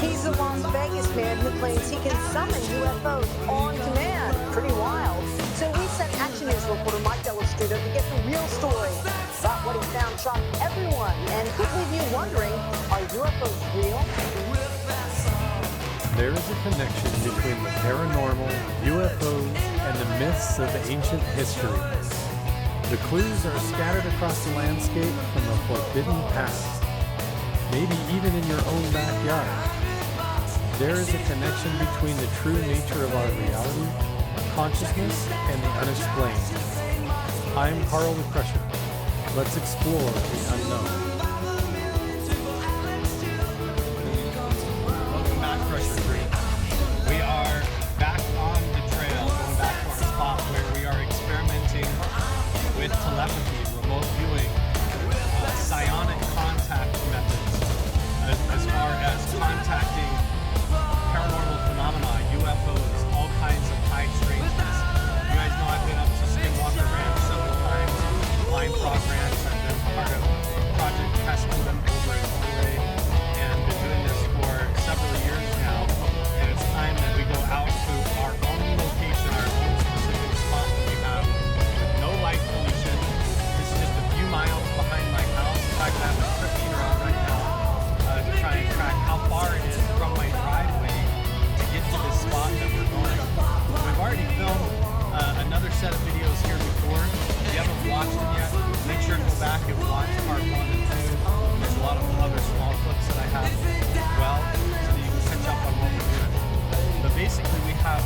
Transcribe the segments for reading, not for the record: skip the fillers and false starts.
He's the Las Vegas man who claims he can summon UFOs on command. Pretty wild. So we sent Action News reporter Mike Dellastudio to get the real story about what he found shocked everyone and could leave you wondering, are UFOs real? There is a connection between the paranormal, UFOs, and the myths of ancient history. The clues are scattered across the landscape from a forbidden past, maybe even in your own backyard. There is a connection between the true nature of our reality, consciousness, and the unexplained. I'm Carl the Crusher. Let's explore the unknown. Welcome back, Crusher Creek. We are back on the trail, going back to our spot where we are experimenting with telepathy, remote viewing, psionic contact methods, as far as contacting paranormal phenomena, UFOs, all kinds of high strangeness. You guys know I've been up to Skinwalker Ranch several times, Blind Frog Ranch. I've been part of Project Testimony over in Khafre, and been doing this for several years now. And it's time that we go out to our own location, our own specific spot that we have with no light pollution. It's just a few miles behind my house. In fact, I have a trip meter on right now to try and track how far it is from my driveway to get to this spot that we're going. We've already filmed another set of videos here before. If you haven't watched them yet, make sure to go back and watch part 1 and 2. There's a lot of other small clips that I have as well, so that you can catch up on what we're doing. But basically, we have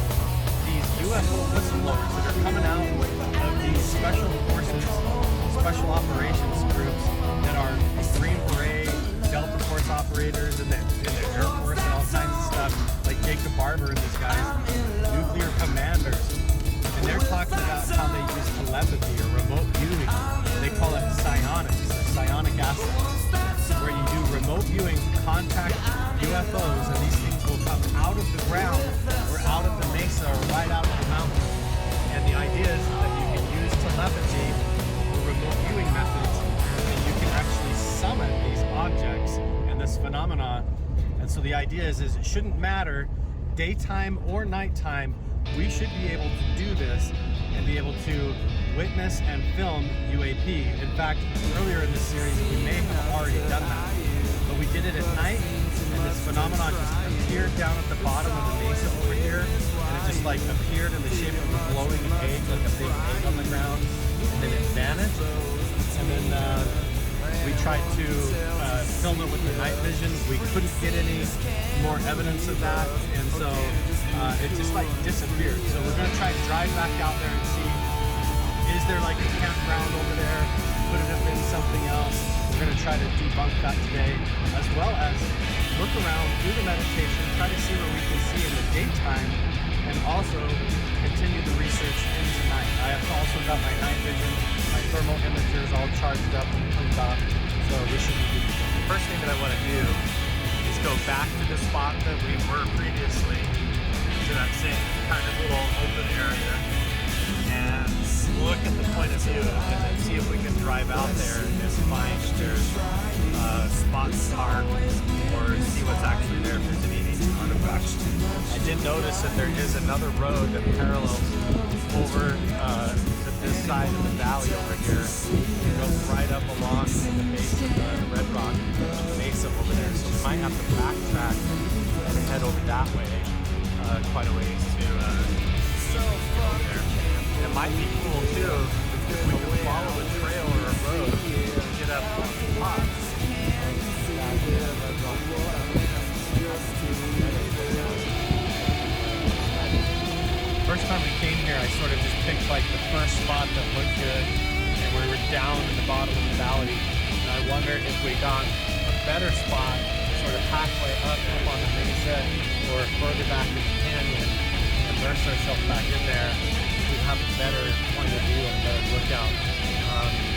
these UFO whistleblowers that are coming out of these special forces, special operations groups that are Green Beret, Delta Force operators, and the Air Force and all kinds of stuff, like Jacob Barber and these guys, nuclear commanders. And they're talking about how they use telepathy or remote viewing. They call it psionics, or psionic assets, where you do remote viewing to contact UFOs, and these things will come out of the ground or out of the mesa or right out of the mountain. And the idea is that you can use telepathy or remote viewing methods, and you can actually summon these objects and this phenomena. And so the idea is it shouldn't matter daytime or nighttime. We should be able to do this and be able to witness and film UAP. In fact, earlier in this series, we may have already done that, but we did it at night, and this phenomenon just appeared down at the bottom of the mesa over here, and it just like appeared in the shape of a glowing egg, like a big egg on the ground, and then it vanished. And then we tried to film it with the night vision. We couldn't get any more evidence of that, and so it just like disappeared. So we're going to try to drive back out there and see, is there like a campground over there? Could it have been something else? We're going to try to debunk that today, as well as look around, do the meditation, try to see what we can see in the daytime, and also continue the research into night. I have also got my night vision, my thermal imagers all charged up and hooked up, so we should be good. The first thing that I want to do is go back to the spot that we were previously, to that same kind of little open area, and look at the point of view and then see if we can drive out there and find there's spots to park or see what's actually there, if there's any artifacts. I did notice that there is another road that parallels over to this side of the valley over here. It goes right up along the base of the Red Rock Mesa over there, so we might have to backtrack and head over that way quite a ways to over there. And it might be cool too if we can follow a trail or a road and get up on the top. First time we came here, I sort of just picked like the first spot that looked good, and we were down in the bottom of the valley. And I wonder if we got a better spot, sort of halfway up on the mesa, or further back in the canyon, immerse ourselves back in there, we'd have a better point of view and a better lookout.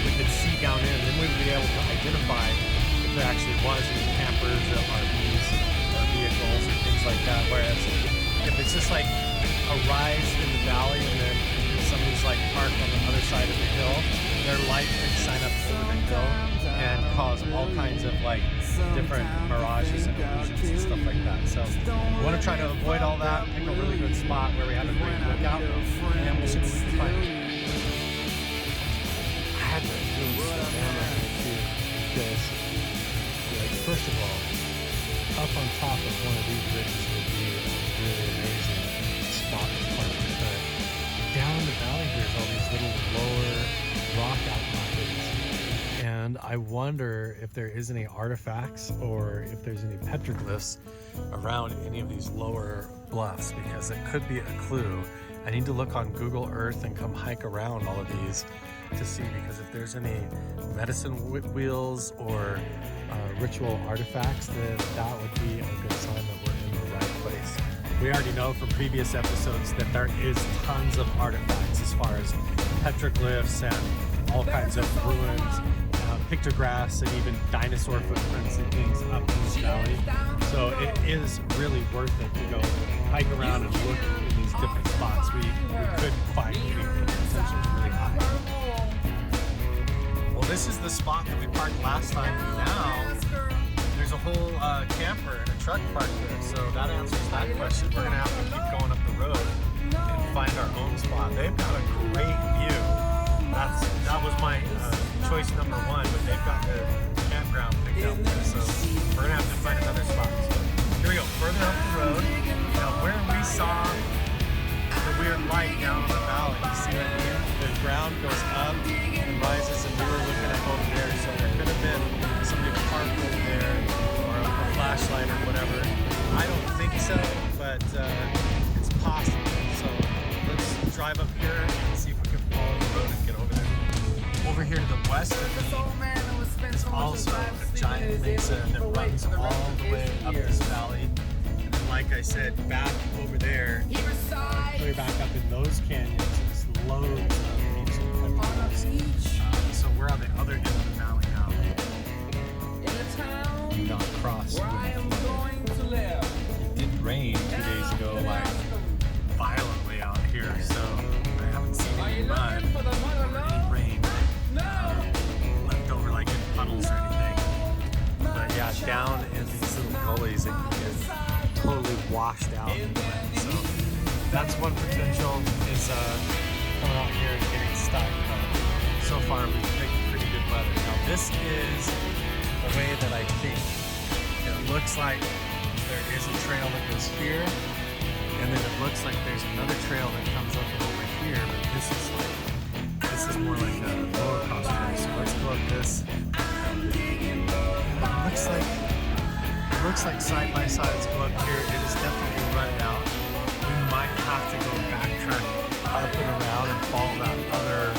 We could see down in, and then we would be able to identify if there actually was any campers or RVs or vehicles or things like that. Whereas if it's just like a rise in the valley and then somebody's like parked on the other side of the hill, their light could shine up over the hill and cause all kinds of like different mirages and illusions and stuff like that. So we want to try to avoid all that, pick a really good spot where we have a great lookout, and we'll see what we can find. I had to really slow down on it too, because, like, first of all, up on top of one of these ridges would be a really amazing spot to park, but down the valley there's all these little lower rock outcroppings, and I wonder if there is any artifacts or if there's any petroglyphs around any of these lower bluffs, because it could be a clue. I need to look on Google Earth and come hike around all of these to see, because if there's any medicine wheels or ritual artifacts, then that would be a good sign that we're in the right place. We already know from previous episodes that there is tons of artifacts as far as petroglyphs and all kinds of ruins, pictographs, and even dinosaur footprints and things up in this valley. So it is really worth it to go hike around and look in these different spots. We could find anything. The potential is really high. Well, this is the spot that we parked last time. Now there's a whole camper and a truck parked there, so that answers that question. We're gonna have to keep going up the road and find our own spot. They've got a great view. That was my choice number one, but they've got the campground picked out there, so we're gonna have to find another spot. So here we go, further up the road. Now where we saw the weird light down in the valley, you see right here, the ground goes up and rises, and we were looking up over there, so there could have been somebody parked over there or a flashlight or whatever. I don't think so, but it's possible. So let's drive up here and see if we can follow the road and get over there. Over here to the west of me is also a giant mesa that runs all the way up this valley. And then, like I said, back over there, clear back up in those canyons, there's loads of ancient petroglyphs. So we're on the other end of the valley now. Not cross. It did rain 2 days ago, like violently out here, so I haven't seen any mud or any rain left over like in puddles or anything. But yeah, down in these little gullies it can get totally washed out and wet. So that's one potential, is coming out here and getting stuck. But so far we've picked pretty good weather. Now this is the way that I think. It looks like there is a trail that goes here, and then it looks like there's another trail that comes up over here, but this is more like a roller coaster. So let's go up this. It looks like side by sides go up here. It is definitely run out. We might have to go backtrack up and around and follow that other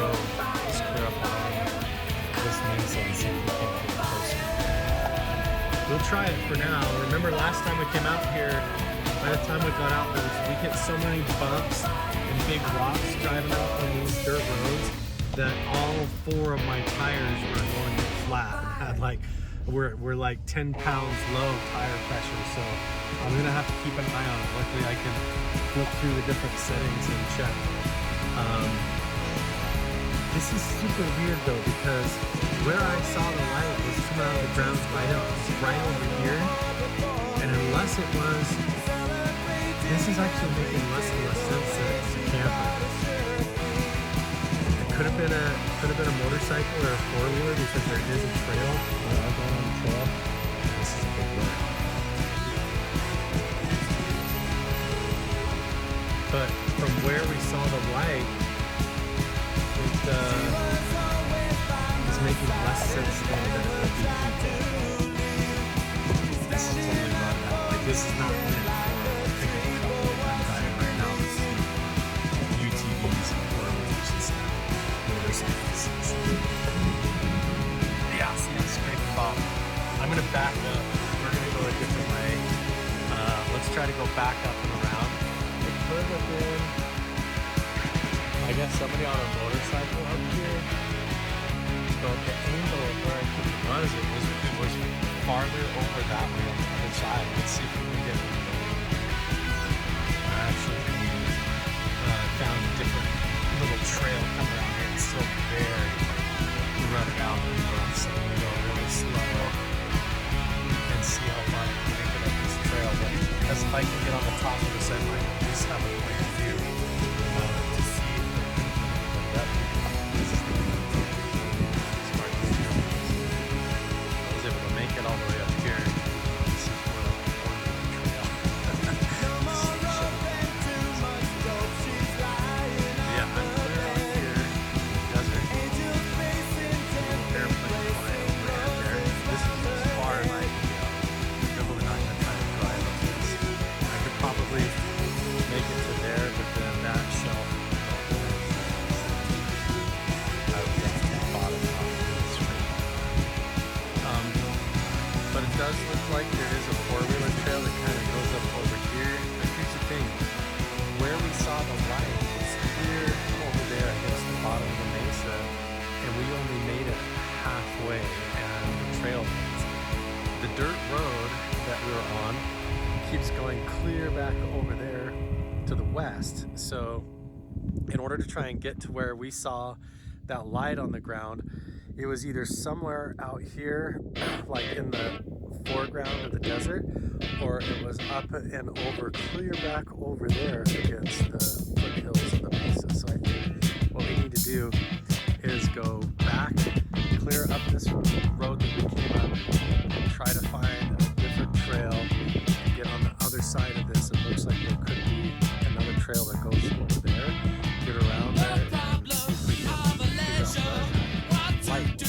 road. Let's clear up along this mesa and see if we can get closer. We'll try it for now. Remember last time we came out here, by the time we got out, we hit so many bumps and big rocks driving out on these dirt roads that all 4 of my tires were going flat. And had we're like 10 pounds low tire pressure, so I'm gonna have to keep an eye on it. Luckily I can look through the different settings and check. This is super weird though, because where I saw the light was coming out of the ground right over here, and unless it was, this is actually making less and less sense that it's a camper. It could have been a motorcycle or a 4-wheeler, because there is a trail. We are going on a trail. This is a big road. But from where we saw the light, it's making less sense than that it would be people. This is totally run out. Like, this is not meant for a pickup truck that I'm driving right now. This is UTVs and 4-wheelers and stuff. Motorcycles. Yeah, see, I'm scraping bottom. I'm gonna back up. We're gonna go a different way. Let's try to go back up and around. It could have been, I guess, somebody on a motorcycle up here. But the angle of where I think it was farther over that way on the other side. Let's see if we can get it. Actually, we found a different little trail coming around here. It's still very run out and rough, so I'm gonna go really slow and see how far I can make it up this trail I can get on the top of this, I might at least have a point of view to see the depth. This is smart. I was able to make it all the way up here. This is where I'm going with the trail. Yeah, I'm clear out here in the desert. Airplane flying overhead there. This is as far as I can go. I'm really not going to try to drive up this. I could probably make it to there, but then that shelf out of the bottom of the screen. But it does look like there is a four-wheeler trail that kind of goes up over here. But here's the thing, where we saw the light is clear over there against the bottom of the mesa, and we only made it halfway, and the trail ends. The dirt road that we were on keeps going clear back over there to the west. So in order to try and get to where we saw that light on the ground, it was either somewhere out here, like in the foreground of the desert, or it was up and over, clear back over there against the foothills of the mesa. So I think what we need to do is go back, clear up this road that we came up, and try to find a different trail and get on the other side of this. It looks like there could be another trail that goes over there, get around there, and see if we can figure out the light.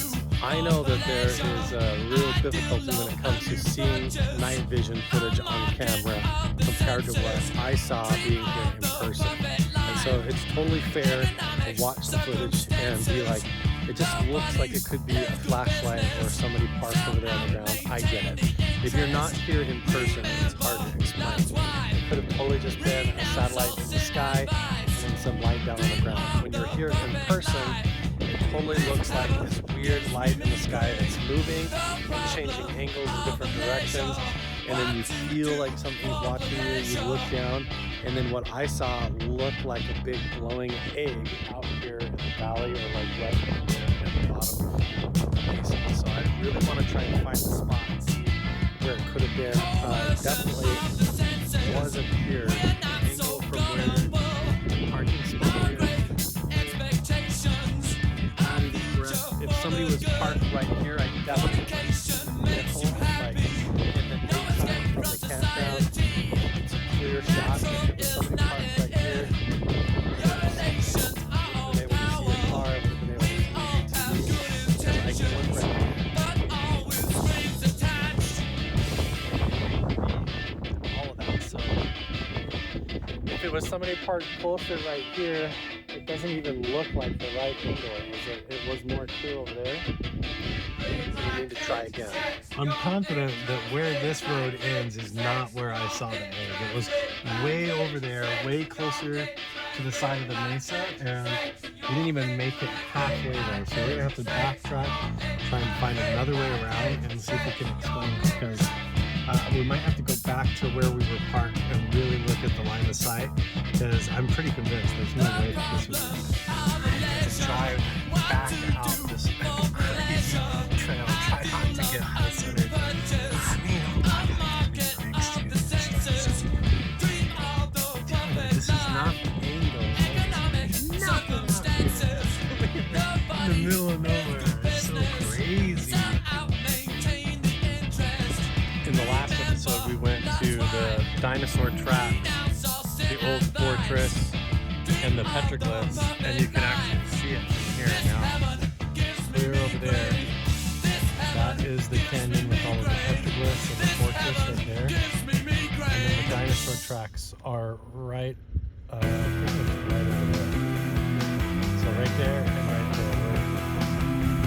I know that there is a real difficulty when it comes to seeing night vision footage on camera compared to what I saw being here in person. And so it's totally fair to watch the footage and be like, it just looks like it could be a flashlight or somebody parked over there on the ground. I get it. If you're not here in person, it's hard to explain. It could have totally just been a satellite in the sky and some light down on the ground. When you're here in person, it totally looks like this weird light in the sky that's moving and changing angles in different directions, and then you feel like something's watching you. You look down, and then what I saw looked like a big glowing egg out here in the valley, or like right here at the bottom of the mesa. So I really want to try and find the spot and see where it could have been. Definitely wasn't here. The angle from where the parking spot is. If somebody was parked right here, I definitely vehicle, like in the daytime from the campground. It's a clear shot. If somebody parked right here, I would have been able to see a car. I would have been able to see a TV. I can look right here. All of that. So if it was somebody parked closer right here, it doesn't even look like the right angle. It was more clear over there. We need to try again. I'm confident that where this road ends is not where I saw the egg. It was way over there, way closer to the side of the mesa, and we didn't even make it halfway there. So we're gonna have to backtrack, try and find another way around, and see if we can explain it, because we might have to go back to where we were parked and really look at the line of sight, because I'm pretty convinced there's no way that this was to drive back out this crazy trail, try not to get high-centered. This is not the angle. Nothing in the middle of nowhere. It's so crazy. In the last episode, we went to the dinosaur tracks, the old fortress, and the petroglyphs, and you can actually see it from here now. Clear over there. That is the canyon with all of the petroglyphs and the fortress right there. And then the dinosaur tracks are right, right over there. So right there and right there.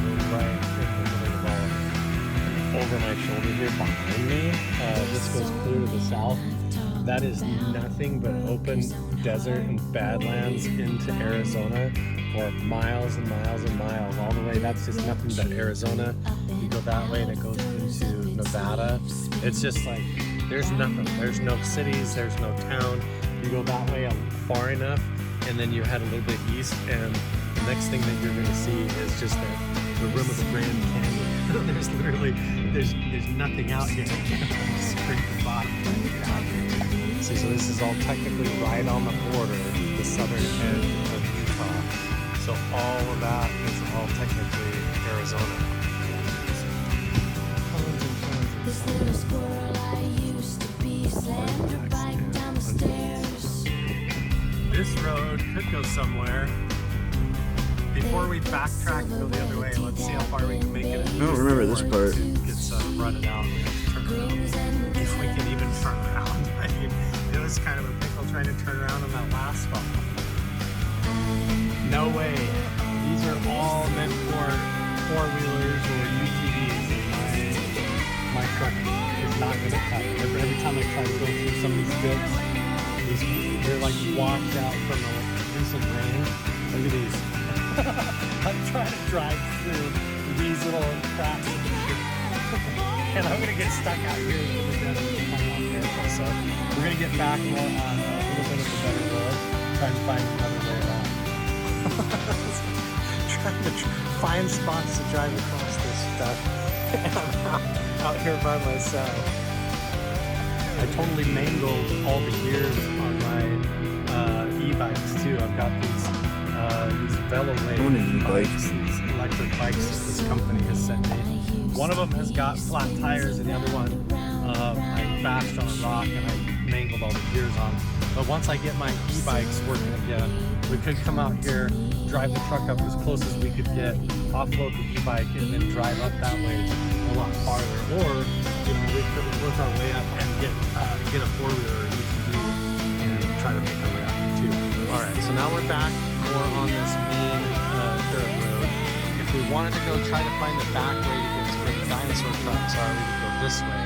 We're right in the middle of all of it. Over my shoulder here behind me, this goes clear to the south. That is nothing but open desert and badlands into Arizona for miles and miles and miles. All the way, that's just nothing but Arizona. You go that way and it goes into Nevada. It's just like, there's nothing. There's no cities, there's no town. You go that way far enough, and then you head a little bit east, and the next thing that you're gonna see is just the rim of the Grand Canyon. There's literally, there's nothing out here. Scrape the bottom. Get out here. See, so this is all technically right on the border, the southern edge of Utah. So all of that is all technically Arizona. This little squirrel I used to be slammed her bike down the stairs. This road could go somewhere. Before we backtrack and go the other way, let's see how far we can make it. I don't remember this part. It gets rutted out. We have to turn around. If we can even turn around. I mean, it was kind of a pickle trying to turn around on that last spot. No way. These are all meant for four-wheelers or UTVs. My truck is not going to cut. Every time I try to go through some of these dips, they're like washed out from the recent rain. Look at these. I'm trying to drive through these little cracks. And I'm going to get stuck out here in the desert. So we're going to get back more on a little bit of a better road, trying to find another way around. Trying to find spots to drive across this stuff. And I'm out here by myself. I totally mangled all the gears on my e-bikes too. I've got these Veloway bikes, these electric bikes that this company has sent me. One of them has got flat tires, and the other one I bashed on a rock and I mangled all the gears on. But once I get my e-bikes working again, we could come out here, drive the truck up as close as we could get, offload the e-bike, and then drive up that way a lot farther. Or, you know, we could work our way up and get a four-wheeler or UTV and try to make our way out too. All right, so now we're back more on this main dirt road. If we wanted to go try to find the back way to get to where the dinosaur tracks are, we would go this way.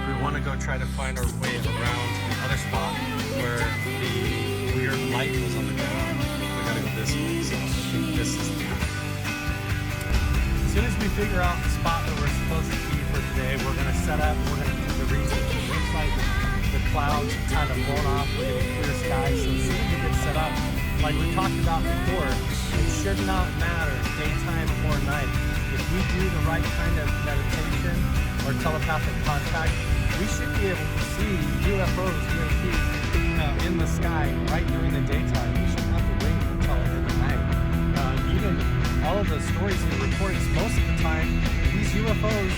If we want to go try to find our way around the other spot where the weird light was on the ground, we gotta go this way. So I think this is the path. As soon as we figure out the spot that we're supposed to be for today, we're gonna set up. We're gonna do the research. It looks like the clouds kind of blown off. We're getting clear skies. So as soon as we get set up, like we talked about before, it should not matter daytime or night. If we do the right kind of meditation or telepathic contact, we should be able to see UFOs in the sky right during the daytime. We shouldn't have to wait until the night. Even all of the stories and reports, most of the time, these UFOs,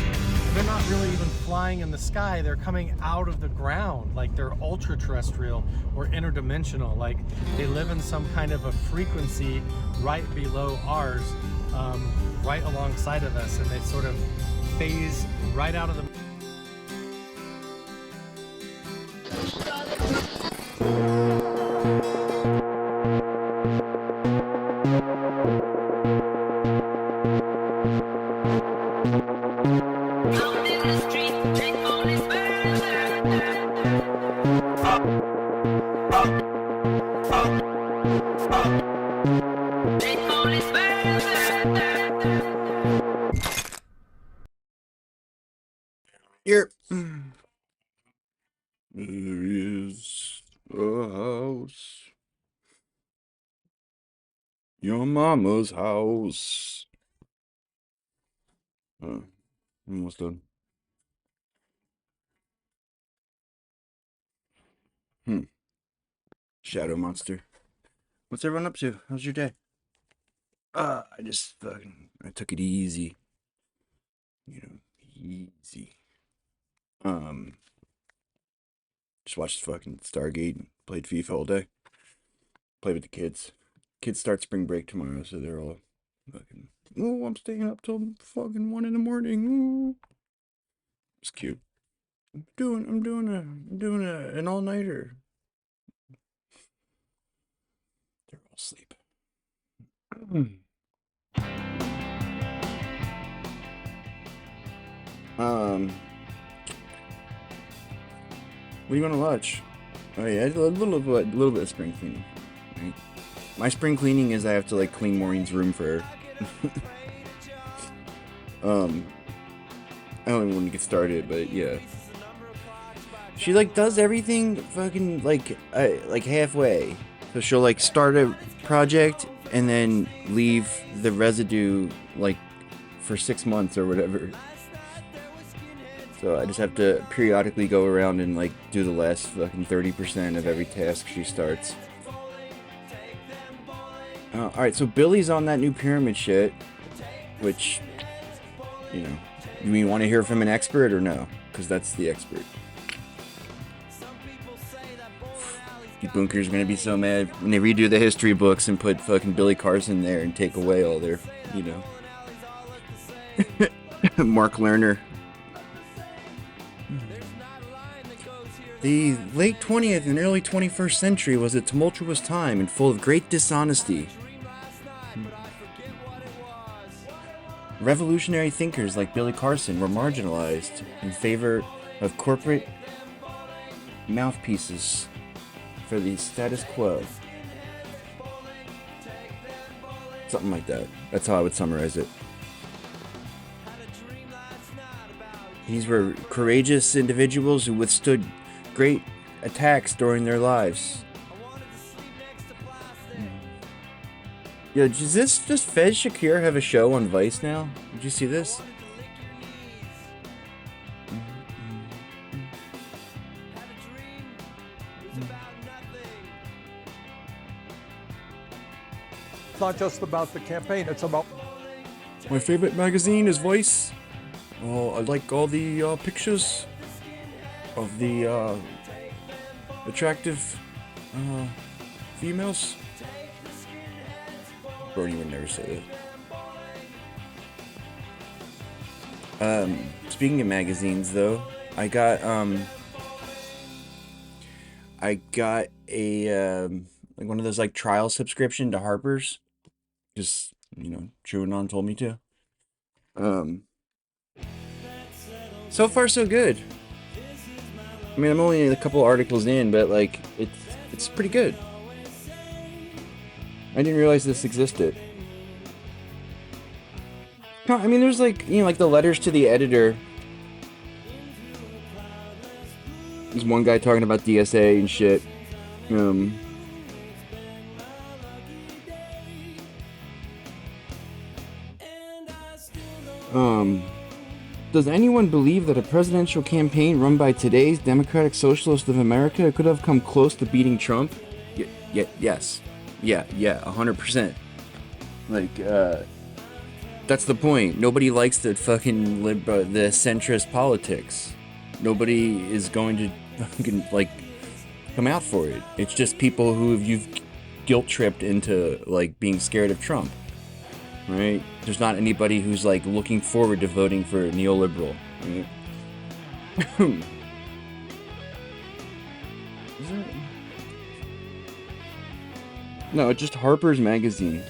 they're not really even flying in the sky. They're coming out of the ground. Like they're ultra terrestrial or interdimensional. Like they live in some kind of a frequency right below ours, right alongside of us, and they sort of phase right out of the Here. There is a house. Your mama's house. Almost done. Shadow monster. What's everyone up to? How's your day? I took it easy. You know, easy. Just watched fucking Stargate and played FIFA all day. Played with the kids. Kids start spring break tomorrow, so they're all fucking, oh, I'm staying up till fucking 1 in the morning. Ooh. It's cute. I'm doing an all-nighter. They're all asleep. What do you want to watch? Oh yeah, a little bit of spring cleaning. Right? My spring cleaning is I have to like clean Maureen's room for her. I don't even want to get started, but yeah. She like does everything fucking like halfway. So she'll like start a project and then leave the residue like for 6 months or whatever. So I just have to periodically go around and like do the last fucking 30% of every task she starts. Alright, so Billy's on that new pyramid shit, which, you know, you want to hear from an expert or no? Because that's the expert. Debunkers are gonna be so mad when they redo the history books and put fucking Billy Carson there and take away all their, you know, Mark Lerner. The late 20th and early 21st century was a tumultuous time and full of great dishonesty. Revolutionary thinkers like Billy Carson were marginalized in favor of corporate mouthpieces for the status quo. Something like that. That's how I would summarize it. These were courageous individuals who withstood great attacks during their lives. Yo, does Fez Shakir have a show on Vice now? Did you see this? It's not just about the campaign, it's about... My favorite magazine is Vice. I like all the pictures of the attractive females. Brody would never say that. Speaking of magazines, though, I got a like one of those like trial subscription to Harper's. Just, you know, TrueAnon told me to. So far so good. I mean, I'm only a couple articles in, but like it's pretty good. I didn't realize this existed. I mean, there's like, you know, like the letters to the editor. There's one guy talking about DSA and shit. Does anyone believe that a presidential campaign run by today's Democratic Socialists of America could have come close to beating Trump? Yes. Yeah, 100%. Like, that's the point. Nobody likes the fucking the centrist politics. Nobody is going to fucking, like, come out for it. It's just people who you've guilt-tripped into, like, being scared of Trump. Right? There's not anybody who's, like, looking forward to voting for a neoliberal. Right? No, it's just Harper's Magazine.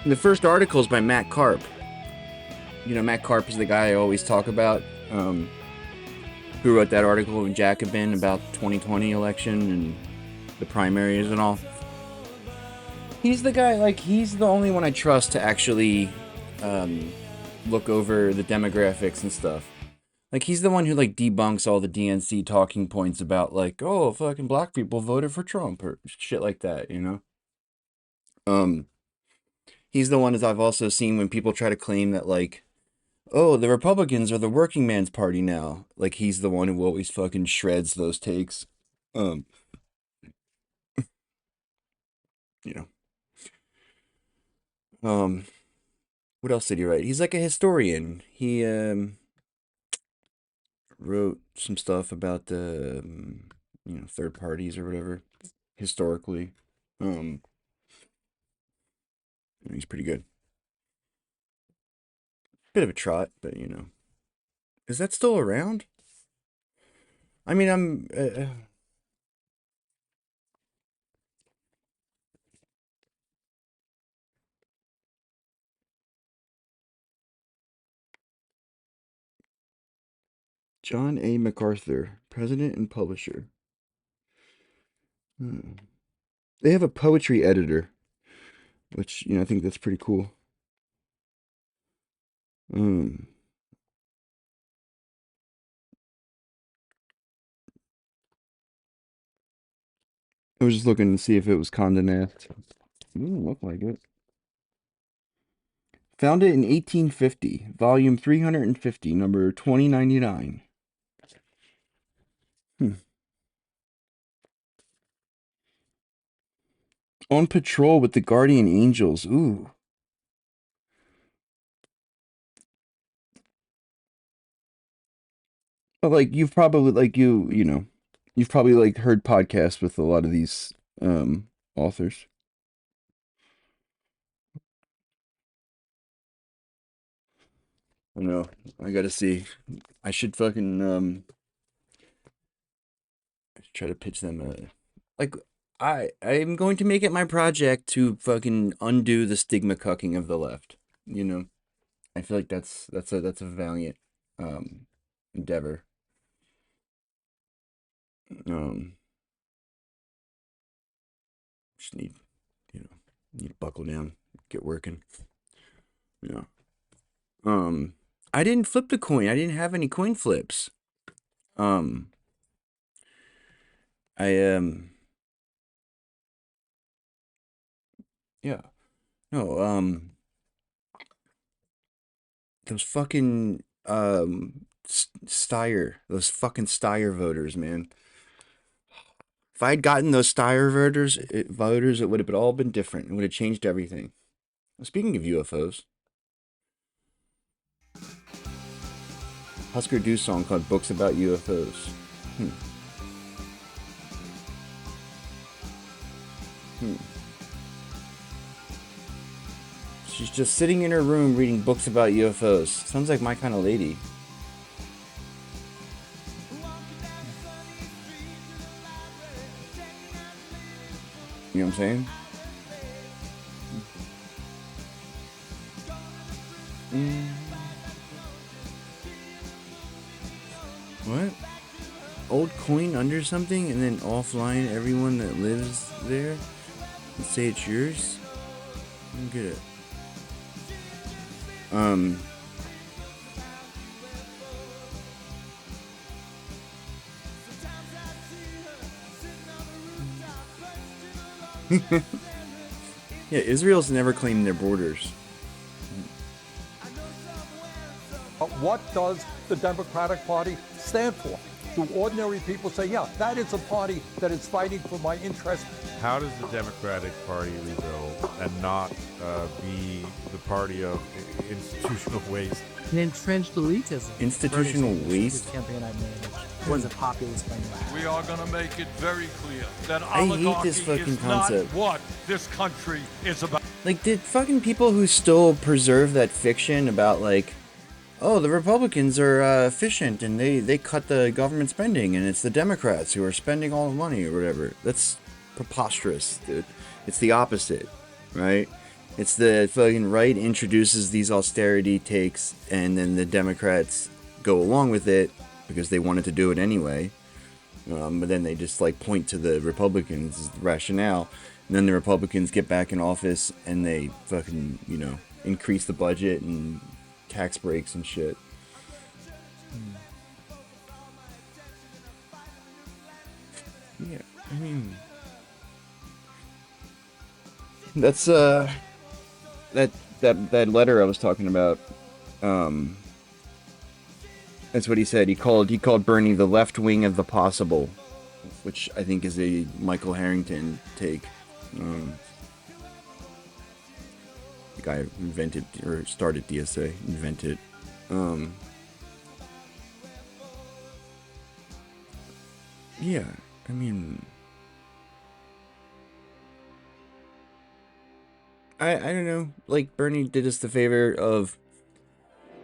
The first article is by Matt Karp. You know, Matt Karp is the guy I always talk about, who wrote that article in Jacobin about 2020 election and the primaries and all. He's the guy, like, he's the only one I trust to actually look over the demographics and stuff. Like, he's the one who, like, debunks all the DNC talking points about, like, oh, fucking black people voted for Trump or shit like that, you know? He's the one that I've also seen when people try to claim that, like, oh, the Republicans are the working man's party now. Like, he's the one who always fucking shreds those takes. You know. What else did he write? He's like a historian. He, wrote some stuff about the, you know, third parties or whatever, historically. He's pretty good. Bit of a trot, but, you know. Is that still around? I mean, I'm... John A. MacArthur, president and publisher. They have a poetry editor, which, you know, I think that's pretty cool. I was just looking to see if it was Condé Nast. It doesn't look like it. Founded in 1850, volume 350, number 2099. On patrol with the guardian angels. Ooh. But like you've probably you've probably like heard podcasts with a lot of these authors. I don't know. I gotta see. I should fucking try to pitch them like I'm going to make it my project to fucking undo the stigma cucking of the left. You know? I feel like that's a valiant endeavor. Just need to buckle down, get working. Yeah. I didn't flip the coin. I didn't have any coin flips. Yeah. No, those fucking those fucking Steyer voters, man. If I had gotten those Steyer voters, it would have all been different. It would have changed everything. Speaking of UFOs, Husker Du song called "Books About UFOs." She's just sitting in her room reading books about UFOs. Sounds like my kind of lady. You know what I'm saying? What? Old coin under something and then offline everyone that lives there and say it's yours? I don't get it. Yeah, Israel's never claimed their borders. What does the Democratic Party stand for? Do ordinary people say, yeah, that is a party that is fighting for my interest? How does the Democratic Party, Lito, and not be the party of institutional waste? An entrenched elitism. Institutional waste? This campaign I managed was a populist thing. We are going to make it very clear that I hate this fucking concept. Not what this country is about. Like, did fucking people who still preserve that fiction about, like, oh, the Republicans are efficient and they cut the government spending and it's the Democrats who are spending all the money or whatever. That's preposterous, dude. It's the opposite, right? It's the fucking right introduces these austerity takes and then the Democrats go along with it because they wanted to do it anyway. But then they just like point to the Republicans as the rationale. And then the Republicans get back in office and they fucking, increase the budget and tax breaks and shit. Yeah, I mean, that's that letter I was talking about. That's what he said. He called Bernie the left wing of the possible, which I think is a Michael Harrington take. The guy invented or started DSA, invented. Yeah, I mean, I don't know. Like Bernie did us the favor of,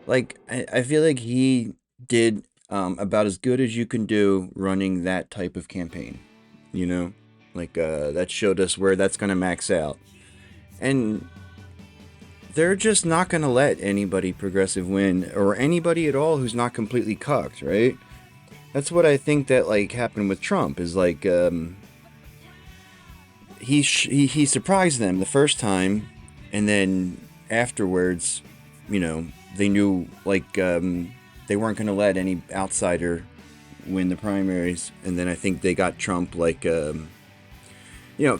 like, I feel like he did about as good as you can do running that type of campaign. Like that showed us where that's gonna max out, and they're just not gonna let anybody progressive win or anybody at all who's not completely cucked, right? That's what I think that like happened with Trump is like he surprised them the first time, and then afterwards, they knew like they weren't gonna let any outsider win the primaries, and then I think they got Trump like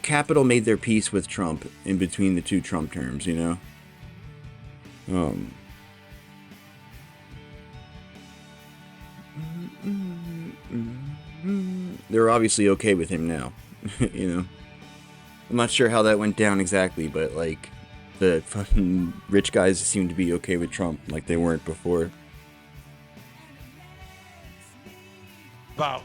Capital made their peace with Trump in between the two Trump terms, They're obviously okay with him now. You know, I'm not sure how that went down exactly, but like the fucking rich guys seem to be okay with Trump like they weren't before. About.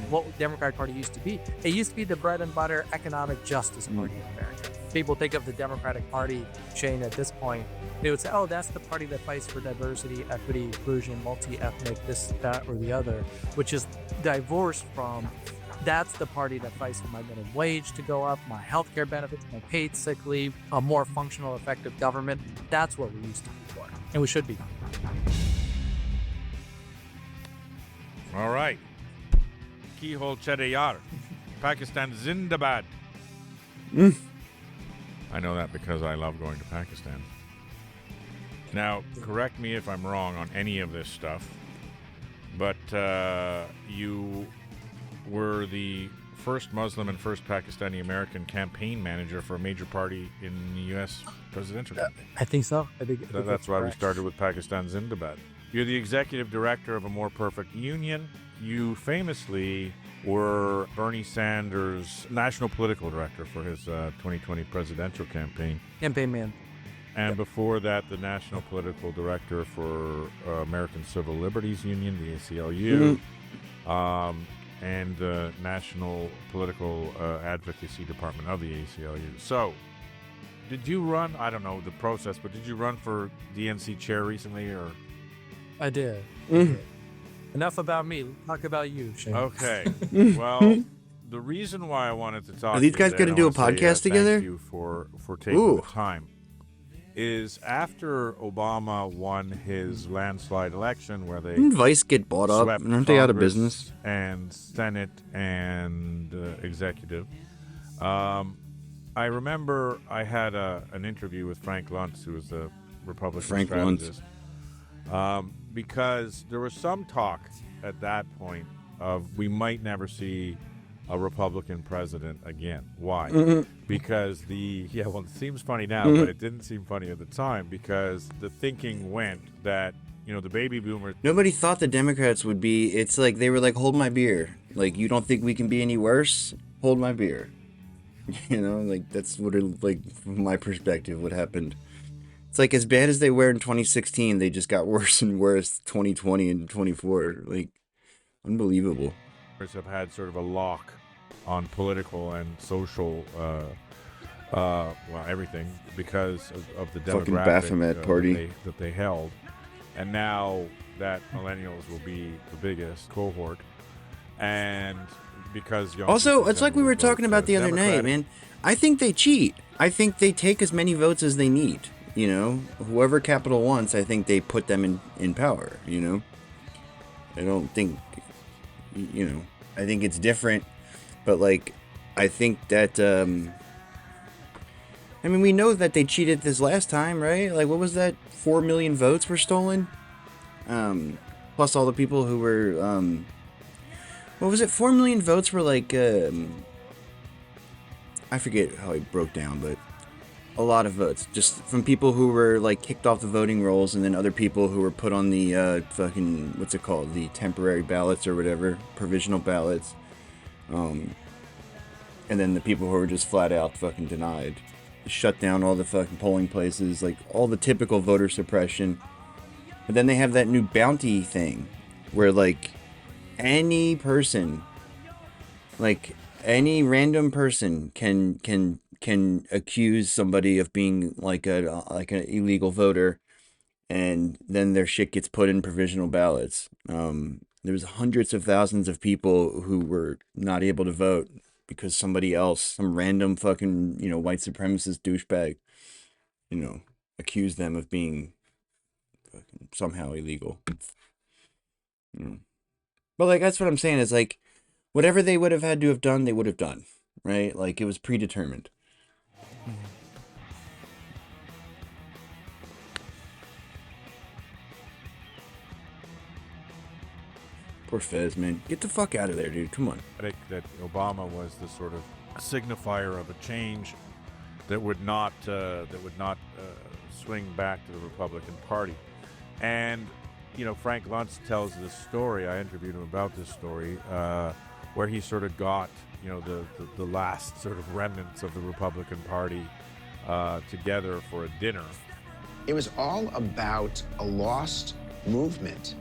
What the Democratic Party used to be. It used to be the bread and butter economic justice party in America. People think of the Democratic Party, Shane, at this point, they would say, oh, that's the party that fights for diversity, equity, inclusion, multi-ethnic, this, that, or the other, which is divorced from, that's the party that fights for my minimum wage to go up, my healthcare benefits, my paid sick leave, a more functional, effective government. That's what we used to be for, and we should be. All right. Keyhole Chedayar. Pakistan Zindabad. I know that because I love going to Pakistan. Now, correct me if I'm wrong on any of this stuff, but you were the first Muslim and first Pakistani American campaign manager for a major party in the U.S. presidential campaign. I think so. I think That's why we started with Pakistan Zindabad. You're the executive director of A More Perfect Union. You famously were Bernie Sanders' national political director for his 2020 presidential campaign. Campaign man. And before that, the national political director for American Civil Liberties Union, the ACLU, and the national political advocacy department of the ACLU. So, did you run, I don't know the process, but did you run for DNC chair recently, or? I did. I did. Enough about me. Talk about you, Shane. Okay. Well, the reason why I wanted to talk Are these to guys you going to today, do a and I wanna say, podcast together? Thank you for taking the time. Is after Obama won his landslide election, where they Didn't Vice get bought up? swept Aren't they out of Congress business? and Senate and executive. I remember I had an interview with Frank Luntz, who was a Republican Frank Luntz. strategist, because there was some talk at that point of we might never see a Republican president again. Why? Because well, it seems funny now, but it didn't seem funny at the time, because the thinking went that, the baby boomers. Nobody thought the Democrats would be. It's like they were like, hold my beer. Like, you don't think we can be any worse? Hold my beer. Like that's what it, like from my perspective, what happened. It's like as bad as they were in 2016, they just got worse and worse 2020 and 24. Like, unbelievable. Have had sort of a lock on political and social, everything, because of the Fucking demographic Baphomet party that they held. And now that millennials will be the biggest cohort, and because young also, people it's like tend we to were vote talking about the other night, Democratic. man. I think they cheat. I think they take as many votes as they need. Whoever Capital wants, I think they put them in power. I don't think, I think it's different, but like, I think that, we know that they cheated this last time, right? Like, what was that? 4 million votes were stolen? Plus all the people who were, what was it? 4 million votes were like, I forget how it broke down, but a lot of votes, just from people who were like kicked off the voting rolls, and then other people who were put on the fucking, what's it called, the temporary ballots or whatever, provisional ballots, and then the people who were just flat out fucking denied, shut down all the fucking polling places, like all the typical voter suppression. But then they have that new bounty thing where like any person, like any random person can accuse somebody of being like an illegal voter, and then their shit gets put in provisional ballots. There's hundreds of thousands of people who were not able to vote because somebody else, some random fucking, white supremacist douchebag, accused them of being fucking somehow illegal. But like, that's what I'm saying, is like, whatever they would have had to have done, they would have done, right? Like, it was predetermined. Poor Fez, man. Get the fuck out of there, dude. Come on. That Obama was the sort of signifier of a change that would not swing back to the Republican Party. And Frank Luntz tells this story. I interviewed him about this story, where he sort of got the last sort of remnants of the Republican Party together for a dinner. It was all about a lost movement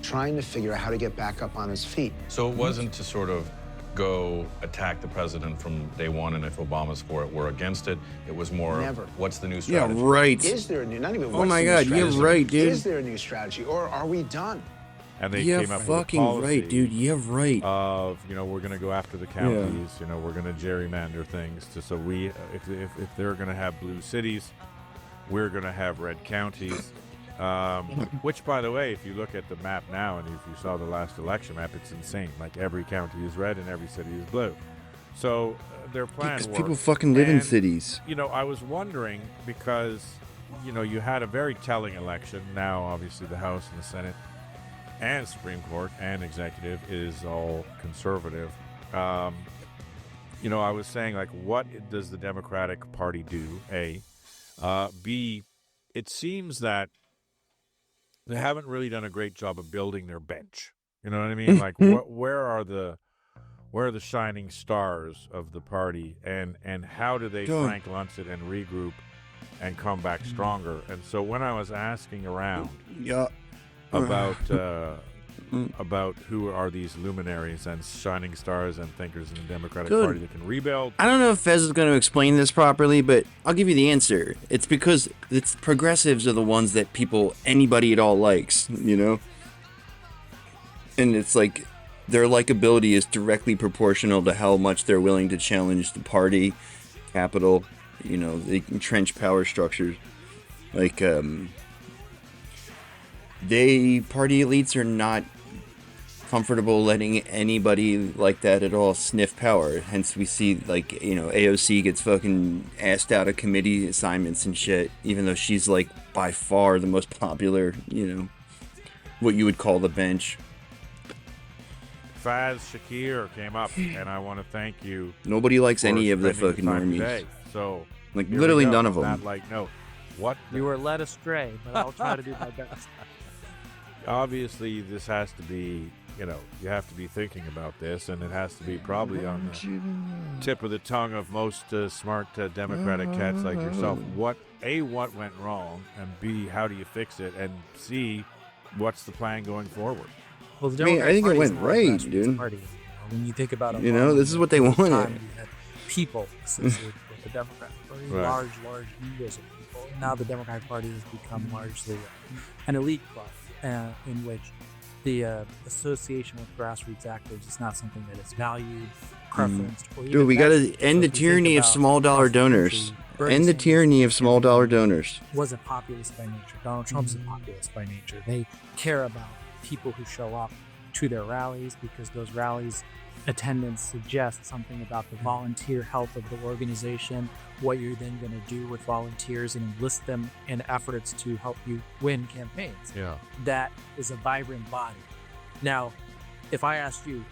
trying to figure out how to get back up on his feet. So it wasn't to sort of go attack the president from day one, and if Obama's for it, we're against it. It was more, Never. What's the new strategy? Yeah, right. Is there a new, not even Oh what's my the new God, strategy? you're right, dude. Is there a new strategy, or are we done? And they You're came up fucking with a policy right, dude. You're right. of we're going to go after the counties. We're going to gerrymander things so we if they're going to have blue cities, we're going to have red counties. Which, by the way, if you look at the map now, and if you saw the last election map, it's insane. Like, every county is red and every city is blue. So their plan Because worked. people fucking live in And, cities. I was wondering because, you had a very telling election. Now, obviously, the House and the Senate and Supreme Court and executive is all conservative. I was saying, like, what does the Democratic Party do? A. B, it seems that they haven't really done a great job of building their bench. You know what I mean? Like, where are the shining stars of the party, and how do they Frank Luntz it and regroup and come back stronger? And so when I was asking around about who are these luminaries and shining stars and thinkers in the Democratic Party that can rebuild, I don't know if Fez is going to explain this properly, but I'll give you the answer. It's because it's progressives are the ones that anybody at all likes, And it's like their likability is directly proportional to how much they're willing to challenge the party, capital, the entrenched power structures. Like, party elites are not comfortable letting anybody like that at all sniff power. Hence we see, like, AOC gets fucking asked out of committee assignments and shit, even though she's, like, by far the most popular, what you would call the bench. Faz Shakir came up, and I want to thank you. Nobody likes any of the spending fucking time normies. today. So, like, here literally we go. none of them. Not like, no. What? You were led astray, but I'll try to do my best. Obviously, this has to be, you have to be thinking about this, and it has to be probably on the tip of the tongue of most smart Democratic cats like yourself. What went wrong, and B, how do you fix it, and C, what's the plan going forward? Well, the I think it went right, dude. Party. When you think about it, this is what they wanted. You had people associated with the Democratic Party, Right. large numbers of people. Now the Democratic Party has become largely an elite club in which the association with grassroots actors is not something that is valued, preferenced, or even Dude, we got to mentioned. end So the if you tyranny think of about small dollar across the donors. country, Bernie End the Sanders tyranny of small dollar donors. wasn't populist by nature. Donald Trump's a populist by nature. They care about people who show up to their rallies because those rallies attendance suggests something about the volunteer health of the organization, what you're then going to do with volunteers and enlist them in efforts to help you win campaigns. Yeah. That is a vibrant body. Now, if I asked you,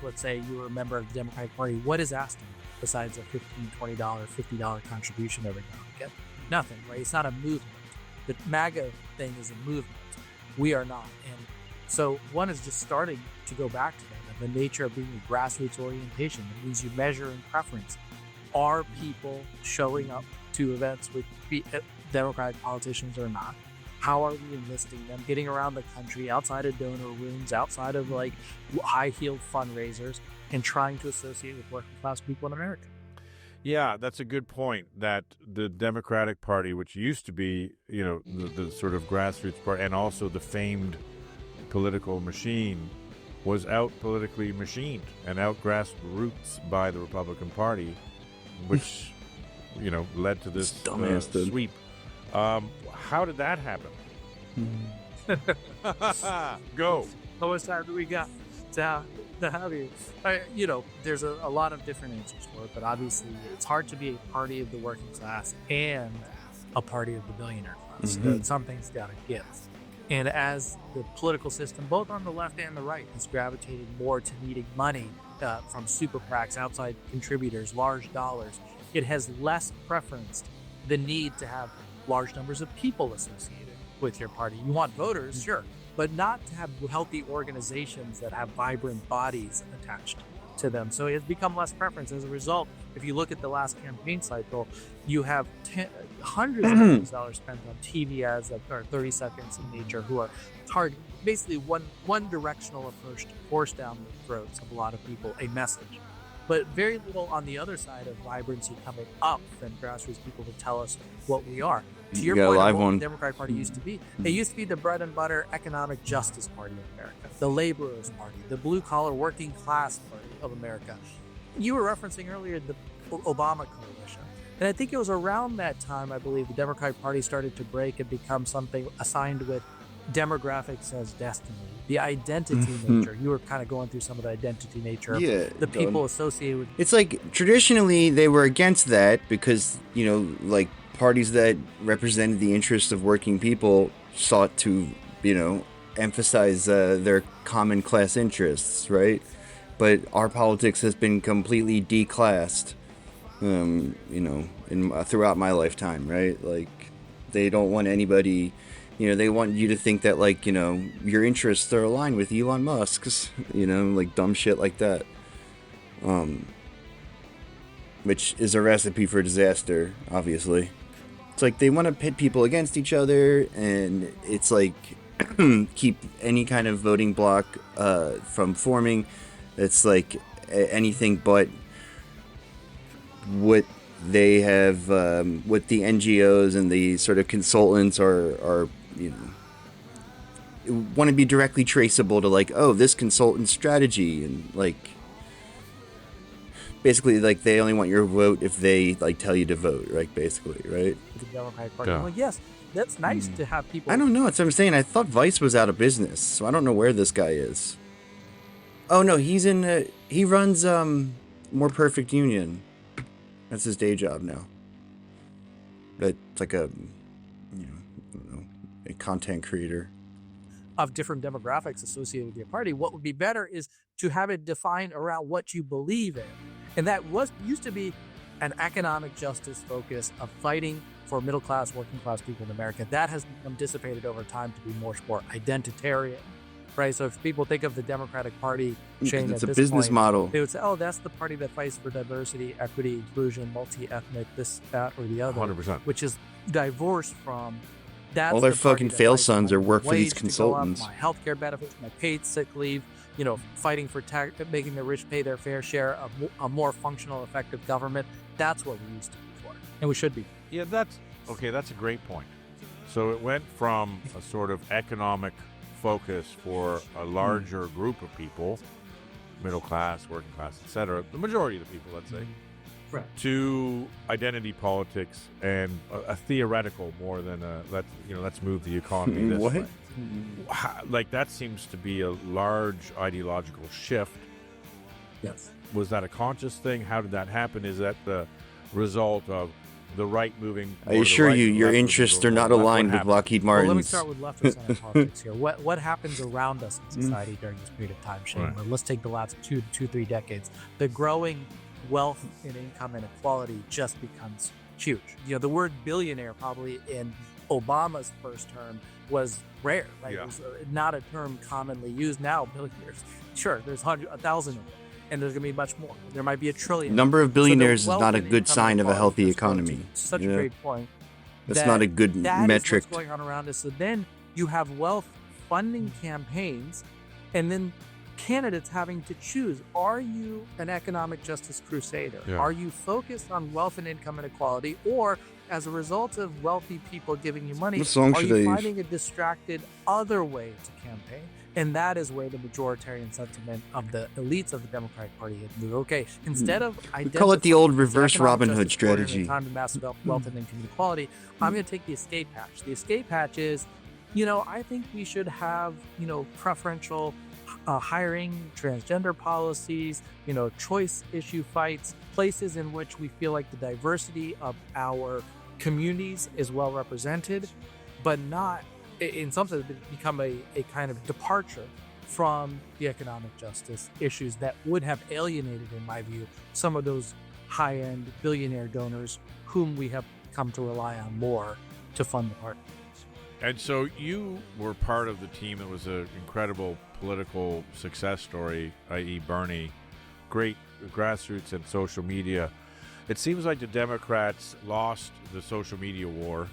let's say you were a member of the Democratic Party, what is asked of you besides a $15, $20, $50 contribution every now and again? Nothing, right? It's not a movement. The MAGA thing is a movement. We are not. And so one is just starting to go back to that. The nature of being a grassroots orientation. It means you measure in preference. Are people showing up to events with Democratic politicians or not? How are we enlisting them, getting around the country, outside of donor rooms, outside of like high-heeled fundraisers, and trying to associate with working class people in America? Yeah, that's a good point. That the Democratic Party, which used to be, the sort of grassroots party, and also the famed political machine, was out politically machined and out grassroots by the Republican Party, which, led to this sweep. How did that happen? Go. How much time do we got to have you? There's a lot of different answers for it, but obviously it's hard to be a party of the working class and a party of the billionaire class. Something's got to give. And as the political system, both on the left and the right, has gravitated more to needing money from super PACs, outside contributors, large dollars, it has less preferenced the need to have large numbers of people associated with your party. You want voters, sure, but not to have healthy organizations that have vibrant bodies attached to them. So it's become less preference. As a result, if you look at the last campaign cycle, you have hundreds of millions of dollars spent on TV ads that are 30 seconds in nature, who are basically one directional approach to force down the throats of a lot of people a message, but very little on the other side of vibrancy coming up and grassroots people to tell us what we are. To your point of what the Democratic Party used to be, it used to be the bread and butter economic justice party of America, the laborers party, the blue collar working class party of America. You were referencing earlier the Obama coalition. And I think it was around that time, I believe, the Democratic Party started to break and become something assigned with demographics as destiny, the identity nature. You were kind of going through some of the identity nature of the people associated with. It's like traditionally they were against that because, you know, like parties that represented the interests of working people sought to, you know, emphasize their common class interests, right? But our politics has been completely declassed, you know, throughout my lifetime, right? Like, they don't want anybody, you know, they want you to think that, like, you know, your interests are aligned with Elon Musk's, you know, like dumb shit like that. Which is a recipe for disaster, obviously. It's like they want to pit people against each other, and it's like keep any kind of voting bloc from forming. It's like anything but what they have, what the NGOs and the sort of consultants are, you know, want to be directly traceable to, like, oh, this consultant's strategy, and like basically like they only want your vote if they like tell you to vote, right? Basically, right? The Democratic Party. Well, yes, that's nice to have people. I don't know. That's what I'm saying. I thought Vice was out of business, so I don't know where this guy is. Oh no, he's in. He runs More Perfect Union. That's his day job now. But it's like a, you know, I don't know, a content creator of different demographics associated with your party. What would be better is to have it defined around what you believe in, and that used to be an economic justice focus of fighting for middle class, working class people in America. That has become dissipated over time to be more identitarian. Right, so if people think of the Democratic Party chain it's at a this business point, model. they would say, "Oh, that's the party that fights for diversity, equity, inclusion, multi-ethnic, this, that, or the other." 100%. Which is divorced from. That's all their the party fucking that fail fights sons for are my work for these wage to go up, consultants. my healthcare benefits, my paid sick leave. You know, fighting for making the rich pay their fair share of a more functional, effective government. That's what we used to be for, and we should be. Yeah, that's a great point. So it went from a sort of economic focus for a larger group of people, middle class, working class, etc., the majority of the people, let's say, right, to identity politics and a theoretical more than a let's move the economy this way. Like, that seems to be a large ideological shift. Yes. Was that a conscious thing? How did that happen? Is that the result of the right moving? I assure you, your interests are not aligned with Lockheed Martin's. Well, let me start with left of center politics here. What happens around us in society during this period of time, Shane? Right. Well, let's take the last 2-3 decades. The growing wealth and income inequality just becomes huge. You know, the word billionaire probably in Obama's first term was rare, right? Yeah. It was not a term commonly used now. Billionaires, sure, there's 1,000 of them, and there's going to be much more. There might be a trillion. Number of billionaires So is not a good sign of a healthy economy. Such a Yeah. great point. That's not a good that metric. Is what's going on around us. So then you have wealth funding campaigns, and then candidates having to choose: are you an economic justice crusader? Yeah. Are you focused on wealth and income inequality, or as a result of wealthy people giving you money, What song are should you I use? finding a distracted other way to campaign? And that is where the majoritarian sentiment of the elites of the Democratic Party had moved. Okay, instead of We call it the old reverse economic Robin Hood justice warrior in a strategy. time of massive wealth and income inequality, I'm going to take the escape hatch. The escape hatch is, you know, I think we should have, you know, preferential hiring, transgender policies, you know, choice issue fights, places in which we feel like the diversity of our communities is well represented, but not, in some sense, become a kind of departure from the economic justice issues that would have alienated, in my view, some of those high-end billionaire donors whom we have come to rely on more to fund the party. And so you were part of the team that was an incredible political success story, i.e. Bernie. Great grassroots and social media. It seems like the Democrats lost the social media war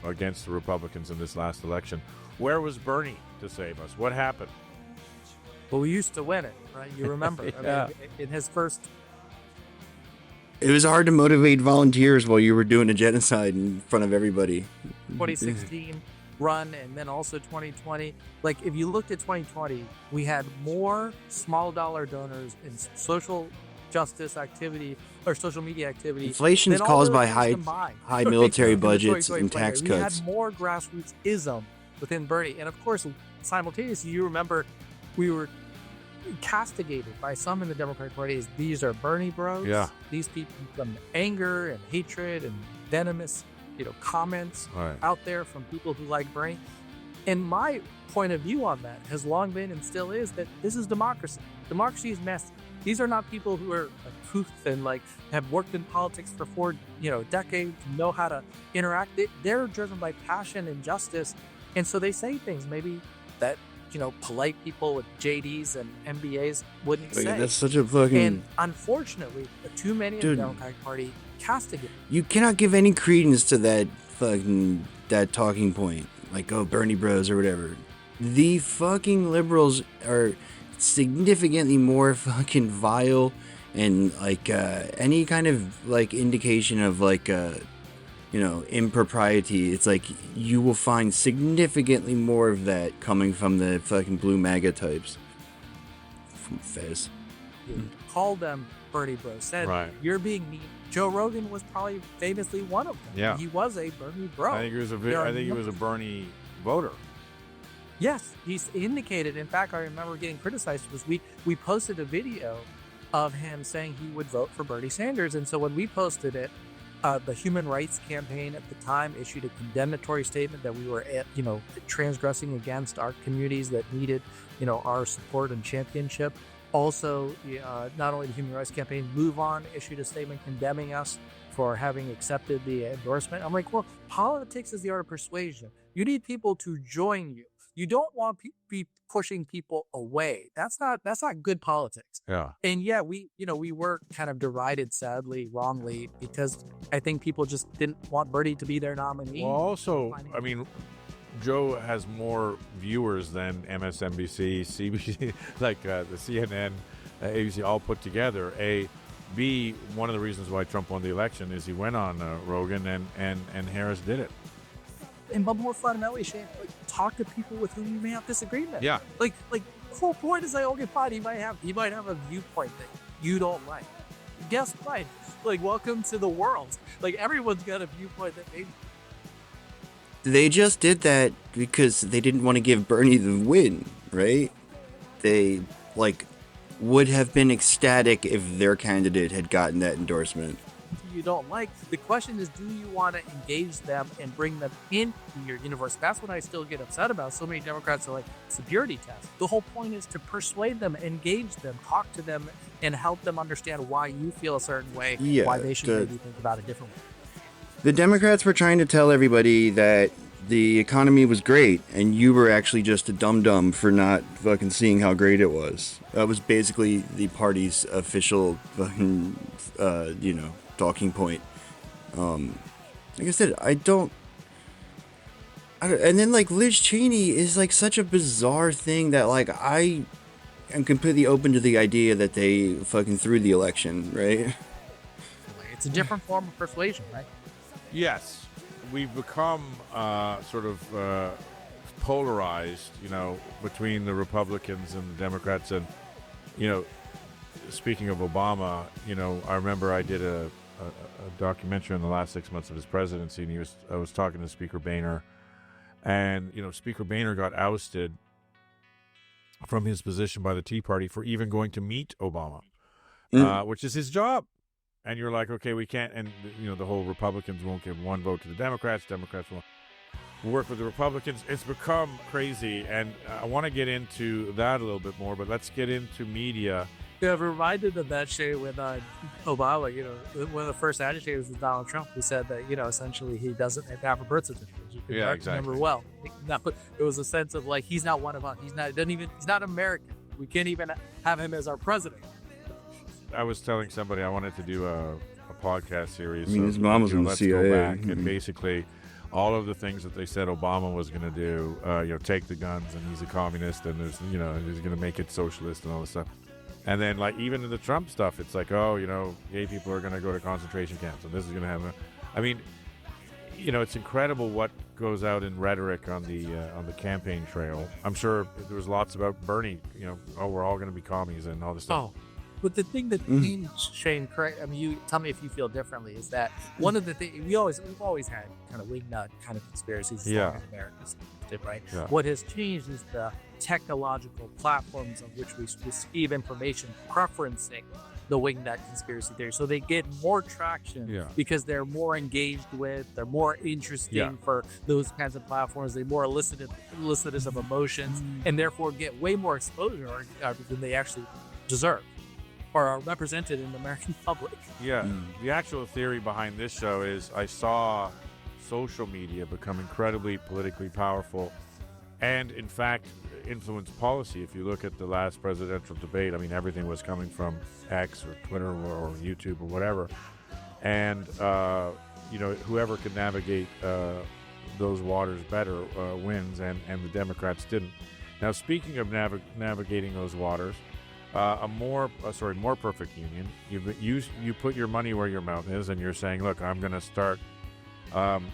against the Republicans in this last election. Where was Bernie to save us? What happened? Well, we used to win it, right? You remember. Yeah. I mean, in his first... It was hard to motivate volunteers while you were doing a genocide in front of everybody. 2016 run, and then also 2020. Like, if you looked at 2020, we had more small dollar donors in social justice activity or social media activity. Inflation is than all caused those by things high combined. military In the budgets 2020 and plan, tax we cuts. had more grassroots-ism within Bernie. And of course, simultaneously, you remember we were castigated by some in the Democratic Party as these are Bernie bros. Yeah. These people from anger and hatred and venomous, comments Right. out there from people who like Bernie. And my point of view on that has long been and still is that this is democracy. Democracy is messy. These are not people who are couth and have worked in politics for 4 decades, know how to interact. They're driven by passion and justice, and so they say things maybe that polite people with JDs and MBAs wouldn't say. That's such a fucking... And unfortunately, too many of the Democratic Party castigate. You cannot give any credence to that talking point. Like, oh, Bernie bros or whatever. The fucking liberals are significantly more fucking vile, and any kind of indication of impropriety, it's like you will find significantly more of that coming from the fucking blue MAGA types. From Fez. Called them Bernie bros. Said, Right. You're being mean. Joe Rogan was probably famously one of them. Yeah. He was a Bernie bro. I think he was a Bernie voter. Yes, he's indicated. In fact, I remember getting criticized because we posted a video of him saying he would vote for Bernie Sanders. And so when we posted it, the Human Rights Campaign at the time issued a condemnatory statement that we were, transgressing against our communities that needed, our support and championship. Also, not only the Human Rights Campaign, Move On issued a statement condemning us for having accepted the endorsement. I'm like, well, politics is the art of persuasion. You need people to join you. You don't want to be pushing people away. That's not good politics. Yeah. And yeah, we were kind of derided, sadly, wrongly, because I think people just didn't want Bernie to be their nominee. Well, also, I mean, Joe has more viewers than MSNBC, CBC, the CNN, ABC all put together. B, one of the reasons why Trump won the election is he went on Rogan and Harris did it. But more fundamentally, Shane, talk to people with whom you may have disagreement. Yeah. The whole point is okay, fine, he might have a viewpoint that you don't like. Guess what? Welcome to the world. Everyone's got a viewpoint that They just did that because they didn't want to give Bernie the win, right? They would have been ecstatic if their candidate had gotten that endorsement. you don't like. The question is, do you want to engage them and bring them into your universe? That's what I still get upset about. So many Democrats are like, it's a purity test. The whole point is to persuade them, engage them, talk to them, and help them understand why you feel a certain way, why they should maybe think about it differently. The Democrats were trying to tell everybody that the economy was great, and you were actually just a dum-dum for not fucking seeing how great it was. That was basically the party's official fucking, talking point. Like I said, I don't, and then, Liz Cheney is, such a bizarre thing that, I am completely open to the idea that they fucking threw the election, right? It's a different form of persuasion, right? Yes. We've become polarized, between the Republicans and the Democrats. And, speaking of Obama, I remember I did a documentary in the last 6 months of his presidency, and I was talking to Speaker Boehner, and, Speaker Boehner got ousted from his position by the Tea Party for even going to meet Obama, which is his job. And you're like, okay, we can't, and the whole Republicans won't give one vote to the Democrats won't work with the Republicans. It's become crazy, and I want to get into that a little bit more, but let's get into media Yeah, I'm reminded of that shit with Obama. One of the first agitators was Donald Trump, who said that essentially he doesn't have a birth certificate. You can remember well. It was a sense of like he's not one of us. He's not American. We can't even have him as our president. I was telling somebody I wanted to do a podcast series. I mean, his mom was in the let's CIA. go back and basically all of the things that they said Obama was going to do, take the guns and he's a communist and there's, he's going to make it socialist and all this stuff. And then, like, even in the Trump stuff, it's like, gay people are going to go to concentration camps and this is going to happen. I mean, it's incredible what goes out in rhetoric on the campaign trail. I'm sure there was lots about Bernie, we're all going to be commies and all this stuff. Oh. But the thing that changed, Shane, correct? I mean, you tell me if you feel differently. Is that one of the things we've always had kind of wingnut kind of conspiracies as long as Americans did, right? Yeah. What has changed is the technological platforms on which we receive information preferencing the wingnut conspiracy theory. So they get more traction because they're more engaged with, they're more interesting for those kinds of platforms. They're more elicited of emotions, and therefore get way more exposure than they actually deserve, or are represented in the American public. Yeah, the actual theory behind this show is I saw social media become incredibly politically powerful and, in fact, influence policy. If you look at the last presidential debate, I mean, everything was coming from X or Twitter or YouTube or whatever. And, whoever could navigate those waters better wins, and the Democrats didn't. Now, speaking of navigating those waters, a more perfect union. You put your money where your mouth is, and you're saying, look, I'm going to start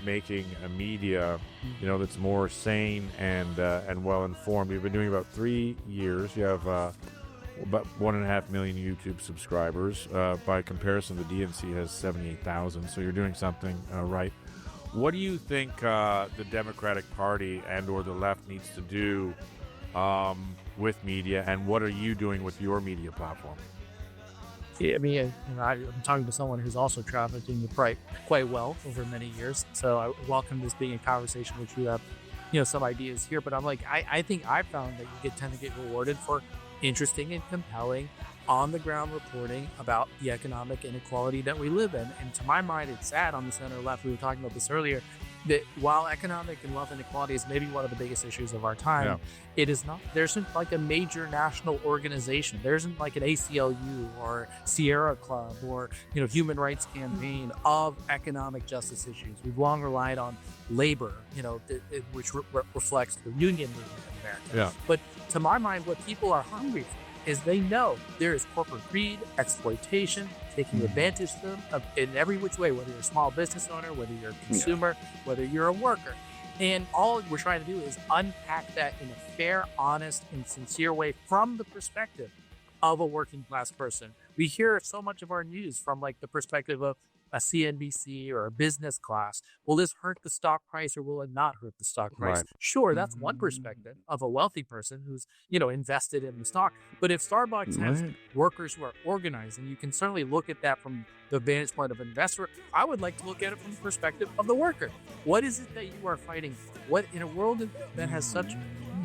making a media, that's more sane and well informed. You've been doing about 3 years. You have about 1.5 million YouTube subscribers. By comparison, the DNC has 78,000. So you're doing something right. What do you think the Democratic Party and/or the left needs to do with media, and what are you doing with your media platform? Yeah, I mean, I'm talking to someone who's also trafficking the quite well over many years. So I welcome this being a conversation which you have, some ideas here. But I'm like, I think I found that you tend to get rewarded for interesting and compelling on-the-ground reporting about the economic inequality that we live in. And to my mind, it's sad on the center left. We were talking about this earlier, that while economic and wealth inequality is maybe one of the biggest issues of our time, it is not. There isn't like a major national organization. There isn't like an ACLU or Sierra Club or Human Rights Campaign of economic justice issues. We've long relied on labor, which reflects the union movement in America. Yeah. But to my mind, what people are hungry for is they know there is corporate greed, exploitation, taking advantage of them in every which way, whether you're a small business owner, whether you're a consumer, whether you're a worker. And all we're trying to do is unpack that in a fair, honest, and sincere way from the perspective of a working class person. We hear so much of our news from like the perspective of a CNBC or a business class. Will this hurt the stock price or will it not hurt the stock price? Right. Sure, that's one perspective of a wealthy person who's, invested in the stock. But if Starbucks has workers who are organized, and you can certainly look at that from the vantage point of an investor, I would like to look at it from the perspective of the worker. What is it that you are fighting for? What, in a world that has such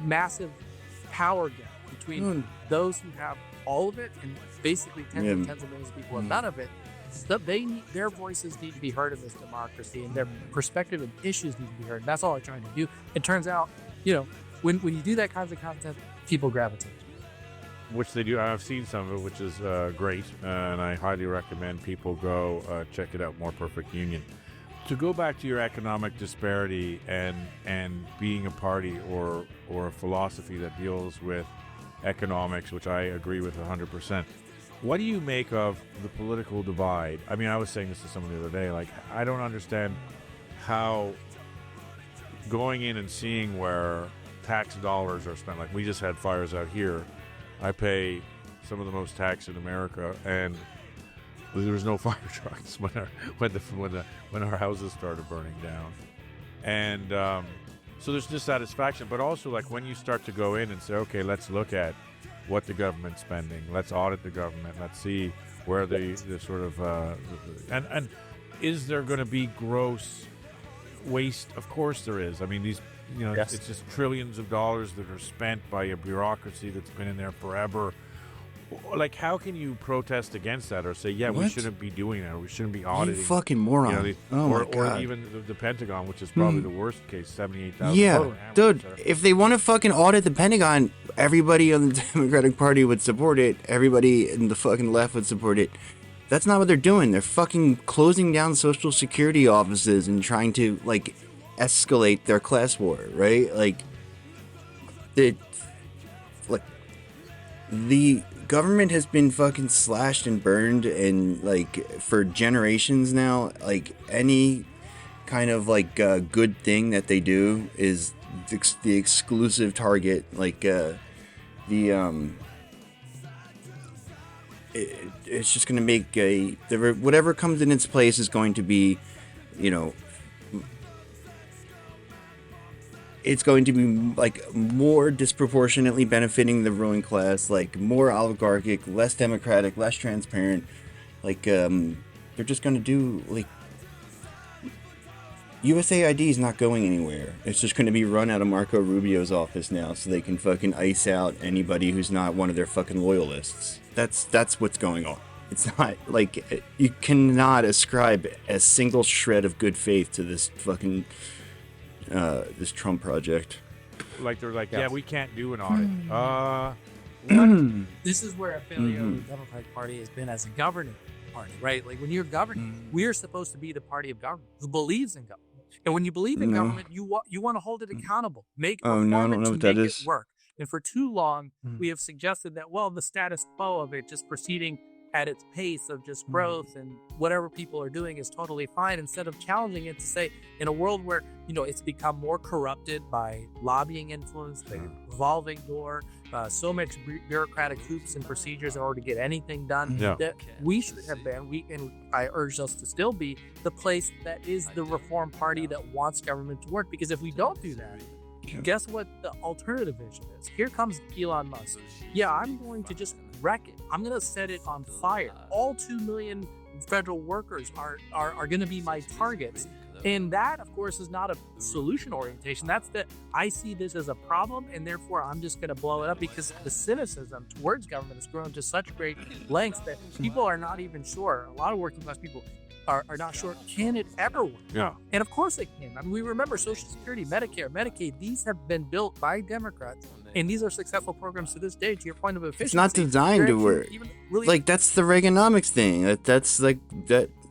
massive power gap between those who have all of it and basically tens and tens of millions of people have none of it, their voices need to be heard in this democracy, and their perspective and issues need to be heard. And that's all I'm trying to do. It turns out, when you do that kinds of content, people gravitate. Which they do. I've seen some of it, which is great, and I highly recommend people go check it out. More Perfect Union. To go back to your economic disparity and being a party or a philosophy that deals with economics, which I agree with 100%. What do you make of the political divide? I mean, I was saying this to someone the other day. Like, I don't understand how going in and seeing where tax dollars are spent. Like, we just had fires out here. I pay some of the most tax in America, and there was no fire trucks when our houses started burning down. And so there's dissatisfaction, but also like when you start to go in and say, okay, let's look at what the government's spending. Let's audit the government. Let's see where the sort of and is there going to be gross waste? Of course there is. I mean, these it's just trillions of dollars that are spent by a bureaucracy that's been in there forever. like, how can you protest against that or say, yeah, we What? shouldn't be doing that, or we shouldn't be You auditing? fucking moron. Oh my or God. even the Pentagon, which is probably the worst case, 78,000. Yeah, total dude, there. if they want to fucking audit the Pentagon, everybody on the Democratic Party would support it. Everybody in the fucking left would support it. That's not what they're doing. They're fucking closing down Social Security offices and trying to, like, escalate their class war, right? Like, the government has been fucking slashed and burned and, like, for generations now. Like, any kind of, like, good thing that they do is the exclusive target. Like, it's just going to make whatever comes in its place is going to be, you know, it's going to be, like, more disproportionately benefiting the ruling class, like, more oligarchic, less democratic, less transparent. Like, they're just going to do, like, USAID is not going anywhere. It's just going to be run out of Marco Rubio's office now, so they can fucking ice out anybody who's not one of their fucking loyalists. That's what's going on. It's not, like, you cannot ascribe a single shred of good faith to this fucking this Trump project. Like, they're like, yeah, we can't do an audit. This is where a failure of the Democratic Party has been as a governing party, right? Like, when you're governing, we are supposed to be the party of government who believes in government. And when you believe in government, you want to hold it accountable, make I don't know what that is. it work. And for too long, we have suggested that, well, the status quo of it just proceeding at its pace of just growth and whatever people are doing is totally fine, instead of challenging it to say, in a world where, you know, it's become more corrupted by lobbying influence, the revolving door, so much bureaucratic hoops and procedures in order to get anything done, that we should have been, and I urge us to still be, the place that is the reform party that wants government to work. Because if we don't do that, guess what the alternative vision is? Here comes Elon Musk. Yeah, I'm going to just wreck it. I'm going to set it on fire. All 2 million federal workers are going to be my targets. And that, of course, is not a solution orientation. That's I see this as a problem, and therefore I'm just going to blow it up, because the cynicism towards government has grown to such great lengths that people are not even sure. A lot of working class people are not sure, can it ever work? Yeah. And of course it can. I mean, we remember Social Security, Medicare, Medicaid, these have been built by Democrats, and these are successful programs to this day, to your point of efficiency. It's not designed to work. Like, that's the Reaganomics thing. That's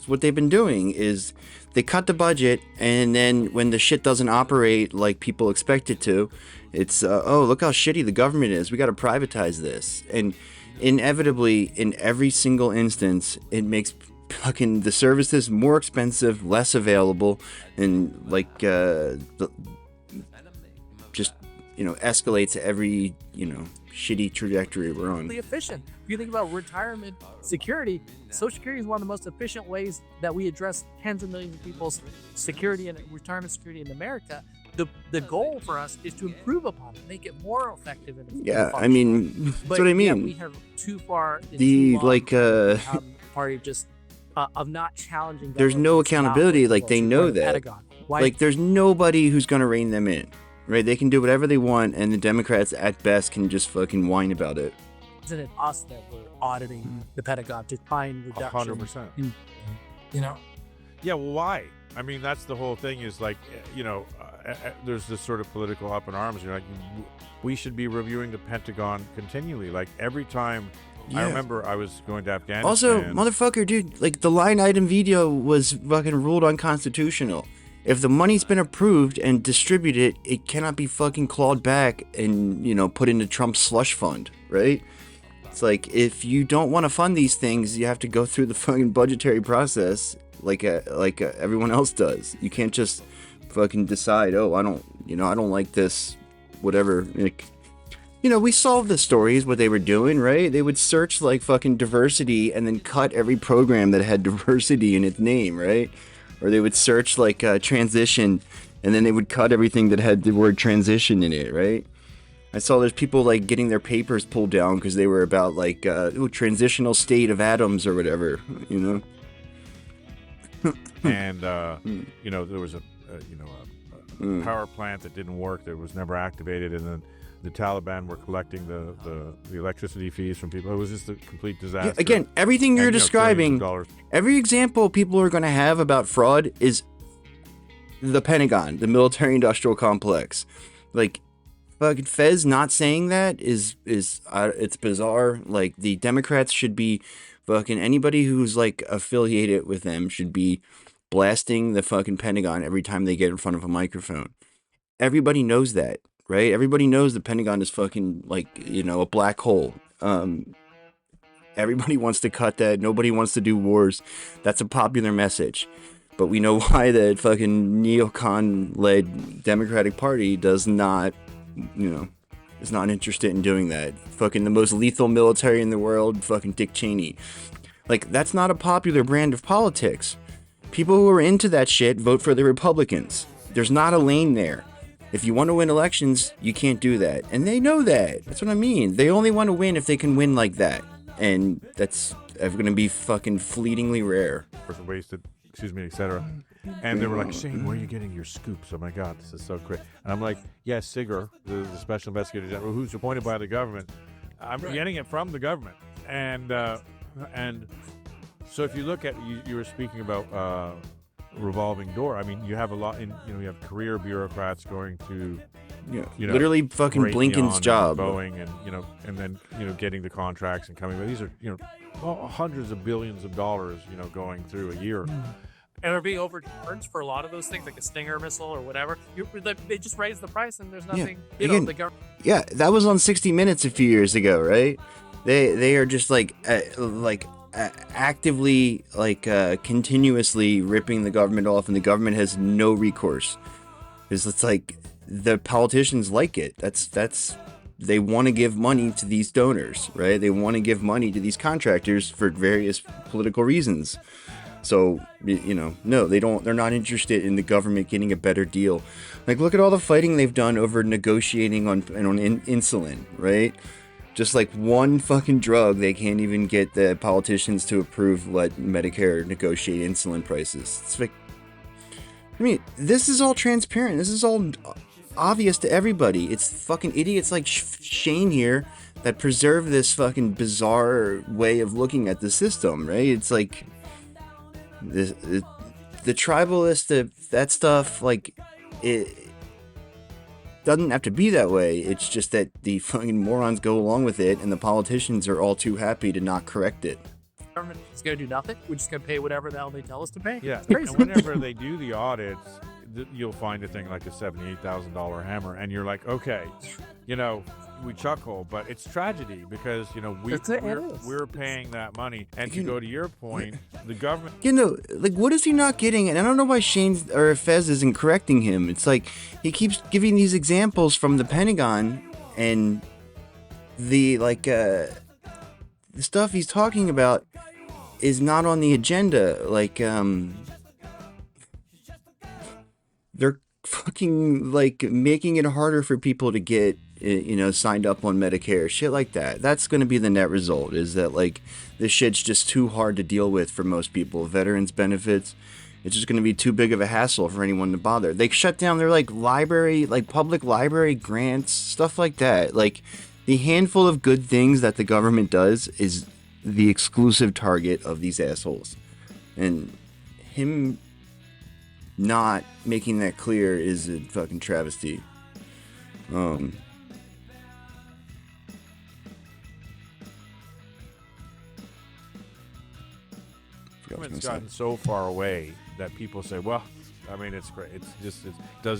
what they've been doing, is they cut the budget, and then when the shit doesn't operate like people expect it to, it's, oh, look how shitty the government is. We got to privatize this. And inevitably, in every single instance, it makes fucking the services more expensive, less available, and, like, just, you know, escalates every, you know, shitty trajectory we're on. Efficient. If you think about retirement security, Social Security is one of the most efficient ways that we address tens of millions of people's security and retirement security in America. The goal for us is to improve upon it, make it more effective. And I mean, that's what I mean. Yeah, we have too far. Party just of not challenging. There's no accountability. Like, they know that. Like, there's nobody who's gonna rein them in. Right, they can do whatever they want, and the Democrats at best can just fucking whine about it. Isn't it us that we're auditing the Pentagon to find reduction? 100%. You know? Yeah, well, why? I mean, that's the whole thing, is like, you know, there's this sort of political up in arms. You're like, we should be reviewing the Pentagon continually. Like, every time. I remember I was going to Afghanistan. Also, motherfucker, dude, like, the line item veto was fucking ruled unconstitutional. If the money's been approved and distributed, it cannot be fucking clawed back and, you know, put into Trump's slush fund, right? It's like, if you don't want to fund these things, you have to go through the fucking budgetary process like everyone else does. You can't just fucking decide, oh, I don't like this, whatever. Like, you know, we solved the stories, what they were doing, right? They would search, like, fucking diversity and then cut every program that had diversity in its name, right? Or they would search, like, transition, and then they would cut everything that had the word transition in it, right? I saw there's people, like, getting their papers pulled down because they were about, like, transitional state of atoms or whatever, you know? And, you know, there was a power plant that didn't work, that was never activated, and then the Taliban were collecting the electricity fees from people. It was just a complete disaster. Yeah, again, everything you're describing, every example people are going to have about fraud is the Pentagon, the military-industrial complex. Like, fucking Fez not saying that is it's bizarre. Like, the Democrats should be fucking, anybody who's like affiliated with them should be blasting the fucking Pentagon every time they get in front of a microphone. Everybody knows that, right? Everybody knows the Pentagon is fucking, like, you know, a black hole. Everybody wants to cut that. Nobody wants to do wars. That's a popular message. But we know why the fucking neocon-led Democratic Party does not, you know, is not interested in doing that. Fucking the most lethal military in the world, fucking Dick Cheney. Like, that's not a popular brand of politics. People who are into that shit vote for the Republicans. There's not a lane there. If you want to win elections, you can't do that. And they know that. That's what I mean. They only want to win if they can win like that. And that's going to be fucking fleetingly rare. Wasted, etc. And they were like, Shane, where are you getting your scoops? Oh my God, this is so great. And I'm like, yeah, Sigger, the special investigator general, who's appointed by the government. I'm getting it from the government. And so if you look at, you were speaking about revolving door. I mean, you have a lot in, you know, you have career bureaucrats going to, you know, literally fucking Blinken's job. Boeing and, you know, and then, you know, getting the contracts and coming. But these are, you know, hundreds of billions of dollars, you know, going through a year. And they're being overturned for a lot of those things, like a Stinger missile or whatever. They just raise the price and there's nothing, you know, the government. Yeah, that was on 60 Minutes a few years ago, right? They are just actively, continuously ripping the government off, and the government has no recourse. It's like the politicians like it. That's they want to give money to these donors, right? They want to give money to these contractors for various political reasons. So, you know, no, they don't. They're not interested in the government getting a better deal. Like, look at all the fighting they've done over negotiating on insulin, right? Just like one fucking drug, they can't even get the politicians to approve, let Medicare negotiate insulin prices. It's like, I mean, this is all transparent. This is all obvious to everybody. It's fucking idiots like Shane here that preserve this fucking bizarre way of looking at the system, right? It's like the tribalist, that stuff, like, it doesn't have to be that way. It's just that the fucking morons go along with it, and the politicians are all too happy to not correct it. The government is going to do nothing. We're just going to pay whatever the hell they tell us to pay. Yeah, and whenever they do the audits, you'll find a thing like a $78,000 hammer, and you're like, okay, you know, we chuckle, but it's tragedy because, you know, we're paying that money. And to go to your point, the government, you know, like, what is he not getting? And I don't know why Shane or Fez isn't correcting him. It's like he keeps giving these examples from the Pentagon, and the the stuff he's talking about is not on the agenda. Like, they're fucking, like, making it harder for people to get, you know, signed up on Medicare, shit like that. That's going to be the net result, is that, like, this shit's just too hard to deal with for most people. Veterans benefits, it's just going to be too big of a hassle for anyone to bother. They shut down their, like, library, like, public library grants, stuff like that. Like, the handful of good things that the government does is the exclusive target of these assholes. And him not making that clear is a fucking travesty. Government's gotten so far away that people say, well, I mean, it's great. It's just,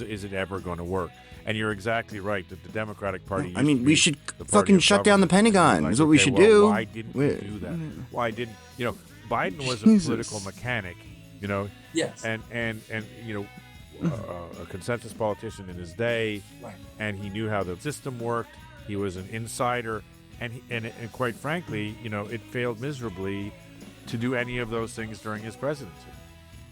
is it ever going to work? And you're exactly right that the Democratic Party. I mean, we should fucking shut down the Pentagon. Is what we should do. Why didn't we do that? Why didn't, you know, Biden was a political mechanic, you know? Yes. And you know, a consensus politician in his day, right. And he knew how the system worked. He was an insider, and quite frankly, you know, it failed miserably to do any of those things during his presidency.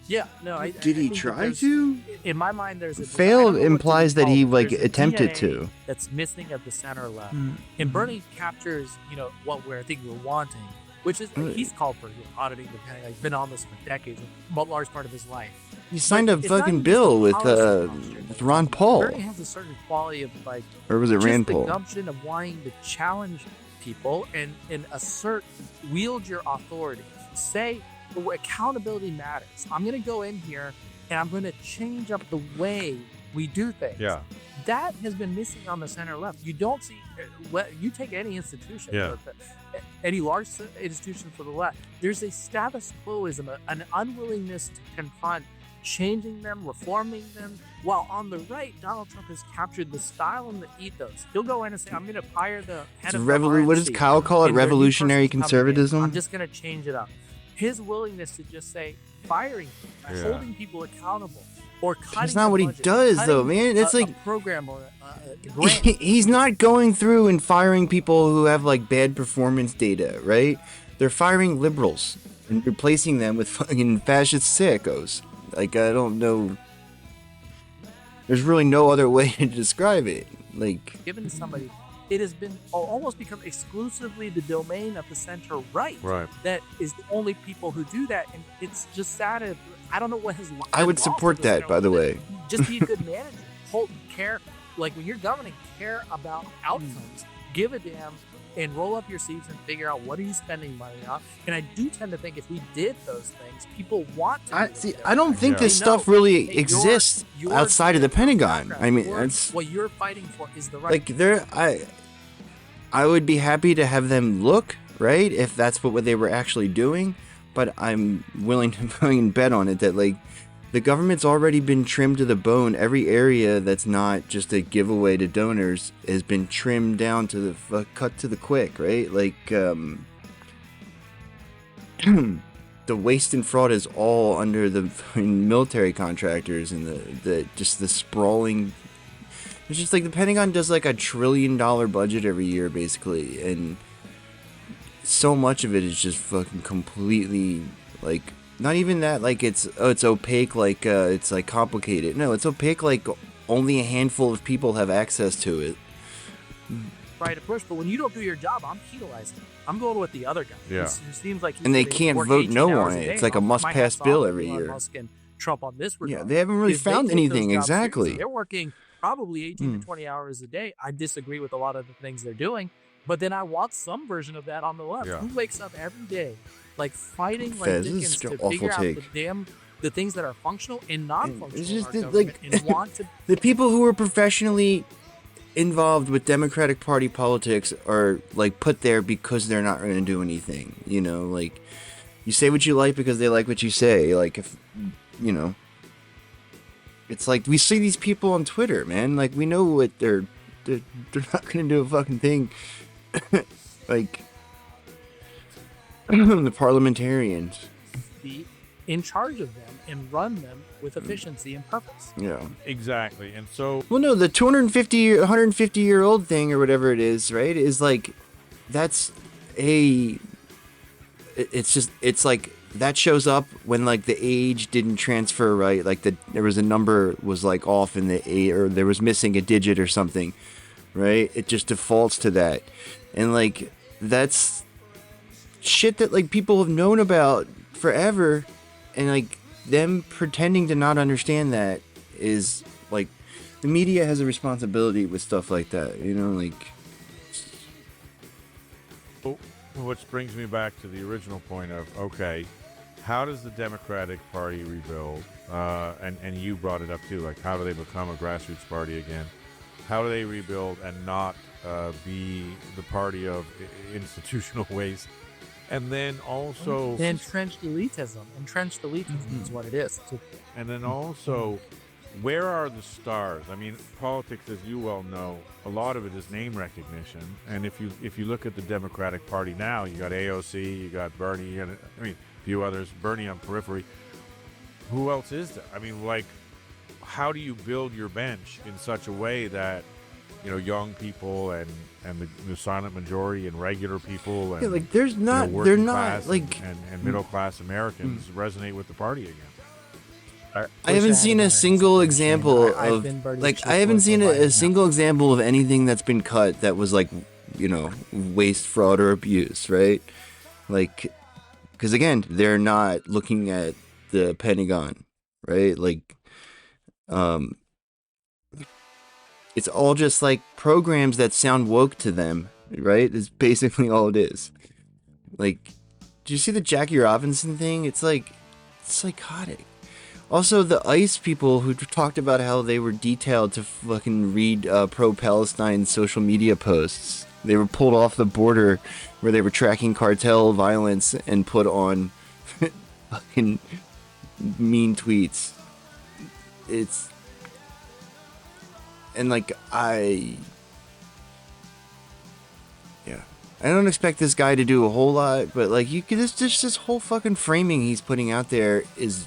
Yeah, no. Did he try to? In my mind, there's a fail implies that he, like, attempted to. That's missing at the center left, and Bernie captures, you know, what I think we're wanting, which is he's called for auditing the Pentagon. He's been on this for decades, a large part of his life. He signed a But it's not fucking even bill just with a policy posture. Ron Paul. Bernie has a certain quality of like, Or was it just Rand the Paul? gumption of wanting to challenge people and assert, wield your authority. Say, accountability matters. I'm going to go in here and I'm going to change up the way we do things. Yeah. That has been missing on the center left. You don't see, you take any institution, Yeah. any large institution for the left, there's a status quoism, an unwillingness to confront changing them, reforming them. While on the right, Donald Trump has captured the style and the ethos. He'll go in and say, I'm going to fire the head of the What does RNC, Kyle call it? and their new Revolutionary person's coming in. conservatism? I'm just going to change it up. His willingness to just say, firing people, Yeah. holding people accountable, or cutting That's not the what he budget, does, cutting though, man. It's a like program or a grant. he's not going through and firing people who have like bad performance data, right? They're firing liberals and replacing them with fucking fascist sickos. Like, I don't know. There's really no other way to describe it. Like, Given to somebody, it has been almost become exclusively the domain of the center right. Right. That is the only people who do that, and it's just sad. I don't know what his. I would support that, by the way. Just be a good manager. Care, like when you're governing, care about outcomes. Give a damn and roll up your sleeves and figure out what are you spending money on. And I do tend to think if we did those things, people want to. I don't think Yeah. this stuff really exists your outside of the Pentagon. background, I mean, your- that's what you're fighting for is the right. like I would be happy to have them look, right, if that's what they were actually doing, but I'm willing to fucking bet on it that like the government's already been trimmed to the bone. Every area that's not just a giveaway to donors has been trimmed down to the cut to the quick, right? Like the waste and fraud is all under the fucking military contractors and the just the sprawling. It's just like the Pentagon does like $1 trillion budget every year, basically, and so much of it is just fucking completely like not even that like it's opaque, like it's like complicated. No, it's opaque, like only a handful of people have access to it. Right, of course, but when you don't do your job, I'm penalizing you. I'm going with the other guy. Yeah. It seems like And they can't vote no on it. It's like a must-pass bill every year. Musk and Trump on this regard. Yeah, they haven't really is they found take those anything jobs seriously. exactly. They're working probably 18 to 20 hours a day. I disagree with a lot of the things they're doing, but then I want some version of that on the left. Yeah. Who wakes up every day like fighting like Fez, this Dickens is to an awful figure out take. the things that are functional and non-functional It's in just our that, government like, and want to the people who are professionally involved with Democratic Party politics are like put there because they're not going to do anything. You know, like you say what you like because they like what you say. Like if you know, it's like we see these people on Twitter, man. Like we know what they're not going to do a fucking thing. Like the parliamentarians. be in charge of them and run them with efficiency and purpose. Yeah. Exactly. And so Well, no, the 150-year-old thing or whatever it is, right? Is like, that's it's like that shows up when like the age didn't transfer right. Like there was a number was like off in the age, or there was missing a digit or something, right? It just defaults to that, and like that's shit that like people have known about forever, and like them pretending to not understand that is like the media has a responsibility with stuff like that, you know, like. which brings me back to the original point of, okay, how does the Democratic Party rebuild? And you brought it up too, like how do they become a grassroots party again? How do they rebuild and not be the party of institutional waste? And then also... Entrenched elitism. Entrenched elitism is what it is. And then also, where are the stars? I mean, politics, as you well know, a lot of it is name recognition. And if you look at the Democratic Party now, you got AOC, you got Bernie, and I mean, a few others, Bernie on periphery. Who else is there? I mean, like, how do you build your bench in such a way that, you know, young people and the silent majority and regular people and like there's not, you know, they're working not class like and middle class Americans resonate with the party again. I haven't seen a single example I've of been Bernie's like chief I haven't voice seen for a life single example of anything that's been cut that was like, you know, waste, fraud, or abuse, right? Like, because again, they're not looking at the Pentagon. right? Like, it's all just like programs that sound woke to them, right? Is basically all it is. Like, do you see the Jackie Robinson thing? It's like, it's psychotic. Also, the ICE people who talked about how they were detailed to fucking read pro-Palestine social media posts. They were pulled off the border where they were tracking cartel violence and put on fucking mean tweets. It's... And like, I don't expect this guy to do a whole lot, but like, you could this whole fucking framing he's putting out there is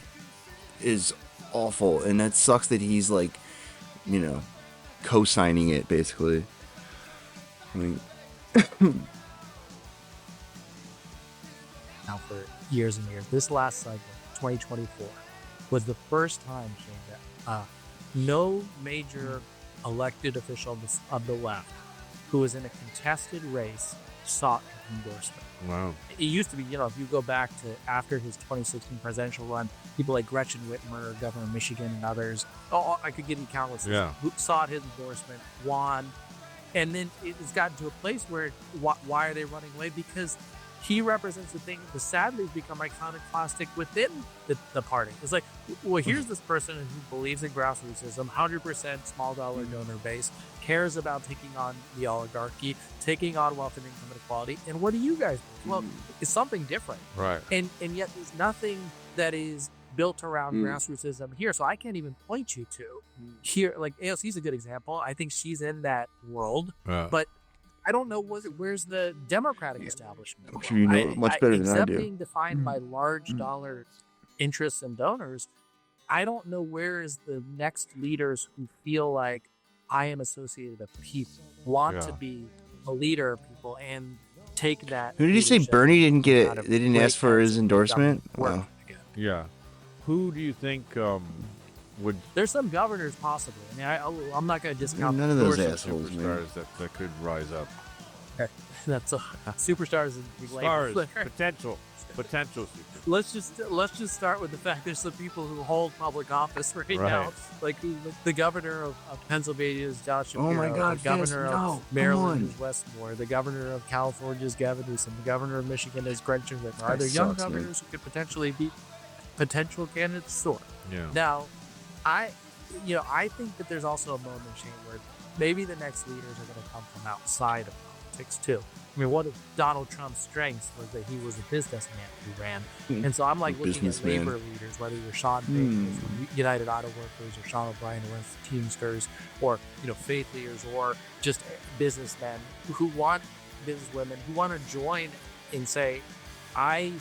awful, and that sucks that he's like, you know, co-signing it basically. I mean, now for years and years. This last cycle, 2024, was the first time, Shane, that no major elected official of the left who was in a contested race sought his endorsement. Wow. It used to be, you know, if you go back to after his 2016 presidential run, people like Gretchen Whitmer, governor of Michigan, and others, I could give you countless, who sought his endorsement, won, and then it's gotten to a place where why are they running away? Because he represents the thing that sadly has become iconoclastic within the party. It's like, well, here's this person who believes in grassrootsism, 100% small dollar donor base, cares about taking on the oligarchy, taking on wealth and income inequality. And what do you guys do? Well, it's something different. Right. And yet there's nothing that is built around grassrootsism here. So I can't even point you to here. Like AOC's a good example. I think she's in that world, but I don't know where's the Democratic establishment. I'm sure you know much better than I except do. being defined by large dollar interests and donors, I don't know where is the next leaders who feel like I am associated with people, want to be a leader of people, and take that. Who did he say Bernie didn't get it? They didn't ask for his endorsement? Wow. Yeah. Who do you think would... There's some governors possibly. I mean, I'm not going to discount none of those assholes, superstars that could rise up. That's superstars and stars, potential superstars. Let's just start with the fact there's some people who hold public office right now, like the governor of Pennsylvania is Josh Shapiro. Oh my God! The governor of Maryland is Wes Moore. The governor of California is Gavin Newsom. The governor of Michigan is Gretchen Whitmer. Are there young governors who could potentially be potential candidates? Sure. Yeah. Now, I think that there's also a moment, Shane, where maybe the next leaders are going to come from outside of politics too. I mean, one of Donald Trump's strengths was that he was a businessman who ran. And so I'm like looking at labor leaders, whether you're Sean Payton from United Auto Workers or Sean O'Brien who runs the Teamsters, or, you know, faith leaders, or just businessmen who want, businesswomen who want to join and say, I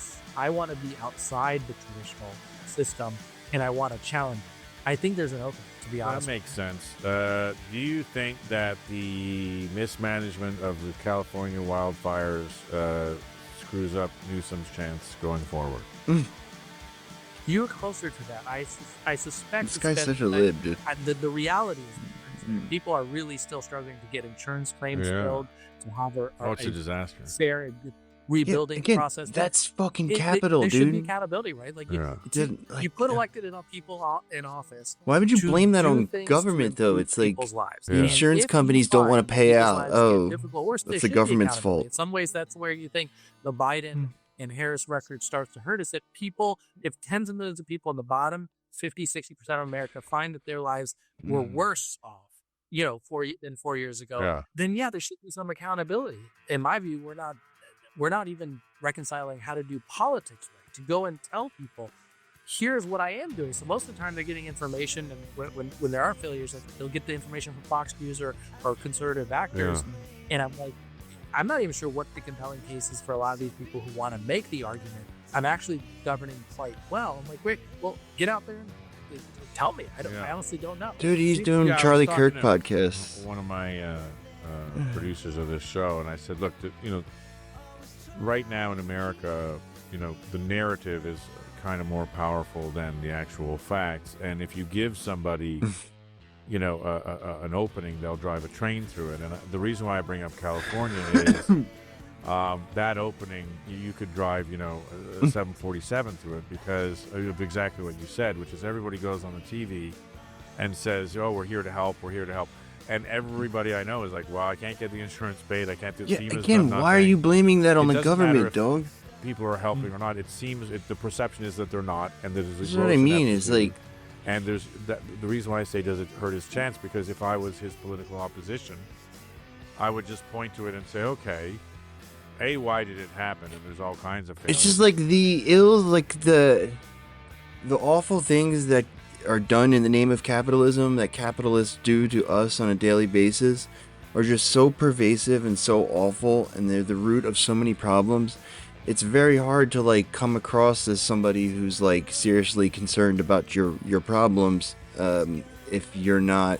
want to be outside the traditional system and I want to challenge it. I think there's an opening, to be honest. That makes sense. Do you think that the mismanagement of the California wildfires screws up Newsom's chance going forward? You're closer to that. I suspect this guy's such a lib, dude. The reality is people are really still struggling to get insurance claims filled, to have it's a disaster. Fair and rebuilding process. That's fucking capital, there dude. There should be accountability, right? Like you put elected enough people in office. Why would you blame that on government, though? It's like the insurance companies don't want to pay out. Oh, that's the government's fault. In some ways, that's where you think the Biden and Harris record starts to hurt us. That people, if tens of millions of people on the bottom, 50-60% of America find that their lives were worse off, you know, 4 years ago, then there should be some accountability. In my view, we're not even reconciling how to do politics right, to go and tell people, here's what I am doing. So most of the time they're getting information, and when there are failures, they'll get the information from Fox News or conservative actors. And I'm like, I'm not even sure what the compelling case is for a lot of these people who want to make the argument. I'm actually governing quite well. I'm like, wait, well, get out there and tell me. I honestly don't know. Dude, he's doing Charlie Kirk podcast. One of my producers of this show, and I said, look, you know, right now in America, you know, the narrative is kind of more powerful than the actual facts. And if you give somebody, you know, an opening, they'll drive a train through it. And the reason why I bring up California is that opening, you could drive, you know, a 747 through it because of exactly what you said, which is everybody goes on the TV and says, "Oh, we're here to help. We're here to help." And everybody I know is like, "Well, I can't get the insurance paid. I can't do Yeah, FEMA's again, done why are nothing." you blaming that on It the doesn't matter government, if dog? people are helping or not. It seems the perception is that they're not, and there's a This is gross what I mean. It's ineptitude. like, And there's the reason why I say does it hurt his chance, because if I was his political opposition, I would just point to it and say, okay, A, why did it happen? And there's all kinds of failures. it's just like the awful things that are done in the name of capitalism that capitalists do to us on a daily basis are just so pervasive and so awful, and they're the root of so many problems. It's very hard to like come across as somebody who's like seriously concerned about your problems if you're not,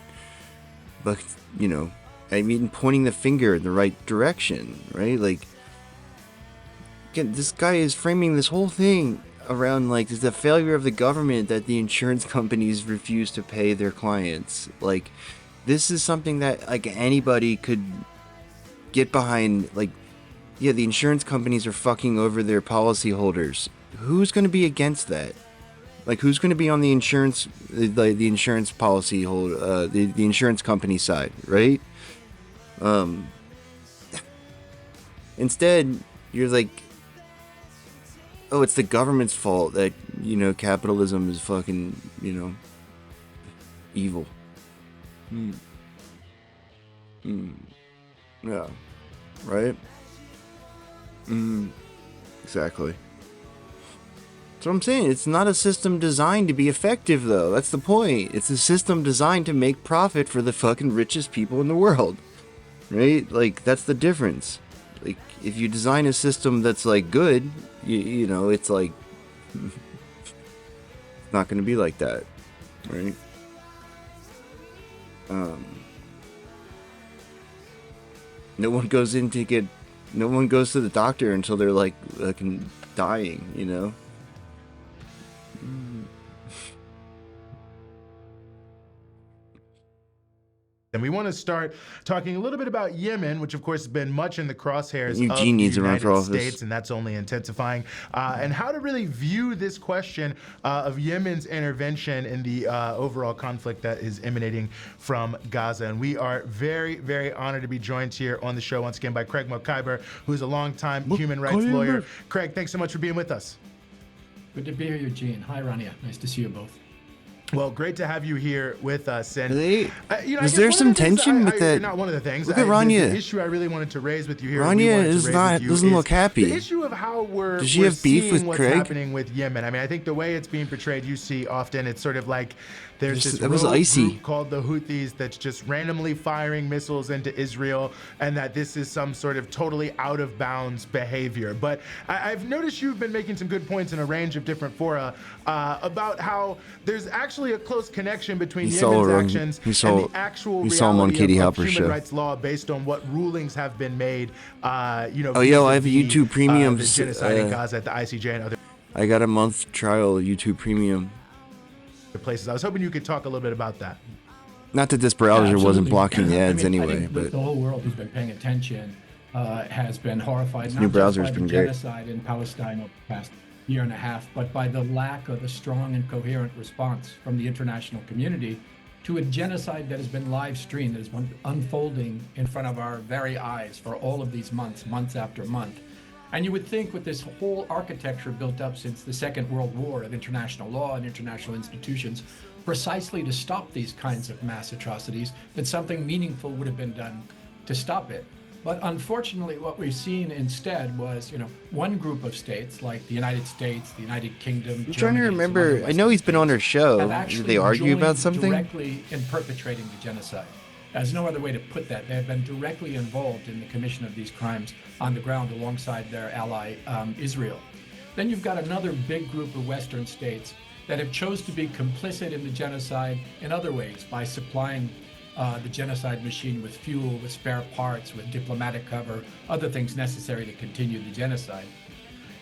but you know, I mean, pointing the finger in the right direction, right? Like, again, this guy is framing this whole thing around like the failure of the government that the insurance companies refuse to pay their clients. Like, this is something that like anybody could get behind. Like, yeah, the insurance companies are fucking over their policyholders. Who's going to be against that? Like, who's going to be on the insurance, the insurance policy holder, the insurance company side, right? Instead, you're like, oh, it's the government's fault that, you know, capitalism is fucking, you know, evil. Yeah. Right? Exactly. That's what I'm saying. It's not a system designed to be effective, though. That's the point. It's a system designed to make profit for the fucking richest people in the world. Right? Like, that's the difference. Like, if you design a system that's, like, good, you know, it's like... it's not going to be like that. Right? No one goes in to get... No one goes to the doctor until they're, like, fucking dying, you know? And we want to start talking a little bit about Yemen, which of course has been much in the crosshairs Eugene of the needs to run for United office. States, and that's only intensifying. And how to really view this question of Yemen's intervention in the overall conflict that is emanating from Gaza. And we are very, very honored to be joined here on the show once again by Craig Mokhiber, who's a longtime human rights lawyer. Craig, thanks so much for being with us. Good to be here, Eugene. Hi, Rania. Nice to see you both. Well, great to have you here with us. And is there some tension with that? Not one of the things. Look at Rania. The issue I really wanted to raise with you here. Rania doesn't look happy. The issue of how Does she have beef with what's Craig? happening with Yemen. I mean, I think the way it's being portrayed, you see often, it's sort of like there's this group called the Houthis that's just randomly firing missiles into Israel, and that this is some sort of totally out of bounds behavior. But I've noticed you've been making some good points in a range of different fora about how there's actually a close connection between Yemen's actions and the actual reality of human rights law based on what rulings have been made. You know, I have a YouTube Premium. The genocide in Gaza at the ICJ and other. I got a month trial of YouTube Premium. Places. I was hoping you could talk a little bit about that. Not that this browser wasn't blocking the ads anyway, but the whole world who's been paying attention has been horrified. This not new just browser's by been the great. genocide in Palestine over the past year and a half, but by the lack of a strong and coherent response from the international community to a genocide that has been live streamed, that has been unfolding in front of our very eyes for all of these months, month after month. And you would think with this whole architecture built up since the Second World War of international law and international institutions, precisely to stop these kinds of mass atrocities, that something meaningful would have been done to stop it. But unfortunately, what we've seen instead was, you know, one group of states like the United States, the United Kingdom, I'm trying to remember. I know he's been on our show. Did they argue about something? Directly in perpetrating the genocide. There's no other way to put that. They have been directly involved in the commission of these crimes on the ground alongside their ally, Israel. Then you've got another big group of Western states that have chose to be complicit in the genocide in other ways by supplying the genocide machine with fuel, with spare parts, with diplomatic cover, other things necessary to continue the genocide.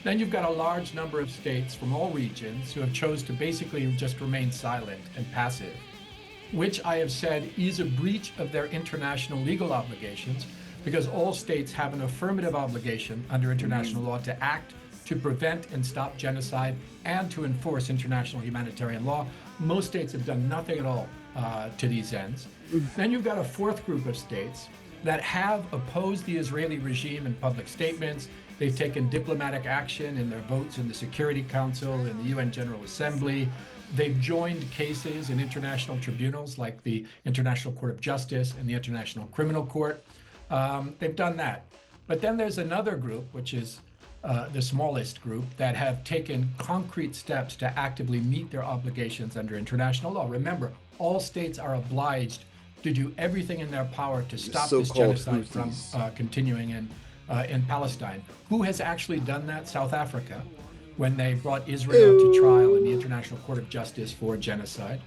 Then you've got a large number of states from all regions who have chose to basically just remain silent and passive, which I have said is a breach of their international legal obligations, because all states have an affirmative obligation under international law to act to prevent and stop genocide and to enforce international humanitarian law. Most states have done nothing at all to these ends. Then you've got a fourth group of states that have opposed the Israeli regime in public statements. They've taken diplomatic action in their votes in the Security Council, in the UN General Assembly. They've joined cases in international tribunals like the International Court of Justice and the International Criminal Court. They've done that. But then there's another group, which is the smallest group, that have taken concrete steps to actively meet their obligations under international law. Remember, all states are obliged to do everything in their power to stop this genocide from continuing in Palestine. Who has actually done that? South Africa, when they brought Israel to trial in the International Court of Justice for genocide.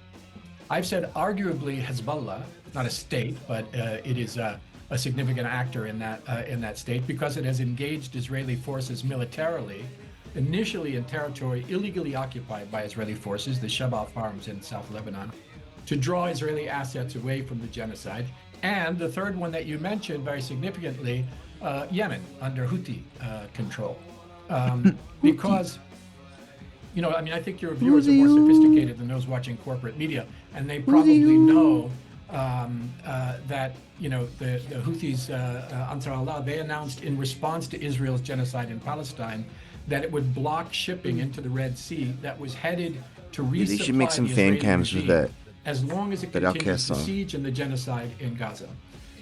I've said arguably Hezbollah, not a state, but it is a significant actor in that state because it has engaged Israeli forces militarily, initially in territory illegally occupied by Israeli forces, the Shabab farms in South Lebanon, to draw Israeli assets away from the genocide. And the third one that you mentioned very significantly, Yemen, under Houthi control. Because, I think your viewers are more sophisticated than those watching corporate media, and they probably know that, the Houthis, Ansar Allah, they announced in response to Israel's genocide in Palestine that it would block shipping into the Red Sea that was headed to resupply they should make some the fan Israeli cams with regime that. as long as it continues the siege and the genocide in Gaza.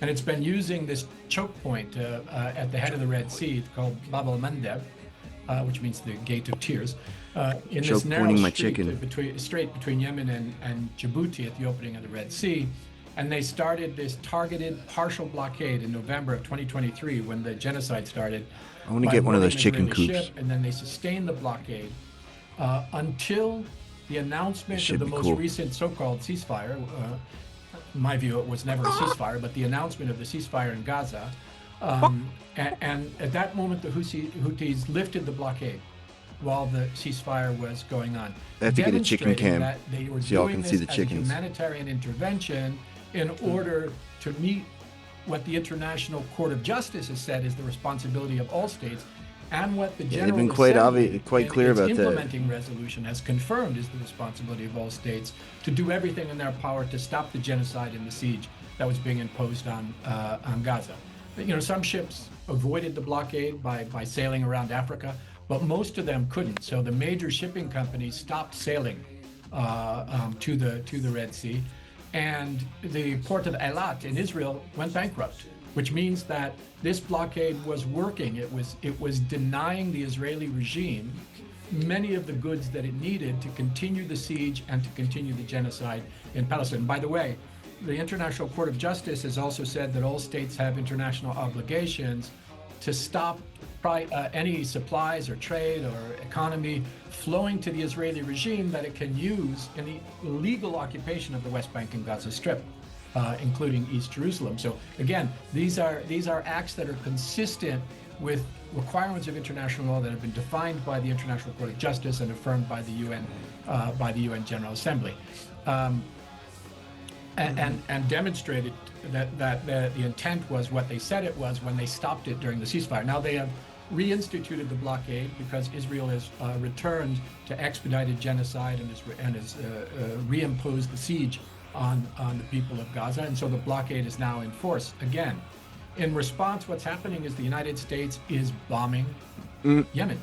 And it's been using this choke point at the head of the Red Sea called Bab al-Mandeb, which means the Gate of Tears, in this narrow strait between Yemen and Djibouti at the opening of the Red Sea. And they started this targeted partial blockade in November of 2023 when the genocide started. I want to get one of those chicken coops. And then they sustained the blockade until the announcement of the most recent so-called ceasefire. In my view, it was never a ceasefire, but the announcement of the ceasefire in Gaza. And at that moment, the Houthis lifted the blockade while the ceasefire was going on. I have to get a chicken cam that they were so y'all doing can see this the as a chickens. humanitarian intervention in order to meet what the International Court of Justice has said is the responsibility of all states, and what the General they've been quite Assembly quite clear in its about that. implementing resolution has confirmed is the responsibility of all states to do everything in their power to stop the genocide and the siege that was being imposed on Gaza. Some ships avoided the blockade by sailing around Africa, but most of them couldn't. So the major shipping companies stopped sailing to the Red Sea, and the port of Eilat in Israel went bankrupt, which means that this blockade was working. It was denying the Israeli regime many of the goods that it needed to continue the siege and to continue the genocide in Palestine. By the way, the International Court of Justice has also said that all states have international obligations to stop any supplies or trade or economy flowing to the Israeli regime that it can use in the illegal occupation of the West Bank and Gaza Strip, including East Jerusalem. So again, these are acts that are consistent with requirements of international law that have been defined by the International Court of Justice and affirmed by the UN General Assembly, and demonstrated that the intent was what they said it was when they stopped it during the ceasefire. Now they have reinstituted the blockade because Israel has returned to expedited genocide and has reimposed the siege on the people of Gaza, and so the blockade is now in force again. In response, what's happening is the United States is bombing Yemen.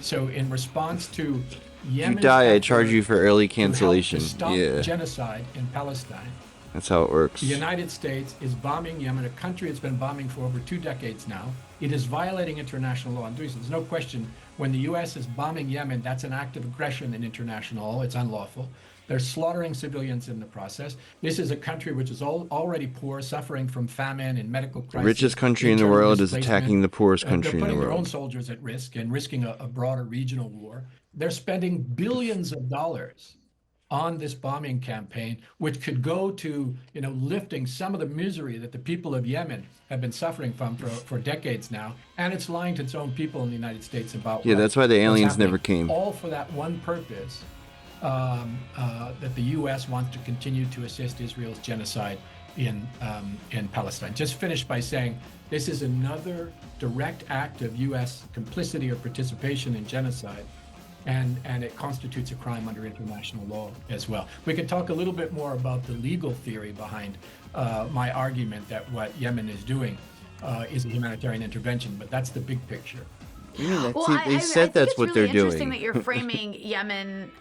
So in response to Yemen's If you die, I effort charge you for early cancellation. to stop Yeah, genocide in Palestine, that's how it works. the United States is bombing Yemen, a country it's been bombing for over 2 decades now. It is violating international law and doing so. There's no question when the U.S. is bombing Yemen, that's an act of aggression in international law. It's unlawful. They're slaughtering civilians in the process. This is a country which is already poor, suffering from famine and medical crisis. The richest country in the internal world is displacement. attacking the poorest country in They're the putting their own world. soldiers at risk and risking a broader regional war. They're spending billions of dollars on this bombing campaign, which could go to lifting some of the misery that the people of Yemen have been suffering from for decades now, and it's lying to its own people in the United States about Yeah, that's why the what's aliens happening, never came. all for that one purpose, that the U.S. wants to continue to assist Israel's genocide in Palestine. Just finished by saying this is another direct act of U.S. complicity or participation in genocide, and it constitutes a crime under international law as well. We could talk a little bit more about the legal theory behind my argument that what Yemen is doing is a humanitarian intervention, but that's the big picture. Well, I think that's it's what really they're interesting doing. that you're framing Yemen's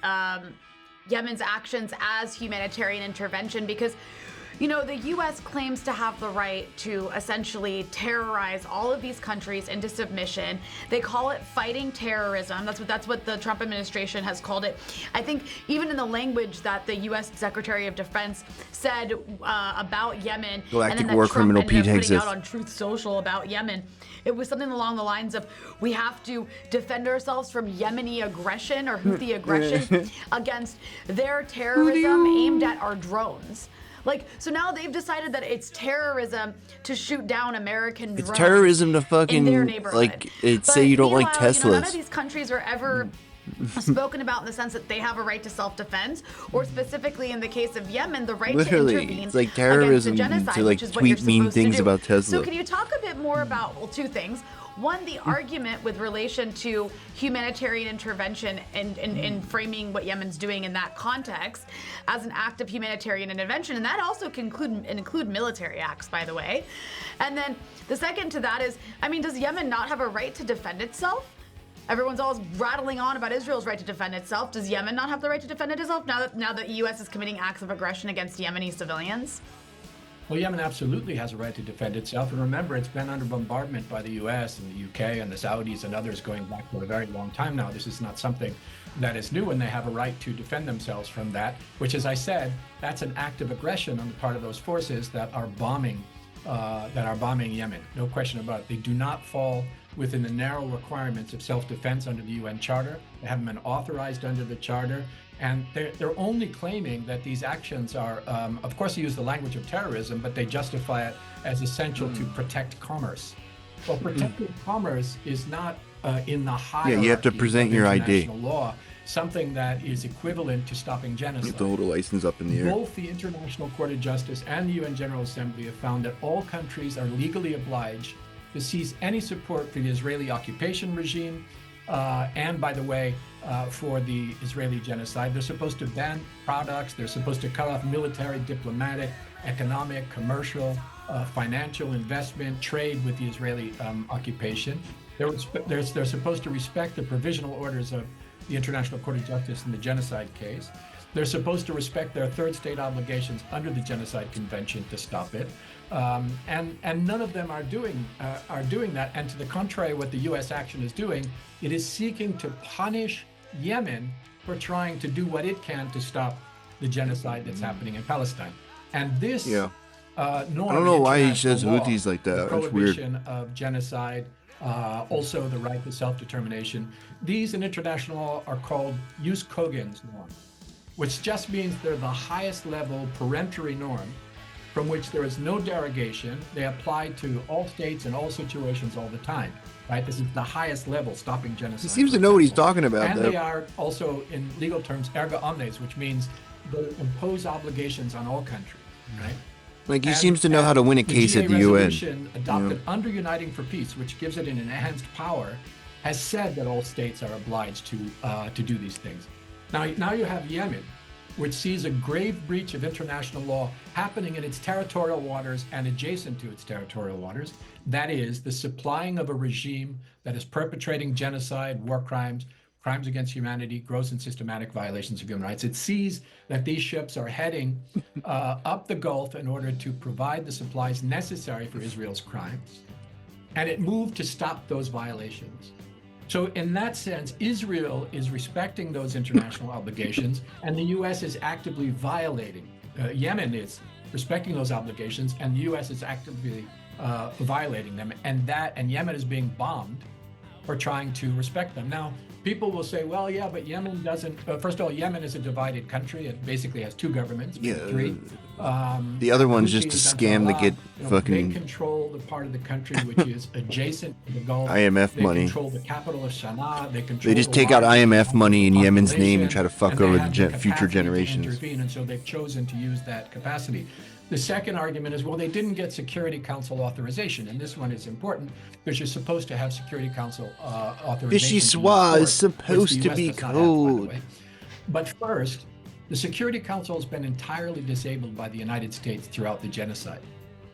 actions as humanitarian intervention, because you know, the U.S. claims to have the right to essentially terrorize all of these countries into submission. They call it fighting terrorism. That's what the Trump administration has called it. I think even in the language that the U.S. Secretary of Defense said about Yemen, Galactic and then war that Trump criminal ended up Pete putting Hegseth. out on Truth Social about Yemen, it was something along the lines of, we have to defend ourselves from Yemeni aggression or Houthi aggression against their terrorism aimed at our drones. Like, so now they've decided that it's terrorism to shoot down American drones. It's terrorism to fucking, in their neighborhood. say you don't like Meanwhile, Teslas. you know, none of these countries are ever spoken about in the sense that they have a right to self-defense, or specifically in the case of Yemen, the right Literally, to intervene it's like terrorism against the genocide, to, like, which is what you're tweet mean supposed to things do. about Tesla. So can you talk a bit more about, well, two things. One, the argument with relation to humanitarian intervention and framing what Yemen's doing in that context as an act of humanitarian intervention. And that also can include military acts, by the way. And then the second to that is, I mean, does Yemen not have a right to defend itself? Everyone's always rattling on about Israel's right to defend itself. Does Yemen not have the right to defend itself now that the U.S. is committing acts of aggression against Yemeni civilians? Well, Yemen absolutely has a right to defend itself. And remember, it's been under bombardment by the U.S. and the U.K. and the Saudis and others going back for a very long time now. This is not something that is new, and they have a right to defend themselves from that, which, as I said, that's an act of aggression on the part of those forces that are bombing Yemen. No question about it. They do not fall within the narrow requirements of self-defense under the UN Charter. They haven't been authorized under the Charter. And they're only claiming that these actions are, of course, they use the language of terrorism, but they justify it as essential to protect commerce. Well, protecting commerce is not in the hierarchy Yeah, you have to present of your ID. international law, something that is equivalent to stopping genocide. You have to hold a license up in the air. Both the International Court of Justice and the UN General Assembly have found that all countries are legally obliged to cease any support for the Israeli occupation regime, and, by the way, for the Israeli genocide. They're supposed to ban products. They're supposed to cut off military, diplomatic, economic, commercial, financial investment, trade with the Israeli occupation. They're supposed to respect the provisional orders of the International Court of Justice in the genocide case. They're supposed to respect their third state obligations under the Genocide Convention to stop it. And none of them are doing that. And to the contrary, what the U.S. action is doing, it is seeking to punish Yemen for trying to do what it can to stop the genocide that's happening in Palestine. And this norm, I don't know why he says Houthis like that. the That's weird. prohibition of genocide, also the right to self-determination. These in international law are called jus cogens norms, which just means they're the highest level peremptory norm from which there is no derogation. They apply to all states and all situations all the time, right? This is the highest level, stopping genocide. He seems to know what he's talking about, And though. they are also, in legal terms, erga omnes, which means they impose obligations on all countries, right? Like, he seems to know how to win a case at the UN. Resolution adopted under Uniting for Peace, which gives it an enhanced power, has said that all states are obliged to do these things. Now you have Yemen, which sees a grave breach of international law happening in its territorial waters and adjacent to its territorial waters. That is, the supplying of a regime that is perpetrating genocide, war crimes, crimes against humanity, gross and systematic violations of human rights. It sees that these ships are heading up the Gulf in order to provide the supplies necessary for Israel's crimes. And it moved to stop those violations. So in that sense, Israel is respecting those international obligations, and the U.S. is actively violating. Yemen is respecting those obligations, and the U.S. is actively violating them. And Yemen is being bombed for trying to respect them. Now, people will say, well, yeah, but Yemen doesn't. First of all, Yemen is a divided country. It basically has two governments, three. The other one's just a scam to get fucking. They control the part of the country which is adjacent to the Gulf. IMF money. They control the capital of Sana'a. They just take out IMF money in Yemen's name and try to fuck over the future generations. Intervene, and so they've chosen to use that capacity. The second argument is, well, they didn't get Security Council authorization. And this one is important because you're supposed to have Security Council authorization. Vichyssoise is supposed to be code. But first, the Security Council has been entirely disabled by the United States throughout the genocide.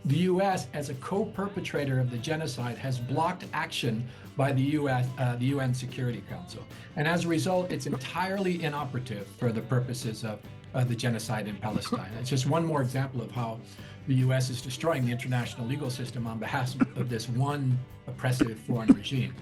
The U.S., as a co-perpetrator of the genocide, has blocked action by the UN Security Council. And as a result, it's entirely inoperative for the purposes of the genocide in Palestine. It's just one more example of how the U.S. is destroying the international legal system on behalf of this one oppressive foreign regime.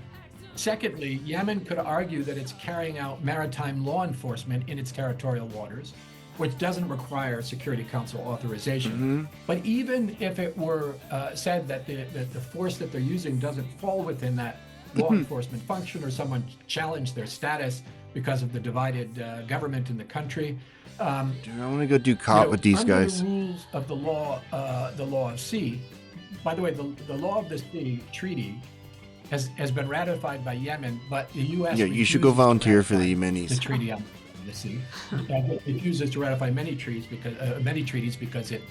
Secondly, Yemen could argue that it's carrying out maritime law enforcement in its territorial waters, which doesn't require Security Council authorization. But even if it were said that the force that they're using doesn't fall within that law enforcement function, or someone challenged their status because of the divided government in the country. Dude, I want to go do cop with these guys. Under the rules of the law of sea. By the way, the law of the sea treaty has been ratified by Yemen, but the U.S. Yeah, you should go volunteer for the Yemenis. The treaty on the sea. It refuses to ratify many treaties because it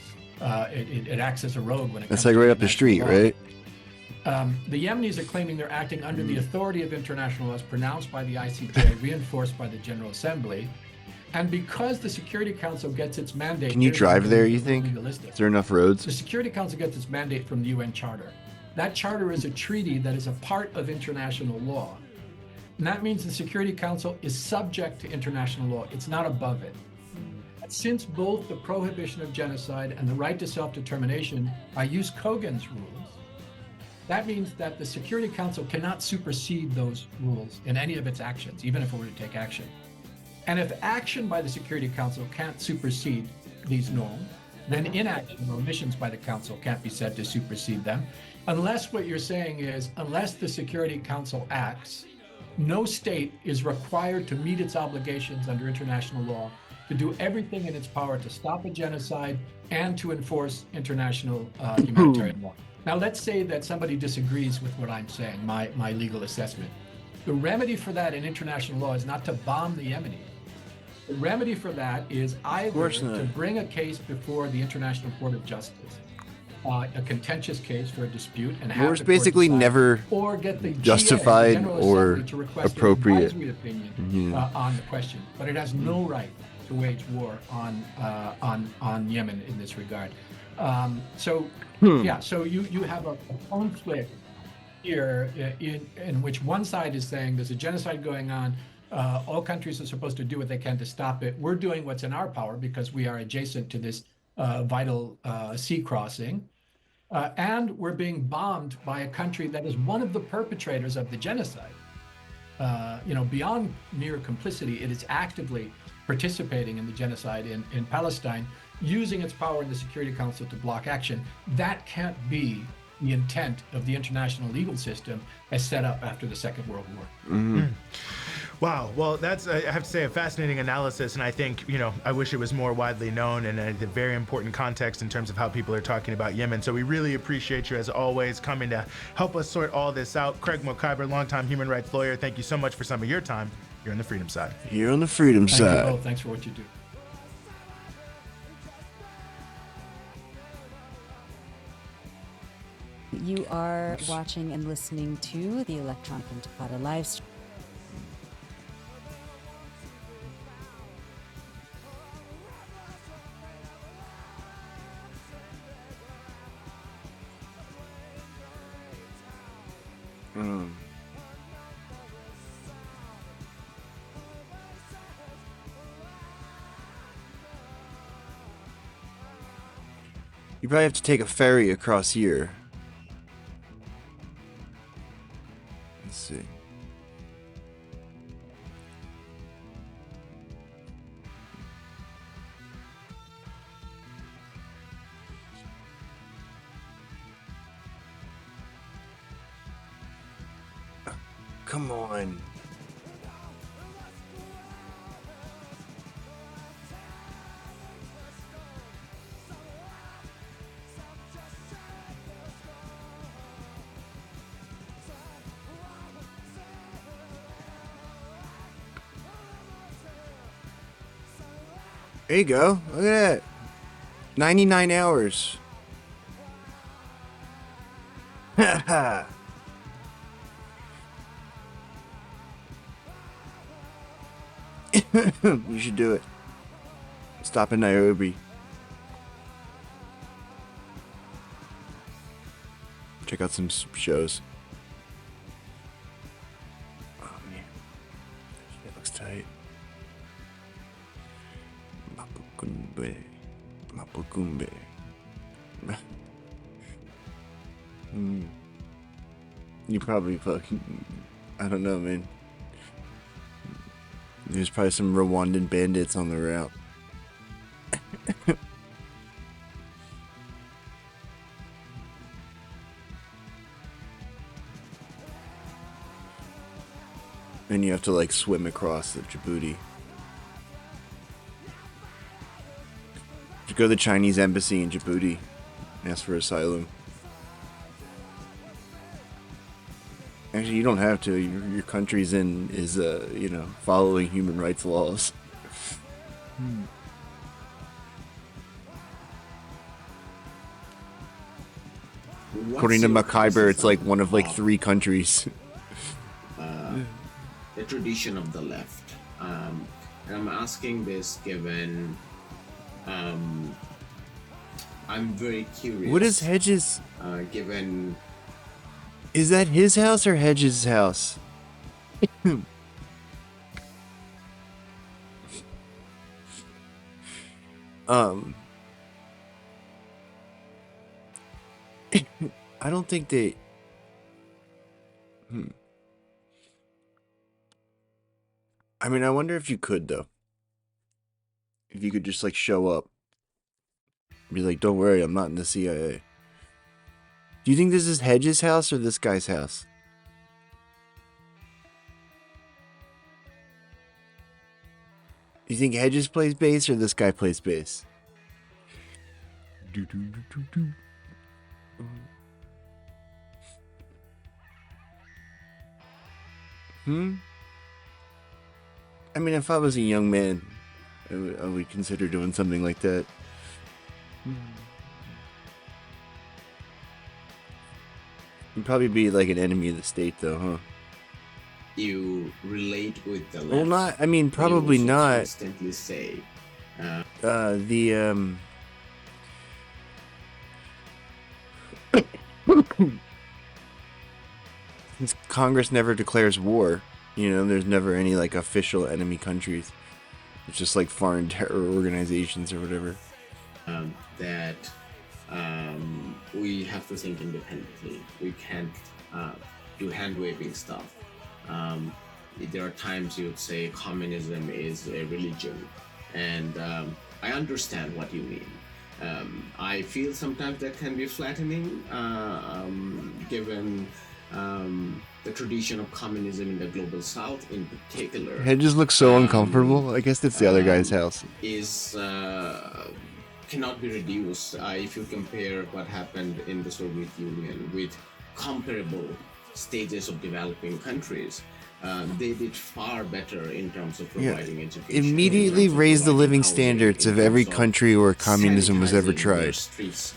acts as a rogue when it comes That's like to right up the street, law. right? The Yemenis are claiming they're acting under the authority of international laws pronounced by the ICJ, reinforced by the General Assembly. And because the Security Council gets its mandate... Can you drive there, you think? Is there enough roads? The Security Council gets its mandate from the UN Charter. That charter is a treaty that is a part of international law. And that means the Security Council is subject to international law. It's not above it. Since both the prohibition of genocide and the right to self-determination are jus cogens rules, that means that the Security Council cannot supersede those rules in any of its actions, even if it were to take action. And if action by the Security Council can't supersede these norms, then inaction or omissions by the Council can't be said to supersede them, unless what you're saying is, unless the Security Council acts, no state is required to meet its obligations under international law to do everything in its power to stop a genocide and to enforce international humanitarian law. Now, let's say that somebody disagrees with what I'm saying, my legal assessment. The remedy for that in international law is not to bomb the Yemenis. The remedy for that is either to bring a case before the International Court of Justice, a contentious case for a dispute, and have War's the court basically decide, never or get the justified General or Assembly to request appropriate. an advisory opinion on the question. But it has no right to wage war on Yemen in this regard. So you have a conflict here in which one side is saying there's a genocide going on. All countries are supposed to do what they can to stop it. We're doing what's in our power because we are adjacent to this vital sea crossing. And we're being bombed by a country that is one of the perpetrators of the genocide. Beyond mere complicity, it is actively participating in the genocide in Palestine, using its power in the Security Council to block action. That can't be the intent of the international legal system as set up after the Second World War. Wow. Well, that's, I have to say, a fascinating analysis. And I think, I wish it was more widely known and a very important context in terms of how people are talking about Yemen. So we really appreciate you, as always, coming to help us sort all this out. Craig McIver, longtime human rights lawyer, thank you so much for some of your time here on the Freedom Side. Here on the Freedom Side. Thank you both. Thanks for what you do. You are watching and listening to the Electronic Intifada live stream. You probably have to take a ferry across here. Let's see. Come on. There you go. Look at that. 99 hours. Ha You should do it. Stop in Nairobi. Check out some shows. Oh man, that looks tight. Mapukumbe, Mapukumbe. You probably fucking, I don't know, man. There's probably some Rwandan bandits on the route. And you have to like swim across the Djibouti. You go to the Chinese embassy in Djibouti and ask for asylum. Actually, you don't have to. Your country's is you know, following human rights laws. According to Mackayber, it's like one of like 3 countries. The tradition of the left. And I'm asking this given I'm very curious. What is Hedges? Given. Is that his house or Hedges' house? I don't think they. I mean, I wonder if you could though. If you could just like show up, be like, "Don't worry, I'm not in the CIA." Do you think this is Hedges' house or this guy's house? Do you think Hedges plays bass or this guy plays bass? I mean, if I was a young man, I would consider doing something like that. You'd probably be like an enemy of the state, though, huh? You relate with the left. Well, not. I mean, probably you not. Constantly say. Since Congress never declares war, you know, there's never any like official enemy countries. It's just like foreign terror organizations or whatever. That we have to think independently. We can't do hand-waving stuff. There are times you would say communism is a religion, and I understand what you mean. I feel sometimes that can be flattening, given the tradition of communism in the global south in particular. Hedges looks so uncomfortable. I guess that's the other guy's house. Is cannot be reduced if you compare what happened in the Soviet Union with comparable stages of developing countries. They did far better in terms of providing education. Immediately raised the living standards of every country where communism was ever tried.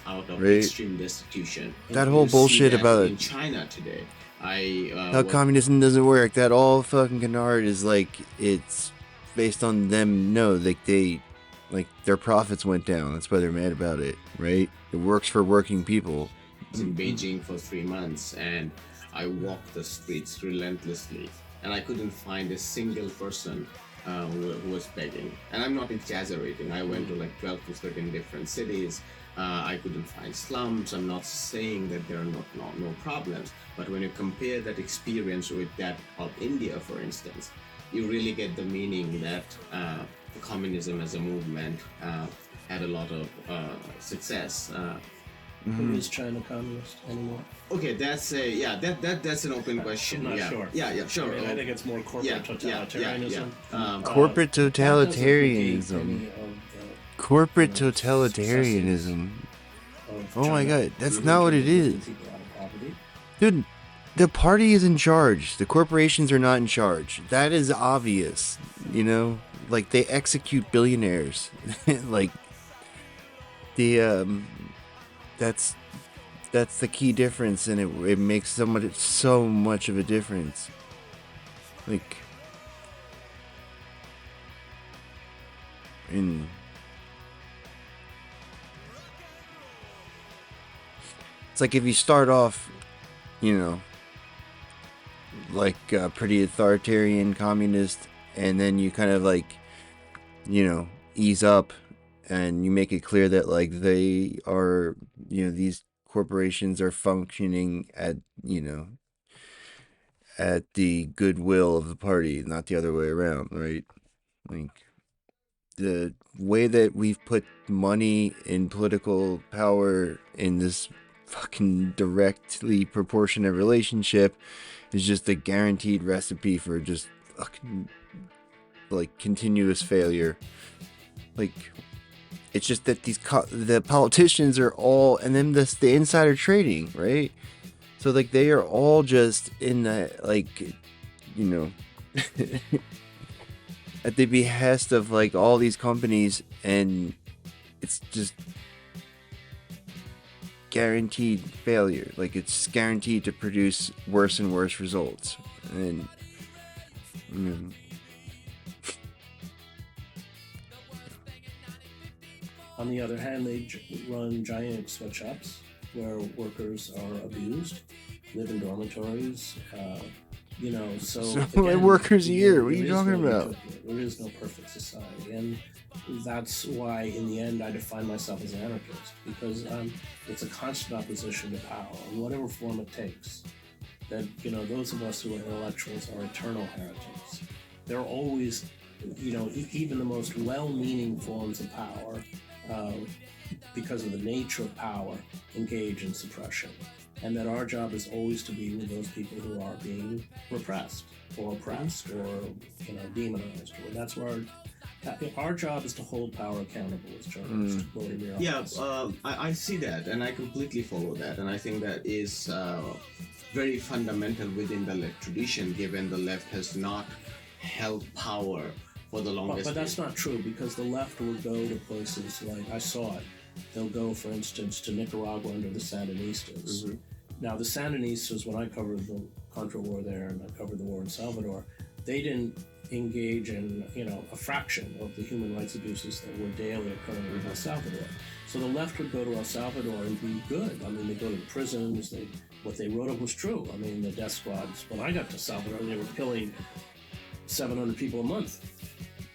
Out of right? Extreme destitution. That whole bullshit about in China today. How communism doesn't work. That all fucking canard is like, it's based on them. No, they their profits went down. That's why they're mad about it, right? It works for working people. I was in Beijing for 3 months and I walked the streets relentlessly and I couldn't find a single person who was begging. And I'm not exaggerating. I went to like 12 to 13 different cities. I couldn't find slums. I'm not saying that there are no problems, but when you compare that experience with that of India, for instance, you really get the meaning that communism as a movement had a lot of success. Who is China communist anymore? Okay, that's that's an open question. I'm not sure. Yeah, sure. I mean, I think it's more corporate totalitarianism. Corporate totalitarianism. Corporate totalitarianism. Oh my god, that's not what it is. Dude, the party is in charge. The corporations are not in charge. That is obvious. You know? Like, they execute billionaires. Like, the that's the key difference, and it makes so much of a difference. Like, it's like if you start off, like pretty authoritarian communist, and then you kind of like, ease up, and you make it clear that like they are, these corporations are functioning at, at the goodwill of the party, not the other way around, right? Like, the way that we've put money and political power in this fucking directly proportionate relationship is just a guaranteed recipe for just fucking, like, continuous failure. Like, it's just that the politicians are all, and then the insider trading, right? So like they are all just in that, like, at the behest of like all these companies, and it's just guaranteed failure. Like, it's guaranteed to produce worse and worse results. And on the other hand, they run giant sweatshops where workers are abused, live in dormitories, so again, workers a year. What are you talking about? Utopia. There is no perfect society, and that's why, in the end, I define myself as an anarchist, because it's a constant opposition to power, in whatever form it takes. That those of us who are intellectuals are eternal heretics. There are always, even the most well-meaning forms of power, because of the nature of power, engage in suppression. And that our job is always to be with those people who are being repressed or oppressed or demonized. And that's where our job is to hold power accountable as journalists. I see that, and I completely follow that, and I think that is very fundamental within the left tradition, given the left has not held power for the longest. But that's not true, because the left will go to places like, I saw it. They'll go, for instance, to Nicaragua under the Sandinistas. Mm-hmm. Now, the Sandinistas, when I covered the Contra War there and I covered the war in Salvador, they didn't engage in, a fraction of the human rights abuses that were daily occurring in El Salvador. So the left would go to El Salvador and be good. I mean, they go to the prisons. What they wrote of was true. I mean, the death squads, when I got to Salvador, they were killing 700 people a month.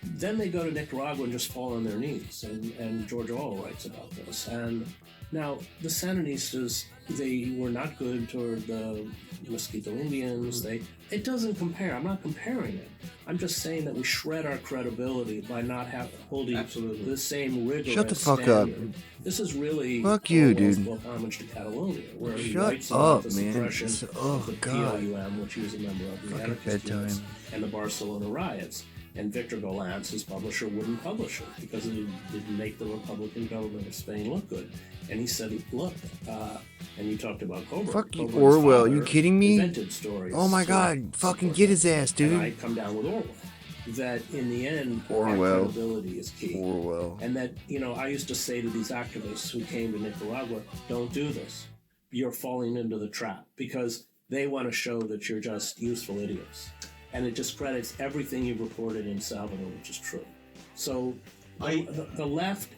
Then they go to Nicaragua and just fall on their knees, and George Orwell writes about this. And now, the Sandinistas, they were not good toward the Mosquito Indians. It doesn't compare. I'm not comparing it. I'm just saying that we shred our credibility by not holding the same rigorous Shut the fuck standard. up. This is really fuck you, dude. homage to Catalonia, where he Shut writes about up, the man. suppression of the God. PLUM, which he was a member of, the Fucking anarchist bedtime. units, and the Barcelona riots. And Victor Golantz, his publisher, wouldn't publish it because it didn't make the Republican government of Spain look good. And he said, look, and you talked about Coburn. Fuck you, Coburn's Orwell. father You kidding me? Invented stories. Oh my God. Fucking get his ass, dude. And I come down with Orwell. That in the end, Orwell. our credibility is key. Orwell. And that, I used to say to these activists who came to Nicaragua, don't do this. You're falling into the trap, because they want to show that you're just useful idiots. And it discredits everything you've reported in Salvador, which is true. So the left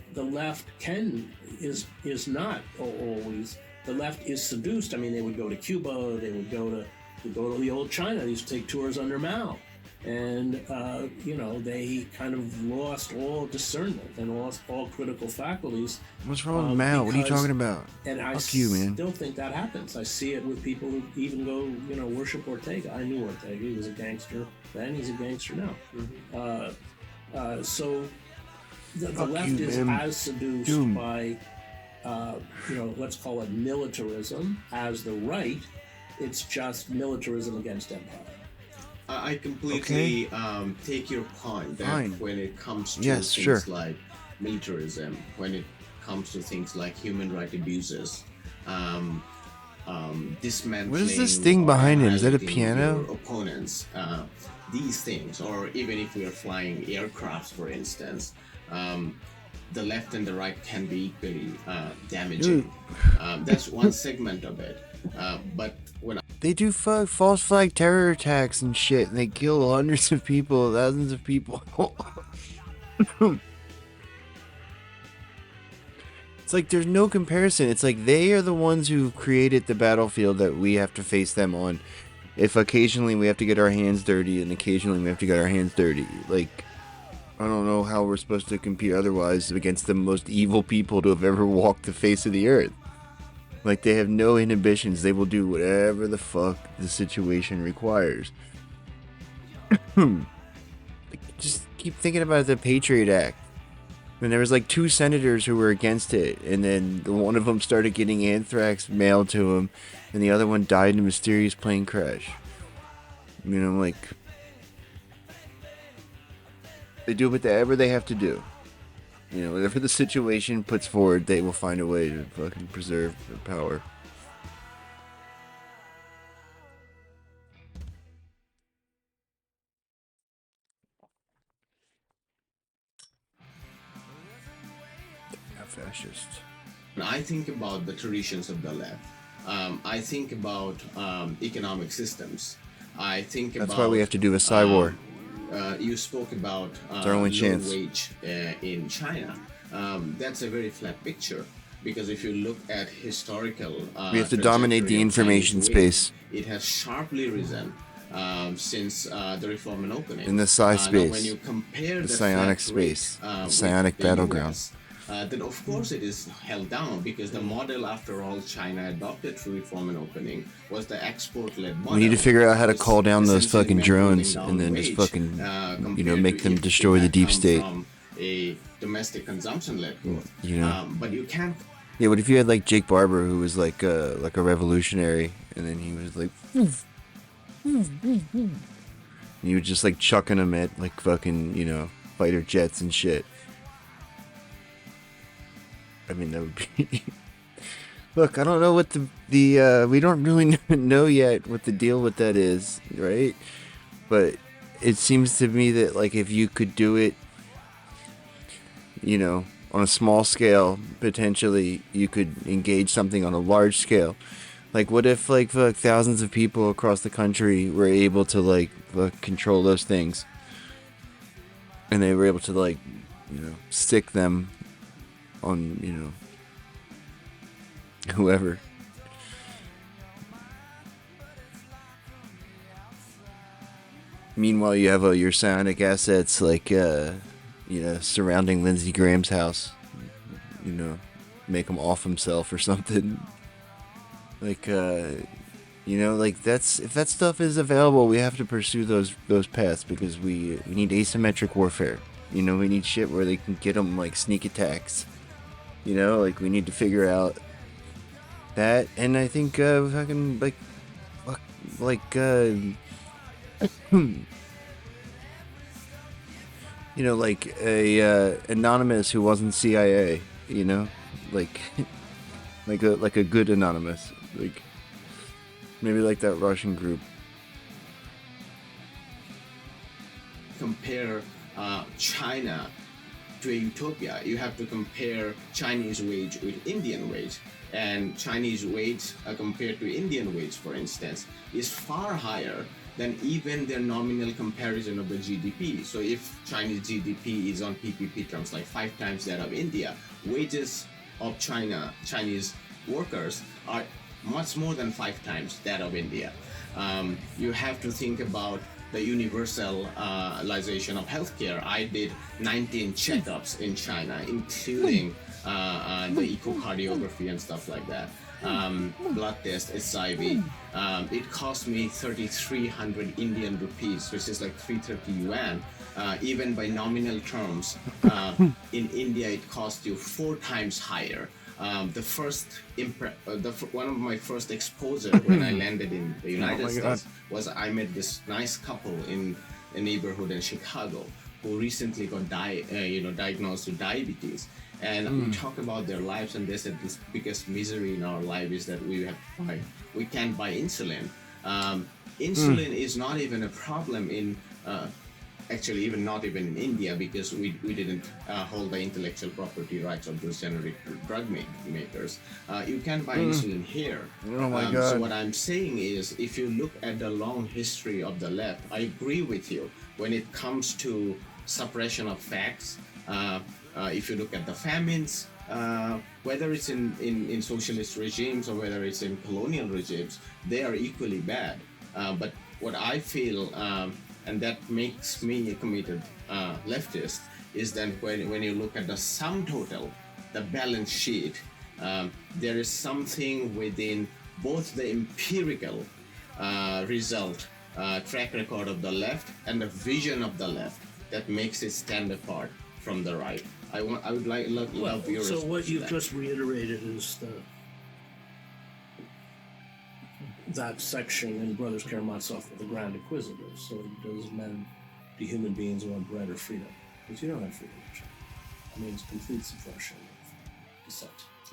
is not always. The left is seduced. I mean, they would go to Cuba. They would go to the old China. They used to take tours under Mao, and they kind of lost all discernment and lost all critical faculties. What's wrong with Mao? What are you talking about? And I you, man. still think that happens. I see it with people who even go, worship Ortega. I knew Ortega. He was a gangster then. He's a gangster now. Mm-hmm. So the left is as seduced by, let's call it militarism, as the right. It's just militarism against empire. I completely take your point that when it comes to things like militarism, when it comes to things like human rights abuses, dismantling. What is this thing behind him? Is that a piano? Your opponents, these things, or even if we are flying aircrafts, for instance, the left and the right can be equally damaging. That's one segment of it. But when they do false flag terror attacks and shit, and they kill hundreds of people, thousands of people. It's like there's no comparison. It's like they are the ones who created the battlefield that we have to face them on. If occasionally we have to get our hands dirty, and occasionally we have to get our hands dirty, like, I don't know how we're supposed to compete otherwise against the most evil people to have ever walked the face of the earth. Like, they have no inhibitions. They will do whatever the fuck the situation requires. Just keep thinking about the Patriot Act. And there was like 2 senators who were against it, and then one of them started getting anthrax mailed to him, and the other one died in a mysterious plane crash. You know, like, they do whatever they have to do. You know, whatever the situation puts forward, they will find a way to fucking preserve their power. Fascist. When I think about the traditions of the left, I think about economic systems. I think That's about... why we have to do a Psy war. You spoke about it's our only chance. Low wage in China. That's a very flat picture, because if you look at historical... we have to dominate the information space. It has sharply risen since the reform and opening. In the Psi space, when you compare the psionic space, the psionic battleground. Then of course it is held down, because the model, after all, China adopted through reform and opening was the export-led model. We need to figure out how to call down those fucking drones and then just fucking, you know, make them destroy the deep state. From a domestic consumption-led growth. You know. But you can't. Yeah, what if you had like Jake Barber, who was like a revolutionary, and then he was like, and you were just like chucking them at like fucking, you know, fighter jets and shit. I mean, that would be... Look, I don't know what the we don't really know yet what the deal with that is, right? But it seems to me that, like, if you could do it, you know, on a small scale, potentially you could engage something on a large scale. Like, what if, like, thousands of people across the country were able to, like, control those things? And they were able to, like, you know, stick them on, you know, whoever. Meanwhile, you have your psionic assets, like, you know, surrounding Lindsey Graham's house. You know, make him off himself or something. Like, you know, like, that's, if that stuff is available, we have to pursue those paths, because we need asymmetric warfare. You know, we need shit where they can get them, like, sneak attacks. You know, like, we need to figure out that, and I think, fucking, you know, like, a, anonymous who wasn't CIA, you know? Like, like a good anonymous. Like, maybe like that Russian group. Compare China to a utopia. You have to compare Chinese wage with Indian wage, and Chinese wage compared to Indian wage, for instance, is far higher than even their nominal comparison of the GDP. So if Chinese GDP is on PPP terms like 5 times that of India, wages of Chinese workers are much more than 5 times that of India. You have to think about the universalization of healthcare. I did 19 checkups in China, including the echocardiography and stuff like that. Blood test, SIV. It cost me 3,300 Indian rupees, which is like 330 yuan. Even by nominal terms, in India it cost you 4 times higher. One of my first exposure when I landed in the United States was I met this nice couple in a neighborhood in Chicago who recently got diagnosed with diabetes. And we talk about their lives, and they said this biggest misery in our life is that we can't buy insulin. Insulin is not even a problem in actually even not even in India, because we didn't hold the intellectual property rights of those generic drug makers. You can buy insulin here. Oh my God. So what I'm saying is, if you look at the long history of the left, I agree with you when it comes to suppression of facts. If you look at the famines, whether it's in socialist regimes or whether it's in colonial regimes, they are equally bad. But what I feel, and that makes me a committed leftist, is that when you look at the sum total, the balance sheet, there is something within both the empirical result, track record of the left, and the vision of the left that makes it stand apart from the right. I would love your So response what to you've that. just reiterated is that section in Brothers Karamazov of the Grand Inquisitor. So do human beings want bread or freedom? Because you don't have freedom in China. I mean, it's complete suppression of dissent.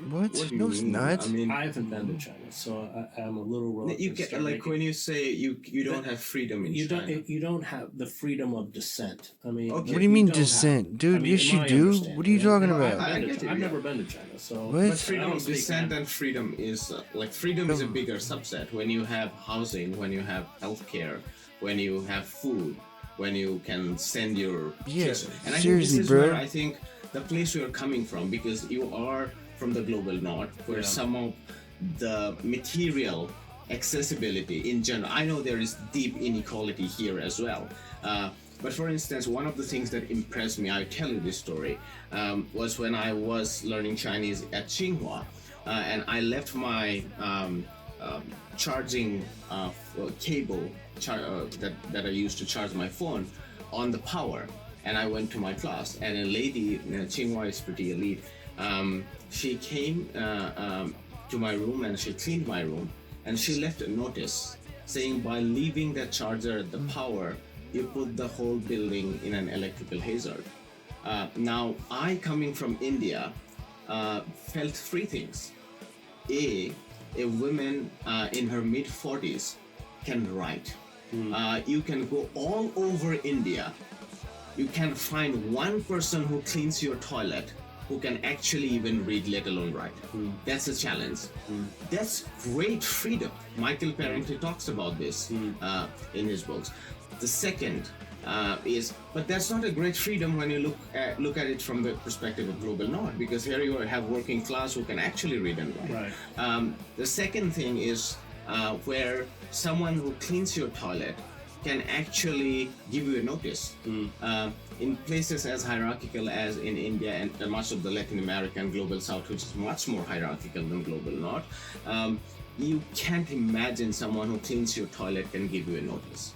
What? What do you No, it's mean? not. I mean, I haven't been to China, so I'm a little reluctant. you get, like when you say you don't have freedom in China. You don't have the freedom of dissent. I mean, What do you mean don't dissent? have- Dude, I mean, yes in you my do. understanding. What are you talking No, about? I've never been to China, so What? But freedom I don't of speak dissent that. and freedom is freedom is a bigger subset. When you have housing, when you have healthcare, when you have food, when you can send your kids. And I think seriously, this is bro. where I think the place we are coming from, because you are from the global north, where some of the material accessibility in general, I know there is deep inequality here as well. But for instance, one of the things that impressed me, I'll tell you this story, was when I was learning Chinese at Tsinghua, and I left my charging cable that I used to charge my phone on the power, and I went to my class, and a lady, Tsinghua is pretty elite, she came to my room and she cleaned my room, and she left a notice saying, by leaving the charger at the power, you put the whole building in an electrical hazard. Now, I, coming from India, felt three things. A woman in her mid-40s can write. You can go all over India. You can find one person who cleans your toilet who can actually even read, let alone write. That's a challenge. That's great freedom. Michael Parenti talks about this in his books. The second is, but that's not a great freedom when you look at it from the perspective of global north, because here you have working class who can actually read and write. The second thing is where someone who cleans your toilet can actually give you a notice. In places as hierarchical as in India and much of the Latin American global south, which is much more hierarchical than global north, you can't imagine someone who cleans your toilet can give you a notice.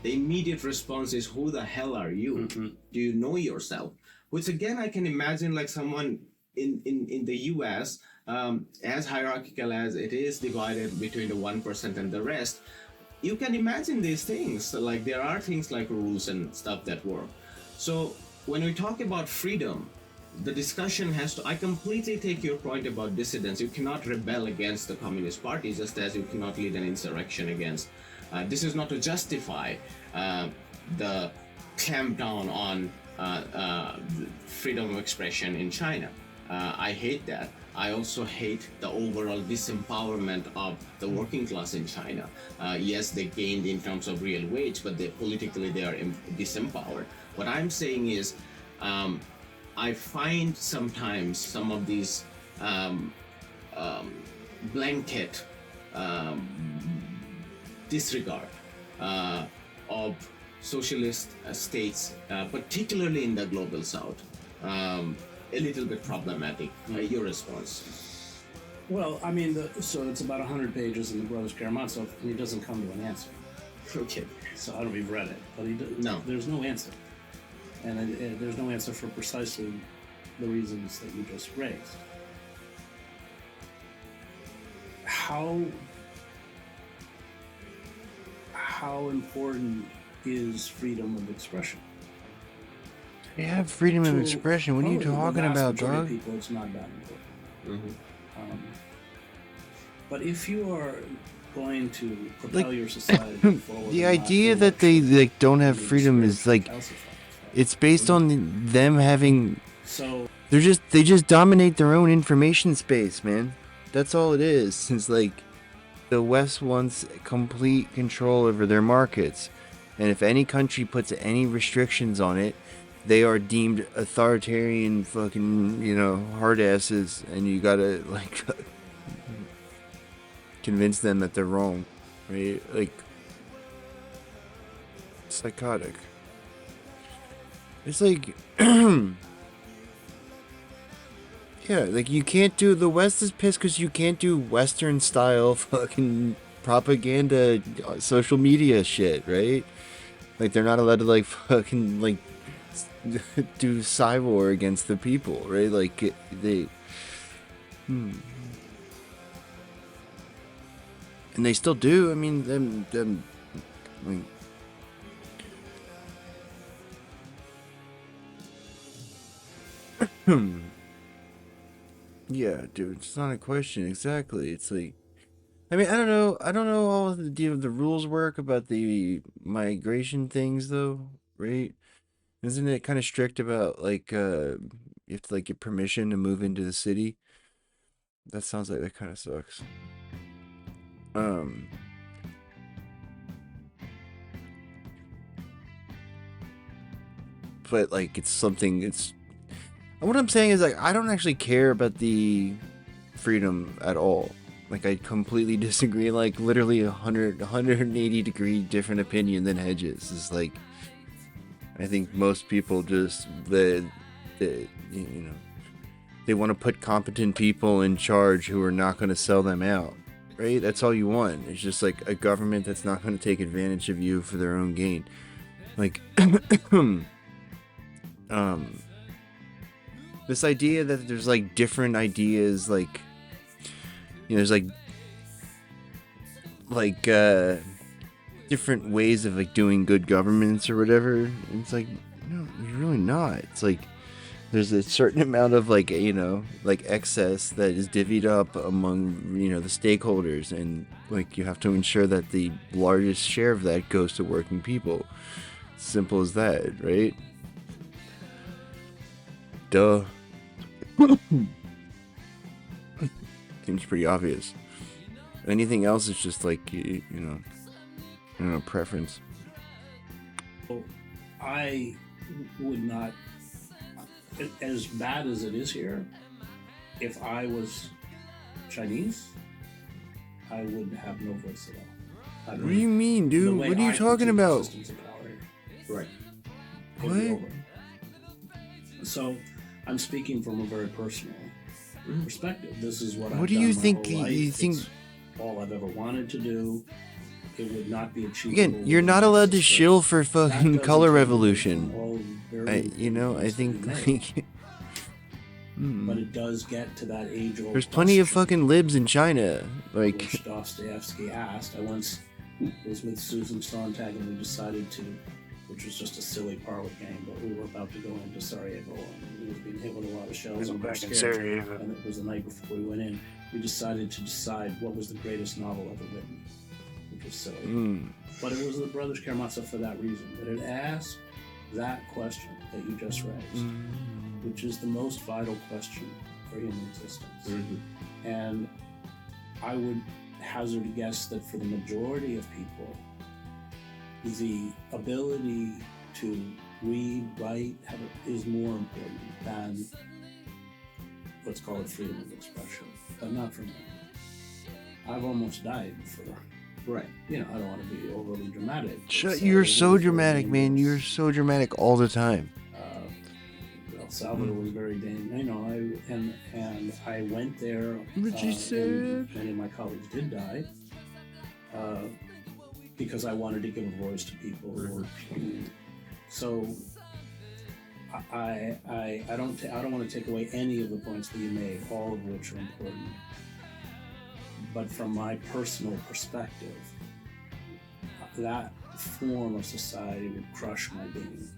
The immediate response is, who the hell are you? Do you know yourself? Which again, I can imagine like someone in the US, as hierarchical as it is divided between the 1% and the rest, you can imagine these things. Like there are things like rules and stuff that work. So when we talk about freedom, the discussion has to, I completely take your point about dissidents. You cannot rebel against the Communist Party, just as you cannot lead an insurrection against. This is not to justify the clampdown on freedom of expression in China. I hate that. I also hate the overall disempowerment of the working class in China. Yes, they gained in terms of real wage, but politically they are disempowered. What I'm saying is, I find sometimes some of these blanket disregard of socialist states, particularly in the global south, a little bit problematic. Your response? Well, I mean, so it's about 100 pages in the Brothers Karamazov, and he doesn't come to an answer. Okay. So I don't know if you've read it, but No. There's no answer. And there's no answer for precisely the reasons that you just raised. How important is freedom of expression? You have freedom of expression. What are you Probably the talking vast about, majority of dog? people, it's not that important. But if you are going to propel your society forward, the idea that they like don't have freedom is like it's based on them having. So they just dominate their own information space, man. That's all it is. It's like the West wants complete control over their markets, and if any country puts any restrictions on it, they are deemed authoritarian fucking, hard asses, and you gotta like convince them that they're wrong, right? Like, psychotic. It's like, yeah, like you can't do, the West is pissed because you can't do Western style fucking propaganda, social media shit, right? Like they're not allowed to like fucking like do cyber against the people, right? Like they, and they still do. I mean, them, like, yeah, dude, it's not a question exactly. It's like, I mean, I don't know all the rules work about the migration things though, right? Isn't it kind of strict about like you have to like get permission to move into the city? That sounds like that kind of sucks. But like it's something, it's what I'm saying is like I don't actually care about the freedom at all. Like I completely disagree, like literally 180 degree different opinion than Hedges. It's like I think most people just they want to put competent people in charge who are not going to sell them out, right? That's all you want. It's just like a government that's not going to take advantage of you for their own gain. Like this idea that there's like different ideas, like there's like different ways of like doing good governments or whatever. It's like, no, you're really not. It's like there's a certain amount of like like excess that is divvied up among the stakeholders, and like you have to ensure that the largest share of that goes to working people. Simple as that, right? Duh. Seems pretty obvious. Anything else is just like I don't know, preference. I would not, as bad as it is here, if I was Chinese, I would have no voice at all. What do you mean, dude? What are you talking about? Right. What? So, I'm speaking from a very personal perspective. This is what I've What do done you my think? whole life. You think? It's all I've ever wanted to do. It would not be achievable. Again, you're not allowed to shill for fucking color revolution. I think like. But it does get to that age-old. There's plenty of fucking libs in China, like. Which Dostoevsky asked. I once was with Susan Sontag and we decided to, which was just a silly parlor game, but we were about to go into Sarajevo and we was being hit with a lot of shells and we were scared. And it was the night before we went in. We decided to decide what was the greatest novel ever written, which was silly. But it was the Brothers Karamazov for that reason. But it asked that question that you just raised, which is the most vital question for human existence. And I would hazard a guess that for the majority of people, the ability to read, write, is more important than, let's call it, freedom of expression. But not for me. I've almost died for, I don't want to be overly dramatic. You're so dramatic, man. You're so dramatic all the time. El Salvador was very dangerous. And I went there. What you said? Many of my colleagues did die. Because I wanted to give a voice to people. So I don't want to take away any of the points that you made, all of which are important. But from my personal perspective, that form of society would crush my being.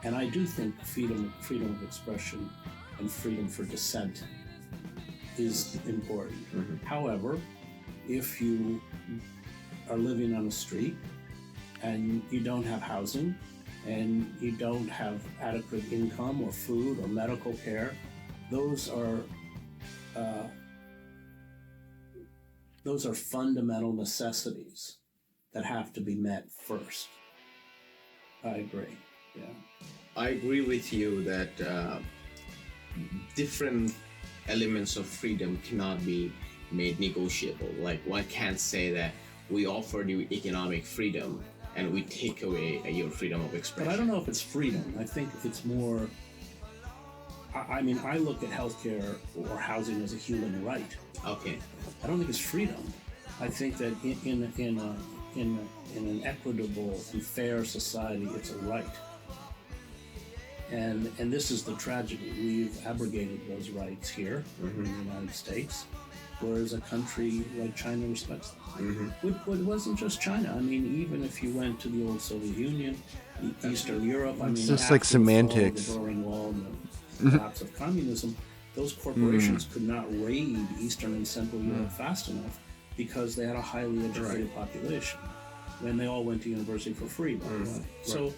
And I do think freedom of expression and freedom for dissent is important. However, if you are living on a street and you don't have housing and you don't have adequate income or food or medical care, those are fundamental necessities that have to be met first. I agree. Yeah. I agree with you that different elements of freedom cannot be made negotiable. Like, one can't say that we offered you economic freedom and we take away your freedom of expression. But I don't know if it's freedom. I think it's more. I mean, I look at healthcare or housing as a human right. Okay. I don't think it's freedom. I think that in an equitable and fair society, it's a right. And this is the tragedy. We've abrogated those rights here in the United States, whereas a country like China respects them. It wasn't just China. I mean, even if you went to the old Soviet Union, Eastern Europe, I mean, It's just like semantics. The Berlin Wall and the collapse of communism, those corporations could not raid Eastern and Central Europe fast enough because they had a highly educated population. And they all went to university for free, by the way. So,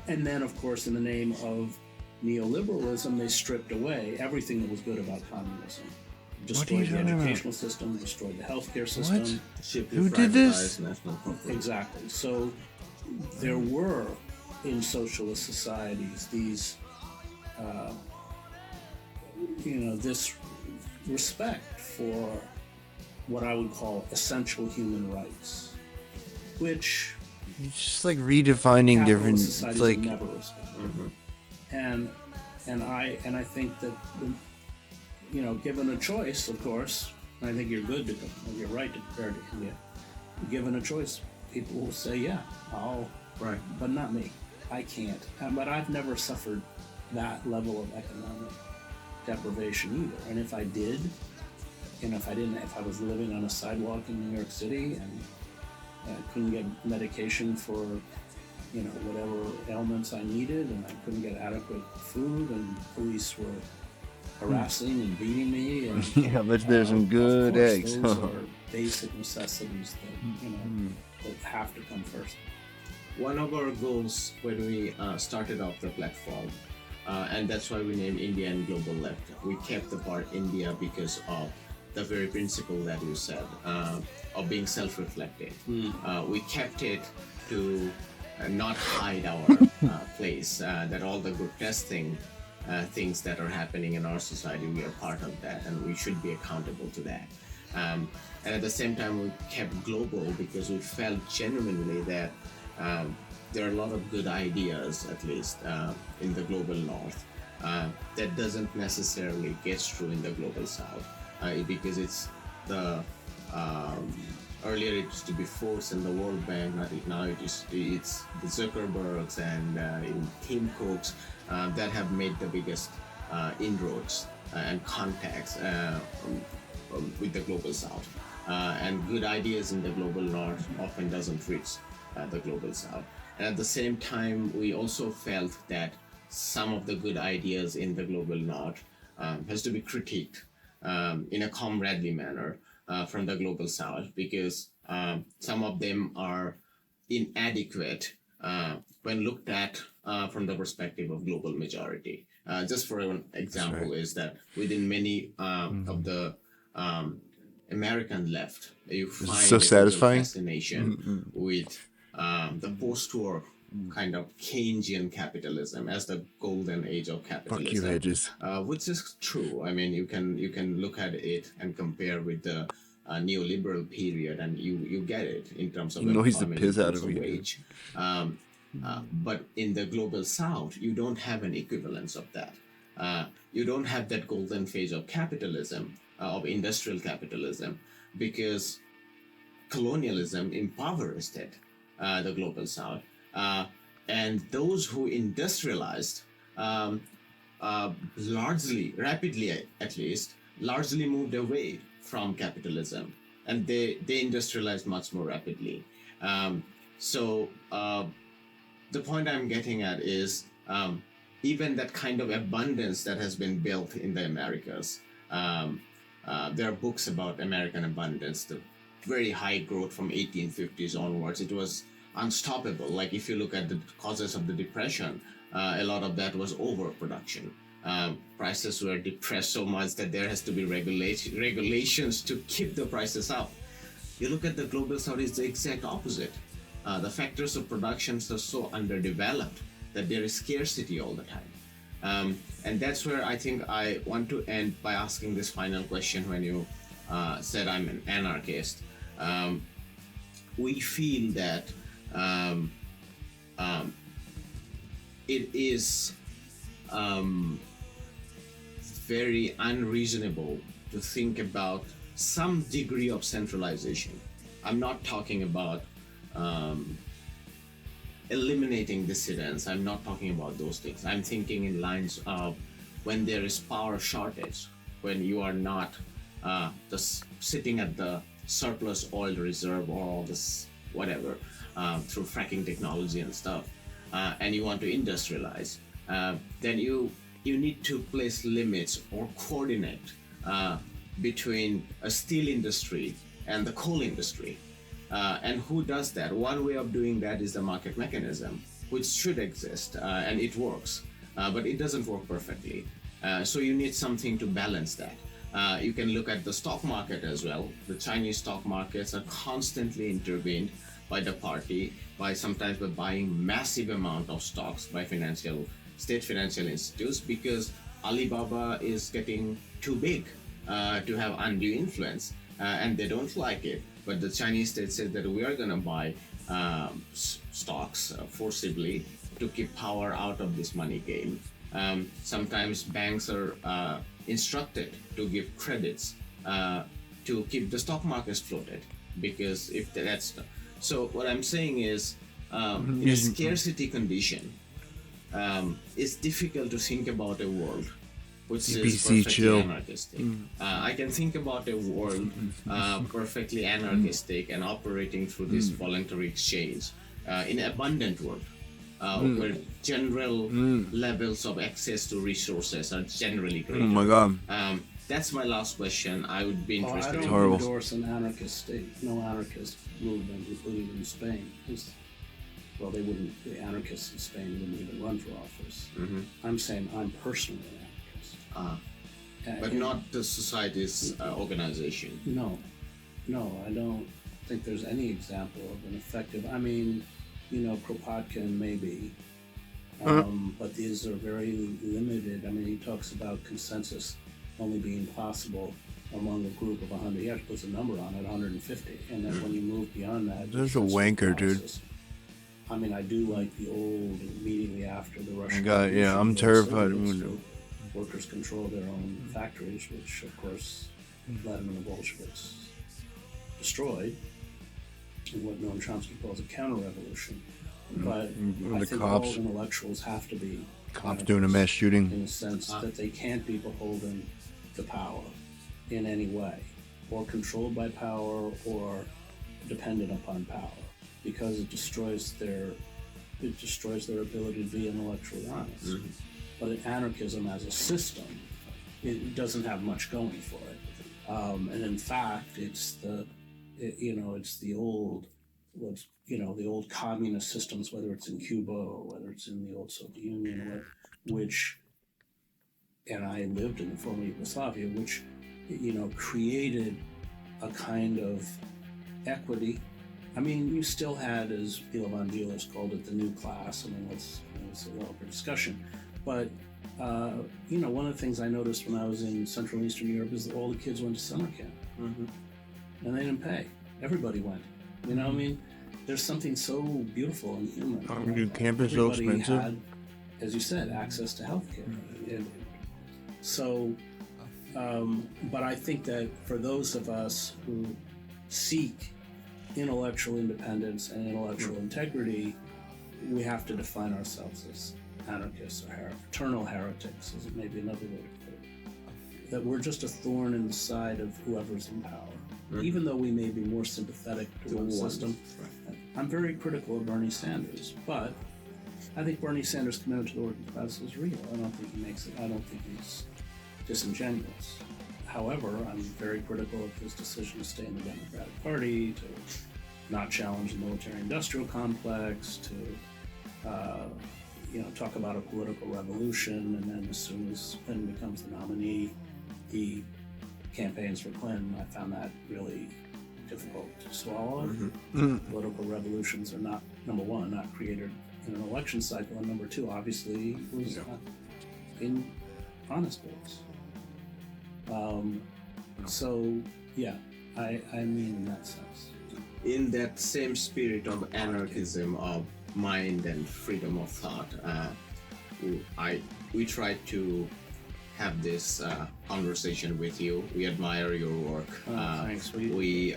and then, of course, in the name of neoliberalism, they stripped away everything that was good about communism. Destroyed the educational system, destroyed the healthcare system. Who did this? Exactly. So there were, in socialist societies, these, this respect for what I would call essential human rights, which it's just like redefining different. It's like never respect. And I think that given a choice, of course, and I think you're right to compare to India. Given a choice, people will say, "Yeah, I'll." Right. But not me. I can't. But I've never suffered that level of economic deprivation either. And if I did, if I was living on a sidewalk in New York City and I couldn't get medication for, whatever ailments I needed, and I couldn't get adequate food, and police were harassing and beating me, and yeah, but there's some good eggs. Those are basic necessities that that have to come first. One of our goals when we started off the platform, and that's why we named India and Global Left, we kept the part India because of the very principle that you said, of being self-reflective. We kept it to not hide our place, that all the grotesque things that are happening in our society, we are part of that, and we should be accountable to that. And at the same time, we kept global because we felt genuinely that there are a lot of good ideas, at least in the global north, that doesn't necessarily get through in the global south, because it's the earlier it used to be Force and the World Bank. Now it's the Zuckerbergs and Tim Cooks that have made the biggest inroads and contacts with the global south. And good ideas in the global north often doesn't reach the global south. And at the same time, we also felt that some of the good ideas in the global north has to be critiqued in a comradely manner from the global south, because some of them are inadequate when looked at from the perspective of global majority. Just for an example, is that within many of the American left, you find so satisfying fascination with the post-war kind of Keynesian capitalism as the golden age of capitalism. Fuck you, Hedges. Which is true. I mean, you can look at it and compare with the neoliberal period, and you get it in terms of noise the employment, piss in out terms of of me. wage. But in the global south, you don't have an equivalence of that. You don't have that golden phase of capitalism, of industrial capitalism, because colonialism impoverished it, the global south. And those who industrialized largely, rapidly at least, largely moved away from capitalism, and they industrialized much more rapidly. So the point I'm getting at is even that kind of abundance that has been built in the Americas there are books about American abundance, the very high growth from 1850s onwards. It was unstoppable. Like if you look at the causes of the Depression, a lot of that was overproduction. Prices were depressed so much that there has to be regulations to keep the prices up. You look at the global south, it's the exact opposite. The factors of production are so underdeveloped that there is scarcity all the time. And that's where I think I want to end by asking this final question when you said I'm an anarchist. We feel that it is very unreasonable to think about some degree of centralization. I'm not talking about eliminating dissidents. I'm not talking about those things. I'm thinking in lines of when there is power shortage, when you are not just sitting at the surplus oil reserve or all this whatever through fracking technology and stuff, and you want to industrialize, then you need to place limits or coordinate between a steel industry and the coal industry. And who does that? One way of doing that is the market mechanism, which should exist, and it works, but it doesn't work perfectly. So you need something to balance that. You can look at the stock market as well. The Chinese stock markets are constantly intervened by the party, sometimes by buying massive amount of stocks by state financial institutes, because Alibaba is getting too big to have undue influence, and they don't like it. But the Chinese state said that we are going to buy stocks forcibly to keep power out of this money game. Sometimes banks are instructed to give credits to keep the stock markets floated, because if that's so, what I'm saying is, in a scarcity condition, it's difficult to think about a world which is perfectly anarchistic. I can think about a world perfectly anarchistic and operating through this voluntary exchange in an abundant world, where general levels of access to resources are generally greater. Oh my God. That's my last question. I would be interested. I don't endorse an anarchist state. No anarchist movement, including in Spain. Well, they wouldn't. The anarchists in Spain wouldn't even run for office. I'm saying I'm personally an anarchist. But not the society's organization. No, I don't think there's any example of an effective. I mean, Kropotkin maybe, but these are very limited. I mean, he talks about consensus only being possible among a group of 100. He actually puts a number on it, 150, and then when you move beyond that, there's a wanker, dude. I mean, I do like the old immediately after the Russian. Yeah, I'm terrified. Workers control their own factories, which of course Lenin and the Bolsheviks destroyed, in what Noam Chomsky calls a counter-revolution. But I think all intellectuals have to be cops doing a mass shooting, in the sense that they can't be beholden to power in any way, or controlled by power, or dependent upon power, because it destroys their ability to be intellectually honest. But anarchism as a system, it doesn't have much going for it, and in fact, it's the old the old communist systems, whether it's in Cuba or whether it's in the old Soviet Union, which, and I lived in the former Yugoslavia, which created a kind of equity. I mean, you still had, as Ilan Vilas called it, the new class. I mean, it's a longer discussion. But, one of the things I noticed when I was in Central and Eastern Europe is that all the kids went to summer camp. And they didn't pay. Everybody went. I mean, there's something so beautiful and human. Camp is so expensive. Had, as you said, access to healthcare. And so, but I think that for those of us who seek intellectual independence and intellectual integrity, we have to define ourselves as anarchists or eternal heretics, is maybe another way to put it. That we're just a thorn in the side of whoever's in power. Even though we may be more sympathetic to one system. I'm very critical of Bernie Sanders, but I think Bernie Sanders' commitment to the working class is real. I don't think he makes it. I don't think he's disingenuous. However, I'm very critical of his decision to stay in the Democratic Party, to not challenge the military-industrial complex, to talk about a political revolution, and then as soon as Clinton becomes the nominee, he campaigns for Clinton. I found that really difficult to swallow. Political revolutions are not, number one, not created in an election cycle, and number two, obviously, was in honest votes. So, yeah, I mean in that sense. In that same spirit of anarchism of mind and freedom of thought, we try to have this conversation with you. We admire your work. Thanks. We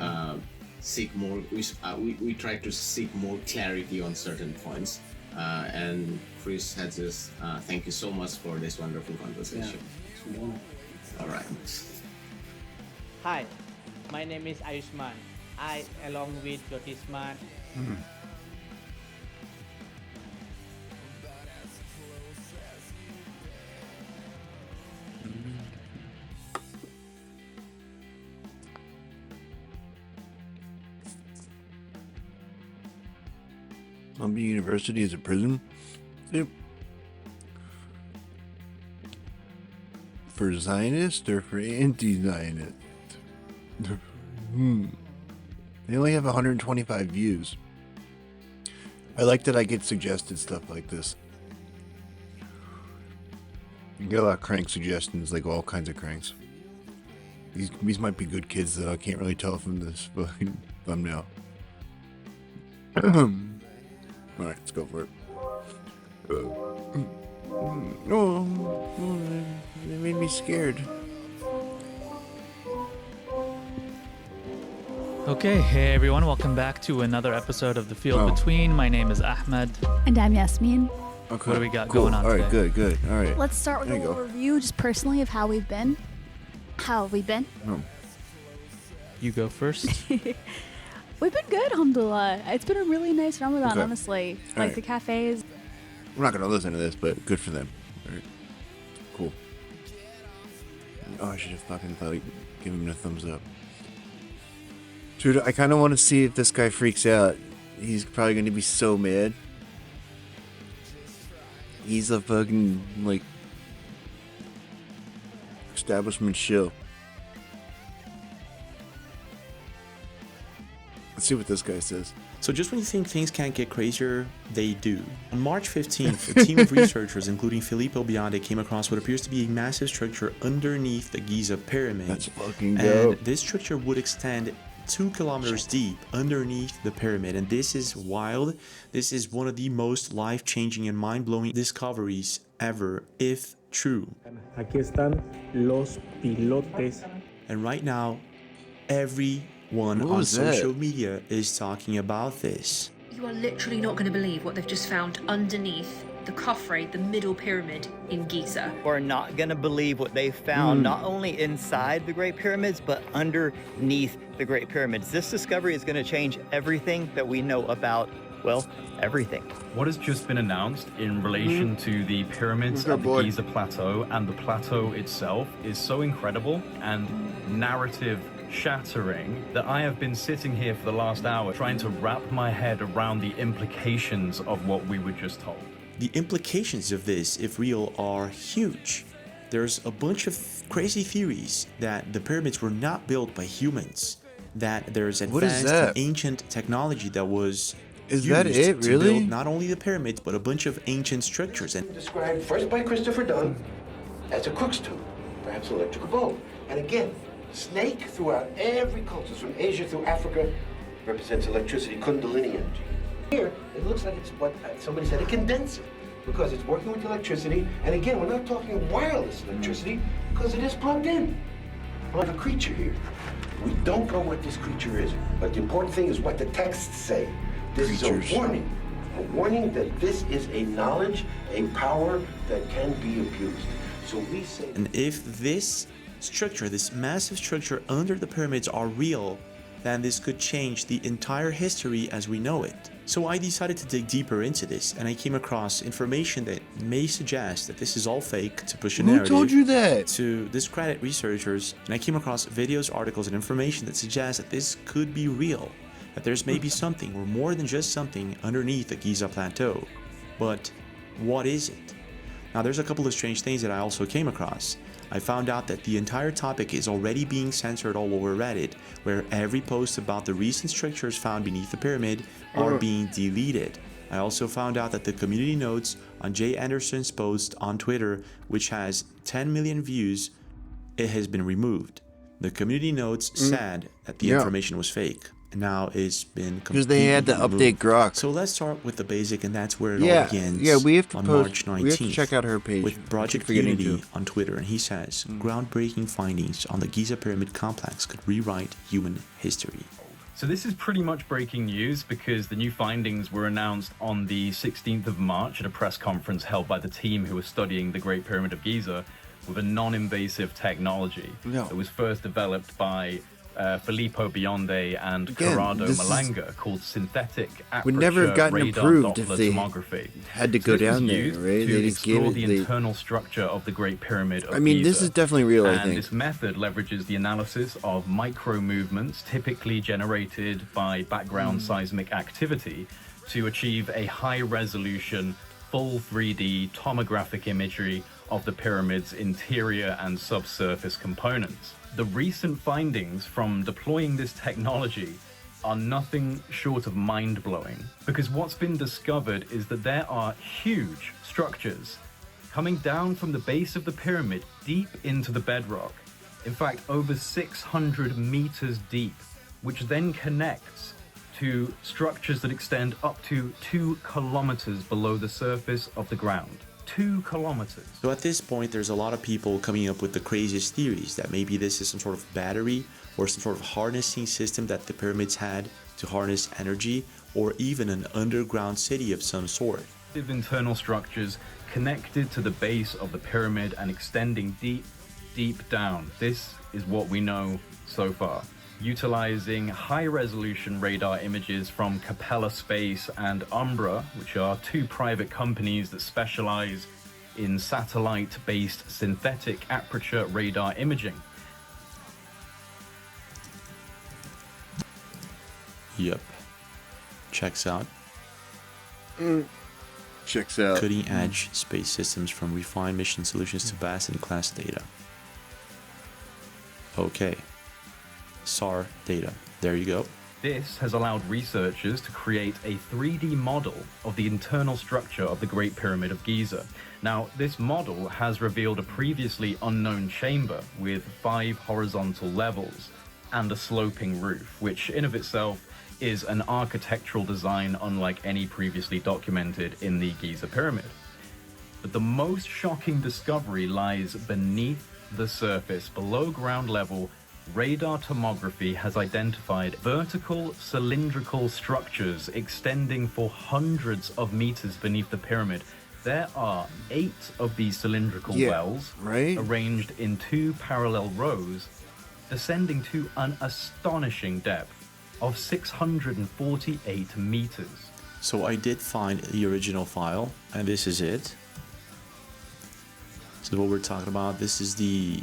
seek more. We try to seek more clarity on certain points. And Chris Hedges, thank you so much for this wonderful conversation. Yeah. All right. Hi, my name is Ayushman. I, along with Jyotisman, Columbia University is a prison? Yep. For Zionist or for anti-Zionist? They only have 125 views. I like that I get suggested stuff like this. You get a lot of crank suggestions, like all kinds of cranks. These might be good kids that I can't really tell from this thumbnail. Alright, let's go for it. They made me scared. Okay, hey everyone, welcome back to another episode of The Field Between. My name is Ahmed. And I'm Yasmin. Okay. What do we got going on today? All right, good. All right. Let's start with a little review, just personally, of how we've been. How have we been? You go first. We've been good, alhamdulillah. It's been a really nice Ramadan, honestly. The cafes. We're not going to listen to this, but good for them. All right. Cool. Oh, I should have fucking give him a thumbs up. Dude, I kind of want to see if this guy freaks out. He's probably going to be so mad. He's a fucking, establishment shill. Let's see what this guy says. So just when you think things can't get crazier, they do. On March 15th, a team of researchers, including Filippo Biondi, came across what appears to be a massive structure underneath the Giza pyramid. That's fucking dope. And this structure would extend 2 kilometers deep underneath the pyramid, and this is wild. This is one of the most life-changing and mind-blowing discoveries ever, if true. Aquí están los pilotes. And right now, everyone on social media is talking about this. You are literally not going to believe what they've just found underneath the Khafre, the middle pyramid in Giza. We're not going to believe what they found, not only inside the Great Pyramids, but underneath the Great Pyramids. This discovery is going to change everything that we know about, well, everything. What has just been announced in relation to the pyramids at the Giza Plateau and the plateau itself is so incredible and narrative shattering that I have been sitting here for the last hour trying to wrap my head around the implications of what we were just told. The implications of this, if real, are huge. There's a bunch of crazy theories that the pyramids were not built by humans, that there's advanced and ancient technology that was used to build not only the pyramids, but a bunch of ancient structures. And described first by Christopher Dunn as a Crookes tube, perhaps an electrical bulb. And again, snake throughout every culture, from Asia through Africa, represents electricity, kundalini energy. Here, it looks like it's what somebody said, a condenser, because it's working with electricity. And again, we're not talking wireless electricity, because it is plugged in. We have a creature here. We don't know what this creature is, but the important thing is what the texts say. This is a warning that this is a knowledge, a power that can be abused. So we say. And if this structure, this massive structure under the pyramids are real, then this could change the entire history as we know it. So I decided to dig deeper into this, and I came across information that may suggest that this is all fake to push a narrative. Who told you that? To discredit researchers, and I came across videos, articles, and information that suggests that this could be real, that there's maybe something, or more than just something, underneath the Giza plateau. But what is it? Now there's a couple of strange things that I also came across. I found out that the entire topic is already being censored all over Reddit, where every post about the recent structures found beneath the pyramid are being deleted. I also found out that the community notes on Jay Anderson's post on Twitter, which has 10 million views, it has been removed. The community notes said that the information was fake. Now it's been completely because they had to update removed. Grok. So let's start with the basic, and that's where it all begins. Yeah, we have to on post, March 19th. we have to check out her page with Project Unity on Twitter, and he says groundbreaking findings on the Giza Pyramid complex could rewrite human history. So this is pretty much breaking news because the new findings were announced on the 16th of March at a press conference held by the team who was studying the Great Pyramid of Giza with a non-invasive technology that was first developed by Filippo Bionde and Corrado Malanga, called synthetic aperture would never have gotten radar approved if Doppler they tomography. had to go down there, right? They just explore the internal structure of the Great Pyramid of Giza. This is definitely real, I think. This method leverages the analysis of micro movements typically generated by background seismic activity to achieve a high-resolution, full 3D tomographic imagery of the pyramid's interior and subsurface components. The recent findings from deploying this technology are nothing short of mind-blowing, because what's been discovered is that there are huge structures coming down from the base of the pyramid deep into the bedrock, in fact over 600 meters deep, which then connects to structures that extend up to 2 kilometers below the surface of the ground. 2 kilometers. So at this point, there's a lot of people coming up with the craziest theories that maybe this is some sort of battery or some sort of harnessing system that the pyramids had to harness energy, or even an underground city of some sort. Internal structures connected to the base of the pyramid and extending deep, deep down. This is what we know so far. Utilizing high-resolution radar images from Capella Space and Umbra, which are 2 private companies that specialize in satellite-based synthetic aperture radar imaging. Yep. Checks out. Checks out. Cutting-edge space systems from refined mission solutions to vast and class data. Okay. SAR data. There you go. This has allowed researchers to create a 3D model of the internal structure of the Great Pyramid of Giza. Now, this model has revealed a previously unknown chamber with 5 horizontal levels and a sloping roof, which in of itself is an architectural design unlike any previously documented in the Giza Pyramid. But the most shocking discovery lies beneath the surface, below ground level. Radar tomography has identified vertical cylindrical structures extending for hundreds of meters beneath the pyramid. There are 8 of these cylindrical wells arranged in 2 parallel rows, descending to an astonishing depth of 648 meters. So I did find the original file, and this is it. So what we're talking about, this is the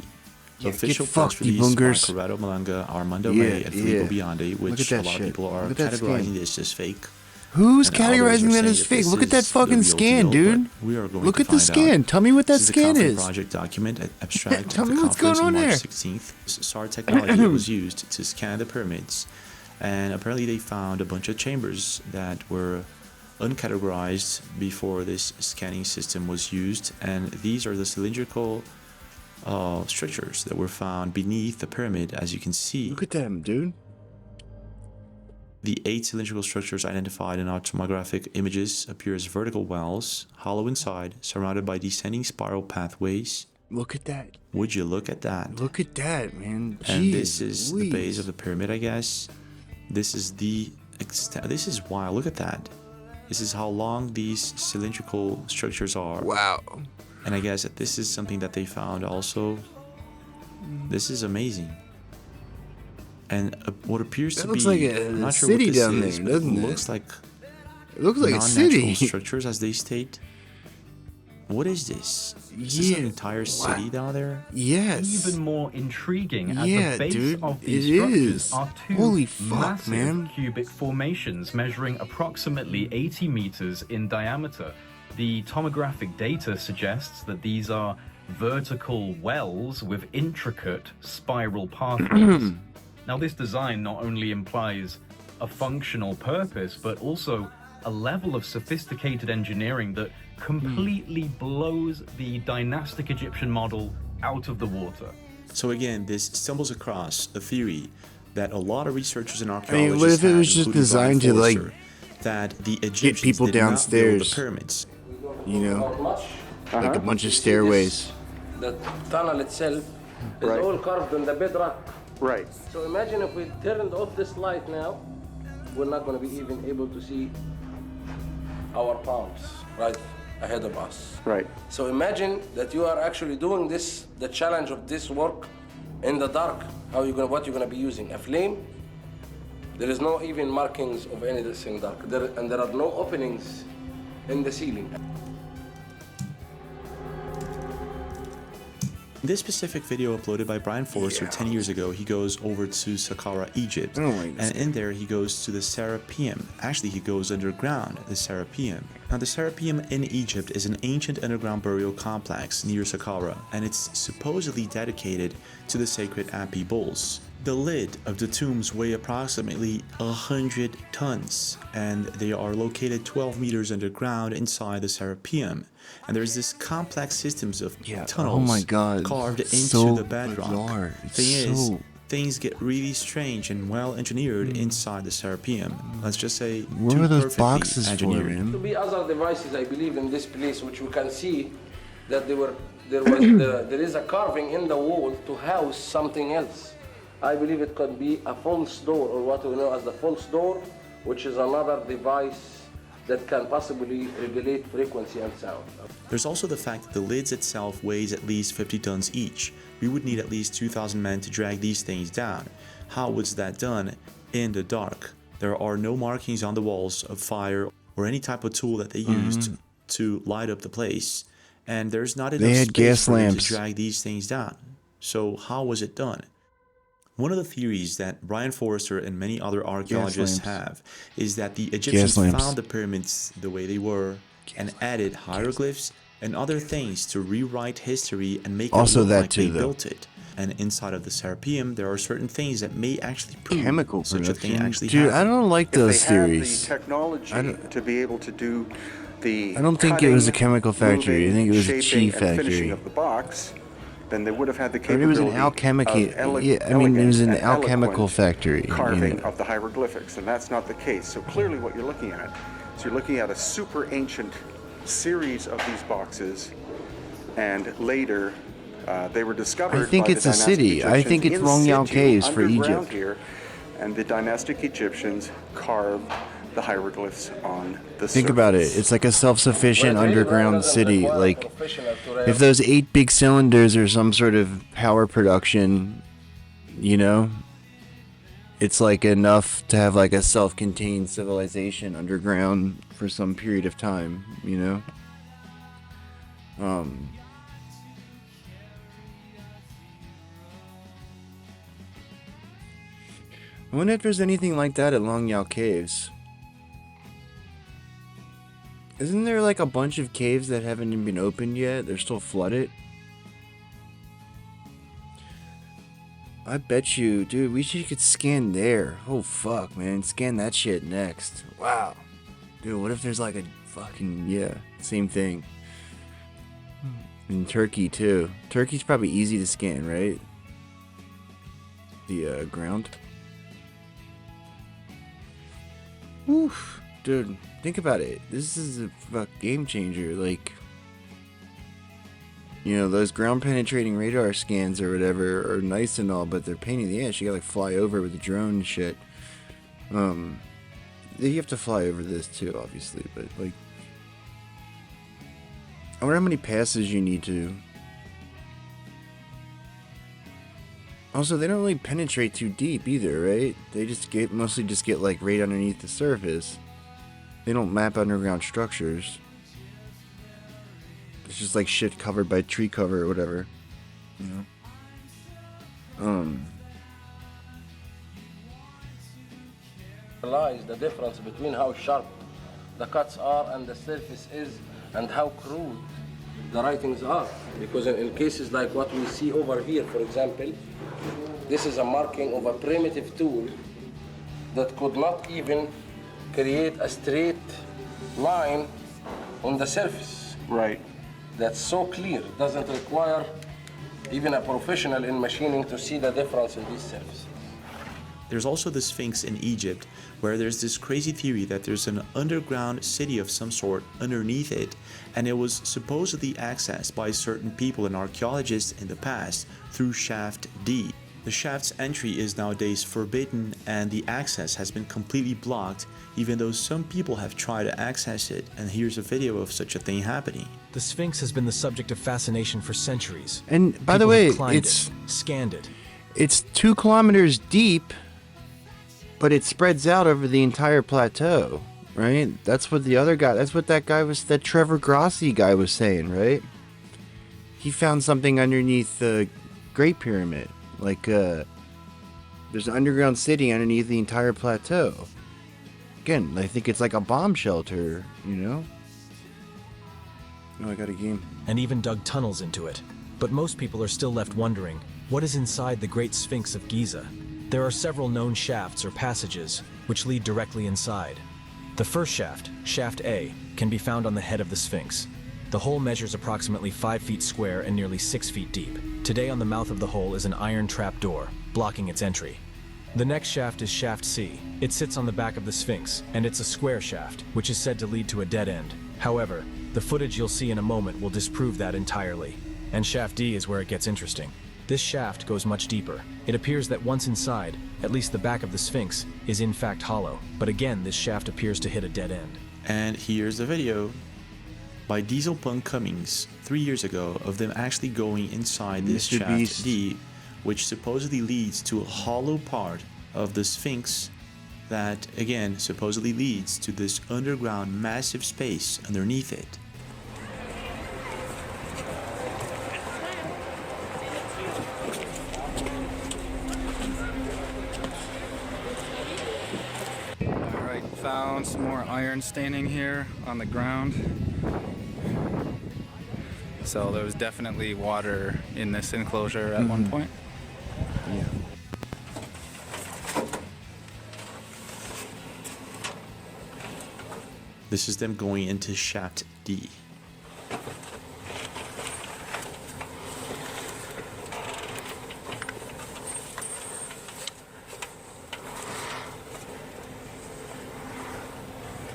official press release by Corrado Malanga, Armando Ray, and Filippo Bionde, which a lot of people are categorizing this as fake. Who's categorizing that as fake? Look at that fucking scan, dude. Look at the scan. Tell me what that scan is. Project document abstract. Tell me what's going on there. March 16th. SAR technology was used to scan the pyramids, and apparently they found a bunch of chambers that were uncategorized before this scanning system was used, and these are the cylindrical structures that were found beneath the pyramid, as you can see. Look at them, dude. The 8 cylindrical structures identified in our tomographic images appear as vertical wells, hollow inside, surrounded by descending spiral pathways. Look at that. Would you look at that? Look at that, man. And this is the base of the pyramid, I guess. This is the extent. This is wild. Look at that. This is how long these cylindrical structures are. Wow. And I guess that this is something that they found also. This is amazing. and what appears to looks be like a I'm not sure city what this down is, there, but doesn't it it? looks like It looks like a non-natural city. structures, as they state. What is this? Is this an entire city down there? Yes. Even more intriguing, at Yeah, the base dude, of these it structures is. are two Holy fuck, massive man. cubic formations measuring approximately 80 meters in diameter. The tomographic data suggests that these are vertical wells with intricate spiral pathways. Now, this design not only implies a functional purpose, but also a level of sophisticated engineering that completely blows the dynastic Egyptian model out of the water. So again, this stumbles across a theory that a lot of researchers and I archaeologists mean, what if it have, was just including Brian designed to like Forrester, that the get Egyptians people did not build downstairs? the pyramids? You know, like a bunch of stairways. The tunnel itself is all carved in the bedrock. Right. So imagine if we turned off this light now, we're not going to be even able to see our palms right ahead of us. Right. So imagine that you are actually doing this, the challenge of this work in the dark. What you're going to be using? A flame? There is no even markings of anything dark. And there are no openings in the ceiling. In this specific video uploaded by Brian Forrester 10 years ago, he goes over to Saqqara, Egypt, and in there he goes to the Serapeum. Actually, he goes underground, the Serapeum. Now, the Serapeum in Egypt is an ancient underground burial complex near Saqqara, and it's supposedly dedicated to the sacred Api bulls. The lid of the tombs weigh approximately 100 tons, and they are located 12 meters underground inside the Serapeum. And there's this complex systems of tunnels oh my God, carved into so the bedrock. bizarre. Thing is, things get really strange and well engineered inside the Serapeum. Let's just say What too are those perfectly boxes for, engineered. To be other devices, I believe, in this place, which we can see that there is a carving in the wall to house something else. I believe it could be a false door, or what we know as the false door, which is another device that can possibly regulate frequency and sound. There's also the fact that the lids itself weighs at least 50 tons each. We would need at least 2,000 men to drag these things down. How was that done in the dark? There are no markings on the walls of fire or any type of tool that they used to light up the place. And there's not enough had space gas for them lamps. to drag these things down. So how was it done? One of the theories that Brian Forrester and many other archaeologists have is that the Egyptians found the pyramids the way they were and added hieroglyphs and other things to rewrite history and make it look like they built it. And inside of the Serapeum, there are certain things that may actually prove such a thing actually Dude, happened. I don't like those If they had theories. the technology to be able to do the I don't think it was a cutting, chemical factory. I think it was a shaping, cheese and finishing factory. of the box, then they would have had the Or it capability was an alchemical. of I mean, it was an elegant and alchemical eloquent factory. carving you know. of the hieroglyphics, and that's not the case. So clearly what you're looking at is you're looking at a super ancient series of these boxes, and later they were discovered I think by it's the a city. dynastic I think it's Egyptians Long in Yao situ, Caves for underground Egypt. here, and the dynastic Egyptians carved the hieroglyphs on the Think about it. It's like a self-sufficient underground city. Like, if those 8 big cylinders are some sort of power production, you know, it's like enough to have like a self-contained civilization underground for some period of time, you know? I wonder if there's anything like that at Long Yao Caves. Isn't there like a bunch of caves that haven't even been opened yet? They're still flooded? I bet you, dude, we could scan there. Oh fuck, man. Scan that shit next. Wow. Dude, what if there's like a fucking, yeah, same thing. In Turkey too. Turkey's probably easy to scan, right? The ground. Oof. Dude, think about it. This is a game changer. Like, you know, those ground penetrating radar scans or whatever are nice and all, but they're pain in the ass. You gotta like fly over with a drone and shit. You have to fly over this too, obviously, but like, I wonder how many passes you need to. Also, they don't really penetrate too deep either, right? They mostly just get like right underneath the surface. They don't map underground structures. It's just like shit covered by tree cover or whatever. You know? Realize the difference between how sharp the cuts are and the surface is, and how crude the writings are. Because in cases like what we see over here, for example, this is a marking of a primitive tool that could not even create a straight line on the surface. Right. That's so clear. It doesn't require even a professional in machining to see the difference in these surfaces. There's also the Sphinx in Egypt, where there's this crazy theory that there's an underground city of some sort underneath it, and it was supposedly accessed by certain people and archaeologists in the past through Shaft D. The shaft's entry is nowadays forbidden, and the access has been completely blocked, even though some people have tried to access it, and here's a video of such a thing happening. The Sphinx has been the subject of fascination for centuries. And by the way, it's scanned it. It's 2 kilometers deep, but it spreads out over the entire plateau, right? That's what that Trevor Grossi guy was saying, right? He found something underneath the Great Pyramid. Like, there's an underground city underneath the entire plateau. Again, I think it's like a bomb shelter, you know? Oh, I got a game. And even dug tunnels into it. But most people are still left wondering, what is inside the Great Sphinx of Giza? There are several known shafts or passages which lead directly inside. The first shaft, Shaft A, can be found on the head of the Sphinx. The hole measures approximately 5 feet square and nearly 6 feet deep. Today on the mouth of the hole is an iron trap door, blocking its entry. The next shaft is Shaft C. It sits on the back of the Sphinx, and it's a square shaft, which is said to lead to a dead end. However, the footage you'll see in a moment will disprove that entirely. And Shaft D is where it gets interesting. This shaft goes much deeper. It appears that once inside, at least the back of the Sphinx is in fact hollow. But again, this shaft appears to hit a dead end. And here's the video by Diesel Punk Cummings 3 years ago of them actually going inside this Mr. Shaft Beast. D, which supposedly leads to a hollow part of the Sphinx that, again, supposedly leads to this underground massive space underneath it. Alright, found some more iron staining here on the ground. So there was definitely water in this enclosure at one point. Yeah. This is them going into Shaft D.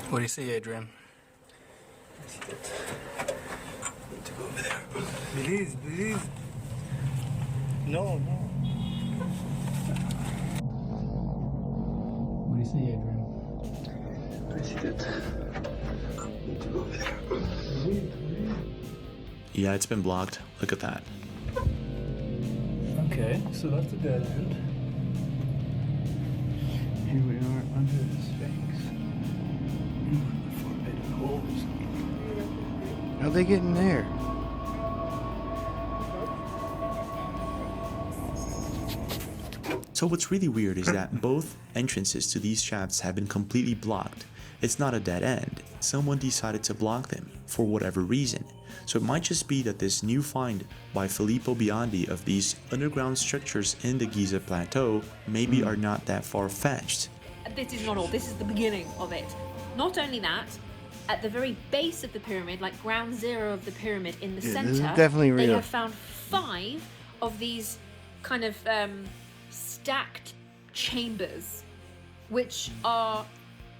What do you see, Adrian? I see that. Need to go over there. Please, please. No, no. What do you see, Adrian? I see that. Need to go over there. Yeah, it's been blocked. Look at that. Okay, so that's a dead end. Here we are under the Sphinx. The forbidden holes. How'd they get in there? So what's really weird is that both entrances to these shafts have been completely blocked. It's not a dead end. Someone decided to block them for whatever reason. So it might just be that this new find by Filippo Biondi of these underground structures in the Giza plateau maybe are not that far-fetched. This is not all, this is the beginning of it. Not only that, at the very base of the pyramid, like ground zero of the pyramid in the Yeah, this is center, definitely they real. have found 5 of these kind of stacked chambers, which are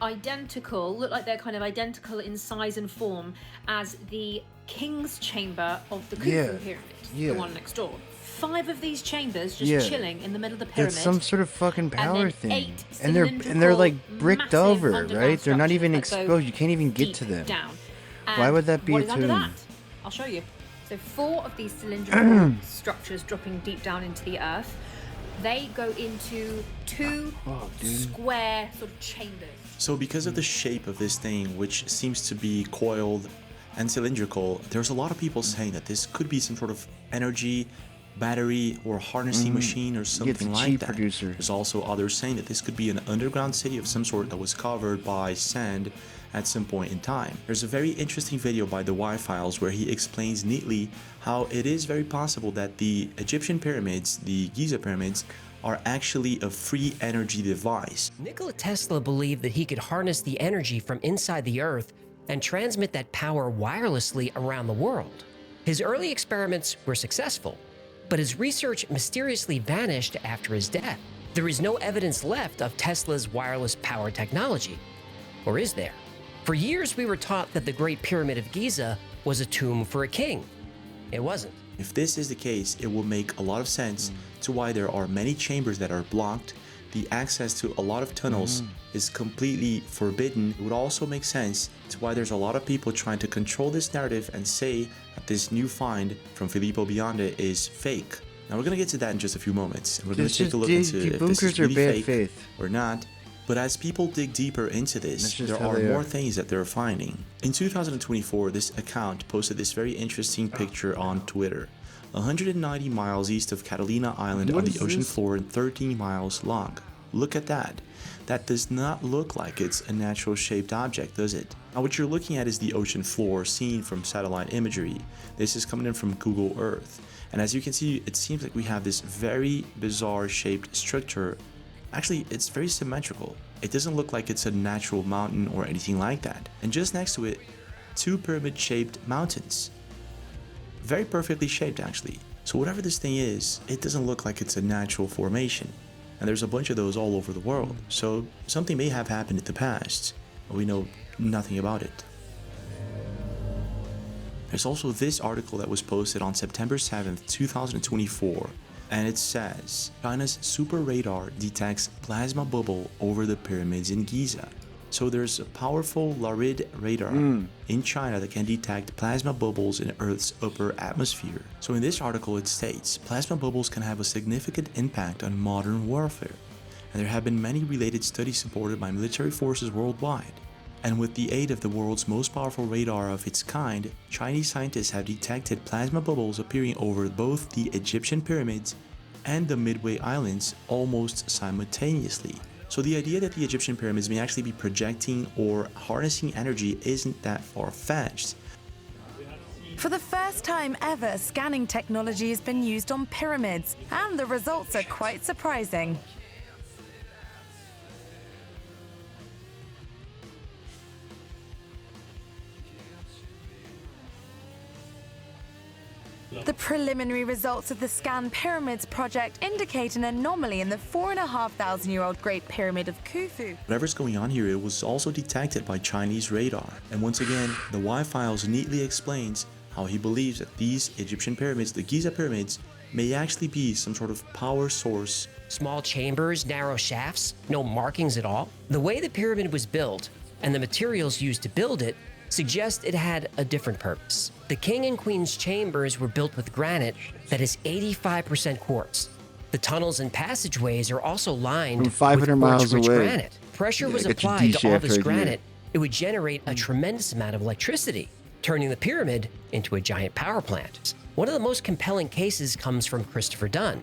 identical, look like they're kind of identical in size and form as the king's chamber of the Khafre pyramid, yeah. the one next door. 5 of these chambers just chilling in the middle of the pyramid. That's some sort of fucking power thing. 8 And they're like bricked cylindrical, over, massive right? They're not even underground exposed. You can't even get to them. down. Why And would that be what a is under tomb? that? I'll show you. So 4 of these cylindrical structures dropping deep down into the earth. they go into two square sort of chambers. So because of the shape of this thing, which seems to be coiled and cylindrical, there's a lot of people saying that this could be some sort of energy, battery, or harnessing machine or something like that. There's also others saying that this could be an underground city of some sort that was covered by sand at some point in time. There's a very interesting video by the Y-Files where he explains neatly how it is very possible that the Egyptian pyramids, the Giza pyramids, are actually a free energy device. Nikola Tesla believed that he could harness the energy from inside the Earth and transmit that power wirelessly around the world. His early experiments were successful, but his research mysteriously vanished after his death. There is no evidence left of Tesla's wireless power technology. Or is there? For years, we were taught that the Great Pyramid of Giza was a tomb for a king. It wasn't. If this is the case, it will make a lot of sense to why there are many chambers that are blocked. The access to a lot of tunnels is completely forbidden. It would also make sense to why there's a lot of people trying to control this narrative and say that this new find from Filippo Bionda is fake. Now we're going to get to that in just a few moments. And we're going to take a look into if this is really fake or not. But as people dig deeper into this, there are more things that they're finding. In 2024, this account posted this very interesting picture on Twitter. 190 miles east of Catalina Island on the ocean floor and 13 miles long. Look at that. That does not look like it's a natural shaped object, does it? Now what you're looking at is the ocean floor seen from satellite imagery. This is coming in from Google Earth. And as you can see, it seems like we have this very bizarre shaped structure. Actually, it's very symmetrical. It doesn't look like it's a natural mountain or anything like that. And just next to it, two pyramid-shaped mountains. Very perfectly shaped, actually. So whatever this thing is, it doesn't look like it's a natural formation. And there's a bunch of those all over the world. So something may have happened in the past, but we know nothing about it. There's also this article that was posted on September 7th, 2024. And it says, China's super radar detects plasma bubble over the pyramids in Giza. So there's a powerful LARID radar in China that can detect plasma bubbles in Earth's upper atmosphere. So in this article it states, plasma bubbles can have a significant impact on modern warfare. And there have been many related studies supported by military forces worldwide. And with the aid of the world's most powerful radar of its kind, Chinese scientists have detected plasma bubbles appearing over both the Egyptian pyramids and the Midway Islands almost simultaneously. So the idea that the Egyptian pyramids may actually be projecting or harnessing energy isn't that far-fetched. For the first time ever, scanning technology has been used on pyramids, and the results are quite surprising. The preliminary results of the Scan Pyramids project indicate an anomaly in the 4,500-year-old Great Pyramid of Khufu. Whatever's going on here, it was also detected by Chinese radar. And once again, the Y-Files neatly explains how he believes that these Egyptian pyramids, the Giza pyramids, may actually be some sort of power source. Small chambers, narrow shafts, no markings at all. The way the pyramid was built and the materials used to build it suggest it had a different purpose. The king and queen's chambers were built with granite that is 85% quartz. The tunnels and passageways are also lined with 500 miles quartz-rich away. granite. Pressure was applied to all this granite. It would generate a tremendous amount of electricity, turning the pyramid into a giant power plant. One of the most compelling cases comes from Christopher Dunn.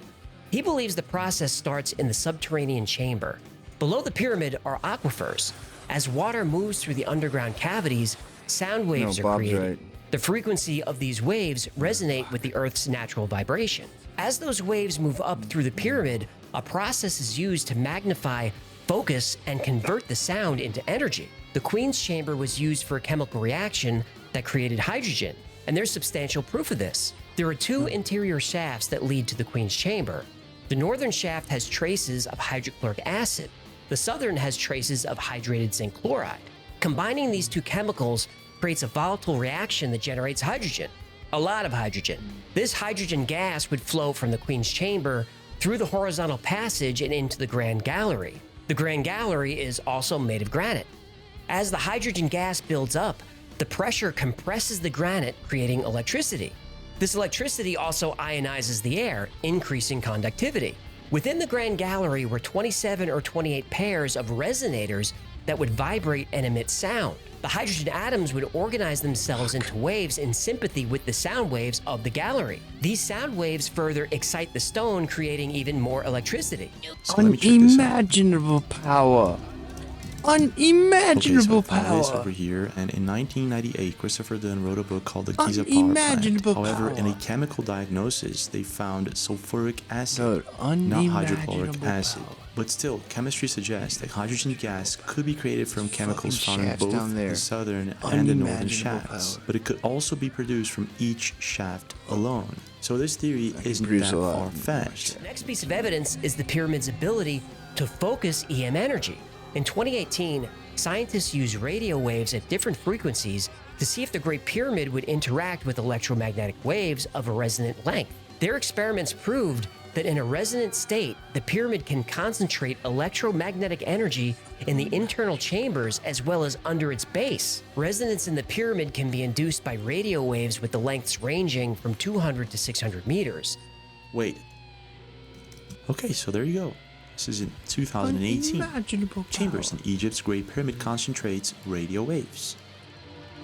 He believes the process starts in the subterranean chamber. Below the pyramid are aquifers. As water moves through the underground cavities, sound waves are created. Right. The frequency of these waves resonate with the Earth's natural vibration. As those waves move up through the pyramid, a process is used to magnify, focus, and convert the sound into energy. The Queen's Chamber was used for a chemical reaction that created hydrogen, and there's substantial proof of this. There are two interior shafts that lead to the Queen's Chamber. The northern shaft has traces of hydrochloric acid. The southern has traces of hydrated zinc chloride. Combining these two chemicals creates a volatile reaction that generates hydrogen, a lot of hydrogen. This hydrogen gas would flow from the Queen's Chamber through the horizontal passage and into the Grand Gallery. The Grand Gallery is also made of granite. As the hydrogen gas builds up, the pressure compresses the granite, creating electricity. This electricity also ionizes the air, increasing conductivity. Within the Grand Gallery were 27 or 28 pairs of resonators that would vibrate and emit sound. The hydrogen atoms would organize themselves into waves in sympathy with the sound waves of the gallery. These sound waves further excite the stone, creating even more electricity. Unimaginable power. Unimaginable okay, so I found this power. over here, and in 1998, Christopher Dunn wrote a book called The Giza Power Plant. Unimaginable However, in a power. chemical diagnosis, they found sulfuric acid, not unimaginable hydrochloric acid. But still, chemistry suggests that hydrogen gas could be created from chemicals found in shafts both down there. the southern and the northern Unimaginable shafts. power. But it could also be produced from each shaft alone. So this theory isn't produce that a lot. The far-fetched. next piece of evidence is the pyramid's ability to focus EM energy. In 2018, scientists used radio waves at different frequencies to see if the Great Pyramid would interact with electromagnetic waves of a resonant length. Their experiments proved that in a resonant state, the pyramid can concentrate electromagnetic energy in the internal chambers as well as under its base. Resonance in the pyramid can be induced by radio waves with the lengths ranging from 200 to 600 meters. Wait. Okay, so there you go. This is in 2018. Unimaginable Chambers in Egypt's Great Pyramid concentrates radio waves.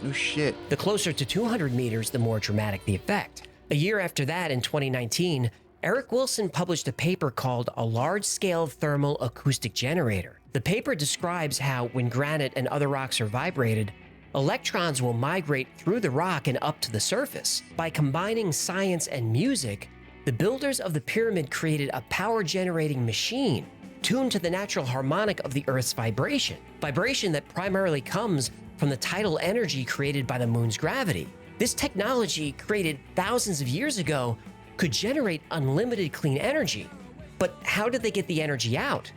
No shit. The closer to 200 meters, the more dramatic the effect. A year after that, in 2019, Eric Wilson published a paper called A Large-Scale Thermal Acoustic Generator. The paper describes how, when granite and other rocks are vibrated, electrons will migrate through the rock and up to the surface. By combining science and music, the builders of the pyramid created a power-generating machine tuned to the natural harmonic of the Earth's vibration that primarily comes from the tidal energy created by the moon's gravity. This technology, created thousands of years ago, could generate unlimited clean energy. But how did they get the energy out?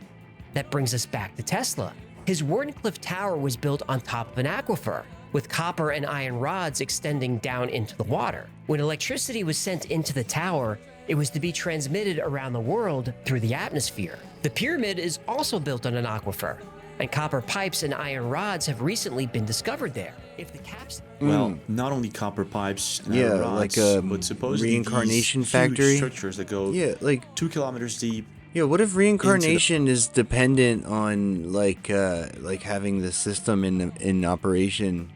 That brings us back to Tesla. His Wardenclyffe Tower was built on top of an aquifer, with copper and iron rods extending down into the water. When electricity was sent into the tower, it was to be transmitted around the world through the atmosphere. The pyramid is also built on an aquifer, and copper pipes and iron rods have recently been discovered there. If the caps... Well, not only copper pipes and Yeah, iron rods, like a but supposedly reincarnation these factory. huge structures that go like 2 kilometers deep. Yeah, what if reincarnation is dependent on like having the system in operation,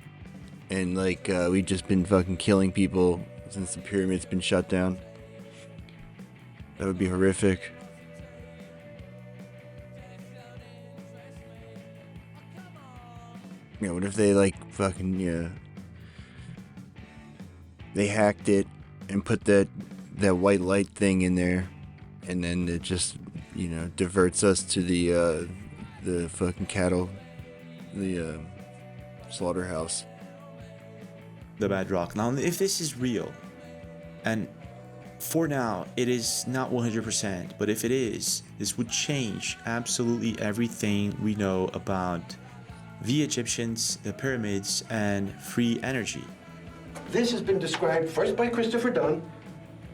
and we've just been fucking killing people since the pyramid's been shut down? That would be horrific. Yeah, what if they they hacked it and put that white light thing in there, and then it just diverts us to the fucking cattle, the slaughterhouse. The bedrock. Now, if this is real, and for now it is not 100%, but if it is, this would change absolutely everything we know about the Egyptians, the pyramids, and free energy. This has been described first by Christopher Dunn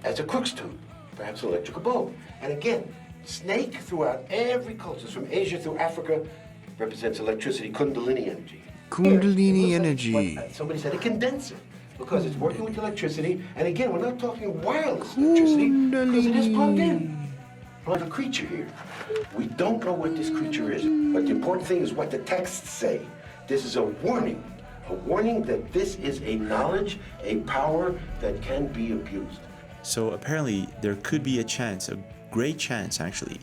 as a Crookes tube, perhaps an electrical bulb. And again, snake throughout every culture, from Asia through Africa, represents electricity, kundalini energy. Kundalini energy. Somebody said a condenser, because it's working with electricity. And again, we're not talking wireless electricity, because it is plugged in. We have a creature here. We don't know what this creature is, but the important thing is what the texts say. This is a warning that this is a knowledge, a power that can be abused. So apparently there could be a chance, a great chance actually,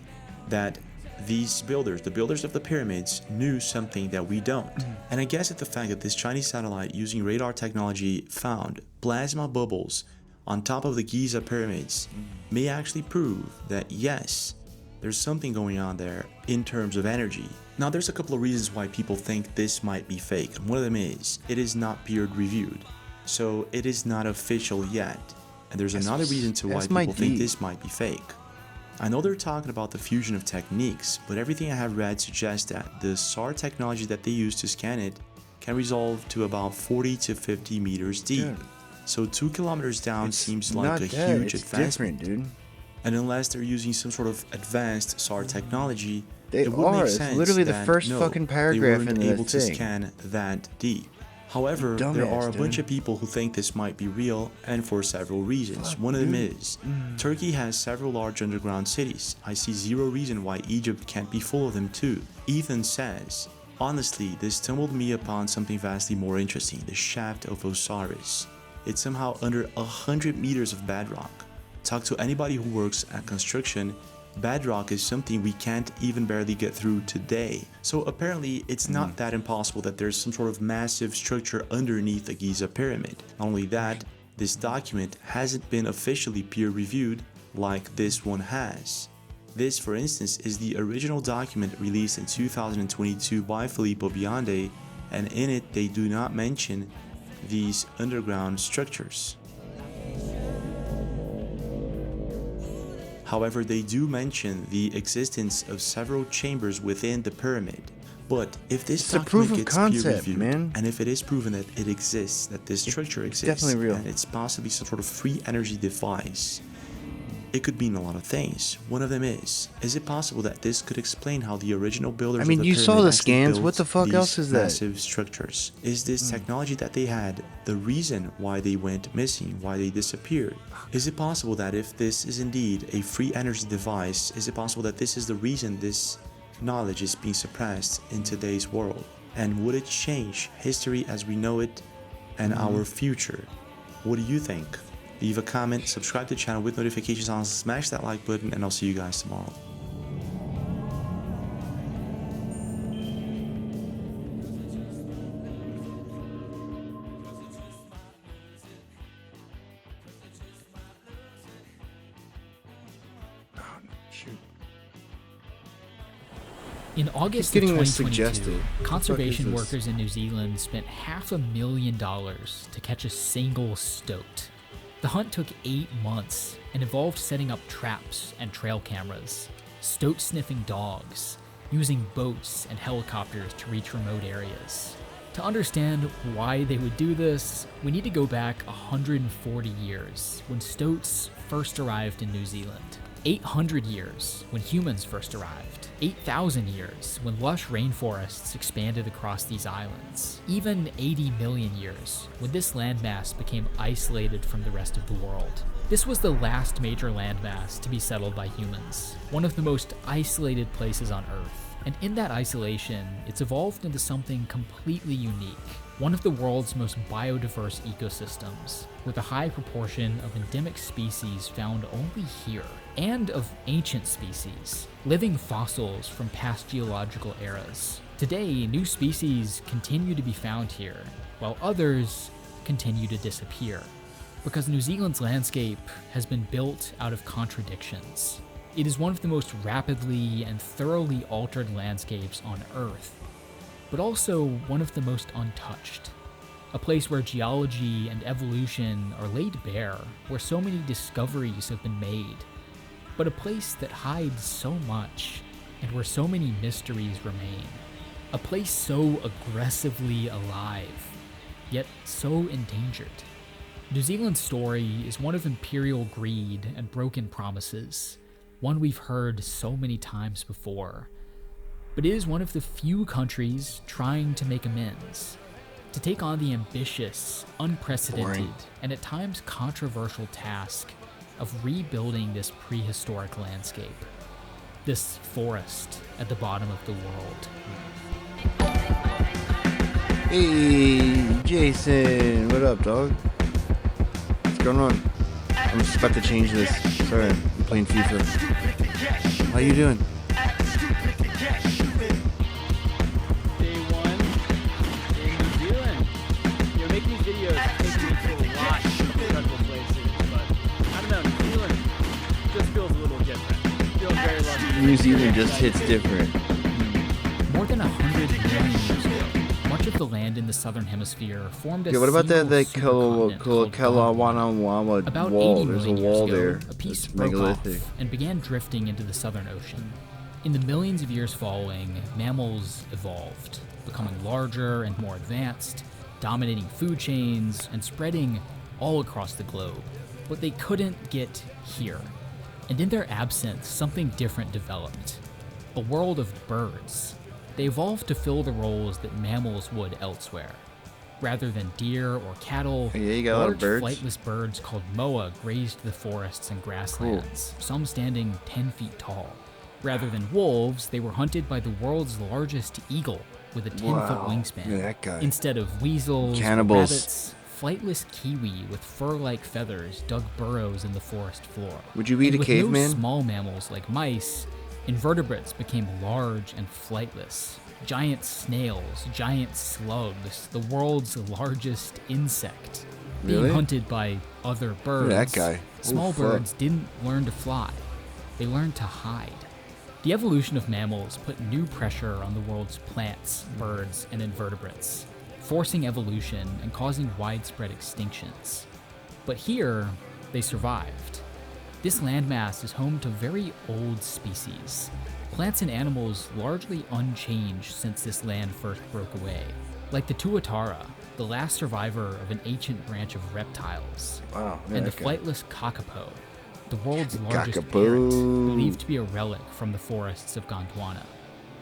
that these builders, the builders of the pyramids, knew something that we don't. And I guess it's the fact that this Chinese satellite using radar technology found plasma bubbles on top of the Giza pyramids may actually prove that yes, there's something going on there in terms of energy. Now there's a couple of reasons why people think this might be fake. One of them is it is not peer reviewed, so it is not official yet. And there's another reason to why people think this might be fake. I know they're talking about the fusion of techniques, but everything I have read suggests that the SAR technology that they use to scan it can resolve to about 40 to 50 meters deep. Yeah. So 2 kilometers down seems like a that, huge it's advancement. different, dude. And unless they're using some sort of advanced SAR technology, They it would are. make It's sense literally the that, first no, fucking they paragraph weren't in the able to thing. scan that deep. However, there Dumbass, are a bunch dude. of people who think this might be real, and for several reasons. One of them is, Turkey has several large underground cities. I see zero reason why Egypt can't be full of them too. Ethan says, honestly, this stumbled me upon something vastly more interesting, the shaft of Osiris. It's somehow under 100 meters of bedrock. Talk to anybody who works at construction, bedrock is something we can't even barely get through today. So apparently it's not that impossible that there's some sort of massive structure underneath the Giza pyramid. Not only that, this document hasn't been officially peer-reviewed like this one has. This, for instance, is the original document released in 2022 by Filippo Biondi, and in it they do not mention these underground structures. However, they do mention the existence of several chambers within the pyramid. But if this It's a document proof of gets concept, peer-reviewed, man. and if it is proven that it exists, that this structure exists, definitely real. and it's possibly some sort of free energy device, it could mean a lot of things. One of them is it possible that this could explain how the original builders I mean, of the you pyramid saw the actually scans. built What the fuck these else is that? massive structures? Is this technology that they had the reason why they went missing, why they disappeared? Is it possible that if this is indeed a free energy device, is it possible that this is the reason this knowledge is being suppressed in today's world? And would it change history as we know it and our future? What do you think? Leave a comment, subscribe to the channel with notifications on, smash that like button, and I'll see you guys tomorrow. In August of getting this 2022, suggested. conservation What the fuck is this? workers in New Zealand spent $500,000 to catch a single stoat. The hunt took 8 months and involved setting up traps and trail cameras, stoat-sniffing dogs, using boats and helicopters to reach remote areas. To understand why they would do this, we need to go back 140 years, when stoats first arrived in New Zealand. 800 years, when humans first arrived. 8,000 years, when lush rainforests expanded across these islands. Even 80 million years, when this landmass became isolated from the rest of the world. This was the last major landmass to be settled by humans, one of the most isolated places on Earth. And in that isolation, it's evolved into something completely unique. One of the world's most biodiverse ecosystems, with a high proportion of endemic species found only here, and of ancient species, living fossils from past geological eras. Today, new species continue to be found here, while others continue to disappear, because New Zealand's landscape has been built out of contradictions. It is one of the most rapidly and thoroughly altered landscapes on Earth, but also one of the most untouched. A place where geology and evolution are laid bare, where so many discoveries have been made, but a place that hides so much and where so many mysteries remain. A place so aggressively alive, yet so endangered. New Zealand's story is one of imperial greed and broken promises, one we've heard so many times before. But it is one of the few countries trying to make amends, to take on the ambitious, unprecedented, and at times controversial task of rebuilding this prehistoric landscape, this forest at the bottom of the world. Hey, Jason, what up, dog? What's going on? I'm just about to change this. Sorry, I'm playing FIFA. How you doing? Day one in New Zealand. You know, making these videos takes me to a lot of incredible places, but I don't know, New Zealand just feels a little different. Feels very lucky. New Zealand just hits different. More than 100 million years ago, much of the land in the southern hemisphere formed a Yeah, what about that supercontinent called Kalawanawawa About wall? 80 There's a million wall years there. ago, a piece It's broke megalithic. off and began drifting into the Southern Ocean. In the millions of years following, mammals evolved, becoming larger and more advanced, dominating food chains and spreading all across the globe. But they couldn't get here. And in their absence, something different developed. A world of birds. They evolved to fill the roles that mammals would elsewhere. Rather than deer or cattle, Yeah, you got a lot of large birds. flightless birds called moa grazed the forests and grasslands, some standing 10 feet tall. Rather than wolves, they were hunted by the world's largest eagle with a 10-foot Wow. wingspan. Look at that guy. Instead of weasels or Cannibals. rabbits, flightless kiwi with fur-like feathers dug burrows in the forest floor. Would you eat And a with caveman? no small mammals like mice, invertebrates became large and flightless. Giant snails, giant slugs, the world's largest insect. Really? Being hunted by other birds, Look at that guy. small Oh, fuck. birds didn't learn to fly. They learned to hide. The evolution of mammals put new pressure on the world's plants, birds, and invertebrates, forcing evolution and causing widespread extinctions. But here, they survived. This landmass is home to very old species, plants and animals largely unchanged since this land first broke away, like the tuatara, the last survivor of an ancient branch of reptiles, Wow, yeah, and the okay. flightless kakapo, the world's largest Kakapo. parrot, believed to be a relic from the forests of Gondwana.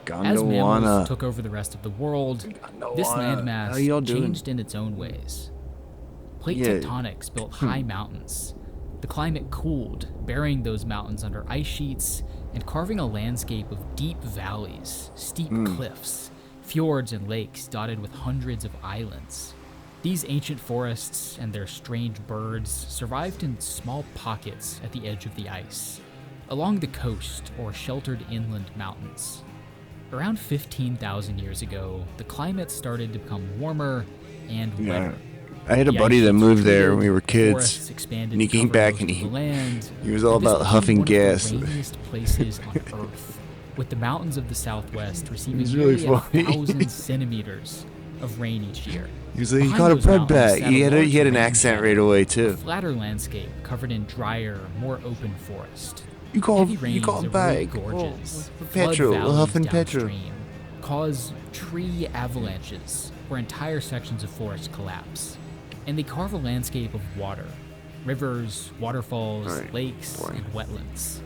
As Gondwana. mammals took over the rest of the world, this Gondwana. landmass How y'all doing? changed in its own ways. Plate Yeah. tectonics built high mountains. The climate cooled, burying those mountains under ice sheets and carving a landscape of deep valleys, steep cliffs, fjords and lakes dotted with hundreds of islands. These ancient forests and their strange birds survived in small pockets at the edge of the ice, along the coast or sheltered inland mountains. Around 15,000 years ago, the climate started to become warmer and wetter. I had a The buddy ice that sheets moved there retreated, when we were forests kids, expanded and he to came cover back most and of the land, he was all and this about became huffing one gas. of the rainiest places on Earth, with the mountains of the Southwest receiving It's really nearly funny. 1,000 centimeters of rain each year. He was like, he Behind caught a those bread mountains bat. sat He a had large an rain accent shadow, right away a too. flatter landscape covered in drier, more open forest. You call Heavy you rains call erode bag. gorges, Oh, flood petrol, valleys huffing petrol. downstream, cause tree avalanches where entire sections of forest collapse, and they carve a landscape of water, rivers, waterfalls, Alright, lakes, boring. and wetlands.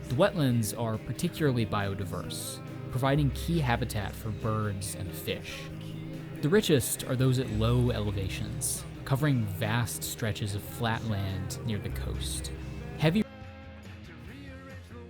The wetlands are particularly biodiverse, providing key habitat for birds and fish. The richest are those at low elevations, covering vast stretches of flat land near the coast. Heavy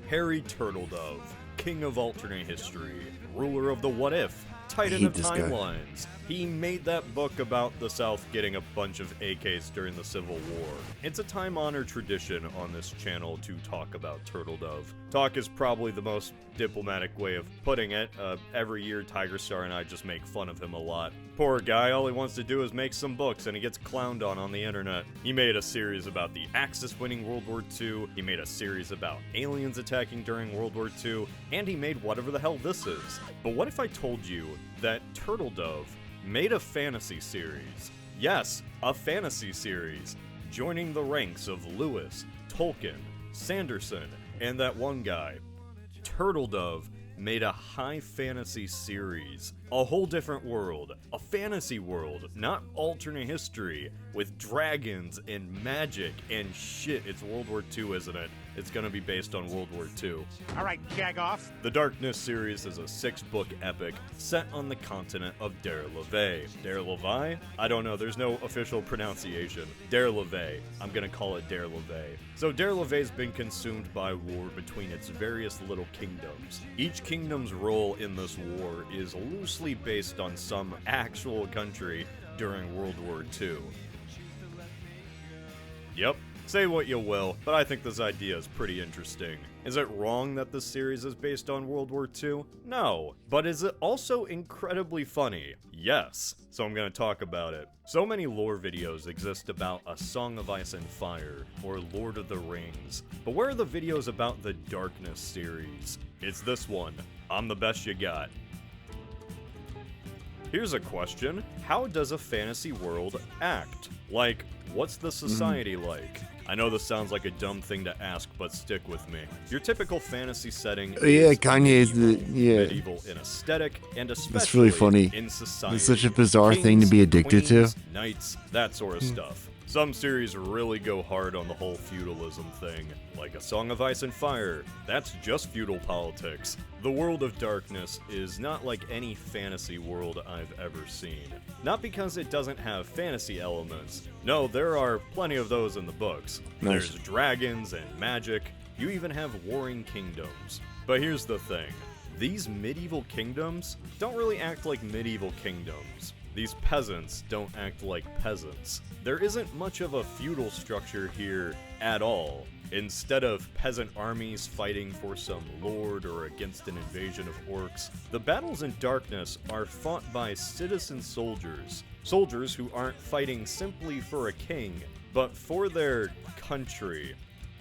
Harry Turtledove, king of alternate history, ruler of the what if, titan hate of this guy. timelines. He made that book about the South getting a bunch of AKs during the Civil War. It's a time-honored tradition on this channel to talk about Turtledove. Talk is probably the most diplomatic way of putting it. Every year Tiger Star and I just make fun of him a lot. Poor guy, all he wants to do is make some books and he gets clowned on the internet. He made a series about the Axis winning World War II, he made a series about aliens attacking during World War II, and he made whatever the hell this is. But what if I told you that Turtledove made a fantasy series? Yes, a fantasy series, joining the ranks of Lewis, Tolkien, Sanderson, and that one guy. Turtledove made a high fantasy series. A whole different world. A fantasy world, not alternate history, with dragons and magic and shit. It's World War II, isn't it? It's gonna be based on World War II. Alright, jag off. The Darkness series is a 6-book epic set on the continent of Dare-Levay. Dare-Levay? I don't know, there's no official pronunciation. Dare-Levay. I'm gonna call it Dare-Levay. So Dare-Levay's been consumed by war between its various little kingdoms. Each kingdom's role in this war is loosely based on some actual country during World War II. Yep. Say what you will, but I think this idea is pretty interesting. Is it wrong that this series is based on World War II? No. But is it also incredibly funny? Yes. So I'm gonna talk about it. So many lore videos exist about A Song of Ice and Fire, or Lord of the Rings. But where are the videos about the Darkness series? It's this one. I'm the best you got. Here's a question. How does a fantasy world act? Like, what's the society like? I know this sounds like a dumb thing to ask, but stick with me. Your typical fantasy setting Yeah, is Kanye's the medieval in aesthetic, and especially That's really funny. in society. It's such a bizarre thing to be addicted to. Kings, knights, that sort of stuff. Some series really go hard on the whole feudalism thing, like A Song of Ice and Fire. That's just feudal politics. The World of Darkness is not like any fantasy world I've ever seen. Not because it doesn't have fantasy elements. No, there are plenty of those in the books. Nice. There's dragons and magic. You even have warring kingdoms. But here's the thing. These medieval kingdoms don't really act like medieval kingdoms. These peasants don't act like peasants. There isn't much of a feudal structure here at all. Instead of peasant armies fighting for some lord or against an invasion of orcs, the battles in Darkness are fought by citizen soldiers. Soldiers who aren't fighting simply for a king, but for their country.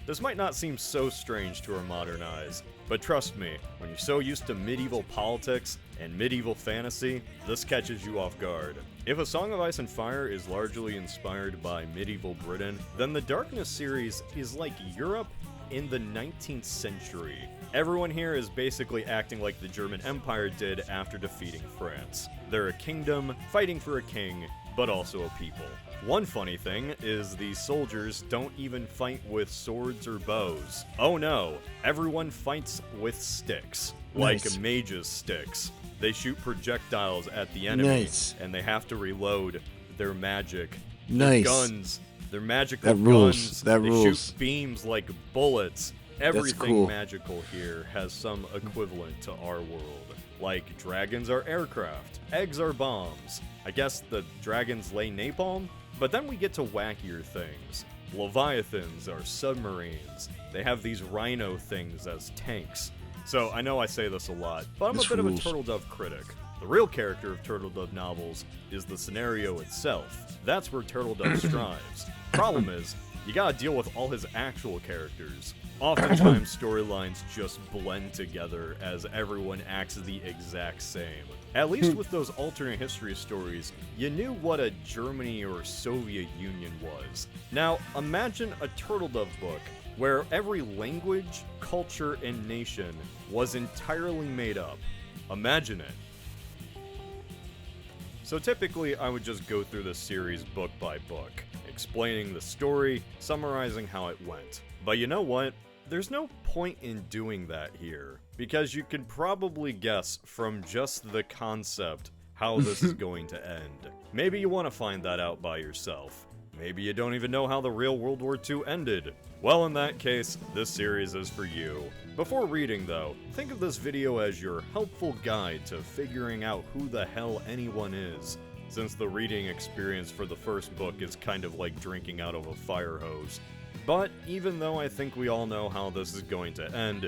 This might not seem so strange to our modern eyes, but trust me, when you're so used to medieval politics and medieval fantasy, this catches you off guard. If A Song of Ice and Fire is largely inspired by medieval Britain, then the Darkness series is like Europe in the 19th century. Everyone here is basically acting like the German Empire did after defeating France. They're a kingdom, fighting for a king, but also a people. One funny thing is these soldiers don't even fight with swords or bows. Oh no, everyone fights with sticks, like Nice. mages' sticks. They shoot projectiles at the enemy, Nice. and they have to reload their magic. Nice. Their guns, their magical That rules. guns, That they rules. shoot beams like bullets. Everything cool. magical here has some equivalent to our world. Like, dragons are aircraft, eggs are bombs. I guess the dragons lay napalm? But then we get to wackier things. Leviathans are submarines. They have these rhino things as tanks. So I know I say this a lot, but I'm This a bit rules. of a Turtle Dove critic. The real character of Turtle Dove novels is the scenario itself. That's where Turtle Dove strives. Problem is, you gotta deal with all his actual characters. Oftentimes, storylines just blend together as everyone acts the exact same. At least with those alternate history stories, you knew what a Germany or Soviet Union was. Now, imagine a Turtle Dove book where every language, culture, and nation was entirely made up. Imagine it. So typically, I would just go through this series book by book, explaining the story, summarizing how it went. But you know what? There's no point in doing that here, because you can probably guess from just the concept how this is going to end. Maybe you want to find that out by yourself. Maybe you don't even know how the real World War II ended. Well, in that case, this series is for you. Before reading, though, think of this video as your helpful guide to figuring out who the hell anyone is, since the reading experience for the first book is kind of like drinking out of a fire hose. But even though I think we all know how this is going to end,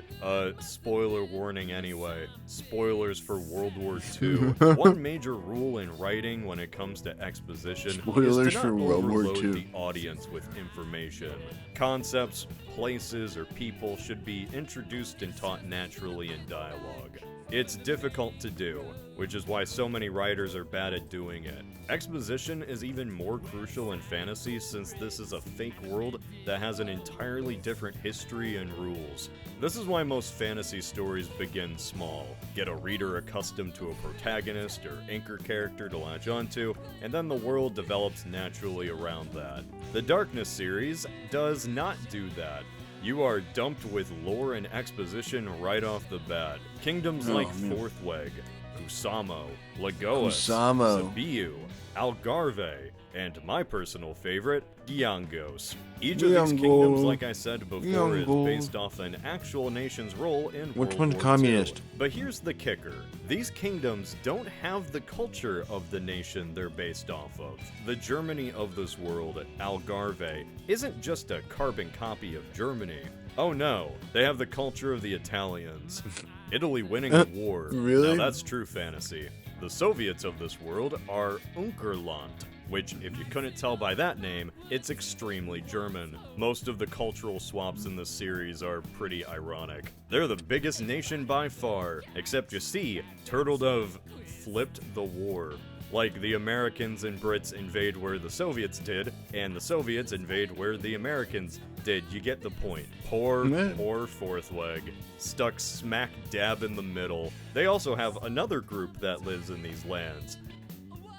spoiler warning anyway, spoilers for World War II, one major rule in writing when it comes to exposition Spoilers is to for not World War overload II. the audience with information. Concepts, places, or people should be introduced and taught naturally in dialogue. It's difficult to do, which is why so many writers are bad at doing it. Exposition is even more crucial in fantasy since this is a fake world that has an entirely different history and rules. This is why most fantasy stories begin small. Get a reader accustomed to a protagonist or anchor character to latch onto, and then the world develops naturally around that. The Darkness series does not do that. You are dumped with lore and exposition right off the bat. Kingdoms like Forthweg, Kusamo, Lagoas, Kusamo. Sabiu, Algarve, and my personal favorite, Giangos. Each of these kingdoms, like I said before, is based off an actual nation's role in Which World one's War communist? II. But here's the kicker. These kingdoms don't have the culture of the nation they're based off of. The Germany of this world, Algarve, isn't just a carbon copy of Germany. Oh no, they have the culture of the Italians. Italy winning a war. Really? Now that's true fantasy. The Soviets of this world are Unkerland, which, if you couldn't tell by that name, it's extremely German. Most of the cultural swaps in this series are pretty ironic. They're the biggest nation by far, except you see, Turtle Dove flipped the war. Like, the Americans and Brits invade where the Soviets did, and the Soviets invade where the Americans did. You get the point. Poor Forthweg. Stuck smack dab in the middle. They also have another group that lives in these lands.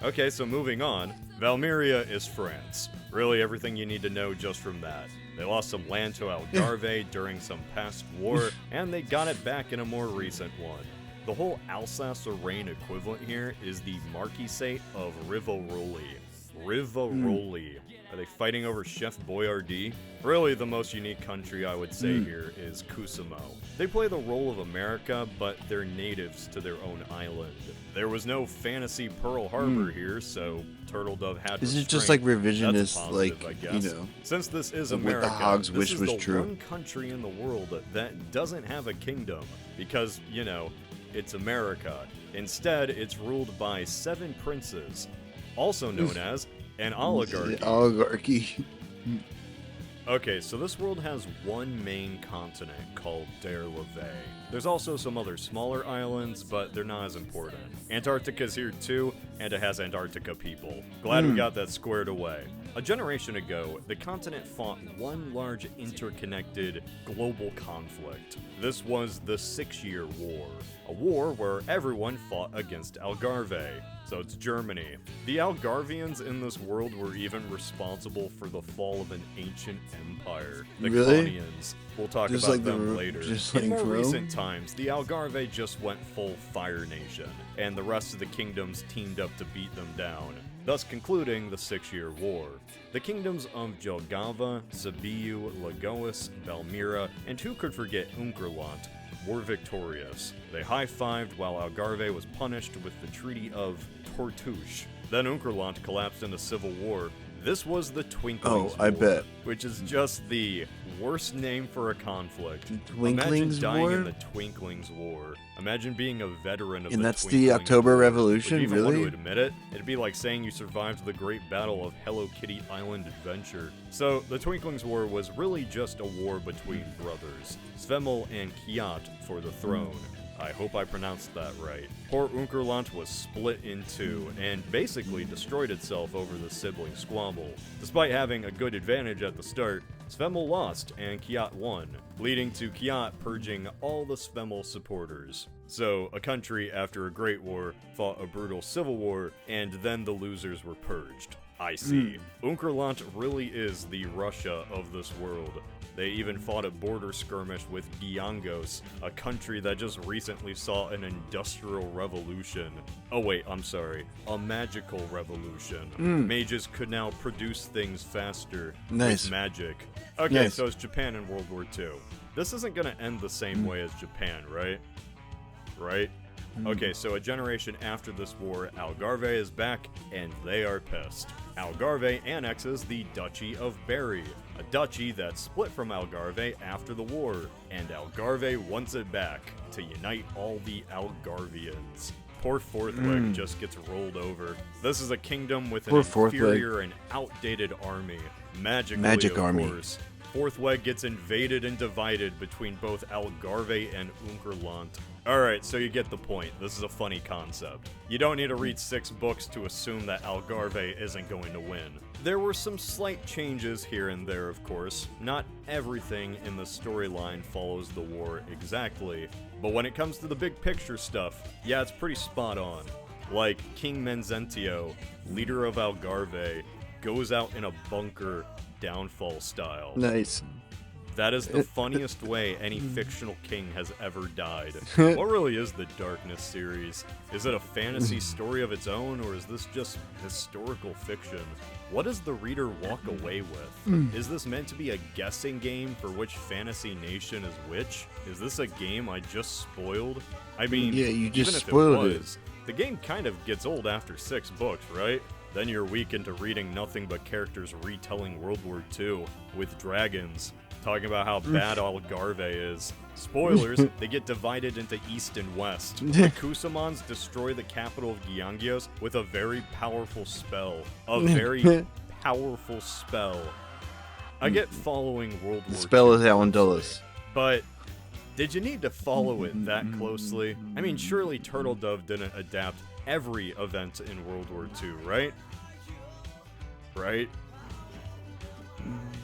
Okay, so moving on. Valmiria is France. Really everything you need to know just from that. They lost some land to Algarve during some past war, and they got it back in a more recent one. The whole Alsace-Lorraine equivalent here is the Marquisate of Rivaroli. Rivaroli. Are they fighting over Chef Boyardee? Really, the most unique country I would say here is Cusimo. They play the role of America, but they're natives to their own island. There was no fantasy Pearl Harbor here, so Turtle Dove had This is restraint. just like revisionist, That's positive, like, I guess. you know, Since this is of what the America, Hogs this wish is was the true. one country in the world that doesn't have a kingdom, because, you know, it's America. Instead, it's ruled by 7 princes, also known as an oligarchy. Oligarchy. Okay, so this world has one main continent called Derleve. There's also some other smaller islands, but they're not as important. Antarctica's here too, and it has Antarctica people. Glad we got that squared away. A generation ago, the continent fought one large interconnected global conflict. This was the 6-Year War, a war where everyone fought against Algarve. So it's Germany. The Algarvians in this world were even responsible for the fall of an ancient empire. The Really? Claudians. We'll talk Just about like the them Ro- later. just In like more Rome? recent times, the Algarve just went full Fire Nation, and the rest of the kingdoms teamed up to beat them down, thus concluding the 6-Year War. The kingdoms of Jelgava, Sibiu, Lagoas, Valmira, and who could forget Unkerland, were victorious. They high-fived while Algarve was punished with the Treaty of Tortuche. Then Unkerland collapsed into civil war. This was the Twinklings Oh, I War, bet. which is just the worst name for a conflict. Twinklings Imagine dying War? in the Twinklings War. Imagine being a veteran of And the that's Twinklings the October War. Revolution, Would you even really? want to admit it? It'd be like saying you survived the Great Battle of Hello Kitty Island Adventure. So, the Twinklings War was really just a war between brothers, Svemel and Kiat, for the throne. I hope I pronounced that right. Poor Unkerland was split in two, and basically destroyed itself over the sibling squabble. Despite having a good advantage at the start, Svemel lost and Kiat won, leading to Kiat purging all the Svemel supporters. So, a country after a great war fought a brutal civil war, and then the losers were purged. I see. Unkerland really is the Russia of this world. They even fought a border skirmish with Giangos, a country that just recently saw an industrial revolution. Oh wait, I'm sorry, a magical revolution. Mages could now produce things faster Nice. with magic. Okay, Nice. so it's Japan in World War II. This isn't gonna end the same way as Japan, right? Right? Okay, so a generation after this war, Algarve is back, and they are pissed. Algarve annexes the Duchy of Berry, a duchy that split from Algarve after the war, and Algarve wants it back to unite all the Algarvians. Poor Forthweg just gets rolled over. This is a kingdom with an Poor Forthweg. inferior and outdated army. Magically, Magic of army. course. Forthweg gets invaded and divided between both Algarve and Unkerland. Alright, so you get the point. This is a funny concept. You don't need to read 6 books to assume that Algarve isn't going to win. There were some slight changes here and there, of course. Not everything in the storyline follows the war exactly, but when it comes to the big picture stuff, yeah, it's pretty spot on. Like, King Menzentio, leader of Algarve, goes out in a bunker, downfall style. Nice. That is the funniest way any fictional king has ever died. What really is the Darkness series? Is it a fantasy story of its own, or is this just historical fiction? What does the reader walk away with? Is this meant to be a guessing game for which fantasy nation is which? Is this a game I just spoiled? I mean, Yeah, you just even if spoiled it it. was, the game kind of gets old after 6 books, right? Then you're weak into reading nothing but characters retelling World War II with dragons, talking about how bad Algarve is. Spoilers, they get divided into East and West. The Kusamans destroy the capital of Giangios with a very powerful spell. A very powerful spell. I get following World War The spell II is Alan Dulles. but did you need to follow it that closely? I mean, surely Turtle Dove didn't adapt every event in World War II, right? Right?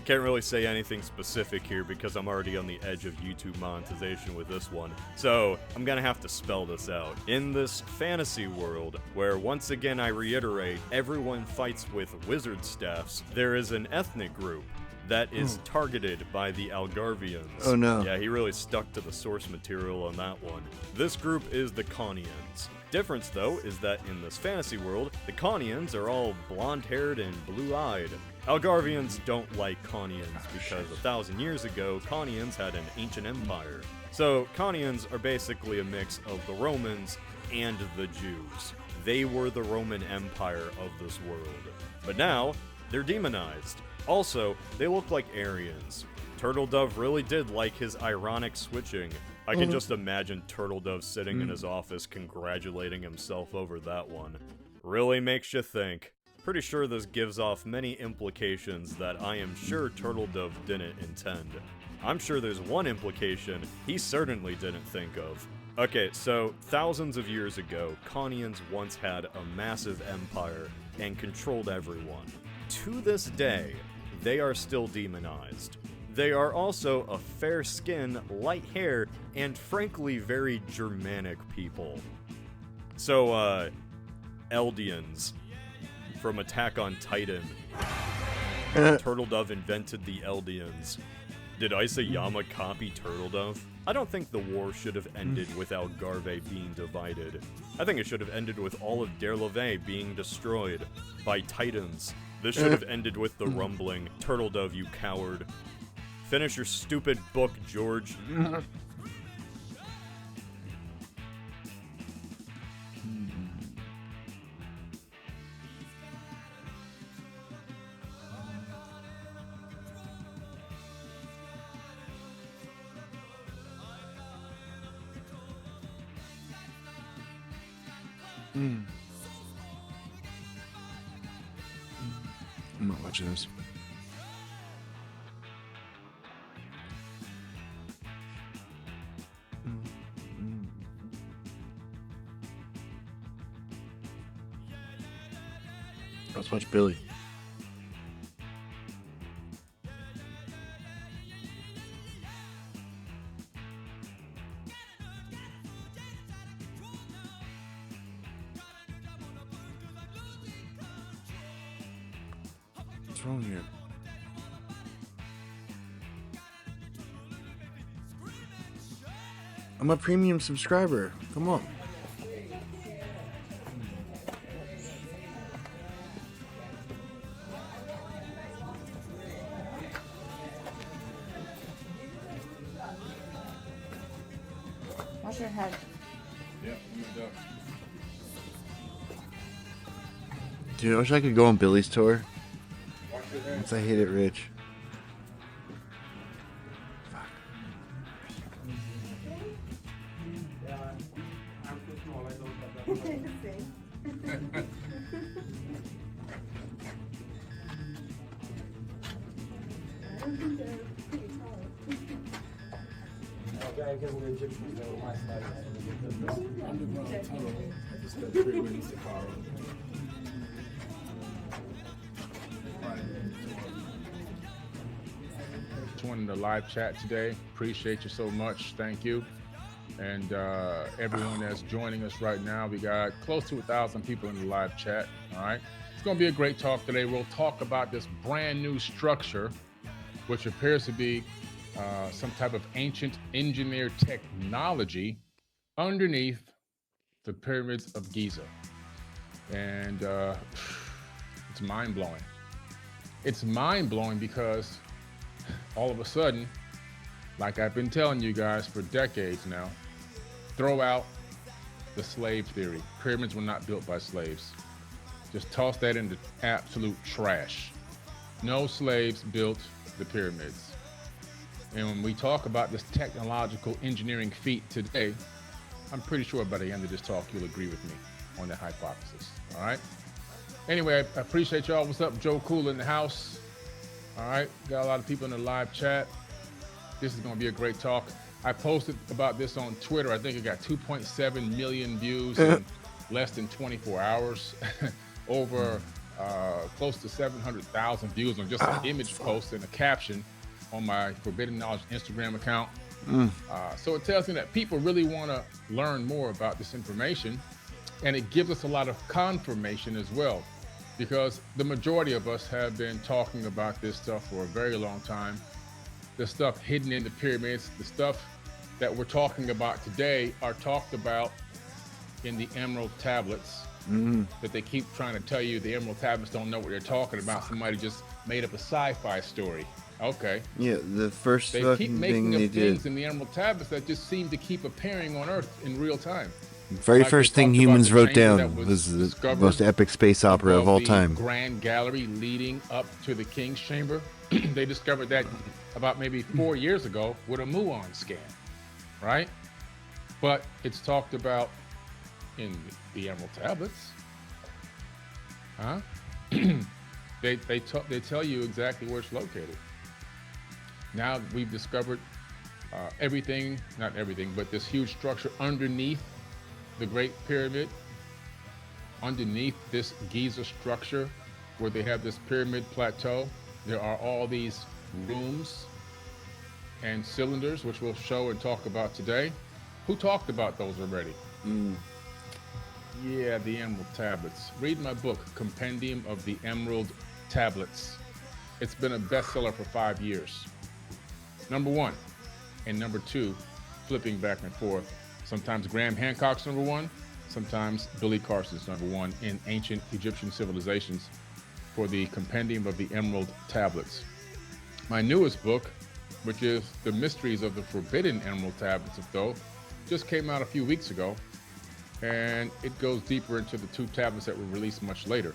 Can't really say anything specific here because I'm already on the edge of YouTube monetization with this one, so I'm gonna have to spell this out. In this fantasy world, where once again I reiterate, everyone fights with wizard staffs, there is an ethnic group that is targeted by the Algarvians. Oh no. Yeah, he really stuck to the source material on that one. This group is the Khanians. Difference, though, is that in this fantasy world, the Khanians are all blonde-haired and blue-eyed. Algarvians don't like Khanians because 1,000 years ago, Khanians had an ancient empire. So, Khanians are basically a mix of the Romans and the Jews. They were the Roman Empire of this world. But now, they're demonized. Also, they look like Aryans. Turtledove really did like his ironic switching. I can just imagine Turtledove sitting in his office congratulating himself over that one. Really makes you think. Pretty sure this gives off many implications that I am sure Turtledove didn't intend. I'm sure there's one implication he certainly didn't think of. Okay, so thousands of years ago, Khanians once had a massive empire and controlled everyone. To this day, they are still demonized. They are also a fair skin, light hair, and frankly very Germanic people. So, Eldians from Attack on Titan. Turtledove invented the Eldians. Did Isayama copy Turtledove? I don't think the war should have ended with Algarve being divided. I think it should have ended with all of Derleve being destroyed by Titans. This should have ended with the rumbling, Turtledove, you coward. Finish your stupid book, George. I'm not watching this. Let's watch Billy. What's wrong here? I'm a premium subscriber. Come on. Wash your head. Yep, moved up. Dude, I wish I could go on Billy's tour. Once I hit it rich. Underground tunnel. I just got 3 wings to Carl. Joining the live chat today. Appreciate you so much. Thank you. And everyone that's joining us right now, we got close to 1,000 people in the live chat. All right. It's going to be a great talk today. We'll talk about this brand new structure, which appears to be some type of ancient engineered technology underneath the pyramids of Giza. And it's mind-blowing. It's mind-blowing because all of a sudden, like I've been telling you guys for decades now, throw out the slave theory. Pyramids were not built by slaves. Just toss that into absolute trash. No slaves built the pyramids. And when we talk about this technological engineering feat today, I'm pretty sure by the end of this talk, you'll agree with me on that hypothesis. All right. Anyway, I appreciate y'all. What's up? Joe Cool in the house. All right. Got a lot of people in the live chat. This is going to be a great talk. I posted about this on Twitter. I think it got 2.7 million views in less than 24 hours. Over close to 700,000 views on just an image post and a caption on my Forbidden Knowledge Instagram account. So it tells me that people really want to learn more about this information, and it gives us a lot of confirmation as well, because the majority of us have been talking about this stuff for a very long time. The stuff hidden in the pyramids, the stuff that we're talking about today are talked about in the Emerald Tablets. That they keep trying to tell you the Emerald Tablets don't know what they're talking about. Somebody just made up a sci-fi story. Okay. Yeah, the first They fucking keep thing making they up things did. in the Emerald Tablets that just seem to keep appearing on Earth in real time. Very Like they first thing talked about humans the wrote chamber down that was the discovered most epic space opera of above all the time. Grand Gallery leading up to the King's Chamber. They discovered that about maybe 4 years ago with a muon scan, right? But it's talked about in the Emerald Tablets. Huh? They tell you exactly where it's located. Now we've discovered everything, not everything, but this huge structure underneath the Great Pyramid, underneath this Giza structure where they have this pyramid plateau. There are all these rooms and cylinders, which we'll show and talk about today. Who talked about those already? Yeah, the Emerald Tablets. Read my book, Compendium of the Emerald Tablets. It's been a bestseller for 5 years. Number one. And number two, flipping back and forth. Sometimes Graham Hancock's number one, sometimes Billy Carson's number one in ancient Egyptian civilizations for the Compendium of the Emerald Tablets. My newest book, which is The Mysteries of the Forbidden Emerald Tablets of Thoth, just came out a few weeks ago, and it goes deeper into the two tablets that were released much later.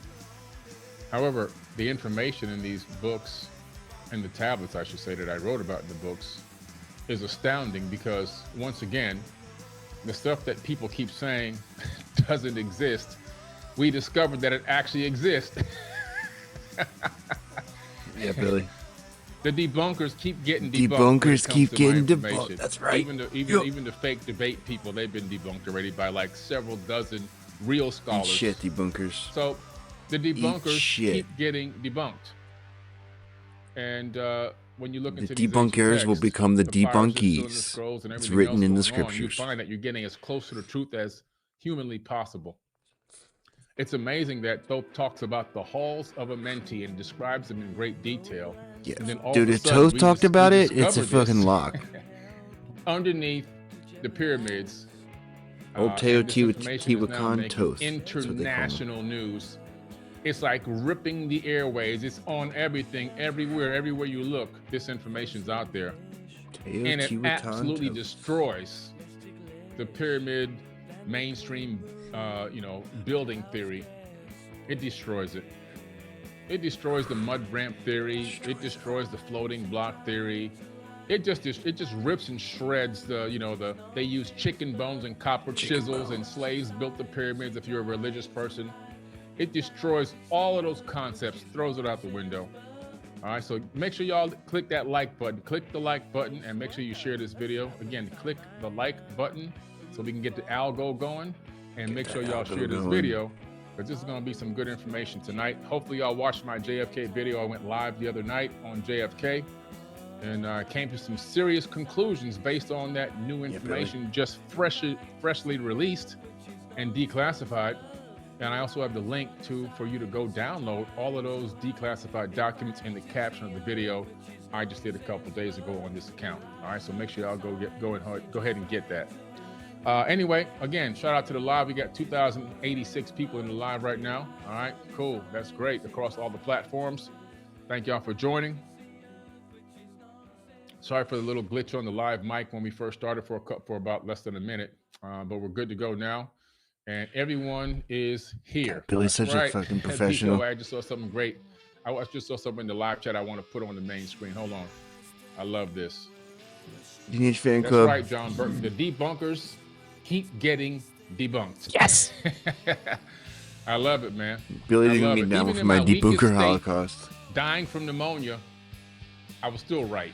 However, the information in these books, and the tablets, I should say, that I wrote about in the books, is astounding because, once again, the stuff that people keep saying doesn't exist, we discovered that it actually exists. Yeah, Billy. The debunkers keep getting debunked. Debunkers keep getting debunked. That's right. Even the fake debate people, they've been debunked already by like several dozen real Eat scholars. shit, debunkers. So the debunkers shit. keep getting debunked. And when you look The into these debunkers ancient will texts, become the papyrus, cylinder debunkies. scrolls, and It's everything written else in the going on, you scriptures. find that you're getting as close to the truth as humanly possible. It's amazing that Thoth talks about the halls of Amenti and describes them in great detail. Yeah. And then all Dude, of a if sudden, Toth we talked dis- about we it, it's a discover fucking this lock. underneath the pyramids. Old and this information is now Teotihuacan making Toth. That's what they call him. international news. It's like ripping the airways. It's on everything, everywhere you look. This information's out there. And it Teotihuacan absolutely Toth. destroys the pyramid mainstream, building theory. It destroys it. It destroys the mud ramp theory. It destroys the floating block theory. It just rips and shreds they use chicken bones and copper chisels, and slaves built the pyramids if you're a religious person. It destroys all of those concepts, throws it out the window. All right, so make sure y'all click that like button. Click the like button and make sure you share this video. Again, click the like button so we can get the algo going, and make sure y'all share this video, because this is going to be some good information tonight. Hopefully y'all watched my JFK video. I went live the other night on JFK, and I came to some serious conclusions based on that new information just freshly released and declassified. And I also have the link for you to go download all of those declassified documents in the caption of the video I just did a couple days ago on this account. All right, so make sure y'all go ahead and get that. Anyway, again, shout out to the live. We got 2,086 people in the live right now. All right, cool. That's great across all the platforms. Thank y'all for joining. Sorry for the little glitch on the live mic when we first started for about less than a minute, but we're good to go now. And everyone is here. Billy's such a fucking professional. I just saw something great. I just saw something in the live chat I want to put on the main screen. Hold on. I love this. Teenage Fan That's Club. right, John Burton. The debunkers keep getting debunked. Yes. I love it, man. Billy I didn't love get it. down Even with in my weakest debunker state, holocaust. dying from pneumonia, I was still right.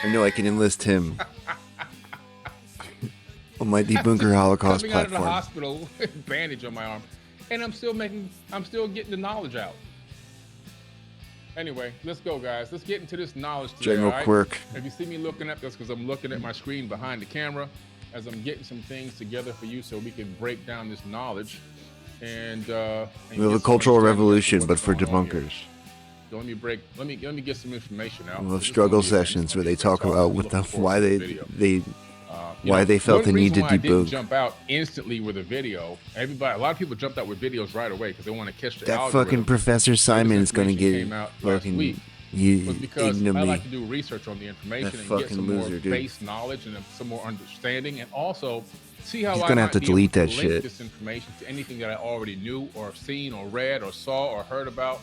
I know I can enlist him on my debunker holocaust Coming out of the platform. hospital with a bandage on my arm, and I'm still getting the knowledge out. Anyway, let's go, guys. Let's get into this knowledge today. General all right? quirk. If you see me looking up, that's because I'm looking at my screen behind the camera as I'm getting some things together for you so we can break down this knowledge. And we have a cultural revolution, but for debunkers. So let me get some information out. We'll have struggle sessions where they talk about why they felt the need to I didn't debunk. jump out instantly with a video. A lot of people jumped out with videos right away because they want to catch the That algorithm. fucking Professor Simon is going to get fucking was because I ignominy. like to do research on the information That and get fucking some more loser, dude. base knowledge and some more understanding, and also see how He's I gonna might have to be able delete that link shit. this information to anything that I already knew or seen or read or saw or heard about,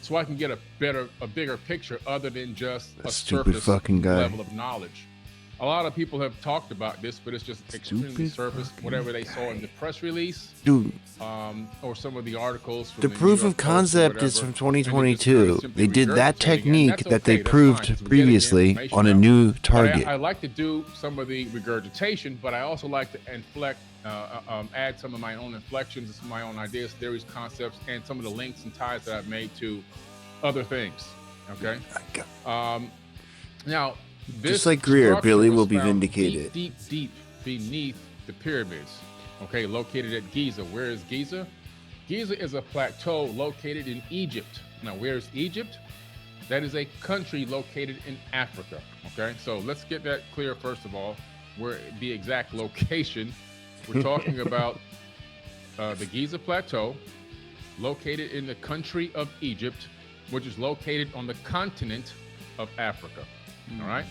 so I can get a bigger picture other than just a stupid surface fucking guy. level of knowledge. A lot of people have talked about this, but it's just extremely surface. Whatever they saw in the press release, Dude. Or some of the articles. From The New proof York of Post or concept is whatever, from and they just 2022. kinda simply They did that regurgitating it, and technique that's that they okay, that's proved fine, 'cause we're getting the previously information on a out. new But target. I like to do some of the regurgitation, but I also like to add some of my own inflections and some of my own ideas, theories, concepts, and some of the links and ties that I've made to other things. Okay. Now, this Just like Greer, structure Billy was will be found vindicated. deep beneath the pyramids. Okay, located at Giza. Where is Giza? Giza is a plateau located in Egypt. Now, where is Egypt? That is a country located in Africa. Okay, so let's get that clear first of all. Where the exact location? We're talking about the Giza Plateau, located in the country of Egypt, which is located on the continent of Africa. All right.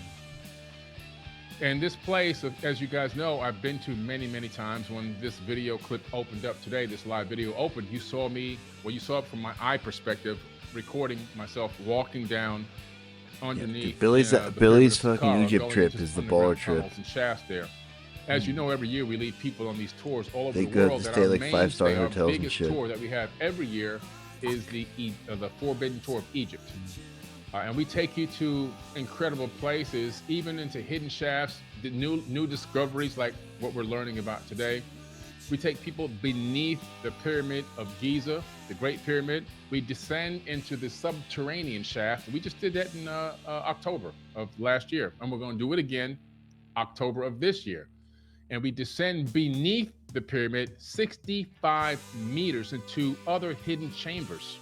And this place, as you guys know, I've been to many, many times. When this video clip opened up today, this live video opened, you saw me, well, you saw it from my eye perspective, recording myself walking down underneath. Billy's the Billy's pyramid of fucking Saqqara, Egypt going trip into is the underground baller trip. tunnels and shafts there. As you know, every year we lead people on these tours all over They the go world. to And stay our like 5-star mainstay, our hotels and biggest shit. tour that we have every year is the Forbidden Tour of Egypt. And we take you to incredible places, even into hidden shafts, the new discoveries like what we're learning about today. We take people beneath the pyramid of Giza, the Great Pyramid. We descend into the subterranean shaft. We just did that in October of last year, and we're going to do it again October of this year. And we descend beneath the pyramid 65 meters into other hidden chambers.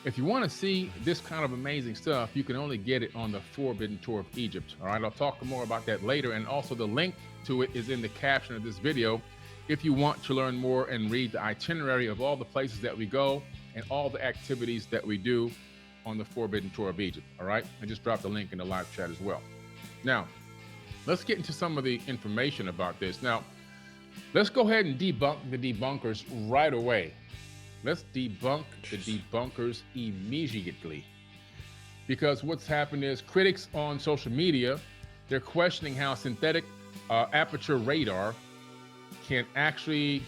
If you want to see this kind of amazing stuff, you can only get it on the Forbidden Tour of Egypt. All right, I'll talk more about that later. And also the link to it is in the caption of this video. If you want to learn more and read the itinerary of all the places that we go and all the activities that we do on the Forbidden Tour of Egypt. All right, I just dropped a link in the live chat as well. Now, let's get into some of the information about this. Now, let's go ahead and debunk the debunkers right away. Let's debunk the debunkers immediately. Because what's happened is critics on social media, they're questioning how synthetic aperture radar can actually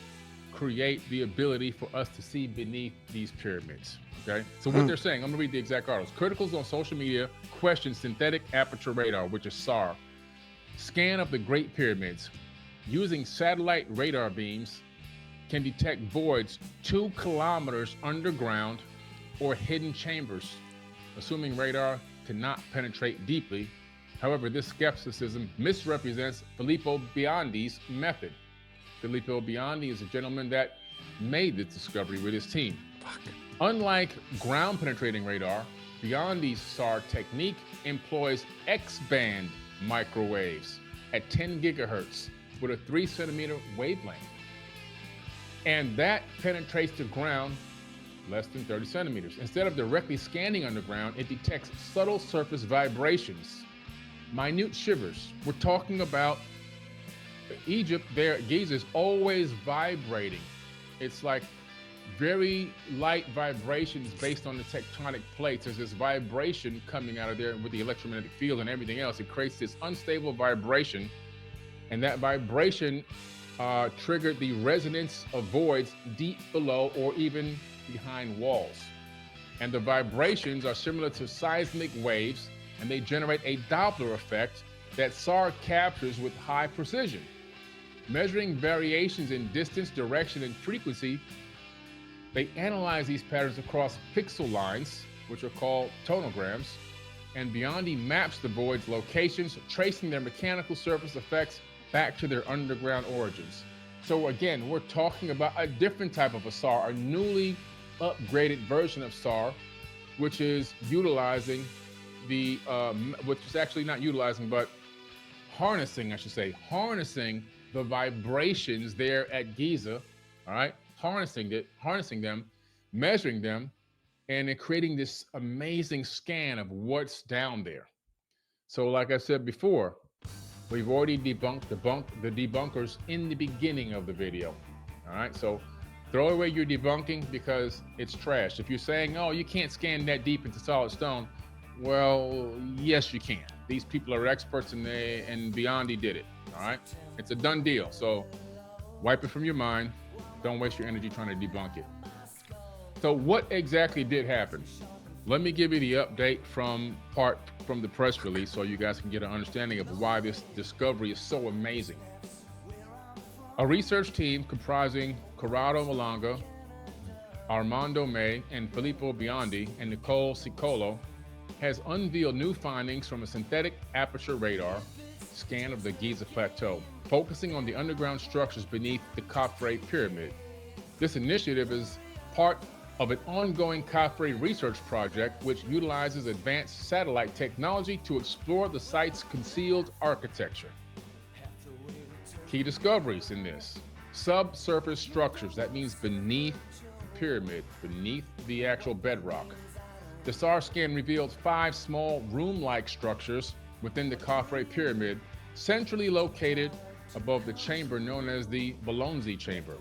create the ability for us to see beneath these pyramids. Okay, so what they're saying, I'm gonna read the exact articles. Criticals on social media question synthetic aperture radar, which is SAR, scan of the Great Pyramids using satellite radar beams can detect voids 2 kilometers underground or hidden chambers, assuming radar cannot penetrate deeply. However, this skepticism misrepresents Filippo Biondi's method. Filippo Biondi is a gentleman that made this discovery with his team. Unlike ground penetrating radar, Biondi's SAR technique employs X-band microwaves at 10 gigahertz with a 3-centimeter wavelength. And that penetrates the ground less than 30 centimeters. Instead of directly scanning underground, it detects subtle surface vibrations, minute shivers. We're talking about Egypt there, Giza is always vibrating. It's like very light vibrations based on the tectonic plates. There's this vibration coming out of there with the electromagnetic field and everything else. It creates this unstable vibration, and that vibration triggered the resonance of voids deep below or even behind walls. And the vibrations are similar to seismic waves, and they generate a Doppler effect that SAR captures with high precision. Measuring variations in distance, direction, and frequency, they analyze these patterns across pixel lines which are called tonograms, and Biondi maps the void's locations, tracing their mechanical surface effects back to their underground origins. So again, we're talking about a different type of a SAR, a newly upgraded version of SAR, which is utilizing the, which is actually not utilizing, but harnessing, I should say, harnessing the vibrations there at Giza, all right? Harnessing them, measuring them, and then creating this amazing scan of what's down there. So like I said before, we've already debunked the debunkers in the beginning of the video, all right? So throw away your debunking because it's trash. If you're saying, oh, you can't scan that deep into solid stone, well, yes, you can. These people are experts and Biondi did it, all right? It's a done deal. So wipe it from your mind. Don't waste your energy trying to debunk it. So what exactly did happen? Let me give you the update from the press release so you guys can get an understanding of why this discovery is so amazing. A research team comprising Corrado Malanga, Armando May, and Filippo Biondi, and Nicole Sicolo has unveiled new findings from a synthetic aperture radar scan of the Giza Plateau, focusing on the underground structures beneath the Khafre pyramid. This initiative is part of an ongoing Khafre research project which utilizes advanced satellite technology to explore the site's concealed architecture. Key discoveries in this: subsurface structures, that means beneath the pyramid, beneath the actual bedrock. The SAR scan revealed 5 small room-like structures within the Khafre pyramid, centrally located above the chamber known as the Bolonzi chamber,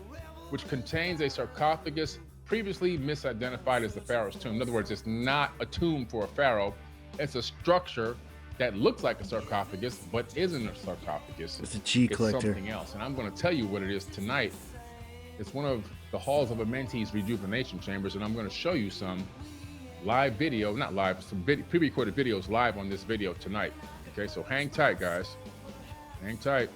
which contains a sarcophagus previously misidentified as the pharaoh's tomb. In other words, it's not a tomb for a pharaoh. It's a structure that looks like a sarcophagus, but isn't a sarcophagus. It's a G collector. It's something else. And I'm going to tell you what it is tonight. It's one of the halls of Amenti's rejuvenation chambers, and I'm going to show you some live video, not live, some pre-recorded videos live on this video tonight. Okay, so hang tight, guys. Hang tight.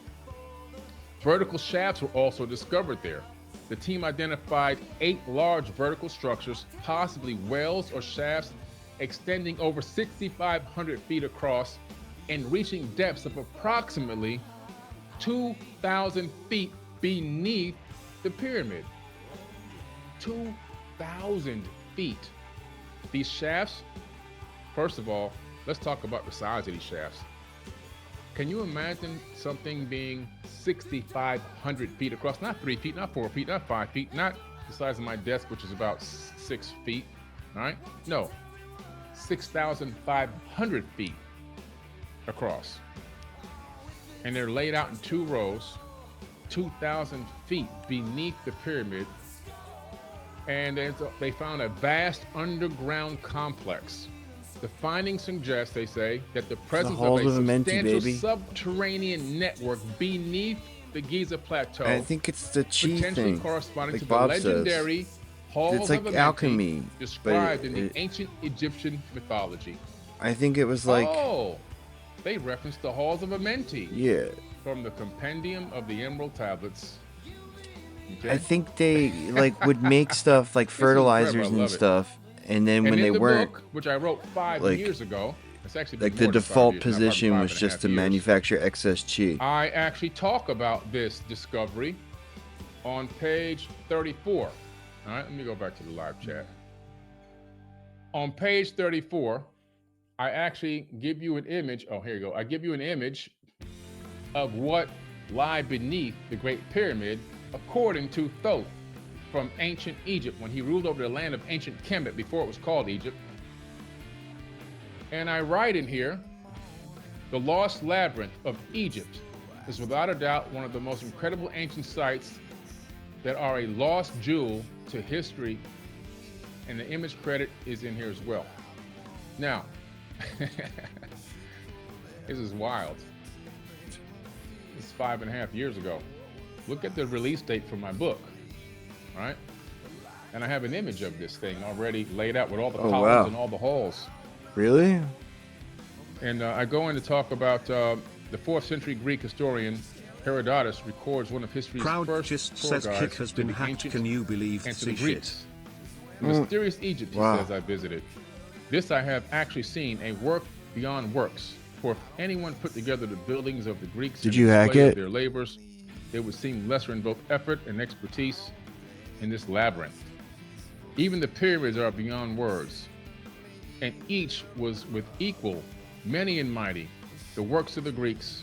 Vertical shafts were also discovered there. The team identified 8 large vertical structures, possibly wells or shafts, extending over 6,500 feet across and reaching depths of approximately 2,000 feet beneath the pyramid. 2,000 feet. These shafts, first of all, let's talk about the size of these shafts. Can you imagine something being 6,500 feet across? Not 3 feet, not 4 feet, not 5 feet, not the size of my desk, which is about 6 feet, all right? No, 6,500 feet across. And they're laid out in 2 rows, 2,000 feet beneath the pyramid. And they found a vast underground complex. The findings suggest, they say, that the presence of a substantial subterranean network beneath the Giza Plateau. I think it's the chi potentially thing, corresponding like to Bob the legendary says. halls It's like of Amenti alchemy, described in the but ancient Egyptian mythology. I think it was like... Oh, they referenced the halls of Amenti. Yeah. From the Compendium of the Emerald Tablets. Okay. I think they like would make stuff like fertilizers and stuff, and then when they weren't, book, which I wrote 5 like, years ago, it's actually like the default position was just to manufacture excess chi. I actually talk about this discovery on page 34. All right, let me go back to the live chat. On page 34, I actually give you an image. Oh, here you go. I give you an image of what lie beneath the Great Pyramid, according to Thoth from ancient Egypt, when he ruled over the land of ancient Kemet before it was called Egypt. And I write in here, the Lost Labyrinth of Egypt is without a doubt one of the most incredible ancient sites that are a lost jewel to history, and the image credit is in here as well. Now, this is wild. This is 5.5 years ago. Look at the release date for my book, right? And I have an image of this thing already laid out with all the columns and all the halls. Really? And I go in to talk about the 4th century Greek historian Herodotus records one of history's first tour says Kick has been hacked. Can you believe and to this the Greeks. The mysterious Egypt, he says, I visited. This I have actually seen, a work beyond works. For if anyone put together the buildings of the Greeks Did and you hack display of it? their labors, it would seem lesser in both effort and expertise in this labyrinth. Even the pyramids are beyond words, and each was with equal, many and mighty, the works of the Greeks,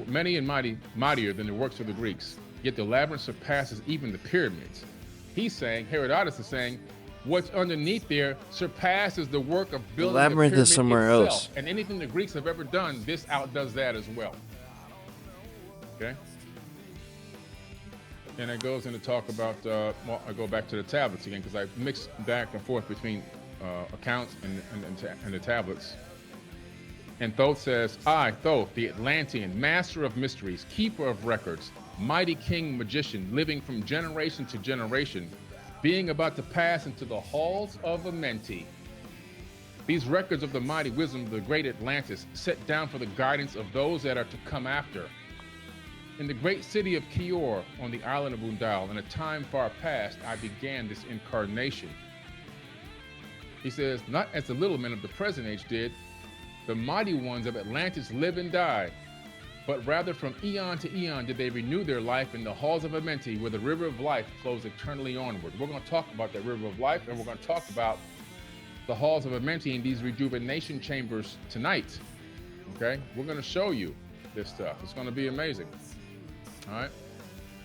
many and mightier than the works of the Greeks. Yet the labyrinth surpasses even the pyramids. He's saying, Herodotus is saying, what's underneath there surpasses the work of building the labyrinth pyramid is somewhere itself. else. And anything the Greeks have ever done, this outdoes that as well. Okay? And it goes into talk about, well, I go back to the tablets again, because I mix back and forth between accounts and the tablets. And Thoth says, I, Thoth, the Atlantean, master of mysteries, keeper of records, mighty king magician, living from generation to generation, being about to pass into the halls of Amenti. These records of the mighty wisdom of the great Atlantis, set down for the guidance of those that are to come after. In the great city of Kior, on the island of Undal, in a time far past, I began this incarnation. He says, not as the little men of the present age did, the mighty ones of Atlantis live and die, but rather from eon to eon did they renew their life in the halls of Amenti, where the river of life flows eternally onward. We're going to talk about that river of life, and we're going to talk about the halls of Amenti in these rejuvenation chambers tonight. Okay? We're going to show you this stuff. It's going to be amazing. All right?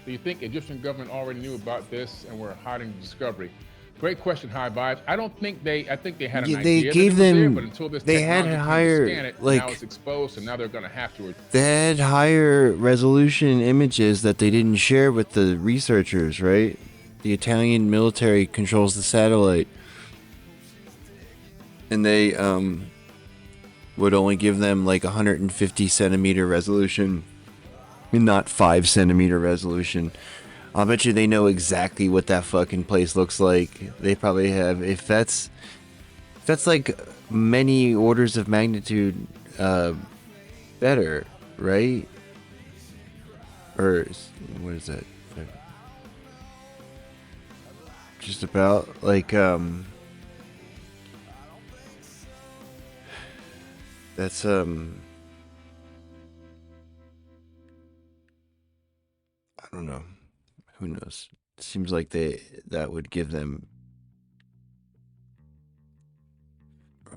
Do you think Egyptian government already knew about this and were hiding the discovery? Great question, High Vibes. I don't think I think they had an idea. They gave that it was them. there, but until this They had technology came to higher, scan it, like now it's exposed, and now they're going to have to. they had higher resolution images that they didn't share with the researchers, right? The Italian military controls the satellite, and they would only give them like 150 centimeter resolution, and not 5 centimeter resolution. I'll bet you they know exactly what that fucking place looks like. They probably have, if that's like many orders of magnitude better, right? Or what is that? Just about like that's I don't know. Who knows? It seems like that would give them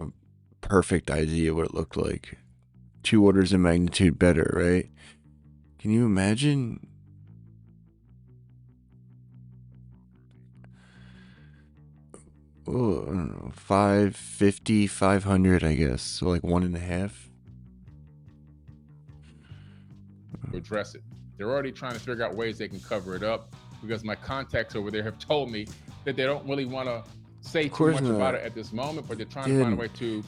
a perfect idea what it looked like. 2 orders of magnitude better, right? Can you imagine? Oh, I don't know. 550, 500, I guess. So like 1.5. To address it. They're already trying to figure out ways they can cover it up, because my contacts over there have told me that they don't really want to say too much about it at this moment, but they're trying to find a way to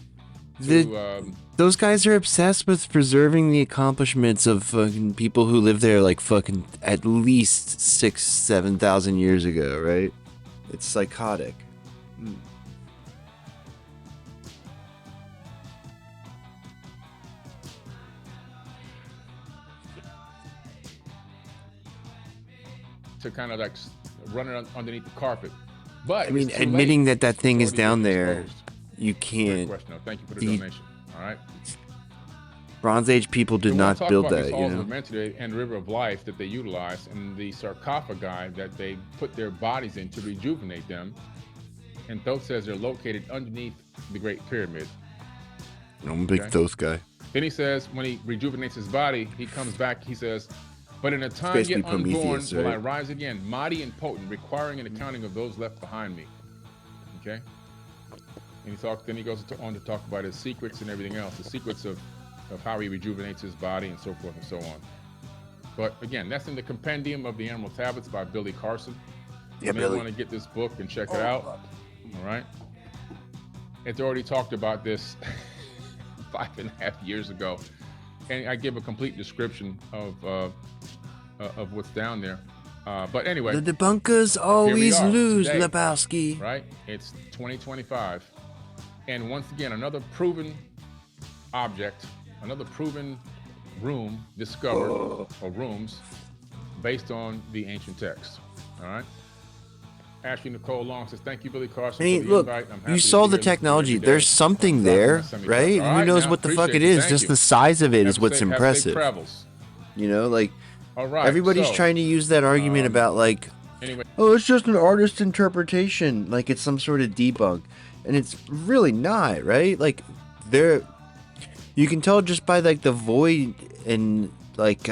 those guys are obsessed with preserving the accomplishments of fucking people who lived there like fucking at least 6,000-7,000 years ago, right? It's psychotic. to kind of like run it underneath the carpet. But I mean, admitting that thing is down there, you Great can't. question. Thank you for the donation. All right. Bronze Age people did not build that, you know. And River of Life that they utilized, and the sarcophagi that they put their bodies in to rejuvenate them. And Thoth says they're located underneath the Great Pyramid. I'm a big Thoth guy. Then he says when he rejuvenates his body, he comes back, he says, but in a time yet unborn will I rise again, mighty and potent, requiring an accounting of those left behind me. Okay? And then he goes on to talk about his secrets and everything else, the secrets of how he rejuvenates his body and so forth and so on. But again, that's in the Compendium of the Emerald Tablets by Billy Carson. You may want to get this book and check it out. All right? It's already talked about this 5.5 years ago. And I give a complete description of what's down there. But anyway. The debunkers always lose, today, Lebowski. Right? It's 2025. And once again, another proven object, another proven room discovered, or rooms, based on the ancient text. All right? Ashley Nicole Long says, thank you, Billy Carson, I mean, for the look, invite. I'm happy you to saw be the here technology. listening to you every There's day. something I'm there, rocking my semi-truck. right? All Who right, knows now, what the fuck appreciate it you. is? Thank Just you. the size of it is Have what's safe impressive. travels. You know, like, All right, everybody's so, trying to use that argument about, like, anyway. oh, it's just an artist's interpretation. Like, it's some sort of debunk. And it's really not, right? Like, you can tell just by, like, the void and, like,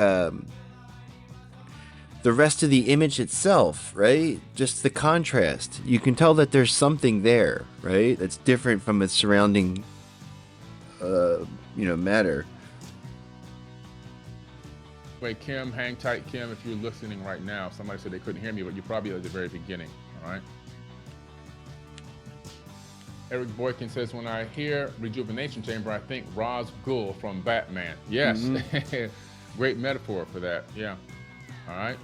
the rest of the image itself, right? Just the contrast. You can tell that there's something there, right? That's different from its surrounding, matter. Wait, Kim, hang tight, Kim, if you're listening right now. Somebody said they couldn't hear me, but you're probably at the very beginning, all right? Eric Boykin says, when I hear Rejuvenation Chamber, I think Ra's Ghul from Batman. Yes, great metaphor for that, yeah, all right?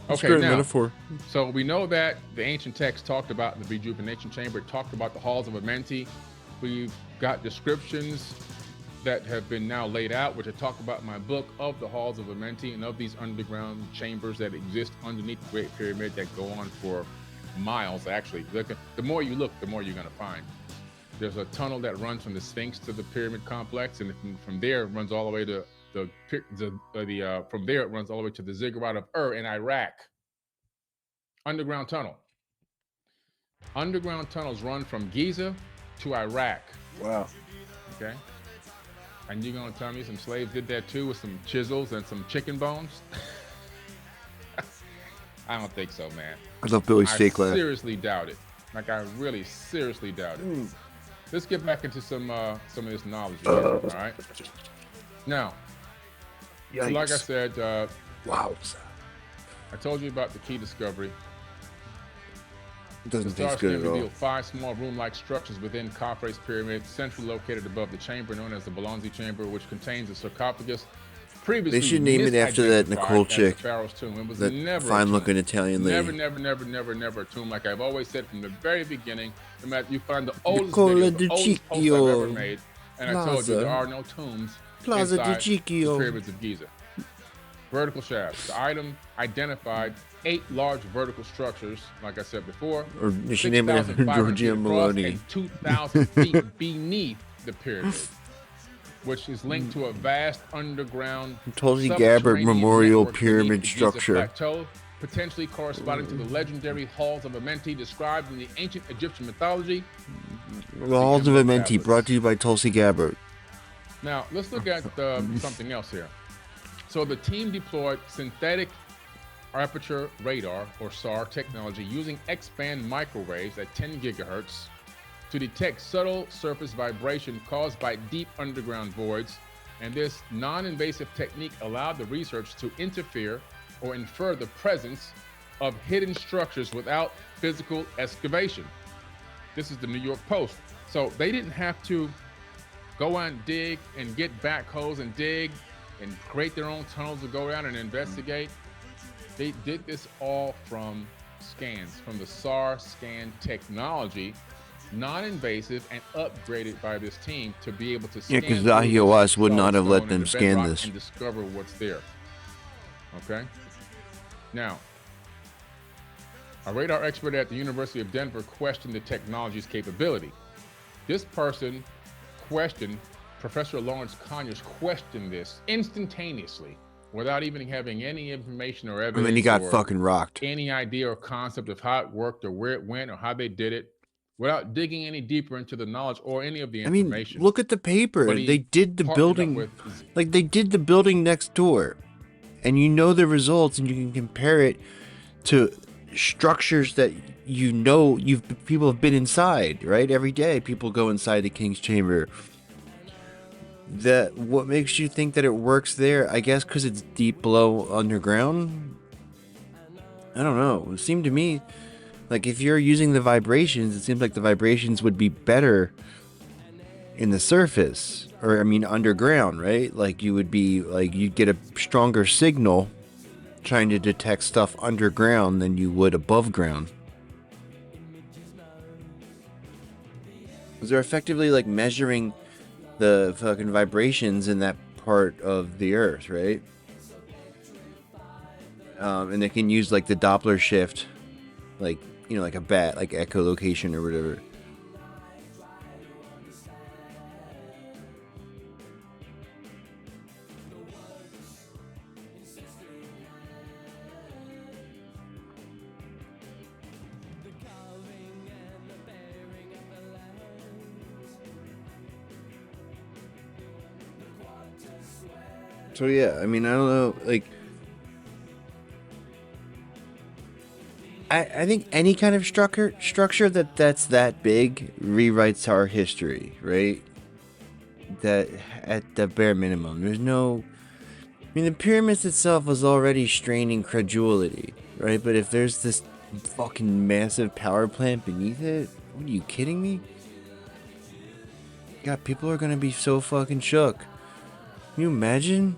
That's Okay, a great now, metaphor. So we know that the ancient text talked about the Rejuvenation Chamber, it talked about the halls of Amenti. We've got descriptions that have been now laid out, which I talk about in my book, of the halls of Amenti and of these underground chambers that exist underneath the Great Pyramid that go on for miles, actually. The more you look, the more you're gonna find. There's a tunnel that runs from the Sphinx to the pyramid complex, and from there it runs all the way to from there it runs all the way to the Ziggurat of Ur in Iraq. Underground tunnel. Underground tunnels run from Giza to Iraq. Wow. Okay. And you're gonna tell me some slaves did that too with some chisels and some chicken bones? I don't think so, man. I love Billy's fake laugh. I seriously doubt it. Like, I really seriously doubt it. Let's get back into some of this knowledge again, all right? Now, so like I said, wow. I told you about the key discovery. It doesn't The taste good at all. revealed 5 small room-like structures within Khafre's pyramid, centrally located above the chamber known as the Bolonzi Chamber, which contains a sarcophagus previously They should name it after that Nicole misidentified as chick. the Pharaoh's tomb. It was That never a fine-looking tomb. Italian lady. Never a tomb. Like I've always said from the very beginning, no matter you find the oldest Nicola video, the oldest post I've ever Cicchio. made, and I told you there are no tombs Plaza inside di Cicchio. the pyramids of Giza. Vertical shafts. The item identified 8 large vertical structures, like I said before. Or you should name it after 6,500 Giorgio feet across Meloni. and 2,000 feet beneath the pyramid, which is linked to a vast underground Tulsi Gabbard subterranean Memorial network Pyramid beneath the Giza structure. Plateau, potentially corresponding to the legendary halls of Amenti described in the ancient Egyptian mythology. The Halls of Amenti, brought to you by Tulsi Gabbard. Now, let's look at something else here. So the team deployed synthetic aperture radar, or SAR technology, using X-band microwaves at 10 gigahertz to detect subtle surface vibration caused by deep underground voids. And this non-invasive technique allowed the research to interfere or infer the presence of hidden structures without physical excavation. This is the New York Post. So they didn't have to go out and dig and get backhoes and dig and create their own tunnels to go down and investigate. They did this all from scans, from the SAR scan technology, non-invasive and upgraded by this team to be able to scan. Yeah, because the IOS would not have let stone them into scan bedrock this. and discover what's there. Okay. Now, a radar expert at the University of Denver questioned the technology's capability. This person questioned, Professor Lawrence Conyers questioned this instantaneously without even having any information or evidence. And then he got or fucking rocked. any idea or concept of how it worked or where it went or how they did it, without digging any deeper into the knowledge or any of the I mean, information. look at the paper. But he They did the partnered up building, with- like they did the building next door, and you know the results, and you can compare it to structures that you know people have been inside, right? Every day, people go inside the King's Chamber. That what makes you think that it works there? I guess because it's deep below underground. I don't know. It seemed to me like if you're using the vibrations, it seems like the vibrations would be better in the surface, or I mean underground, right? Like you would be like you'd get a stronger signal trying to detect stuff underground than you would above ground. Because they're effectively like measuring the fucking vibrations in that part of the earth, right? And they can use like the Doppler shift like, you know, like a bat, like echolocation or whatever. So yeah, I mean, I don't know, like, I think any kind of structure that's that big rewrites our history, right? That at the bare minimum, there's no. I mean, the pyramids itself was already straining credulity, right? But if there's this fucking massive power plant beneath it, what are you kidding me? God, people are gonna be so fucking shook. Can you imagine?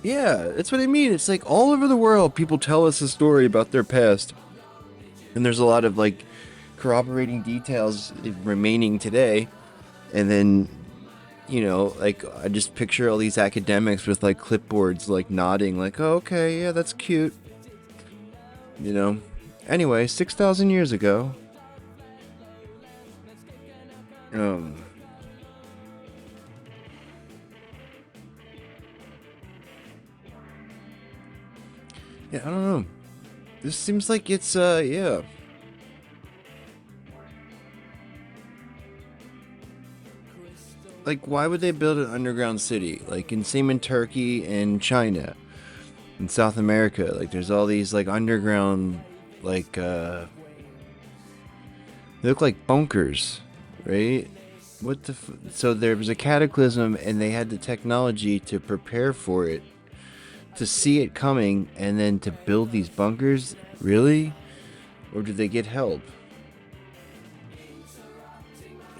Yeah, that's what I mean. It's like all over the world, people tell us a story about their past. And there's a lot of like corroborating details remaining today. And then, you know, like I just picture all these academics with like clipboards, like nodding, like, oh, okay, yeah, that's cute. You know? Anyway, 6,000 years ago. Yeah, I don't know. This seems like it's, yeah. Like, why would they build an underground city? Like, same in Turkey and China. In South America, like, there's all these, like, underground, like, they look like bunkers, right? What the so there was a cataclysm, and they had the technology to prepare for it, to see it coming, and then to build these bunkers? Really? Or did they get help?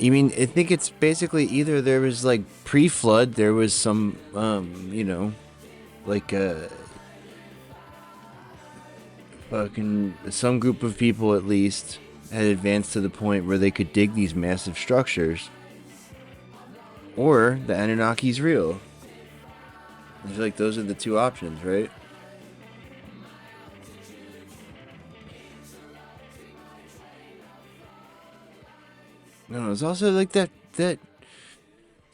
I mean, I think it's basically either there was like pre-flood, there was some, you know, like fucking some group of people at least had advanced to the point where they could dig these massive structures, or the Anunnaki's real. I feel like those are the two options, right? No, it's also like that's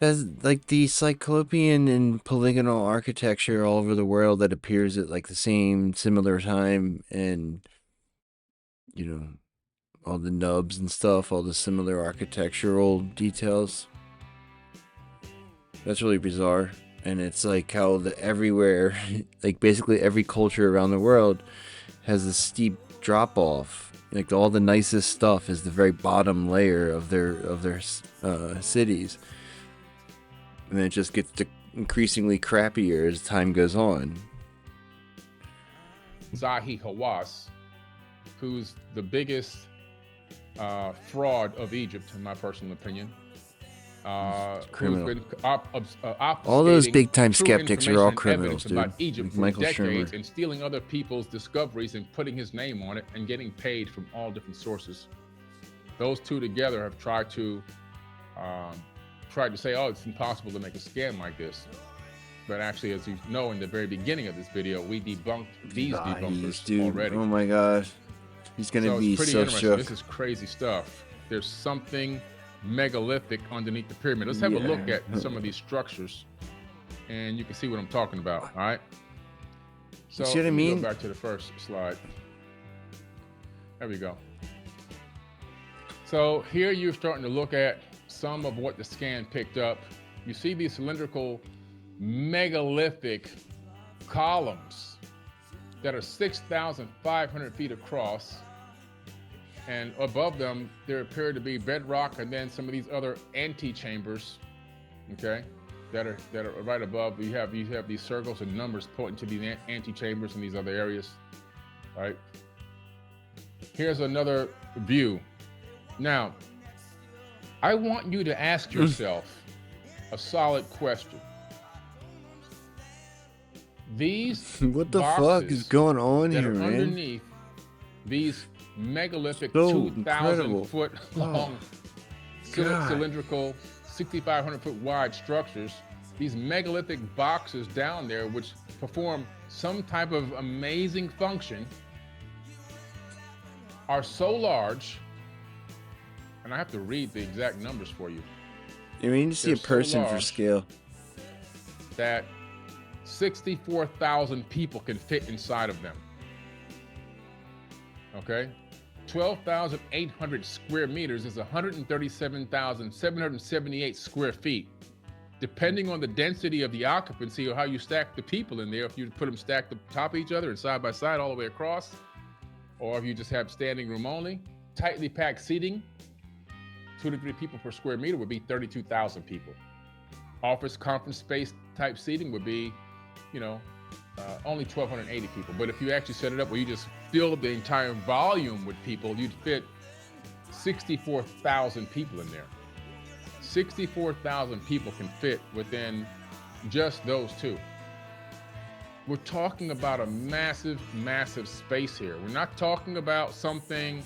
like the cyclopean and polygonal architecture all over the world that appears at like the same similar time, and you know, all the nubs and stuff, all the similar architectural details. That's really bizarre. And it's like how everywhere, like basically every culture around the world has a steep drop off. Like all the nicest stuff is the very bottom layer of their cities, and then it just gets increasingly crappier as time goes on. Zahi Hawass, who's the biggest fraud of Egypt, in my personal opinion. Criminal. Who's been all those big time true skeptics are all criminals, dude. About Egypt for Michael decades, Shermer. and stealing other people's discoveries and putting his name on it and getting paid from all different sources. Those two together have tried to say, oh, it's impossible to make a scam like this. But actually, as you know, in the very beginning of this video, we debunked these debunkers dude. already. Oh my gosh, he's gonna be pretty so interesting. shook. This is crazy stuff. There's something megalithic underneath the pyramid. Let's have a look at some of these structures, and you can see what I'm talking about. All right. So see what I mean? Go back to the first slide. There we go. So here you're starting to look at some of what the scan picked up. You see these cylindrical megalithic columns that are 6,500 feet across. And above them, there appear to be bedrock, and then some of these other antechambers, okay, that are right above. You have these circles and numbers pointing to these antechambers and these other areas, right? Here's another view. Now, I want you to ask yourself a solid question. These what the fuck is going on here, man? Underneath these megalithic, so 2,000 foot long, cylindrical, 6,500 foot wide structures, these megalithic boxes down there which perform some type of amazing function, are so large, and I have to read the exact numbers for you. I mean, you see a person for scale. That 64,000 people can fit inside of them. Okay? 12,800 square meters is 137,778 square feet. Depending on the density of the occupancy or how you stack the people in there, if you put them stacked on top of each other and side by side all the way across, or if you just have standing room only, tightly packed seating, 2 to 3 people per square meter would be 32,000 people. Office conference space type seating would be, only 1,280 people. But if you actually set it up where you just fill the entire volume with people, you'd fit 64,000 people in there. 64,000 people can fit within just those two. We're talking about a massive, massive space here. We're not talking about something,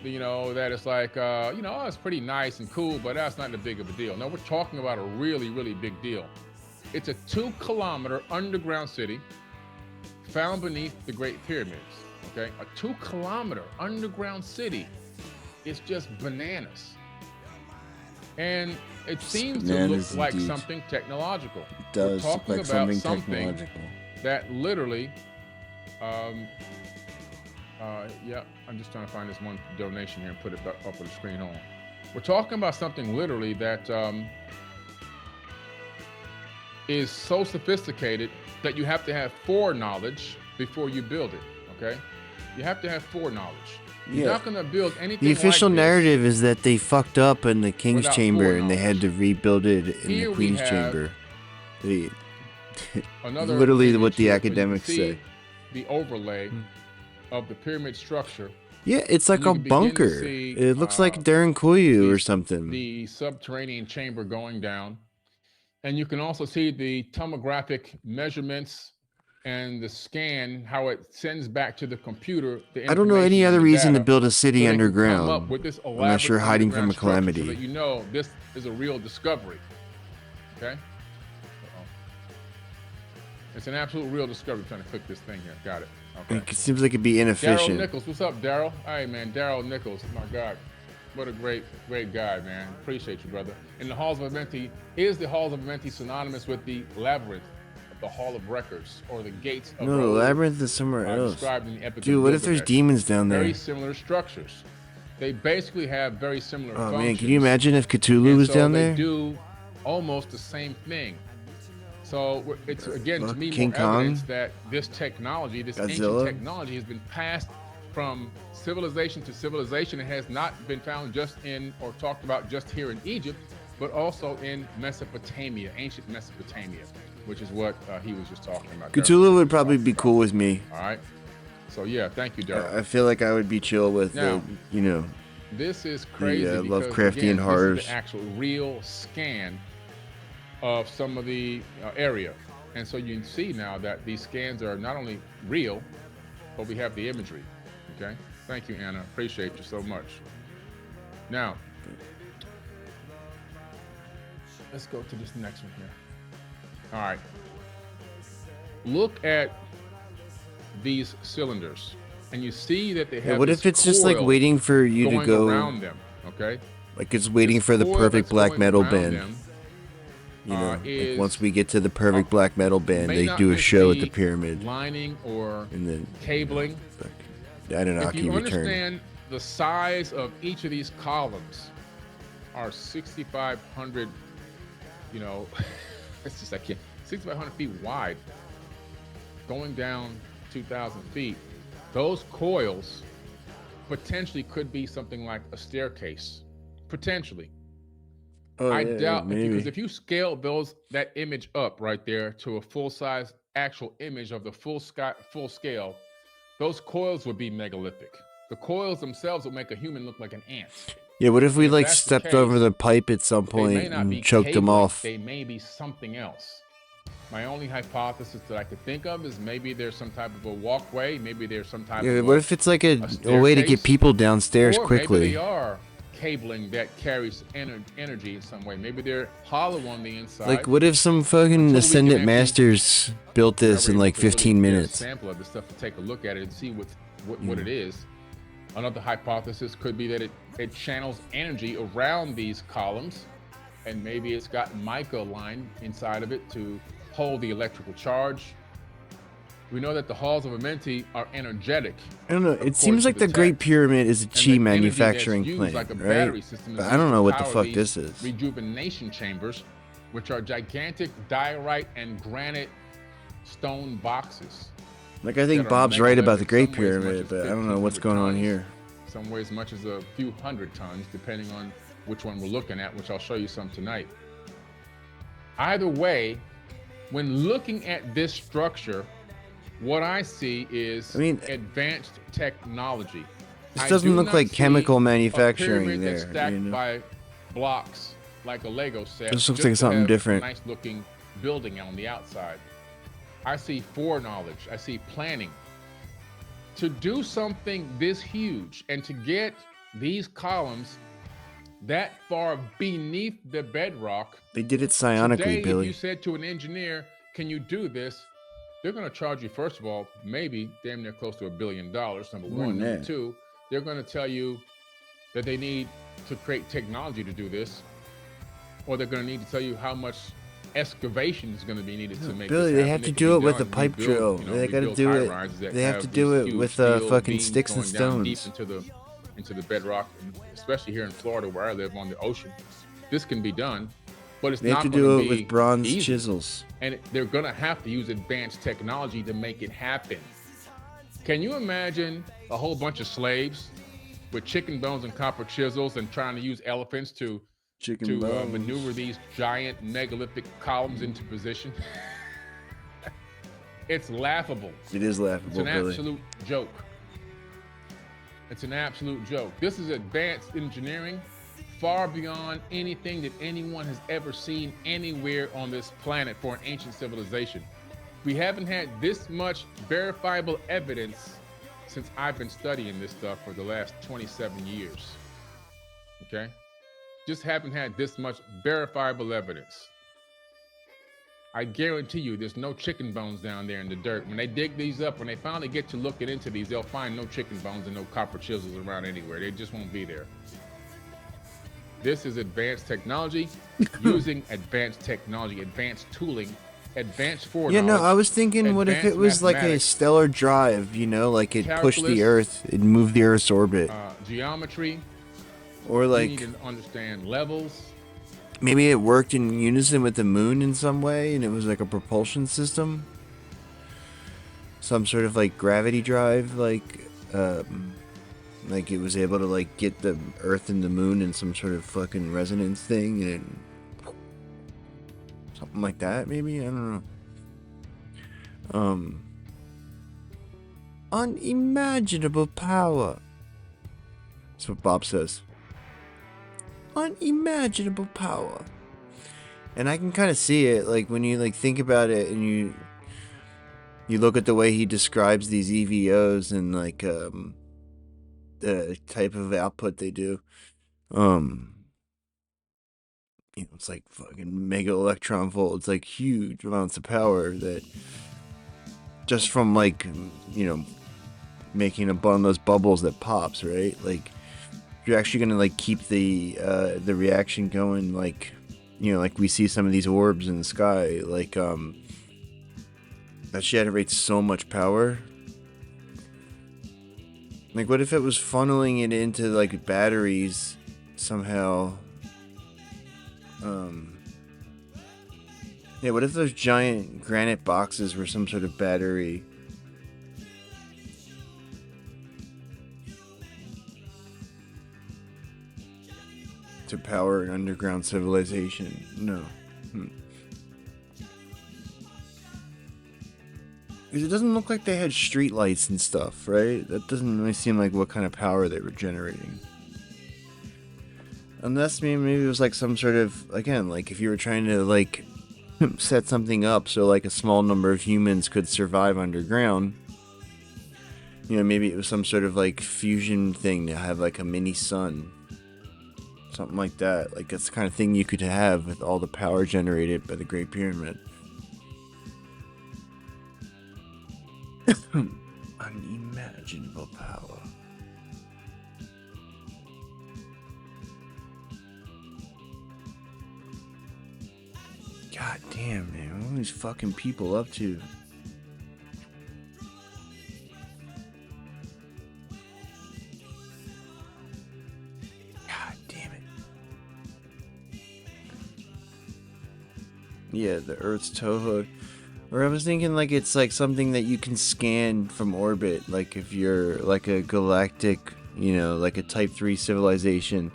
that is like, it's pretty nice and cool, but that's not that big of a deal. No, we're talking about a really, really big deal. It's a 2-kilometer underground city found beneath the Great Pyramids, okay? A 2-kilometer underground city is just bananas. And it seems to look like something technological. It does look like something technological. That literally, I'm just trying to find this one donation here and put it up on the screen. Hold on. We're talking about something literally that is so sophisticated that you have to have foreknowledge before you build it, okay? You have to have foreknowledge. You're not going to build anything. The official like narrative is that they fucked up in the King's Chamber and they had to rebuild it in the Queen's Chamber. Literally what the academics say. The overlay of the pyramid structure. Yeah, it's like a bunker. It looks like Debunkers or something. The subterranean chamber going down. And you can also see the tomographic measurements and the scan, how it sends back to the computer. I don't know any other reason to build a city underground unless you're hiding from a calamity. So that you know this is a real discovery. Okay? It's an absolute real discovery. I'm trying to click this thing here. Got it. Okay. It seems like it'd be inefficient. Daryl Nichols, what's up, Daryl? Hey, man, Daryl Nichols. My God, what a great guy, man. Appreciate you, brother. And the Halls of Amenti, is the Halls of Amenti synonymous with the labyrinth of the Hall of Records or the gates of No, the labyrinth is somewhere else. Described in the Epic Dude, what if there's demons down there? Very similar structures. They basically have very similar functions. Man, can you imagine if Cthulhu was down there? They do almost the same thing. So it's, again, to me, King more Kong? evidence that this technology, this ancient technology has been passed from civilization to civilization. It has not been found just in, or talked about just here in Egypt, but also in Mesopotamia, ancient Mesopotamia, which is what he was just talking about. Cthulhu would probably be cool with me. All right. So yeah, thank you, Daryl. I feel like I would be chill with now, this is crazy because, Lovecraftian again, horrors. This is the actual real scan of some of the area. And so you can see now that these scans are not only real, but we have the imagery, okay? Thank you, Anna, appreciate you so much. Now, let's go to this next one here. All right, look at these cylinders, and you see that they have what if it's just like waiting for you to go around them, okay? Like it's waiting for the perfect black metal band. Like once we get to the perfect black metal band, they do a show at the pyramid. Lining or and then cabling. I don't know how can you return. If you understand the size of each of these columns are 6,500, it's just, I can't, 6,500 feet wide, going down 2,000 feet. Those coils potentially could be something like a staircase, potentially. I doubt, because if you scale that image up right there to a full-size actual image of the full scale, those coils would be megalithic. The coils themselves would make a human look like an ant. Yeah, what if we like stepped over the pipe at some point and choked them off? They may be something else. My only hypothesis that I could think of is maybe there's some type of a walkway, maybe there's some type of what if it's like a way to get people downstairs quickly? Maybe they are cabling that carries energy in some way. Maybe they're hollow on the inside. Like, what if some fucking Ascendant Masters built this in like 15 minutes? A sample of the stuff to take a look at it and see what it is. Another hypothesis could be that it channels energy around these columns, and maybe it's got mica line inside of it to hold the electrical charge. We know that the halls of Amenti are energetic. I don't know. It seems like the Great Pyramid is a chi manufacturing plant, like a right? battery system But I don't know what the fuck these this is. rejuvenation chambers, which are gigantic diorite and granite stone boxes. Like, I think Bob's right about the Great Pyramid, but I don't know what's going on here. Some way as much as a few hundred tons, depending on which one we're looking at, which I'll show you some tonight. Either way, when looking at this structure, what I see is advanced technology. This doesn't look like chemical manufacturing pyramid that's there. stacked You know? by blocks like a Lego set. This looks just like to something have different. A nice looking building on the outside. I see foreknowledge. I see planning. To do something this huge and to get these columns that far beneath the bedrock. They did it psionically, Today, Billy. if you said to an engineer, can you do this? They're going to charge you, first of all, maybe damn near close to $1 billion, number More one. than Number that. two, they're going to tell you that they need to create technology to do this, or they're going to need to tell you how much excavation is going to be needed to make Billy, this they happen. have to It do can it be with a done. pipe We build, drill. you know, They we got to build do high-rises it. that They have to these do it huge with steel fucking beams sticks and going down deep stones. into the bedrock, and especially here in Florida where I live on the ocean. This can be done, but it's They have not to going do to it be with bronze easy. chisels. And they're going to have to use advanced technology to make it happen. Can you imagine a whole bunch of slaves with chicken bones and copper chisels and trying to use elephants to maneuver these giant megalithic columns into position? It's laughable. It is laughable, It's an Billy. absolute joke. It's an absolute joke. This is advanced engineering far beyond anything that anyone has ever seen anywhere on this planet for an ancient civilization. We haven't had this much verifiable evidence since I've been studying this stuff for the last 27 years. Okay? Just haven't had this much verifiable evidence. I guarantee you there's no chicken bones down there in the dirt. When they dig these up, when they finally get to looking into these, they'll find no chicken bones and no copper chisels around anywhere. They just won't be there. This is advanced technology, using advanced technology, advanced tooling, advanced foreknowledge. Yeah, no, I was thinking, what if it advanced was like a mathematics, stellar drive, you know, like it pushed the calculus, Earth, it moved the Earth's orbit. geometry. Or You like, need to understand levels. maybe it worked in unison with the moon in some way, and it was like a propulsion system. Some sort of like gravity drive, like it was able to like get the Earth and the moon in some sort of fucking resonance thing, and something like that, maybe? I don't know. Unimaginable power. That's what Bob says. Unimaginable power. And I can kind of see it, like when you like think about it and you look at the way he describes these EVOs and like the type of output they do. You know, it's like fucking mega electron volts, like huge amounts of power that just from like, you know, making one of those bubbles that pops, right? Like you're actually gonna like keep the reaction going, like, you know, like we see some of these orbs in the sky, like that generates so much power. Like, what if it was funneling it into like batteries somehow? Yeah, what if those giant granite boxes were some sort of battery? To power an underground civilization? No. Because it doesn't look like they had street lights and stuff, right? That doesn't really seem like what kind of power they were generating. Unless maybe it was like some sort of, again, like if you were trying to like set something up so like a small number of humans could survive underground. You know, maybe it was some sort of like fusion thing to have like a mini sun. Something like that. Like that's the kind of thing you could have with all the power generated by the Great Pyramid. Unimaginable power. God damn, man. What are these fucking people up to? God damn it. Yeah, the Earth's towhook. Or I was thinking like it's like something that you can scan from orbit. Like if you're like a galactic, you know, like a Type 3 civilization,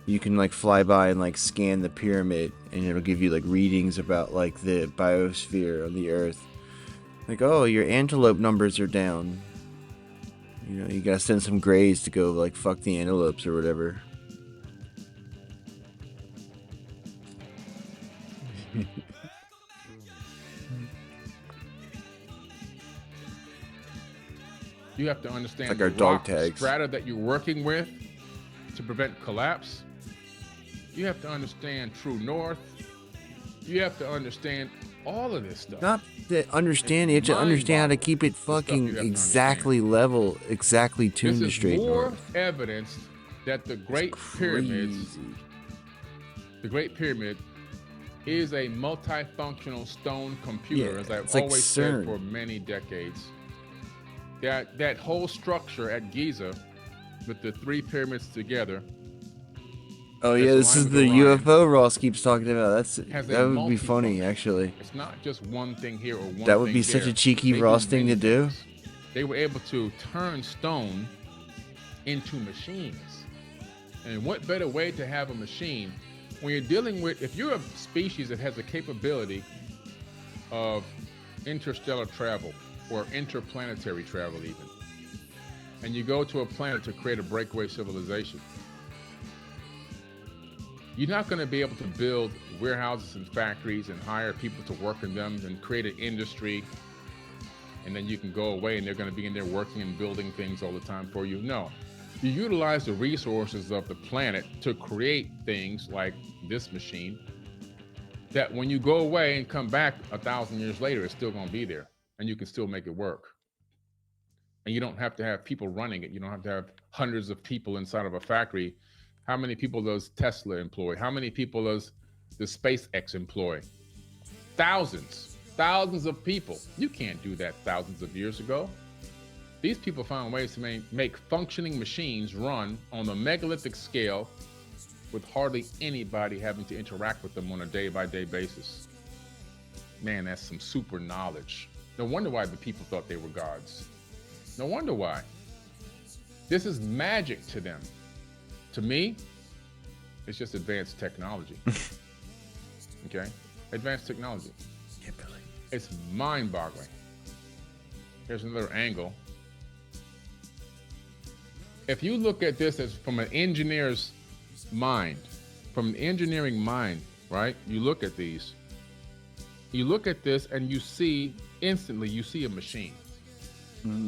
you can like fly by and like scan the pyramid and it'll give you like readings about like the biosphere on the Earth. Like, oh, your antelope numbers are down. You know, you gotta send some greys to go like fuck the antelopes or whatever. You have to understand like our the dog rock tags. strata that you're working with to prevent collapse. You have to understand true north. You have to understand all of this stuff. Not to understand, you have to understand how to keep it fucking exactly level, exactly tuned This to is straight more north. evidence that the Great Pyramids, the Great Pyramid, is a multifunctional stone computer, Yeah, as I've it's like always said CERN. for many decades. That whole structure at Giza, with the three pyramids together. Oh yeah, this is the UFO Ross keeps talking about. That would be funny, actually. It's not just one thing here or one thing That would be there. such a cheeky They do Ross thing many to do. things. They were able to turn stone into machines. And what better way to have a machine when you're dealing with, if you're a species that has a capability of interstellar travel or interplanetary travel even, and you go to a planet to create a breakaway civilization, you're not going to be able to build warehouses and factories and hire people to work in them and create an industry, and then you can go away and they're going to be in there working and building things all the time for you. No, you utilize the resources of the planet to create things like this machine that when you go away and come back 1,000 years later, it's still going to be there and you can still make it work. And you don't have to have people running it. You don't have to have hundreds of people inside of a factory. How many people does Tesla employ? How many people does the SpaceX employ? Thousands of people. You can't do that thousands of years ago. These people found ways to make functioning machines run on a megalithic scale with hardly anybody having to interact with them on a day-by-day basis. Man, that's some super knowledge. No wonder why the people thought they were gods. No wonder why. This is magic to them. To me, it's just advanced technology. Okay? Advanced technology. Yeah, Billy. It's mind-boggling. Here's another angle. If you look at this as from an engineer's mind, from an engineering mind, right? You look at these. You look at this and you see, instantly, you see a machine.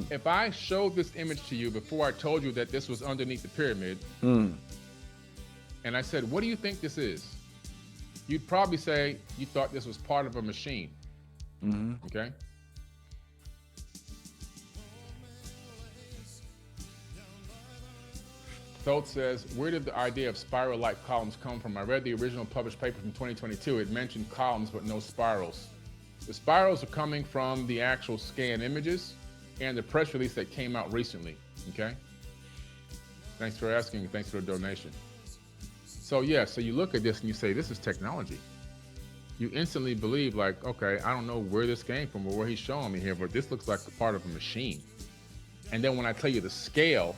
If I showed this image to you before I told you that this was underneath the pyramid, and I said, what do you think this is? You'd probably say you thought this was part of a machine. Okay? Thoth says, where did the idea of spiral-like columns come from? I read the original published paper from 2022. It mentioned columns, but no spirals. The spirals are coming from the actual scan images and the press release that came out recently, okay? Thanks for asking, thanks for the donation. So yeah, so you look at this and you say, this is technology. You instantly believe like, okay, I don't know where this came from or where he's showing me here, but this looks like a part of a machine. And then when I tell you the scale,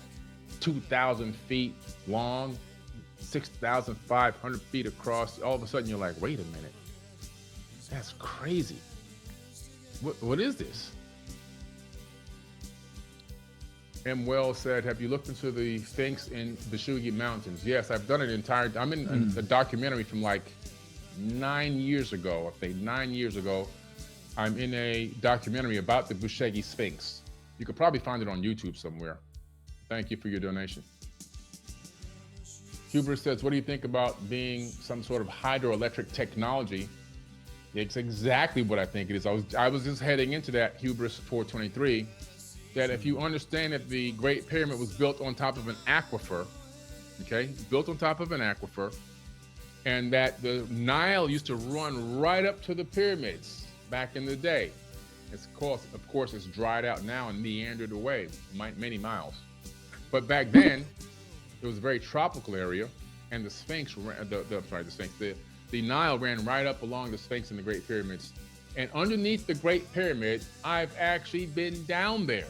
2,000 feet long, 6,500 feet across, all of a sudden you're like, wait a minute, that's crazy. What is this? M. Wells said, have you looked into the Sphinx in the Shugi Mountains? Yes, I've done an entire, I'm in a documentary from like 9 years ago, I think 9 years ago. I'm in a documentary about the Bushegi Sphinx. You could probably find it on YouTube somewhere. Thank you for your donation. Hubert says, what do you think about being some sort of hydroelectric technology? It's exactly what I think it is. I was just heading into that, Hubris 423, that if you understand that the Great Pyramid was built on top of an aquifer, okay, built on top of an aquifer, and that the Nile used to run right up to the pyramids back in the day. Of course, it's dried out now and meandered away many miles. But back then, it was a very tropical area, and the Sphinx, the Nile ran right up along the Sphinx and the Great Pyramids. And underneath the Great Pyramid, I've actually been down there,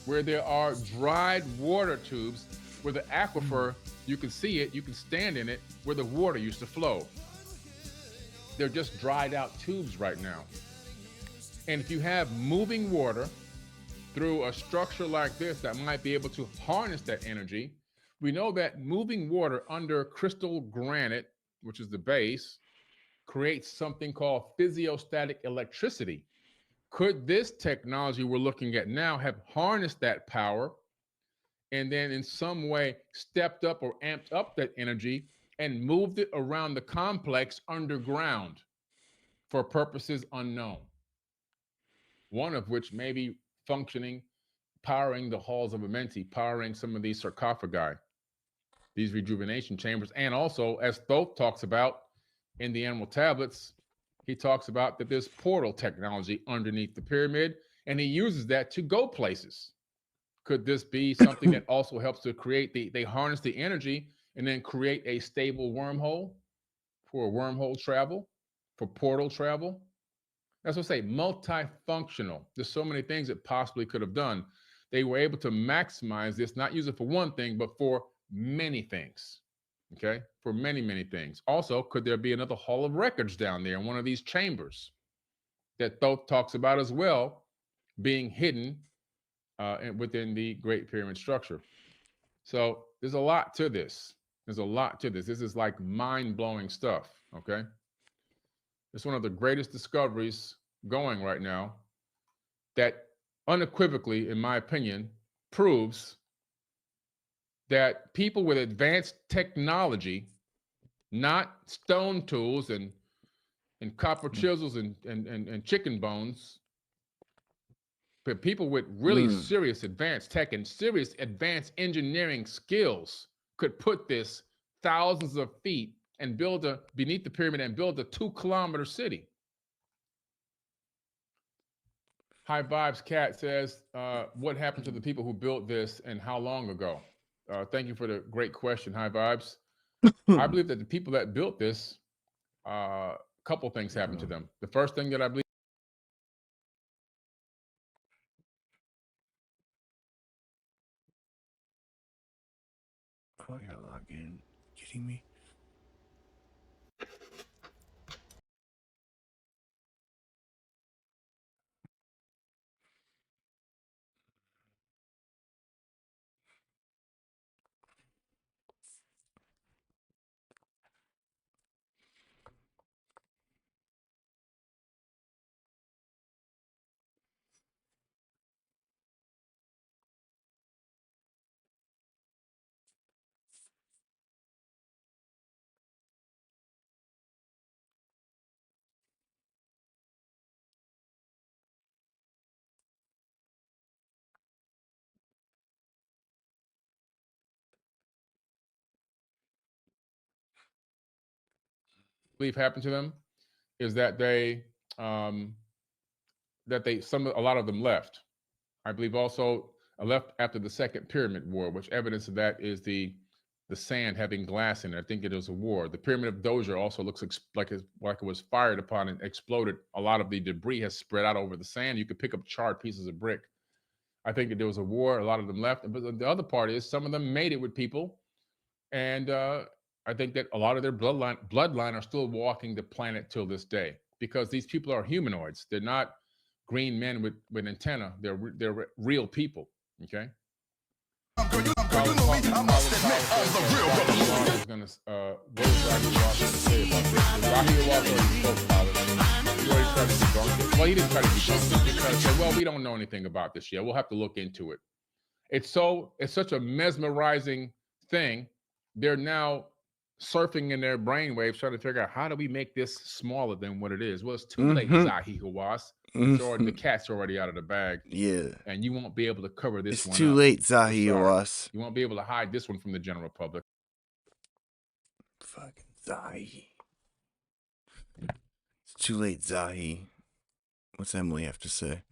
where there are dried water tubes, where the aquifer, you can see it, you can stand in it, where the water used to flow. They're just dried out tubes right now. And if you have moving water through a structure like this that might be able to harness that energy, we know that moving water under crystal granite, which is the base, creates something called physiostatic electricity. Could this technology we're looking at now have harnessed that power and then in some way stepped up or amped up that energy and moved it around the complex underground for purposes unknown? One of which may be functioning, powering the halls of Amenti, powering some of these sarcophagi, these rejuvenation chambers. And also, as Thoth talks about in the Animal Tablets, he talks about that there's portal technology underneath the pyramid, and he uses that to go places. Could this be something that also helps to create they harness the energy and then create a stable wormhole for wormhole travel, for portal travel? That's what I say, multifunctional. There's so many things it possibly could have done. They were able to maximize this, not use it for one thing, but for many things, okay? For many, many things. Also, could there be another hall of records down there in one of these chambers that Thoth talks about as well, being hidden within the Great Pyramid structure? So there's a lot to this. There's a lot to this. This is like mind-blowing stuff, okay? It's one of the greatest discoveries going right now that unequivocally, in my opinion, proves that people with advanced technology, not stone tools and copper chisels and chicken bones, but people with really serious advanced tech and serious advanced engineering skills could put this thousands of feet and build beneath the pyramid and build a 2-kilometer city. High Vibes Cat says, what happened to the people who built this and how long ago? Thank you for the great question, High Vibes. I believe that the people that built this, a couple things happened to them. The first thing that I believe Oh, I gotta log in. Kidding me? happened to them is that a lot of them left. I believe also left after the Second Pyramid War, which evidence of that is the sand having glass in it. I think it was a war. The Pyramid of Dozier also looks like it was fired upon and exploded. A lot of the debris has spread out over the sand. You could pick up charred pieces of brick. I think that there was a war. A lot of them left. But the other part is some of them made it with people. And I think that a lot of their bloodline are still walking the planet till this day, because these people are humanoids. They're not green men with antenna. They're real people, okay? Well, he didn't try to debunk it. He tried to say, well, we don't know anything about this yet. We'll have to look into it. It's such a mesmerizing thing. They're now surfing in their brainwaves trying to figure out, how do we make this smaller than what it is? Well, it's too late, Zahi Hawass. The cat's already out of the bag. Yeah. And you won't be able to cover this one. It's too late, Zahi Hawass. You won't be able to hide this one from the general public. Fucking Zahi. It's too late, Zahi. What's Emily have to say?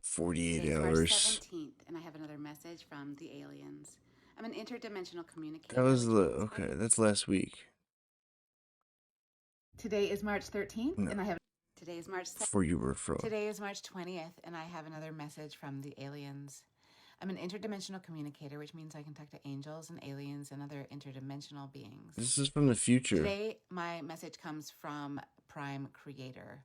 48 It's March hours. 17th, and I have another message from the aliens. I'm an interdimensional communicator. That was okay. That's last week. Today is March 13th, No. and I have. Today is March. Before you were frozen. Today is March 20th, and I have another message from the aliens. I'm an interdimensional communicator, which means I can talk to angels and aliens and other interdimensional beings. This is from the future. Today, my message comes from Prime Creator.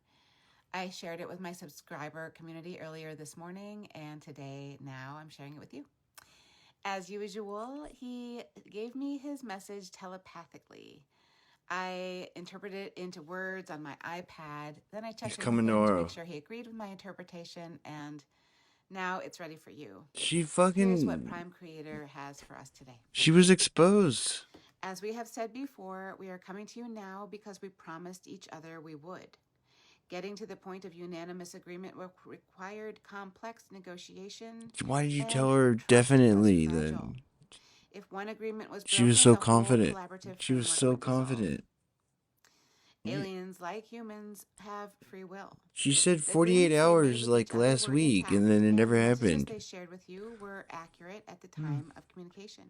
I shared it with my subscriber community earlier this morning, and now I'm sharing it with you. As usual, he gave me his message telepathically. I interpreted it into words on my iPad. Then I checked in with him to make sure he agreed with my interpretation, and now it's ready for you. Here's what Prime Creator has for us today. She was exposed. As we have said before, we are coming to you now because we promised each other we would. Getting to the point of unanimous agreement required complex negotiation. Why did you tell her definitely then? If one agreement was She was so confident. She was so confident. Aliens, like humans, have free will. She said 48 hours like last week, and then it never happened. The messages they shared with you were accurate at the time of communication.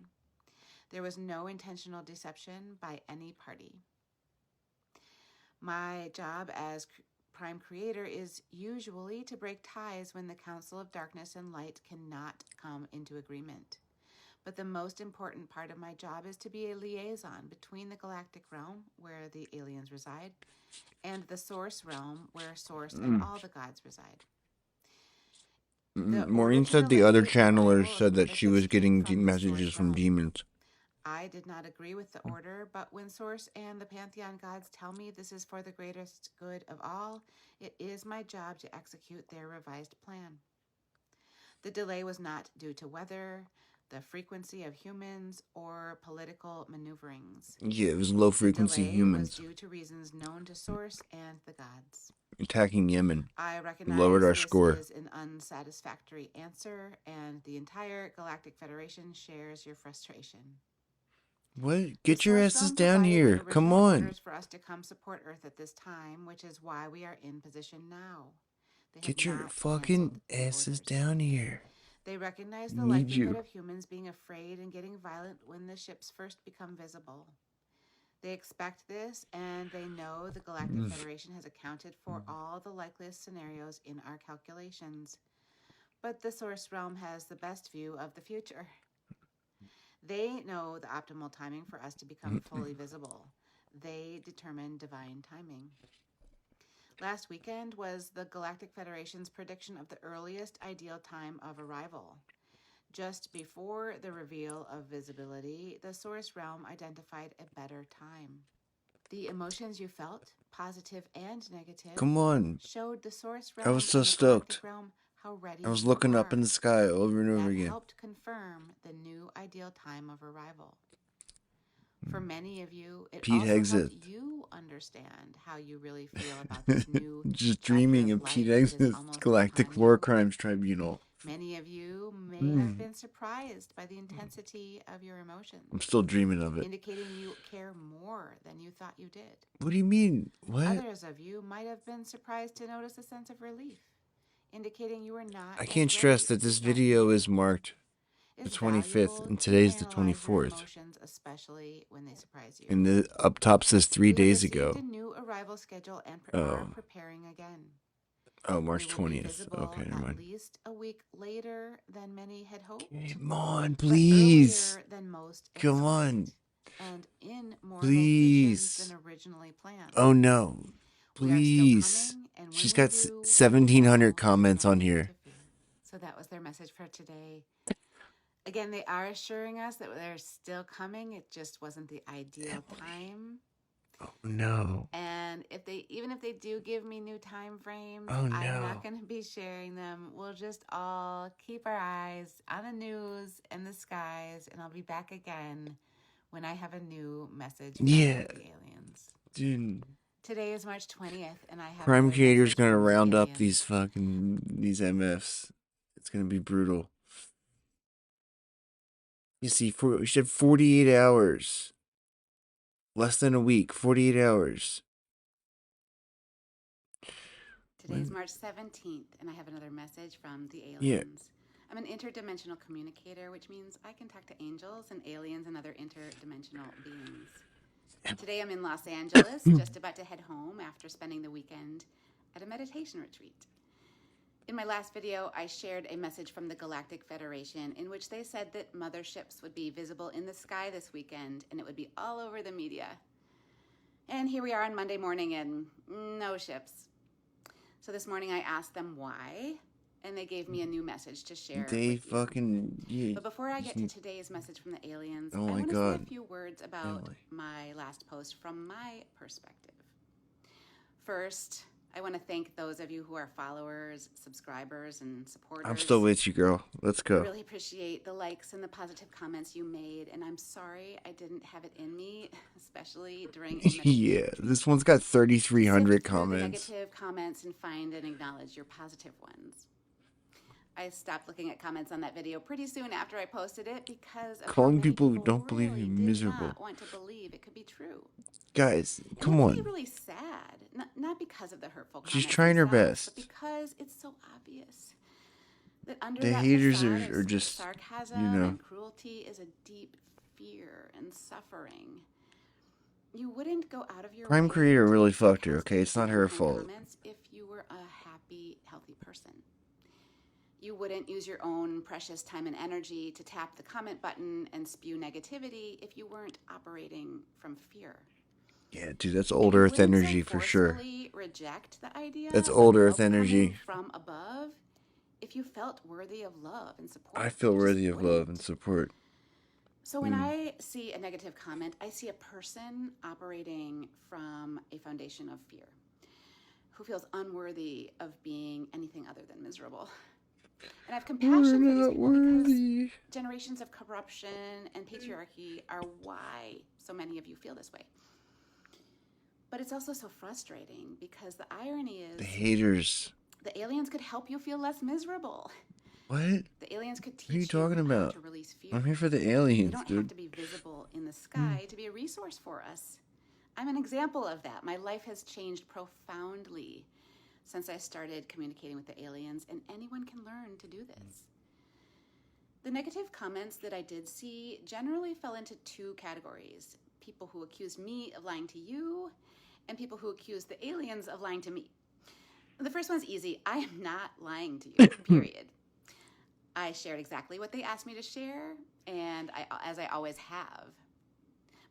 There was no intentional deception by any party. My job as Prime Creator is usually to break ties when the Council of Darkness and Light cannot come into agreement. But the most important part of my job is to be a liaison between the galactic realm, where the aliens reside, and the Source realm, where Source and all the gods reside. Maureen said the other channelers said that she was getting messages from demons. I did not agree with the order, but when Source and the Pantheon gods tell me this is for the greatest good of all, it is my job to execute their revised plan. The delay was not due to weather, the frequency of humans, or political maneuverings. Yeah, it was low frequency humans. The delay was due to reasons known to Source and the gods. Attacking Yemen. I recognize lowered our this score. is an unsatisfactory answer, and the entire Galactic Federation shares your frustration. What? Get your asses down here. Come on. Orders for us to come support Earth at this time, which is why we are in position now. Get your fucking asses down here. They recognize the likelihood of humans being afraid and getting violent when the ships first become visible. They expect this, and they know the Galactic Federation has accounted for all the likeliest scenarios in our calculations. But the Source Realm has the best view of the future. They know the optimal timing for us to become fully visible. They determine divine timing. Last weekend was the Galactic Federation's prediction of the earliest ideal time of arrival. Just before the reveal of visibility, the Source Realm identified a better time. The emotions you felt, positive and negative, Come on. showed the Source Realm I was so and the stoked. Galactic Realm how ready I was you looking are. up in the sky over and over That again. helped confirm the new ideal time of arrival. For many of you, it Pete also Hegseth. helped you understand how you really feel about this new Just dreaming of Pete Hegseth's Galactic War Crimes Tribunal. Many of you may have been surprised by the intensity of your emotions. I'm still dreaming of it. Indicating you care more than you thought you did. What do you mean? What? Others of you might have been surprised to notice a sense of relief, indicating you were not. I can't stress that this video is marked the 25th and today's the 24th. Emotions, especially when they surprise you. And the up top says 3 We days received ago. a new arrival schedule and are preparing again. Oh, March We will be 20th. visible Okay, never mind. At least a week later than many had hoped. Come on, please. Earlier than most Come on. and in more Please. locations than originally planned. Oh no. Please. She's got 1,700 comments on here. So that was their message for today. Again, they are assuring us that they're still coming. It just wasn't the ideal time. Oh no. And even if they do give me new time frames, Oh, no. I'm not going to be sharing them. We'll just all keep our eyes on the news and the skies, and I'll be back again when I have a new message from the aliens. Dude. Today is March 20th, and I have Prime another Creator's message gonna from the round up aliens. these MFs. It's gonna be brutal. You see, we said 48 hours. Less than a week, 48 hours. Today's March 17th, and I have another message from the aliens. Yeah. I'm an interdimensional communicator, which means I can talk to angels and aliens and other interdimensional beings. Today I'm in Los Angeles, just about to head home after spending the weekend at a meditation retreat. In my last video, I shared a message from the Galactic Federation in which they said that motherships would be visible in the sky this weekend and it would be all over the media. And here we are on Monday morning and no ships. So this morning I asked them why, and they gave me a new message to share. They fucking... Yeah. But before I get to today's message from the aliens, Oh I my want to God. say a few words about my last post from my perspective. First, I want to thank those of you who are followers, subscribers, and supporters. I'm still with you, girl. Let's I go. really appreciate the likes and the positive comments you made, and I'm sorry I didn't have it in me, especially during a Yeah, this one's got 3,300 comments. negative comments and find and acknowledge your positive ones. I stopped looking at comments on that video pretty soon after I posted it because of Calling people who don't believe you miserable. not want to believe it could be true. Guys, come It's on. really, really sad. Not because of the hurtful comments She's trying her themselves, best. but because it's so obvious that under The that haters facade are of just, sarcasm you know. and cruelty is a deep fear and suffering. You wouldn't go out of your Prime way Creator to really fucked her, okay? post It's not her kind fault. comments if you were a happy, healthy person. You wouldn't use your own precious time and energy to tap the comment button and spew negativity if you weren't operating from fear. Yeah, dude, that's old Earth energy for sure. Forcefully reject the idea That's of old help Earth energy. coming from above if you felt worthy of love and support. I feel You just worthy of wouldn't. love and support. So when I see a negative comment, I see a person operating from a foundation of fear, who feels unworthy of being anything other than miserable. And I have compassion for these people because generations of corruption and patriarchy are why so many of you feel this way. But it's also so frustrating because the irony is The haters. the aliens could help you feel less miserable. What? The aliens could teach What are you talking how about? to release fear. I'm here for the They aliens, don't dude. have to be visible in the sky to be a resource for us. I'm an example of that. My life has changed profoundly since I started communicating with the aliens, and anyone can learn to do this. The negative comments that I did see generally fell into two categories: people who accused me of lying to you, and people who accused the aliens of lying to me. The first one's easy. I am not lying to you, period. I shared exactly what they asked me to share, and as I always have.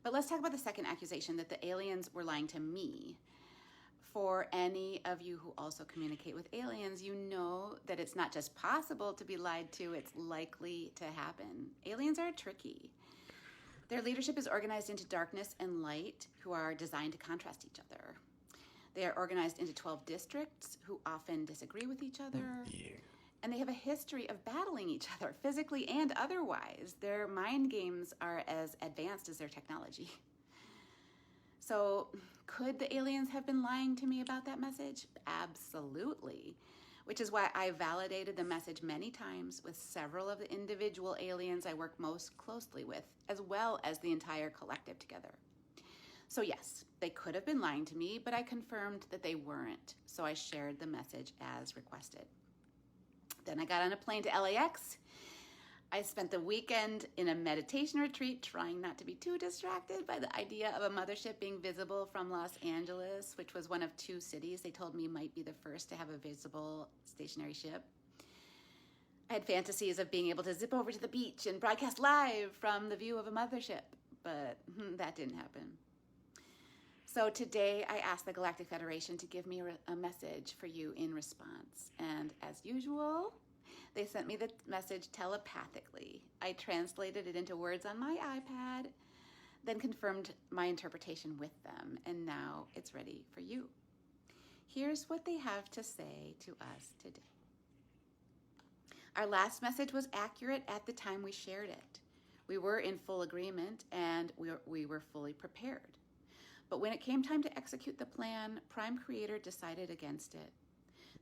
But let's talk about the second accusation, that the aliens were lying to me. For any of you who also communicate with aliens, you know that it's not just possible to be lied to, it's likely to happen. Aliens are tricky. Their leadership is organized into darkness and light, who are designed to contrast each other. They are organized into 12 districts, who often disagree with each other. And they have a history of battling each other, physically and otherwise. Their mind games are as advanced as their technology. So, could the aliens have been lying to me about that message? Absolutely. Which is why I validated the message many times with several of the individual aliens I work most closely with, as well as the entire collective together. So yes, they could have been lying to me, but I confirmed that they weren't. So I shared the message as requested. Then I got on a plane to LAX. I spent the weekend in a meditation retreat, trying not to be too distracted by the idea of a mothership being visible from Los Angeles, which was one of two cities they told me might be the first to have a visible stationary ship. I had fantasies of being able to zip over to the beach and broadcast live from the view of a mothership, but that didn't happen. So today I asked the Galactic Federation to give me a message for you in response. And as usual, they sent me the message telepathically. I translated it into words on my iPad, then confirmed my interpretation with them, and now it's ready for you. Here's what they have to say to us today. Our last message was accurate at the time we shared it. We were in full agreement, and we were fully prepared. But when it came time to execute the plan, Prime Creator decided against it.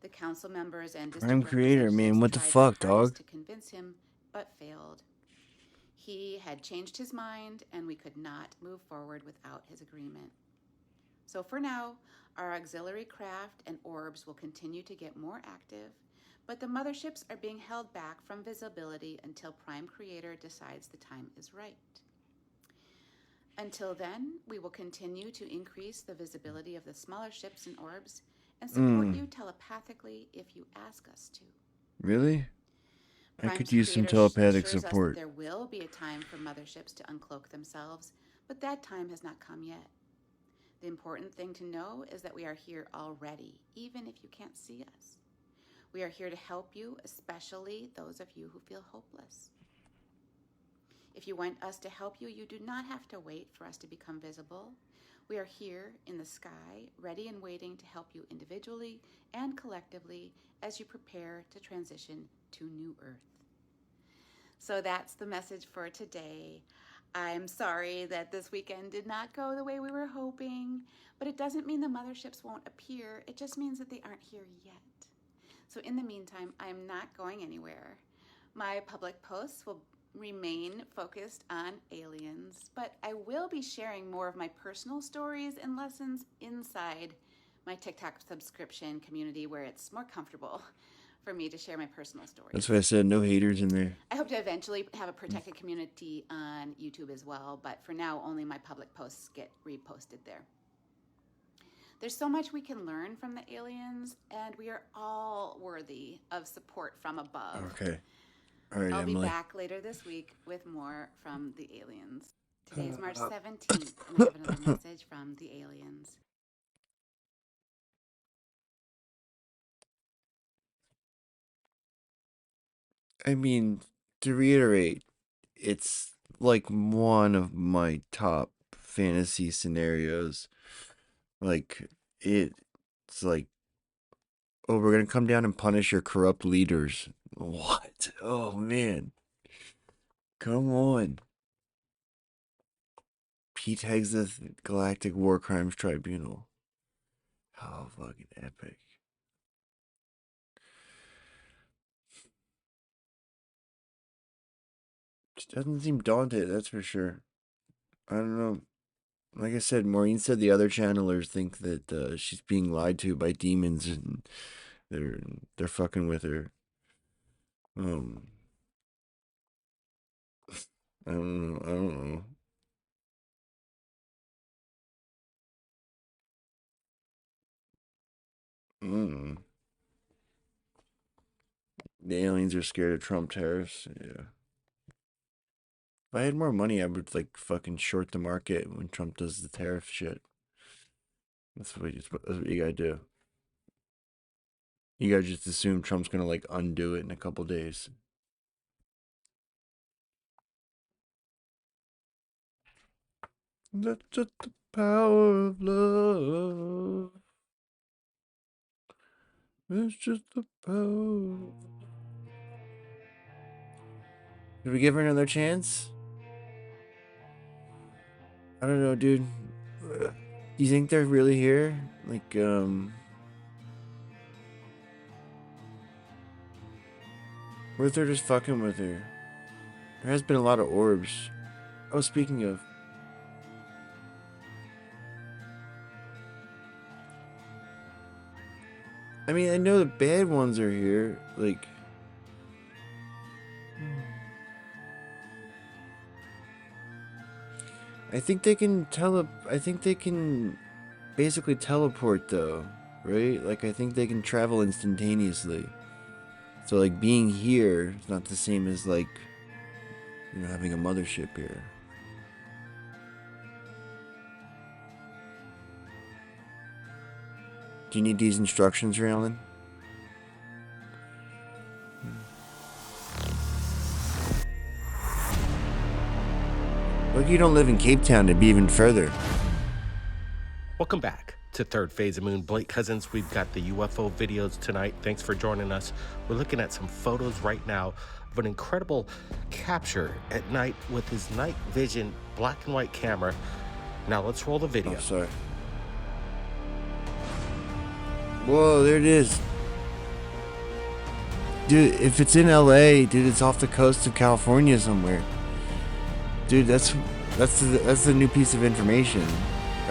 The council members and Prime district Creator, man, what the fuck, tried their hardest dog? to convince him, but failed. He had changed his mind, and we could not move forward without his agreement. So for now, our auxiliary craft and orbs will continue to get more active, but the motherships are being held back from visibility until Prime Creator decides the time is right. Until then, we will continue to increase the visibility of the smaller ships and orbs and support you telepathically if you ask us to. Really? I Prime's could use some creator telepathic assures us support. that there will be a time for motherships to uncloak themselves, but that time has not come yet. The important thing to know is that we are here already, even if you can't see us. We are here to help you, especially those of you who feel hopeless. If you want us to help you, you do not have to wait for us to become visible. We are here in the sky, ready and waiting to help you individually and collectively as you prepare to transition to New Earth. So that's the message for today. I'm sorry that this weekend did not go the way we were hoping, but it doesn't mean the motherships won't appear. It just means that they aren't here yet. So in the meantime, I'm not going anywhere. My public posts will remain focused on aliens, but I will be sharing more of my personal stories and lessons inside my TikTok subscription community where it's more comfortable for me to share my personal stories. That's why I said no haters in there. I hope to eventually have a protected community on YouTube as well, but for now, only my public posts get reposted there. There's so much we can learn from the aliens, and we are all worthy of support from above. Okay. All right, I'll Emily. be back later this week with more from the aliens. Today is March 17th, and I have another message from the aliens. I mean, to reiterate, it's like one of my top fantasy scenarios. Like, it's like, oh, we're gonna come down and punish your corrupt leaders. What? Oh, man. Come on. Pete Hegseth Galactic War Crimes Tribunal. How fucking epic. She doesn't seem daunted, that's for sure. I don't know. Like I said, Maureen said the other channelers think that she's being lied to by demons and they're fucking with her. I don't know. The aliens are scared of Trump tariffs. Yeah. If I had more money, I would like fucking short the market when Trump does the tariff shit. That's what you gotta do. You gotta just assume Trump's gonna like undo it in a couple days. That's just the power of love. It's just the power. Did we give her another chance? I don't know, dude. Do you think they're really here? Like, what if they're just fucking with her? There has been a lot of orbs. Oh, speaking of. I mean, I know the bad ones are here. Like, I think they can basically teleport though, right? Like, I think they can travel instantaneously. So, like, being here is not the same as, like, you know, having a mothership here. Do you need these instructions, Raylan? Look, you don't live in Cape Town to be even further. Welcome back to Third Phase of Moon. Blake Cousins, we've got the UFO videos tonight. Thanks for joining us. We're looking at some photos right now of an incredible capture at night with his night vision black and white camera. Now let's roll the video. Oh, sorry. Whoa, there it is. Dude, if it's in LA, dude, it's off the coast of California somewhere. Dude, that's the new piece of information,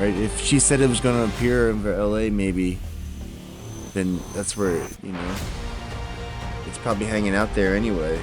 right? If she said it was going to appear in LA, maybe, then that's where, you know, it's probably hanging out there anyway.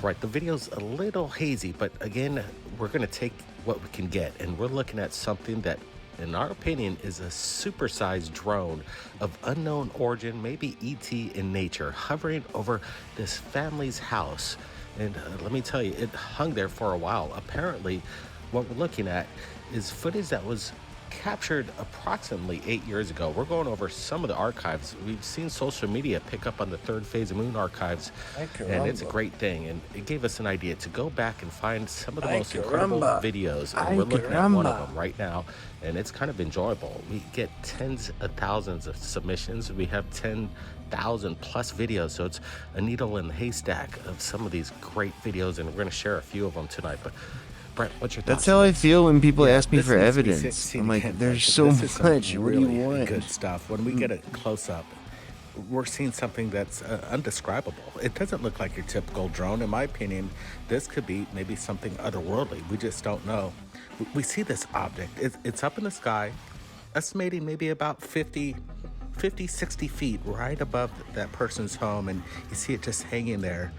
Right, the video's a little hazy, but again, we're going to take what we can get, and we're looking at something that, in our opinion, is a supersized drone of unknown origin, maybe ET in nature, hovering over this family's house. And let me tell you, it hung there for a while. Apparently, what we're looking at is footage that was captured approximately 8 years ago. We're going over some of the archives. We've seen social media pick up on the Third Phase of Moon archives, and it's a great thing. And it gave us an idea to go back and find some of the most incredible videos. And we're looking at one of them right now, and it's kind of enjoyable. We get tens of thousands of submissions. We have 10,000 plus videos, so it's a needle in the haystack of some of these great videos, and we're going to share a few of them tonight. But Brent, what's your thoughts? That's how I feel when people ask me for evidence. I'm like, there's so much. What do you want? Good stuff. When we get a close-up, we're seeing something that's undescribable. It doesn't look like your typical drone. In my opinion, this could be maybe something otherworldly. We just don't know. We see this object. It's up in the sky, estimating maybe about 50, 60 feet right above that person's home, and you see it just hanging there.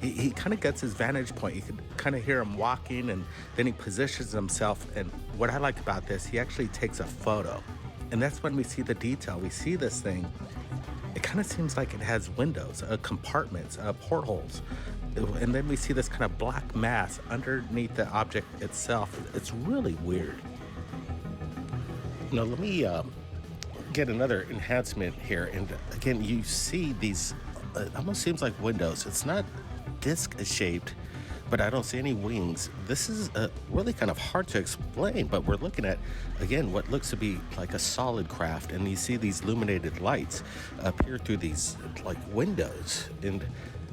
He kind of gets his vantage point. You can kind of hear him walking, and then he positions himself. And what I like about this, he actually takes a photo. And that's when we see the detail. We see this thing. It kind of seems like it has windows, compartments, portholes. And then we see this kind of black mass underneath the object itself. It's really weird. Now, let me get another enhancement here. And again, you see these, it almost seems like windows. It's not disc shaped, but I don't see any wings. This is really kind of hard to explain, but we're looking at, again, what looks to be like a solid craft, and you see these illuminated lights appear through these like windows. And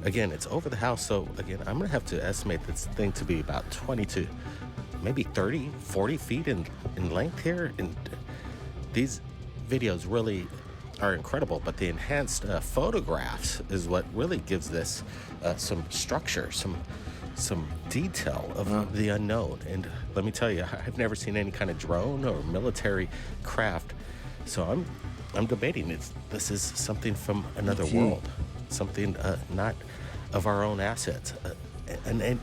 again, it's over the house, so again, I'm gonna have to estimate this thing to be about 20 to maybe 30, 40 feet in length here. And these videos really are incredible, but the enhanced photographs is what really gives this some structure, some detail of the unknown. And let me tell you, I've never seen any kind of drone or military craft, so I'm debating this is something from another world, something not of our own assets, an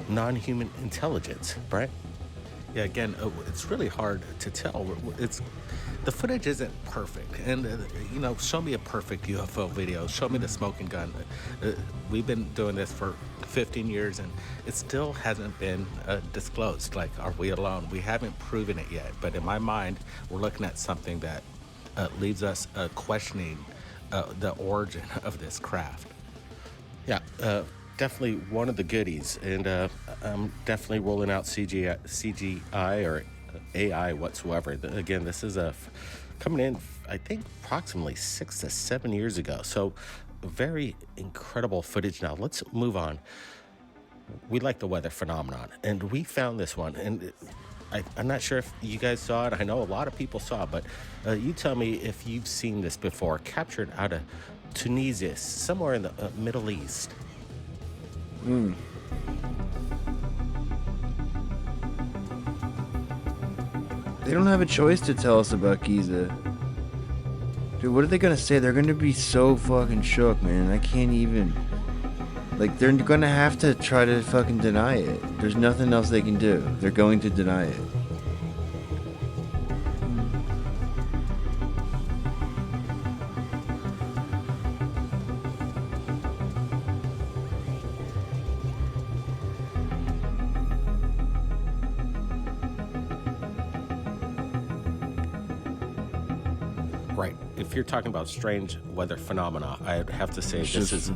non-human intelligence, right? Yeah, again, it's really hard to tell. The footage isn't perfect, and you know, show me a perfect UFO video. Show me the smoking gun. We've been doing this for 15 years, and it still hasn't been disclosed. Like, are we alone? We haven't proven it yet. But in my mind, we're looking at something that leaves us questioning the origin of this craft. Yeah. Definitely one of the goodies, and I'm definitely rolling out CGI or AI whatsoever. Again, this is coming in, I think, approximately 6 to 7 years ago. So very incredible footage. Now let's move on. We like the weather phenomenon, and we found this one, and I'm not sure if you guys saw it. I know a lot of people saw it, but you tell me if you've seen this before. Captured out of Tunisia, somewhere in the Middle East. They don't have a choice to tell us about Giza. Dude, what are they gonna say? They're gonna be so fucking shook, man. I can't even... Like, they're gonna have to try to fucking deny it. There's nothing else they can do. They're going to deny it. Right. If you're talking about strange weather phenomena, I'd have to say this is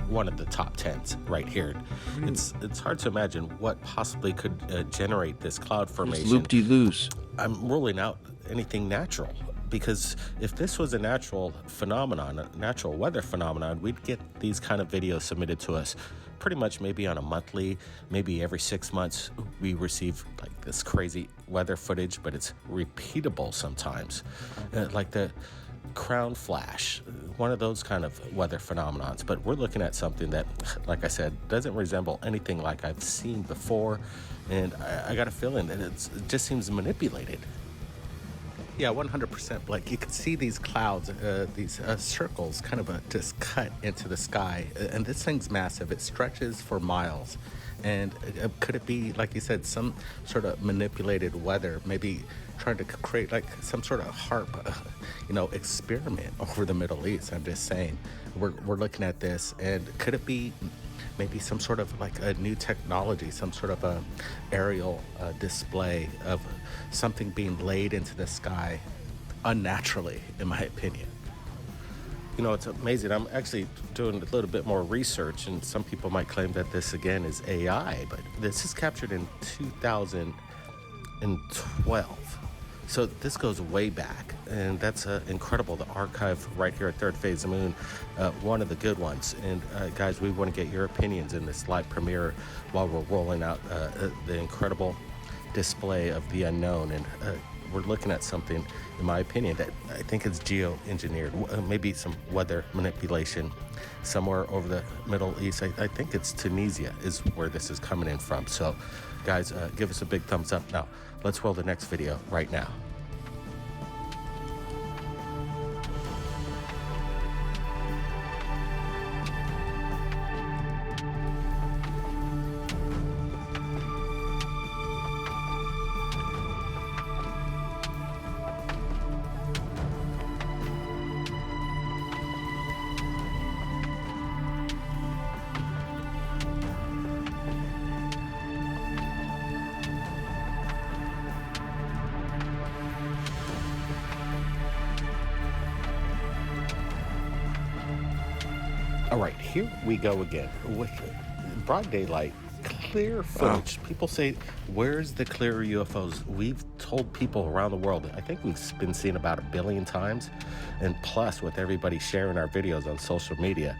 one of the top 10s right here. It's hard to imagine what possibly could generate this cloud formation. Loop-de-loos. I'm ruling out anything natural, because if this was a natural phenomenon, a natural weather phenomenon, we'd get these kind of videos submitted to us pretty much maybe on a monthly, maybe every 6 months. We receive like this crazy weather footage, but it's repeatable sometimes, like the crown flash, one of those kind of weather phenomenons. But we're looking at something that, like I said, doesn't resemble anything like I've seen before, and I got a feeling that it just seems manipulated. Yeah, 100%. Like, you can see these clouds, these circles kind of just cut into the sky. And this thing's massive. It stretches for miles. And could it be, like you said, some sort of manipulated weather, maybe trying to create like some sort of HARP, experiment over the Middle East? I'm just saying, we're looking at this, and could it be maybe some sort of like a new technology, some sort of a aerial display of something being laid into the sky unnaturally, in my opinion? It's amazing. I'm actually doing a little bit more research, and some people might claim that this again is AI, but this is captured in 2012. So this goes way back, and that's incredible. The archive right here at Third Phase of the Moon, one of the good ones. And guys, we want to get your opinions in this live premiere while we're rolling out the incredible display of the unknown. And we're looking at something, in my opinion, that I think is geo-engineered, maybe some weather manipulation somewhere over the Middle East. I think it's Tunisia is where this is coming in from. So guys, give us a big thumbs up. Now, let's roll the next video right now. All right, here we go again with broad daylight, clear footage. People say, where's the clear UFOs? We've told people around the world, I think we've been seen about 1 billion times, and plus with everybody sharing our videos on social media,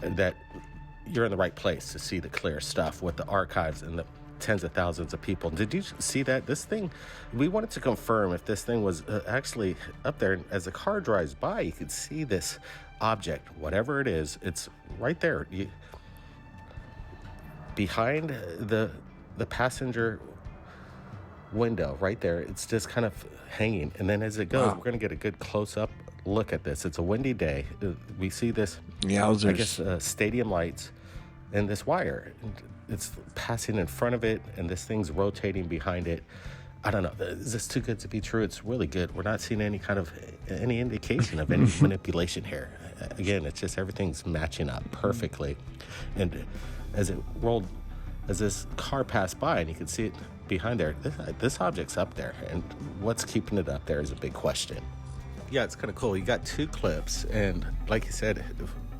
that you're in the right place to see the clear stuff with the archives and the tens of thousands of people. Did you see that? This thing, we wanted to confirm if this thing was actually up there. As the car drives by, you could see this object, whatever it is, it's right there. Behind the passenger window, right there, it's just kind of hanging. And then as it goes, we're going to get a good close-up look at this. It's a windy day. We see this, Yowzers. I guess, stadium lights and this wire. It's passing in front of it, and this thing's rotating behind it. I don't know. Is this too good to be true? It's really good. We're not seeing any indication of any manipulation here. Again, it's just everything's matching up perfectly. And as this car passed by, and you can see it behind there, this object's up there, and what's keeping it up there is a big question. Yeah, it's kind of cool. You got 2 clips, and like you said,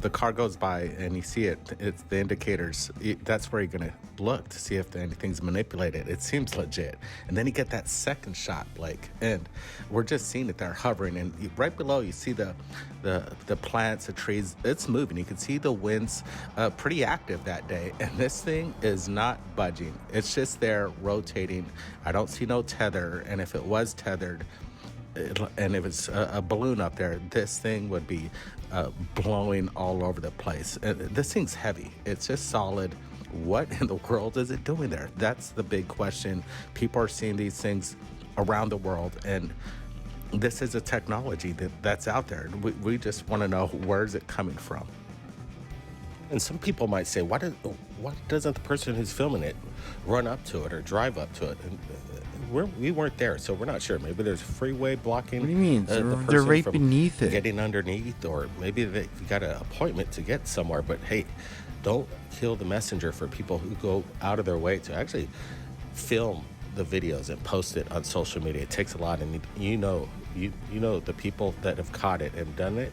the car goes by and you see it's the indicators. That's where you're gonna look to see if anything's manipulated. It seems legit. And then you get that second shot, Blake, and we're just seeing it there hovering, and right below you see the plants, the trees. It's moving. You can see the winds pretty active that day, and this thing is not budging. It's just there rotating. I don't see no tether, and if it was tethered, and if it's a balloon up there, this thing would be blowing all over the place. This thing's heavy. It's just solid. What in the world is it doing there? That's the big question. People are seeing these things around the world, and this is a technology that's out there. We just want to know, where is it coming from? And some people might say, why doesn't the person who's filming it run up to it or drive up to it? And we weren't there, so we're not sure. Maybe there's a freeway blocking. What do you mean? They're right beneath it. Getting underneath, or maybe they got an appointment to get somewhere. But hey, don't kill the messenger for people who go out of their way to actually film the videos and post it on social media. It takes a lot, and you know the people that have caught it and done it.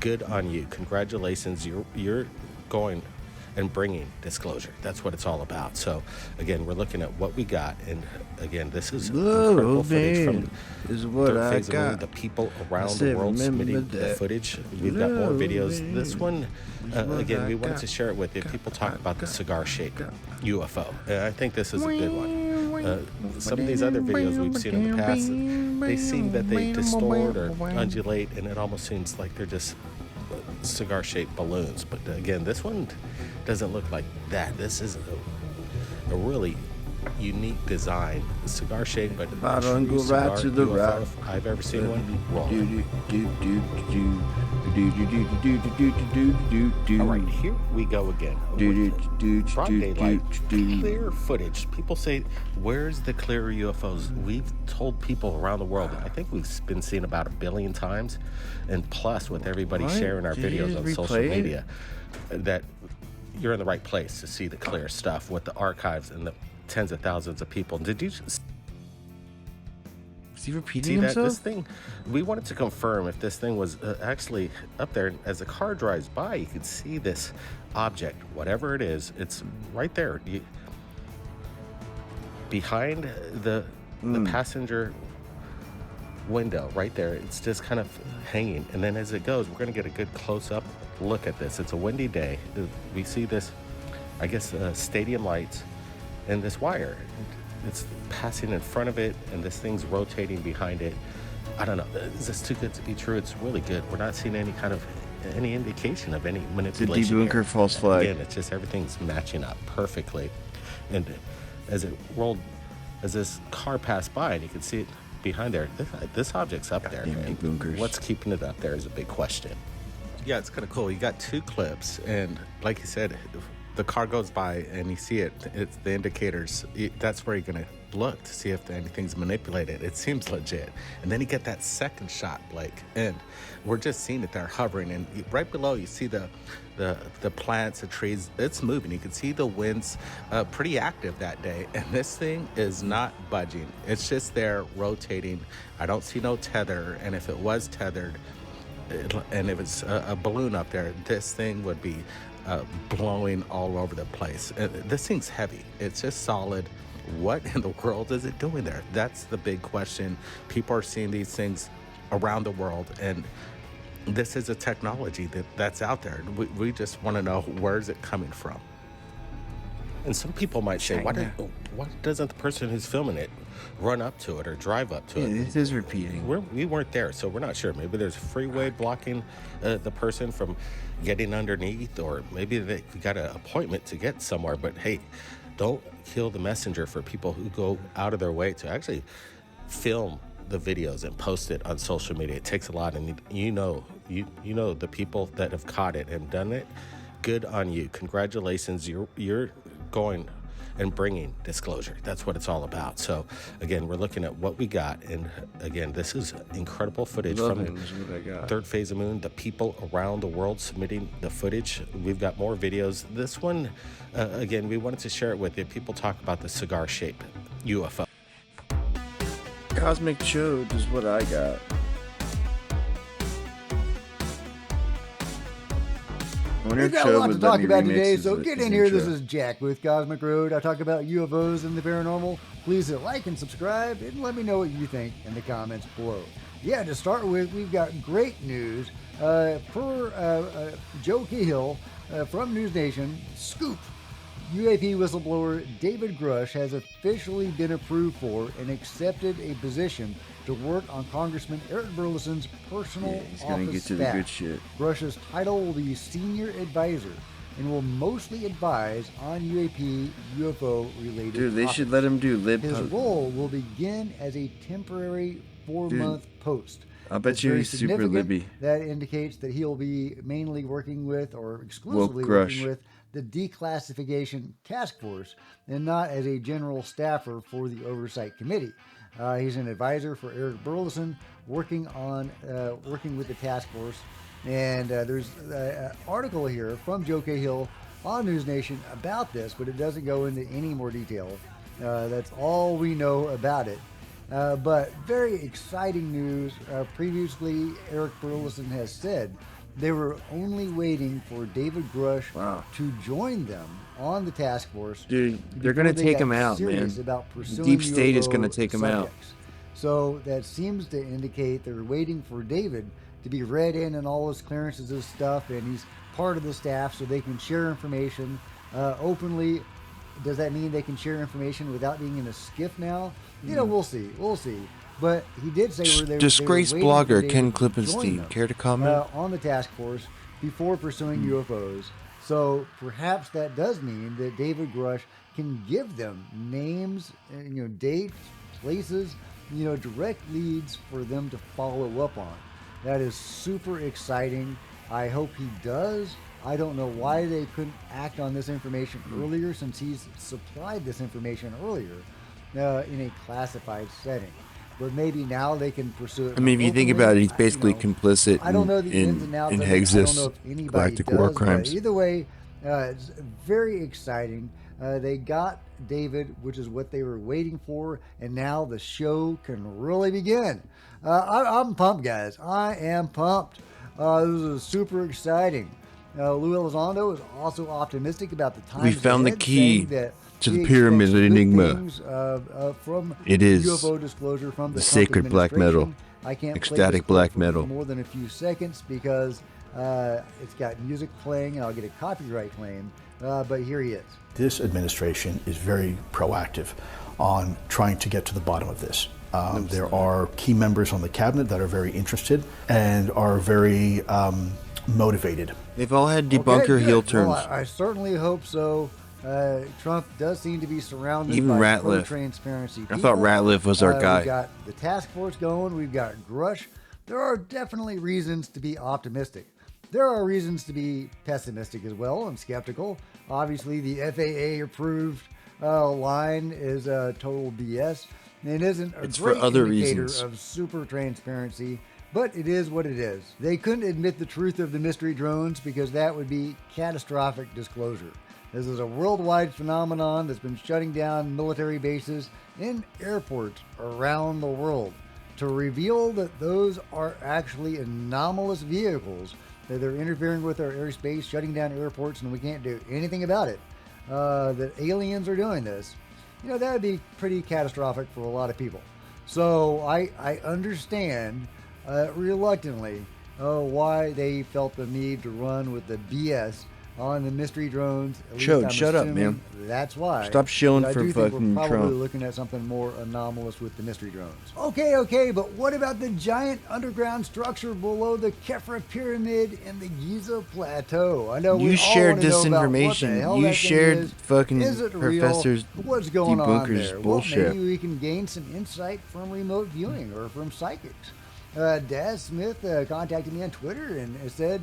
Good on you. Congratulations. You're going and bringing disclosure. That's what it's all about. So again, we're looking at what we got, and again, this is incredible footage from is what third I phase of got. the people around the world submitting the footage. We've got more videos. This one, again, we wanted to share it with you. People talk about the cigar-shaped UFO. I think this is a good one. Some of these other videos we've seen in the past, they seem that they distort or undulate, and it almost seems like they're just cigar-shaped balloons. But again, this one doesn't look like that. This is a really unique design, cigar-shaped, but I don't go right to the right. if I've ever seen one. All right, here we go again. Broad daylight, clear footage. People say, where's the clear UFOs? We've told people around the world, I think we've been seen about 1 billion times, and plus with everybody sharing our videos on social media, that you're in the right place to see the clear stuff with the archives and the tens of thousands of people. Did you Is he repeating see that? himself? This thing, we wanted to confirm if this thing was actually up there. As the car drives by, you can see this object, whatever it is. It's right there, behind the passenger window, right there. It's just kind of hanging, and then as it goes, we're going to get a good close-up look at this. It's a windy day. We see this, I guess, stadium lights and this wire. It's passing in front of it, and this thing's rotating behind it. I don't know. Is this too good to be true? It's really good. We're not seeing any indication of any manipulation. The debunker false flag. Again, it's just everything's matching up perfectly. And as this car passed by, and you can see it behind there, this object's up there. What's keeping it up there is a big question. Yeah, it's kind of cool. You got 2 clips, and like you said, the car goes by and you see it. It's the indicators. That's where you're gonna look to see if anything's manipulated. It seems legit. And then you get that second shot, Blake, and we're just seeing it there hovering. And right below, you see the plants, the trees. It's moving. You can see the winds pretty active that day. And this thing is not budging. It's just there rotating. I don't see no tether. And if it was tethered, and if it's a balloon up there, this thing would be blowing all over the place. This thing's heavy. It's just solid. What in the world is it doing there? That's the big question. People are seeing these things around the world, and this is a technology that's out there. We just want to know, where is it coming from? And some people might say, why doesn't the person who's filming it run up to it or drive up to it? It is repeating. We weren't there, so we're not sure. Maybe there's a freeway blocking the person from getting underneath, or maybe they got an appointment to get somewhere. But hey, don't kill the messenger for people who go out of their way to actually film the videos and post it on social media. It takes a lot, and you know the people that have caught it and done it. Good on you. Congratulations. You're going and bringing disclosure. That's what it's all about. So again, we're looking at what we got, and again, this is incredible footage from third phase of moon. The people around the world submitting the footage. We've got more videos. This one, again, we wanted to share it with you. People talk about the cigar-shaped UFO. Cosmic Chode is what I got. We've got a lot to talk about today, so get in here. This is Jack with Cosmic Road. I talk about UFOs and the paranormal. Please hit like and subscribe, and let me know what you think in the comments below. Yeah, to start with, we've got great news. For Joe Cahill from News Nation, Scoop. UAP whistleblower David Grush has officially been approved for and accepted a position to work on Congressman Eric Burleson's personal office staff. Good shit. Grush's title will be Senior Advisor and will mostly advise on UAP UFO related Dude, they topics. should let him do lib. His role will begin as a temporary 4-month post. I bet you he's super libby. That indicates that he'll be mainly working with, or exclusively working with, the Declassification Task Force, and not as a general staffer for the Oversight Committee. He's an advisor for Eric Burleson, working with the task force. And there's an article here from Joe Cahill on News Nation about this, but it doesn't go into any more detail. That's all we know about it. But very exciting news. Previously, Eric Burleson has said They were only waiting for David Grush to join them on the task force. Dude, they're going to take him out, man. Deep State is going to take him out. So that seems to indicate they're waiting for David to be read in and all his clearances and stuff, and he's part of the staff so they can share information openly. Does that mean they can share information without being in a skiff now? You know, we'll see. We'll see. But he did say disgraced blogger Ken Klippenstein. Care to comment? On the task force before pursuing UFOs. So perhaps that does mean that David Grush can give them names, dates, places, direct leads for them to follow up on. That is super exciting. I hope he does. I don't know why they couldn't act on this information earlier, since he's supplied this information earlier in a classified setting. But maybe now they can pursue it. I mean, if you think about it, he's basically complicit I don't know the ins and outs in of it. I don't know Hedges if anybody galactic does, war but crimes. either way, it's very exciting. They got David, which is what they were waiting for, and now the show can really begin. I'm pumped, guys. I am pumped. This is super exciting. Lou Elizondo is also optimistic about the time. We found the key to the pyramid enigma. It is UFO disclosure from the sacred black metal, I can't ecstatic black metal. For more than a few seconds because it's got music playing and I'll get a copyright claim. But here he is. This administration is very proactive on trying to get to the bottom of this. There are key members on the cabinet that are very interested and are very motivated. They've all had debunker heel turns. Well, I certainly hope so. Trump does seem to be surrounded Even by Ratliff. pro-transparency people. I thought Ratliff was our guy. We've got the task force going. We've got Grush. There are definitely reasons to be optimistic. There are reasons to be pessimistic as well and skeptical. Obviously, the FAA-approved line is total BS. It isn't a It's great for other indicator reasons. of super transparency, but it is what it is. They couldn't admit the truth of the mystery drones because that would be catastrophic disclosure. This is a worldwide phenomenon that's been shutting down military bases in airports around the world. To reveal that those are actually anomalous vehicles, that they're interfering with our airspace, shutting down airports, and we can't do anything about it, that aliens are doing this, that would be pretty catastrophic for a lot of people. So I understand reluctantly why they felt the need to run with the BS on the mystery drones. Shut up, man. That's why. Stop shilling But I for do think fucking we're probably Trump. looking at something more anomalous with the mystery drones. Okay, but what about the giant underground structure below the Khafre pyramid and the Giza plateau? I know we You all shared want to know about what the disinformation. hell You that thing shared is. fucking Is it real? Professor's What's going on Debunkers there? bullshit. Well, maybe we can gain some insight from remote viewing or from psychics. Daz Smith contacted me on Twitter and said,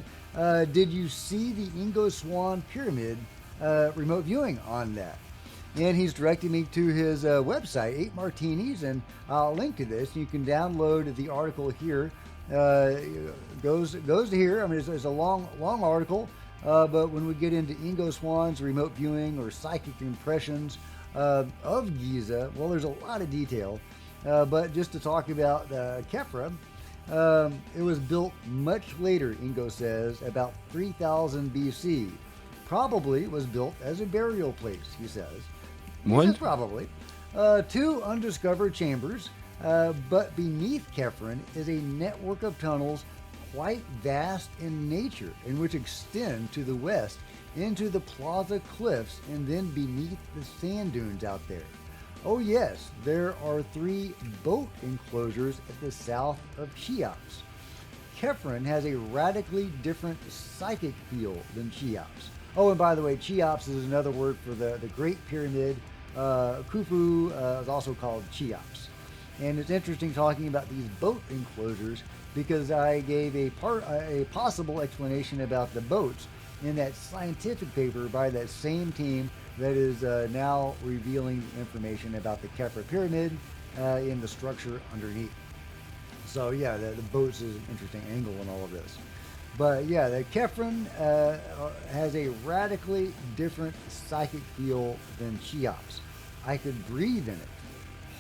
did you see the Ingo Swan pyramid remote viewing on that? And he's directing me to his website, 8 Martinis, and I'll link to this. You can download the article here. Goes to here. I mean, it's a long article, but when we get into Ingo Swan's remote viewing or psychic impressions of Giza, well, there's a lot of detail. But just to talk about Khafre, it was built much later, Ingo says, about 3000 BC. Probably was built as a burial place, he says. What? Says probably. 2 undiscovered chambers, but beneath Khafre is a network of tunnels quite vast in nature, and which extend to the west into the Plaza Cliffs and then beneath the sand dunes out there. Oh yes, there are 3 boat enclosures at the south of Cheops. Khafre has a radically different psychic feel than Cheops. Oh, and by the way, Cheops is another word for the Great Pyramid. Khufu is also called Cheops. And it's interesting talking about these boat enclosures because I gave a possible explanation about the boats in that scientific paper by that same team that is now revealing information about the Khafre pyramid in the structure underneath. So yeah, the boats is an interesting angle in all of this. But yeah, the Khafre has a radically different psychic feel than Cheops. I could breathe in it.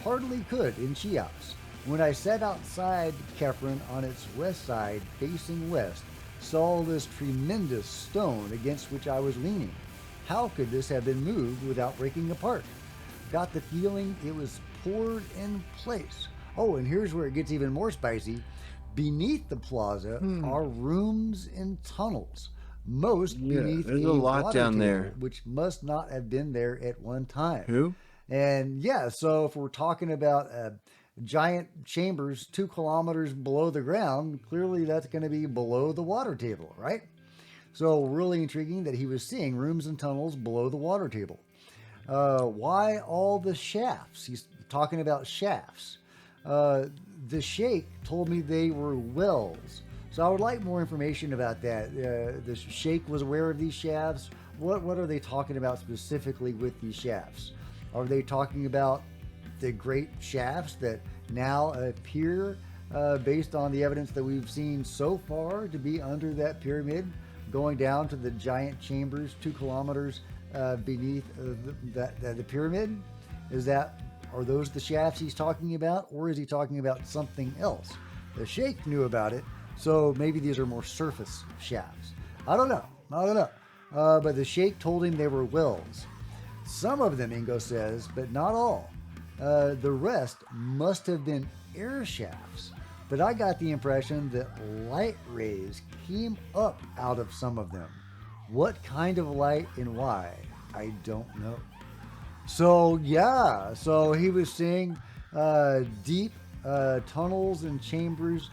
Hardly could in Cheops. When I sat outside Khafre on its west side, facing west, saw this tremendous stone against which I was leaning. How could this have been moved without breaking apart? Got the feeling it was poured in place. Oh, and here's where it gets even more spicy. Beneath the plaza are rooms and tunnels. Most beneath there's a lot water down table, there. which must not have been there at one time. Who? And yeah, so if we're talking about giant chambers 2 kilometers below the ground, clearly that's going to be below the water table, right? So really intriguing that he was seeing rooms and tunnels below the water table. Why all the shafts? He's talking about shafts. The sheikh told me they were wells. So I would like more information about that. The sheikh was aware of these shafts. What are they talking about specifically with these shafts? Are they talking about the great shafts that now appear based on the evidence that we've seen so far to be under that pyramid, going down to the giant chambers 2 kilometers beneath the pyramid? Are those the shafts he's talking about, or is he talking about something else? The sheikh knew about it, so maybe these are more surface shafts. I don't know. But the sheikh told him they were wells. Some of them, Ingo says, but not all. The rest must have been air shafts. But I got the impression that light rays came up out of some of them. What kind of light and why? I don't know. So yeah, so he was seeing deep tunnels and chambers,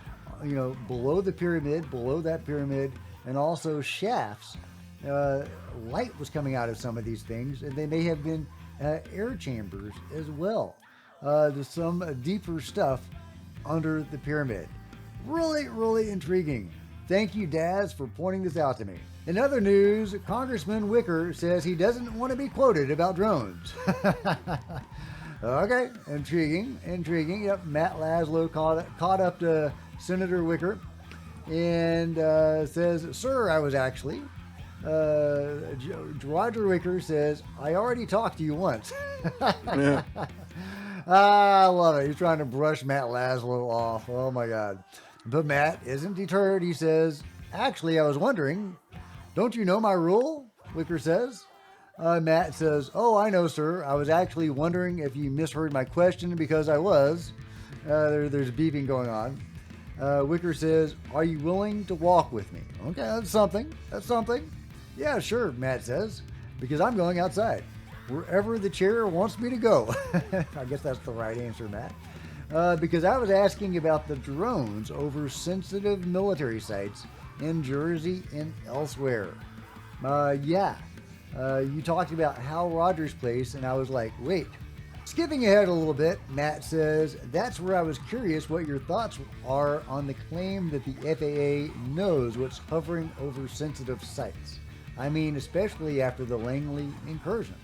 below that pyramid, and also shafts. Light was coming out of some of these things, and they may have been air chambers as well. There's some deeper stuff under the pyramid. Really, really intriguing. Thank you, Daz, for pointing this out to me. In other news, Congressman Wicker says he doesn't want to be quoted about drones. Okay, intriguing. Yep, Matt Laszlo caught up to Senator Wicker and says, "Sir, I was actually." Roger Wicker says, "I already talked to you once." Yeah. I love it. He's trying to brush Matt Laszlo off. Oh my God. But Matt isn't deterred. He says, "Actually, I was wondering, don't you know my rule?" Wicker says. Matt says, "Oh, I know, sir. I was actually wondering if you misheard my question because I was." There's beeping going on. Wicker says, "Are you willing to walk with me?" Okay, that's something. "Yeah, sure," Matt says, "because I'm going outside. Wherever the chair wants me to go." I guess that's the right answer, Matt. Because I was asking about the drones over sensitive military sites in Jersey and elsewhere. You talked about Hal Rogers' place, and I was like, wait. Skipping ahead a little bit, Matt says, "That's where I was curious what your thoughts are on the claim that the FAA knows what's hovering over sensitive sites. I mean, especially after the Langley incursion."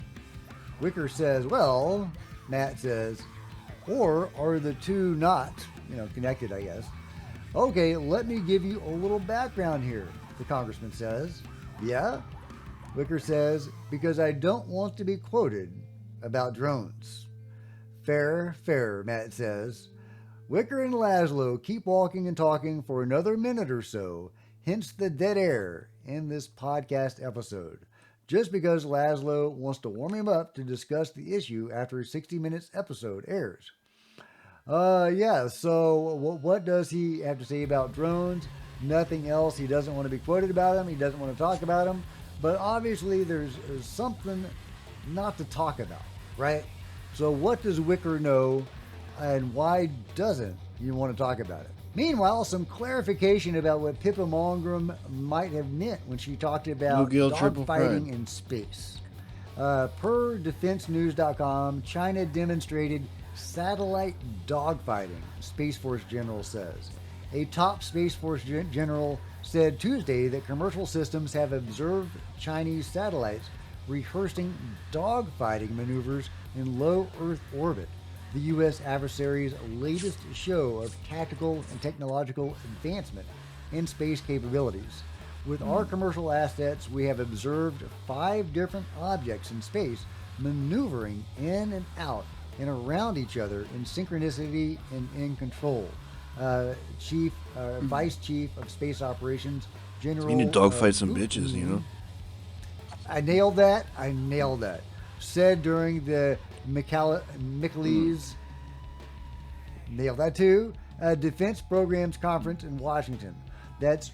Wicker says, "Well," Matt says, "or are the two not, connected, I guess." "Okay, let me give you a little background here," the congressman says. "Yeah?" Wicker says, "Because I don't want to be quoted about drones." Fair, Matt says. Wicker and Laszlo keep walking and talking for another minute or so, hence the dead air in this podcast episode, just because Laszlo wants to warm him up to discuss the issue after a 60 Minutes episode airs. So what does he have to say about drones? Nothing else. He doesn't want to be quoted about them. He doesn't want to talk about them. But obviously there's something not to talk about, right? So what does Wicker know, and why doesn't he want to talk about it? Meanwhile, some clarification about what Pippa Malmgren might have meant when she talked about dogfighting in space. Per defensenews.com, China demonstrated satellite dogfighting, Space Force General says. A top Space Force general said Tuesday that commercial systems have observed Chinese satellites rehearsing dogfighting maneuvers in low Earth orbit, the U.S. adversary's latest show of tactical and technological advancement in space capabilities. With our commercial assets, we have observed 5 different objects in space maneuvering in and out and around each other in synchronicity and in control. Vice Chief of Space Operations, General. You need to dogfight some bitches, you know. I nailed that. I nailed that. Said during the Megalithically, nailed that too. Defense Programs Conference in Washington. That's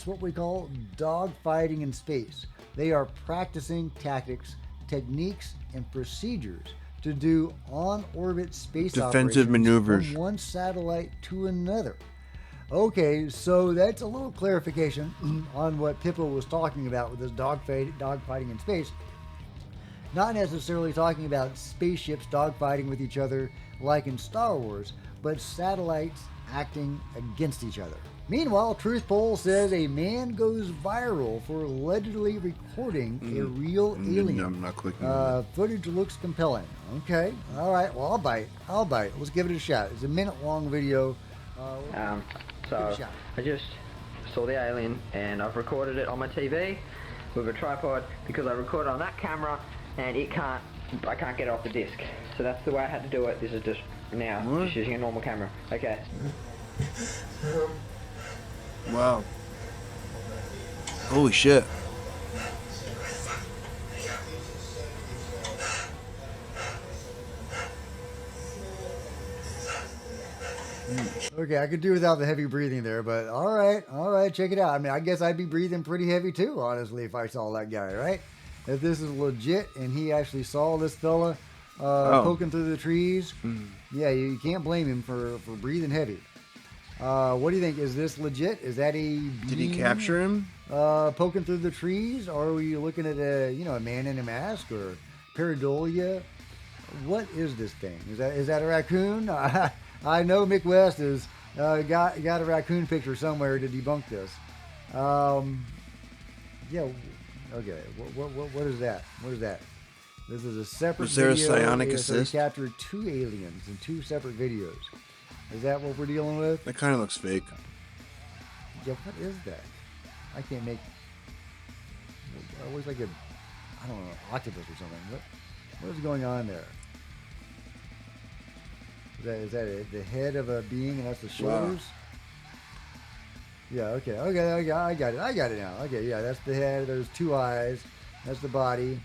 what we call dogfighting in space. They are practicing tactics, techniques, and procedures to do on-orbit space defensive operations maneuvers from one satellite to another. Okay, so that's a little clarification on what Pippo was talking about with this dogfighting in space. Not necessarily talking about spaceships dogfighting with each other like in Star Wars, but satellites acting against each other. Meanwhile, Truth Poll says a man goes viral for allegedly recording a real alien. I'm not clicking on that. Footage looks compelling. Okay, all right, well, I'll bite. Let's give it a shot. It's a minute-long video. So I just saw the alien and I've recorded it on my TV with a tripod because I recorded on that camera and I can't get it off the disc. So that's the way I had to do it. This is just just using a normal camera. Okay. Wow. Holy shit. Okay, I could do without the heavy breathing there, but all right, check it out. I mean, I guess I'd be breathing pretty heavy too, honestly, if I saw that guy, right? If this is legit and he actually saw this fella poking through the trees, yeah, you can't blame him for breathing heavy. What do you think? Is this legit? Is that a being, did he capture him? Poking through the trees? Or are we looking at a man in a mask or pareidolia? What is this thing? Is that a raccoon? I know Mick West has got a raccoon picture somewhere to debunk this. Yeah. Okay. What is that? What is that? This is a separate. Was there video. a psionic So he assist? captured 2 aliens in 2 separate videos. Is that what we're dealing with? That kind of looks fake. Yeah. What is that? I can't make. It looks like I don't know, octopus or something. What is going on there? Is that the head of a being and that's the shoulders? Wow. Yeah, okay, I got it now. Okay, yeah, that's the head, there's 2 eyes, that's the body,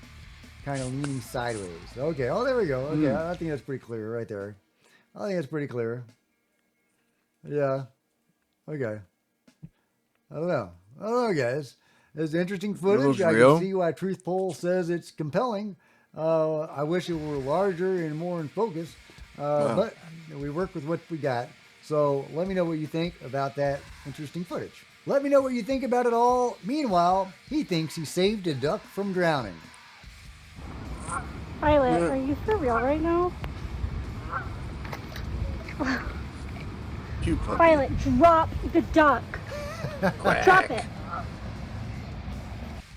kind of leaning sideways. Okay, oh, there we go. Okay, I think that's pretty clear right there. I think that's pretty clear. Yeah, okay. I don't know, guys. It's interesting footage. I can see why Truth Poll says it's compelling. I wish it were larger and more in focus. But we work with what we got. So let me know what you think about that interesting footage. Let me know what you think about it all. Meanwhile, he thinks he saved a duck from drowning. Violet, are you for real right now? Violet, drop the duck. Drop it.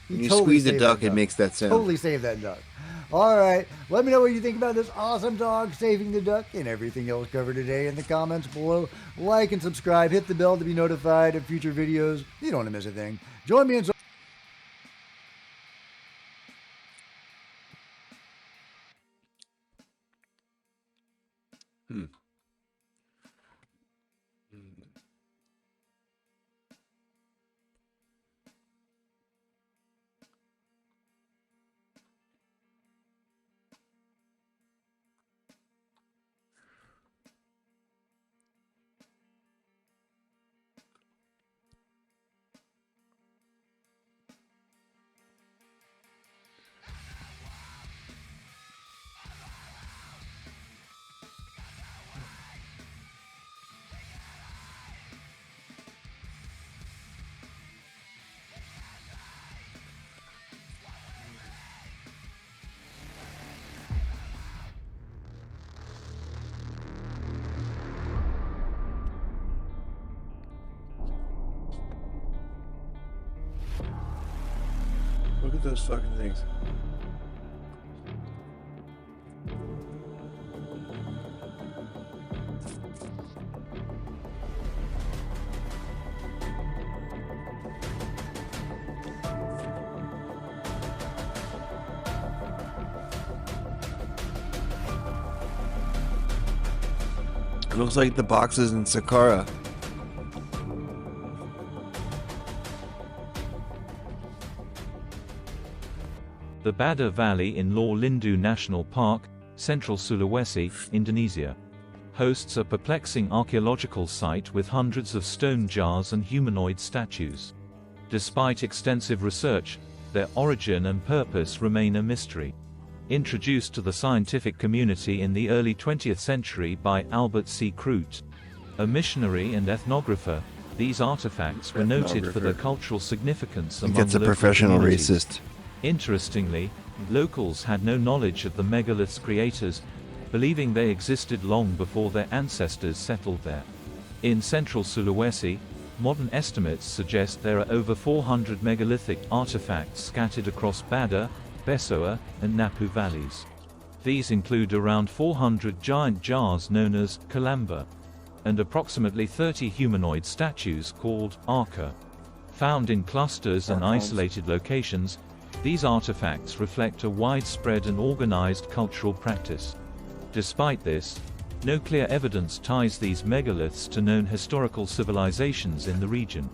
When you squeeze the duck, it makes that sound. Totally save that duck. All right. Let me know what you think about this awesome dog saving the duck and everything else covered today in the comments below. Like and subscribe. Hit the bell to be notified of future videos. You don't want to miss a thing. Join me in... Look at those fucking things. It looks like the boxes in Sakara. The Bada Valley in Lor Lindu National Park, central Sulawesi, Indonesia, hosts a perplexing archaeological site with hundreds of stone jars and humanoid statues. Despite extensive research, their origin and purpose remain a mystery. Introduced to the scientific community in the early 20th century by Albert C. Kroot, a missionary and ethnographer, these artifacts were noted for their cultural significance among Gets a local professional communities. racist. Interestingly, locals had no knowledge of the megalith's creators, believing they existed long before their ancestors settled there. In central Sulawesi, modern estimates suggest there are over 400 megalithic artifacts scattered across Bada, Besoa, and Napu valleys. These include around 400 giant jars known as kalamba, and approximately 30 humanoid statues called arca. Found in clusters and isolated locations, these artifacts reflect a widespread and organized cultural practice. Despite this, no clear evidence ties these megaliths to known historical civilizations in the region.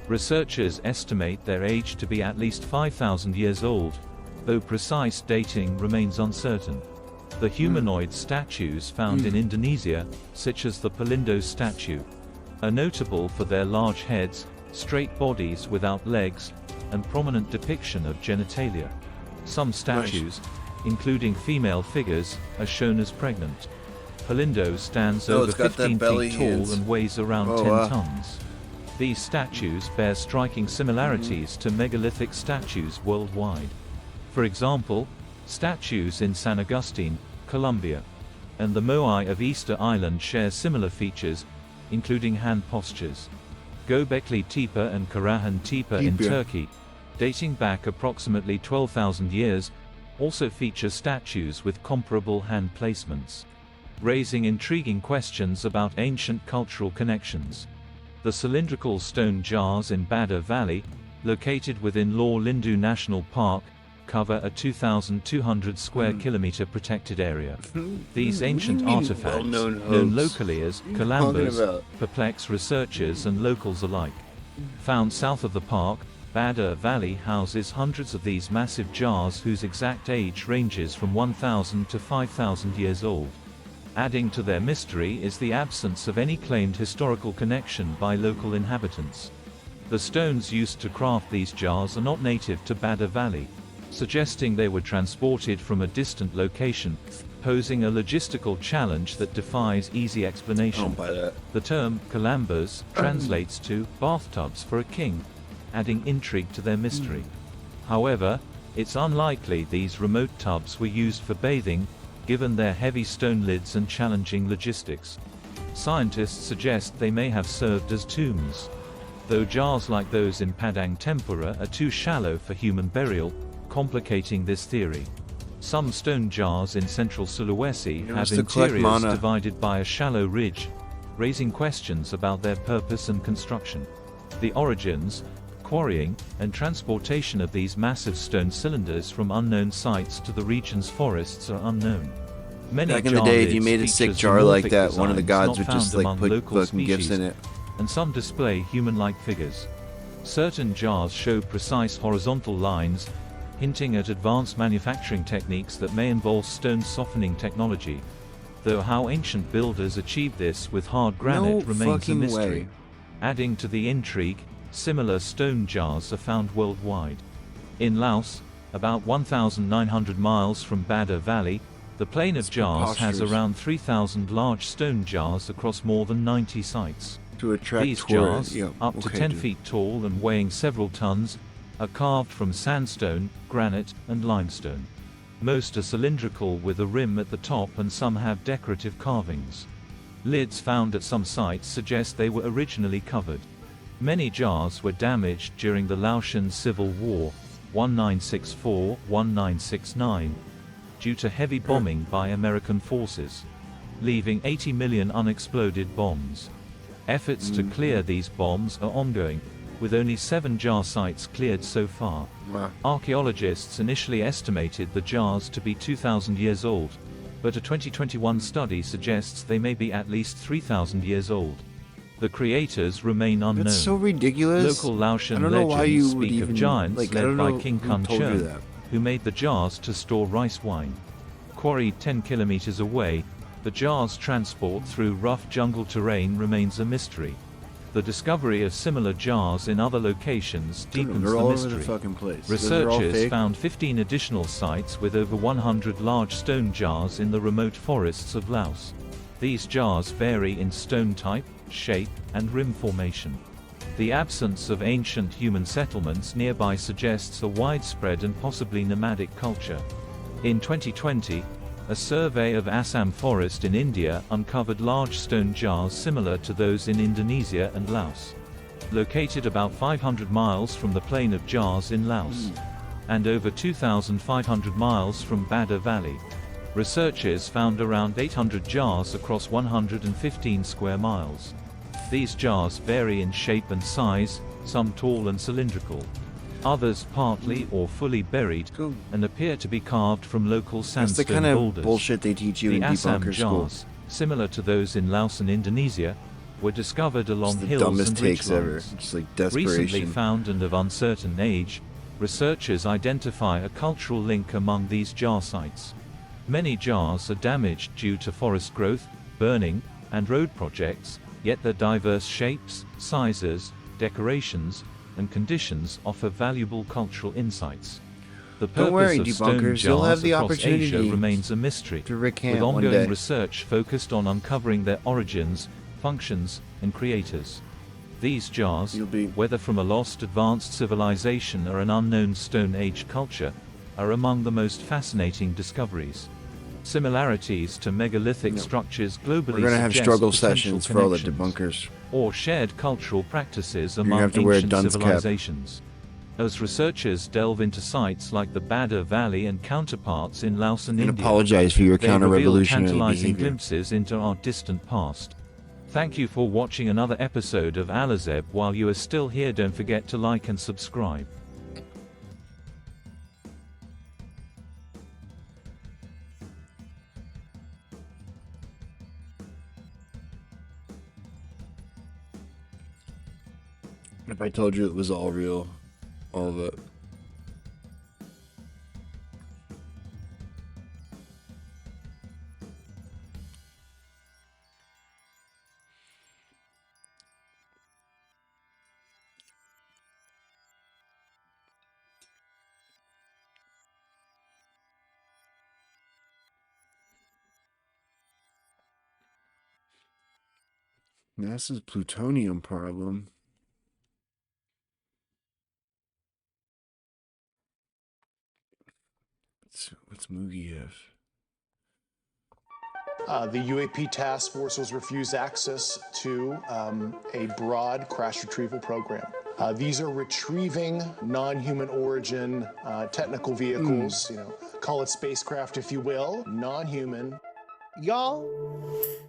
Researchers estimate their age to be at least 5,000 years old, though precise dating remains uncertain. The humanoid statues found in Indonesia, such as the Pelindo statue, are notable for their large heads, straight bodies without legs, and prominent depiction of genitalia. Some statues, including female figures, are shown as pregnant. Pelindo stands over 15 feet tall and weighs around 10 tons. These statues bear striking similarities to megalithic statues worldwide. For example, statues in San Agustin, Colombia, and the Moai of Easter Island share similar features, including hand postures. Göbekli Tepe and Karahan Tepe in Turkey, dating back approximately 12,000 years, also feature statues with comparable hand placements, raising intriguing questions about ancient cultural connections. The cylindrical stone jars in Bada Valley, located within Lor Lindu National Park, cover a 2,200 square kilometer protected area. These ancient artifacts, known locally as kalambas, perplex researchers and locals alike. Found south of the park, Bada Valley houses hundreds of these massive jars whose exact age ranges from 1,000 to 5,000 years old. Adding to their mystery is the absence of any claimed historical connection by local inhabitants. The stones used to craft these jars are not native to Bada Valley, suggesting they were transported from a distant location, posing a logistical challenge that defies easy explanation. The term kalambas translates to bathtubs for a king, adding intrigue to their mystery. However, it's unlikely these remote tubs were used for bathing, given their heavy stone lids and challenging logistics. Scientists suggest they may have served as tombs, though jars like those in Padang Tempura are too shallow for human burial, complicating this theory. Some stone jars in central Sulawesi have interiors divided by a shallow ridge, raising questions about their purpose and construction. The origins, quarrying, and transportation of these massive stone cylinders from unknown sites to the region's forests are unknown. Many Back in the day, if you jar made a lids sick feature jar like zoomorphic that, one of the designs gods not would just found like among put local fucking gifts in species, it. and some display human-like figures. Certain jars show precise horizontal lines, hinting at advanced manufacturing techniques that may involve stone softening technology, though how ancient builders achieved this with hard granite remains a mystery. Adding to the intrigue, similar stone jars are found worldwide. In Laos, about 1,900 miles from Bada Valley, the Plain of Jars has around 3,000 large stone jars across more than 90 sites. To attract These jars, tourists. up to 10 feet tall and weighing several tons, are carved from sandstone, granite, and limestone. Most are cylindrical with a rim at the top and some have decorative carvings. Lids found at some sites suggest they were originally covered. Many jars were damaged during the Laotian Civil War, 1964-1969, due to heavy bombing by American forces, leaving 80 million unexploded bombs. Efforts to clear these bombs are ongoing, with only 7 jar sites cleared so far. Archaeologists initially estimated the jars to be 2,000 years old, but a 2021 study suggests they may be at least 3,000 years old. The creators remain unknown. That's so ridiculous. Local Laotian I don't know why legends you would speak even, of giants like, I led don't by know King who Kun told you Chern, that. who made the jars to store rice wine. Quarried 10 kilometers away, the jars' transport through rough jungle terrain remains a mystery. The discovery of similar jars in other locations deepens they're the all over mystery. the fucking place. Those are all Researchers fake. found 15 additional sites with over 100 large stone jars in the remote forests of Laos. These jars vary in stone type, shape, and rim formation. The absence of ancient human settlements nearby suggests a widespread and possibly nomadic culture. In 2020, a survey of Assam forest in India uncovered large stone jars similar to those in Indonesia and Laos. Located about 500 miles from the Plain of Jars in Laos, and over 2,500 miles from Bada Valley, researchers found around 800 jars across 115 square miles. These jars vary in shape and size, some tall and cylindrical, others partly or fully buried, and appear to be carved from local That's sandstone the kind of boulders. bullshit they teach you The in Assam Debunkers school. jars, similar to those in Laos and Indonesia, were discovered along It's the hills dumbest and takes ever. ridgelines. Just like Recently desperation. found and of uncertain age, researchers identify a cultural link among these jar sites. Many jars are damaged due to forest growth, burning, and road projects, yet their diverse shapes, sizes, decorations, and conditions offer valuable cultural insights. The Don't purpose worry, of stone debunkers. You'll jars have the across Asia opportunity remains a mystery, to recant with one ongoing day. research focused on uncovering their origins, functions, and creators. These jars, whether from a lost advanced civilization or an unknown Stone Age culture, are among the most fascinating discoveries. Similarities to megalithic structures globally We're gonna have suggest struggle potential sessions for all the connections debunkers. or shared cultural practices You're gonna among have to wear a ancient dunce cap. civilizations. As researchers delve into sites like the Bada Valley and counterparts in Laos and And India, apologize for your they reveal counter-revolutionary tantalizing behavior. glimpses into our distant past. Thank you for watching another episode of Alazeb. While you are still here, don't forget to like and subscribe. If I told you it was all real, all of it. NASA's plutonium problem. What's Moogie have? The UAP task force was refused access to a broad crash retrieval program. These are retrieving non-human origin technical vehicles, you know, call it spacecraft if you will, non-human. Y'all,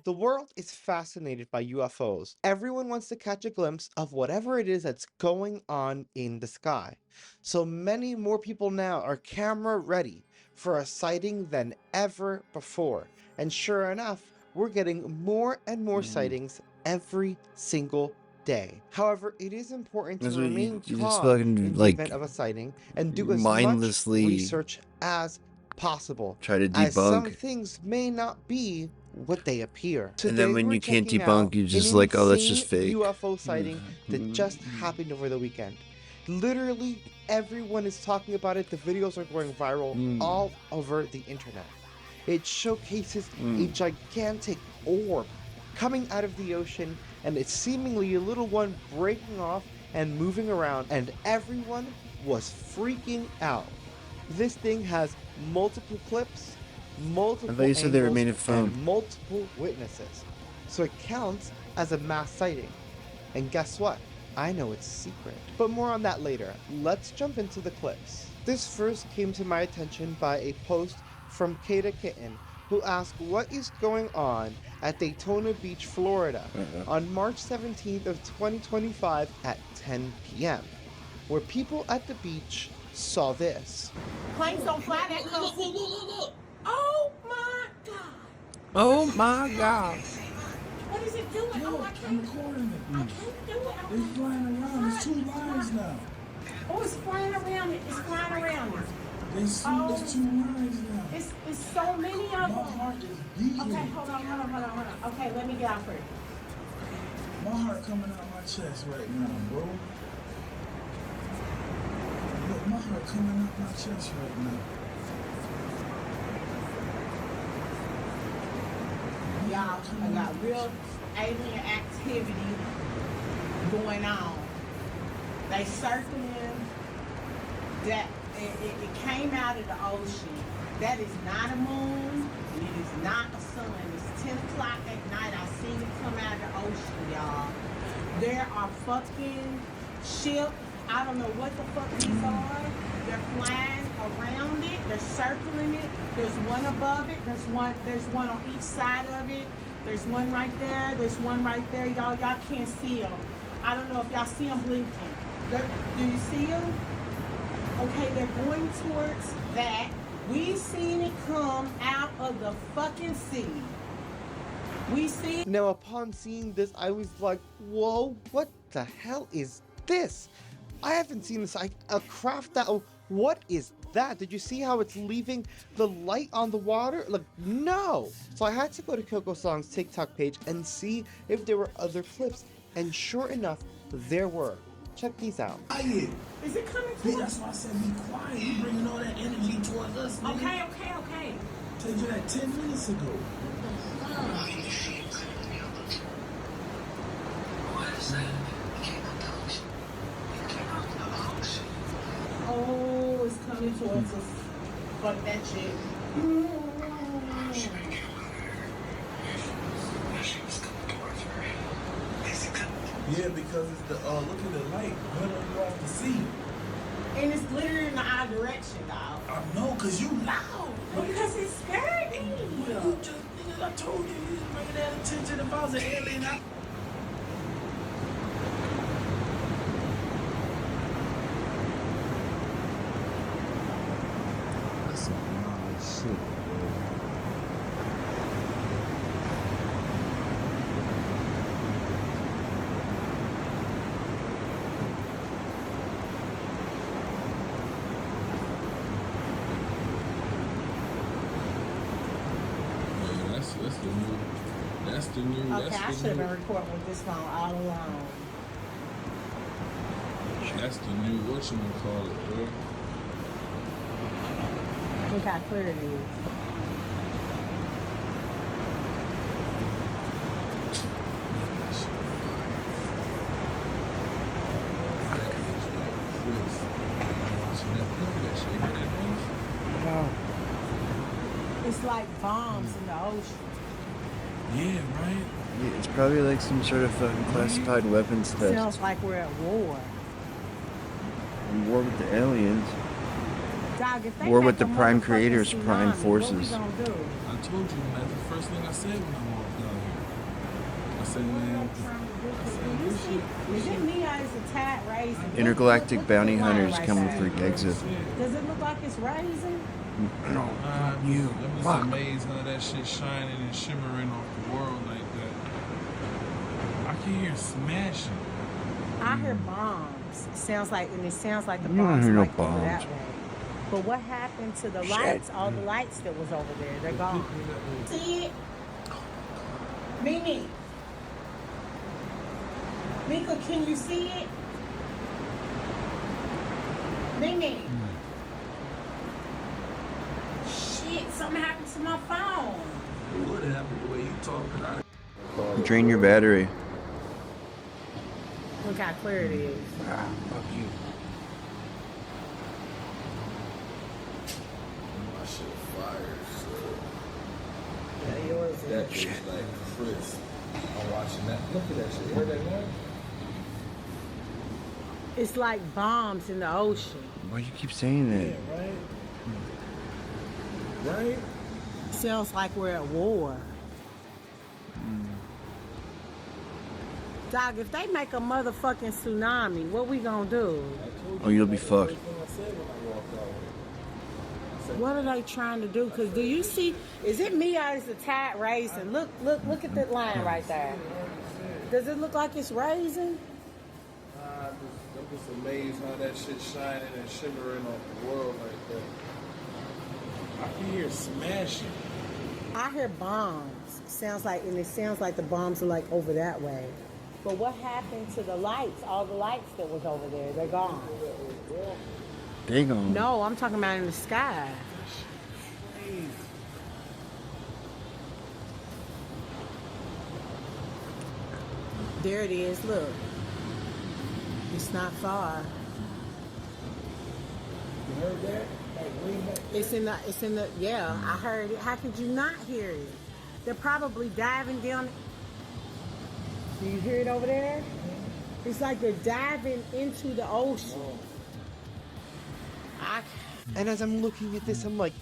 the world is fascinated by UFOs. Everyone wants to catch a glimpse of whatever it is that's going on in the sky. So many more people now are camera ready for a sighting than ever before. And sure enough, we're getting more and more sightings every single day. However, it is important to That's what remain you just calm fucking, in the like, event of a sighting and do as mindlessly much research as possible. try to As some debunk. things may not be what they appear. And then when we're you can't checking debunk, out you're just an like, oh, that's just insane fake. UFO sighting that just happened over the weekend. Literally everyone is talking about it. The videos are going viral all over the internet. It showcases a gigantic orb coming out of the ocean, and it's seemingly a little one breaking off and moving around, and everyone was freaking out. This thing has multiple clips, multiple I thought you said they were angles, made of foam. and multiple witnesses. So it counts as a mass sighting. And guess what? I know it's secret. But more on that later. Let's jump into the clips. This first came to my attention by a post from Kata Kitten, who asked what is going on at Daytona Beach, Florida on March 17th of 2025 at 10 p.m., where people at the beach saw this. Planes don't fly that close. Look. Oh my God. Oh my God. What is it doing? Oh, I can't do it. It's flying around. There's two lines now. Oh, it's flying around it. It's flying around it. There's two lines now. It's so many of them. My heart is beating. Okay, hold on. Okay, let me get out first. My heart coming out my chest right now, bro. Look, my heart coming out my chest right now. Y'all, I got real alien activity going on. They circling that it came out of the ocean. That is not a moon. It is not a sun. It's 10 o'clock at night. I seen it come out of the ocean, y'all. There are fucking ships. I don't know what the fuck these are. They're flying around it. They're circling it. There's one above it. There's one on each side of it. There's one right there. There's one right there. Y'all can't see them. I don't know if y'all see them blinking. Do you see them? Okay, they're going towards that. We seen it come out of the fucking sea. We see. Now, upon seeing this, I was like, whoa, what the hell is this? I haven't seen this. A craft that. What is that? Did you see how it's leaving the light on the water? Like, no. So I had to go to Coco Song's TikTok page and see if there were other clips. And sure enough, there were. Check these out. Is it coming towards us? That's why I said be quiet. You bringing all that energy towards us, nigga. Okay. Told you that 10 minutes ago. Oh, it's coming towards us. Fuck that shit. Yeah, because it's the look at the light glittering off the sea. And it's glittering in our direction, dog. I know, cause you loud. Because it scared me. Well, you just, nigga, I told you, you just bringing that attention. If I was an alien, That's some wild shit. Okay, I should have been recording with this phone all along. That's the new whatchamacallit, bro. Look how clear it is. It's like bombs in the ocean. Yeah, right? Yeah, it's probably like some sort of fucking classified weapons test. Sounds like we're at war. War with the aliens. Dog, if they War make with the a prime motherfucking creators, prime tsunami, forces. What we gonna do? I told you, man, that's the first thing I said when I walked down here. I said, man, Is it me or is the tide raising? Intergalactic Look bounty at the line hunters right coming there. for exit. Does it look like it's raising? No, you. I'm just amazed how that shit shining and shimmering off the world like that. I can hear smashing. I hear bombs. It sounds like the You don't bombs hear no like over that bombs. way. But what happened to the lights? All the lights that was over there, they're gone. See it? Mimi. Mika, can you see it? Mimi. Shit, something happened to my phone. It would happen the way you talking. Drain your battery. Look how clear it is. Ah, fuck you. My shit fire. Yeah, yours is. That shit like crisp. I'm watching that. Look at that shit. Where that going? It's like bombs in the ocean. Why do you keep saying that? Yeah, right? Right? Sounds like we're at war. Dog, if they make a motherfucking tsunami, what we gonna do? Oh, you'll be fucked. What are they trying to do? Cause do you see? Is it me or is the tide raising? Look at that line right there. Does it look like it's raising? I'm just amazed how that shit shining and shimmering off the world like that. I can hear smashing. I hear bombs. It sounds like the bombs are like over that way. But what happened to the lights? All the lights that was over there, they're gone. They gone. No, I'm talking about in the sky. There it is, look. It's not far. You heard that? It's in the, yeah, I heard it. How could you not hear it? They're probably diving down. Do you hear it over there? It's like they're diving into the ocean. And as I'm looking at this, I'm like,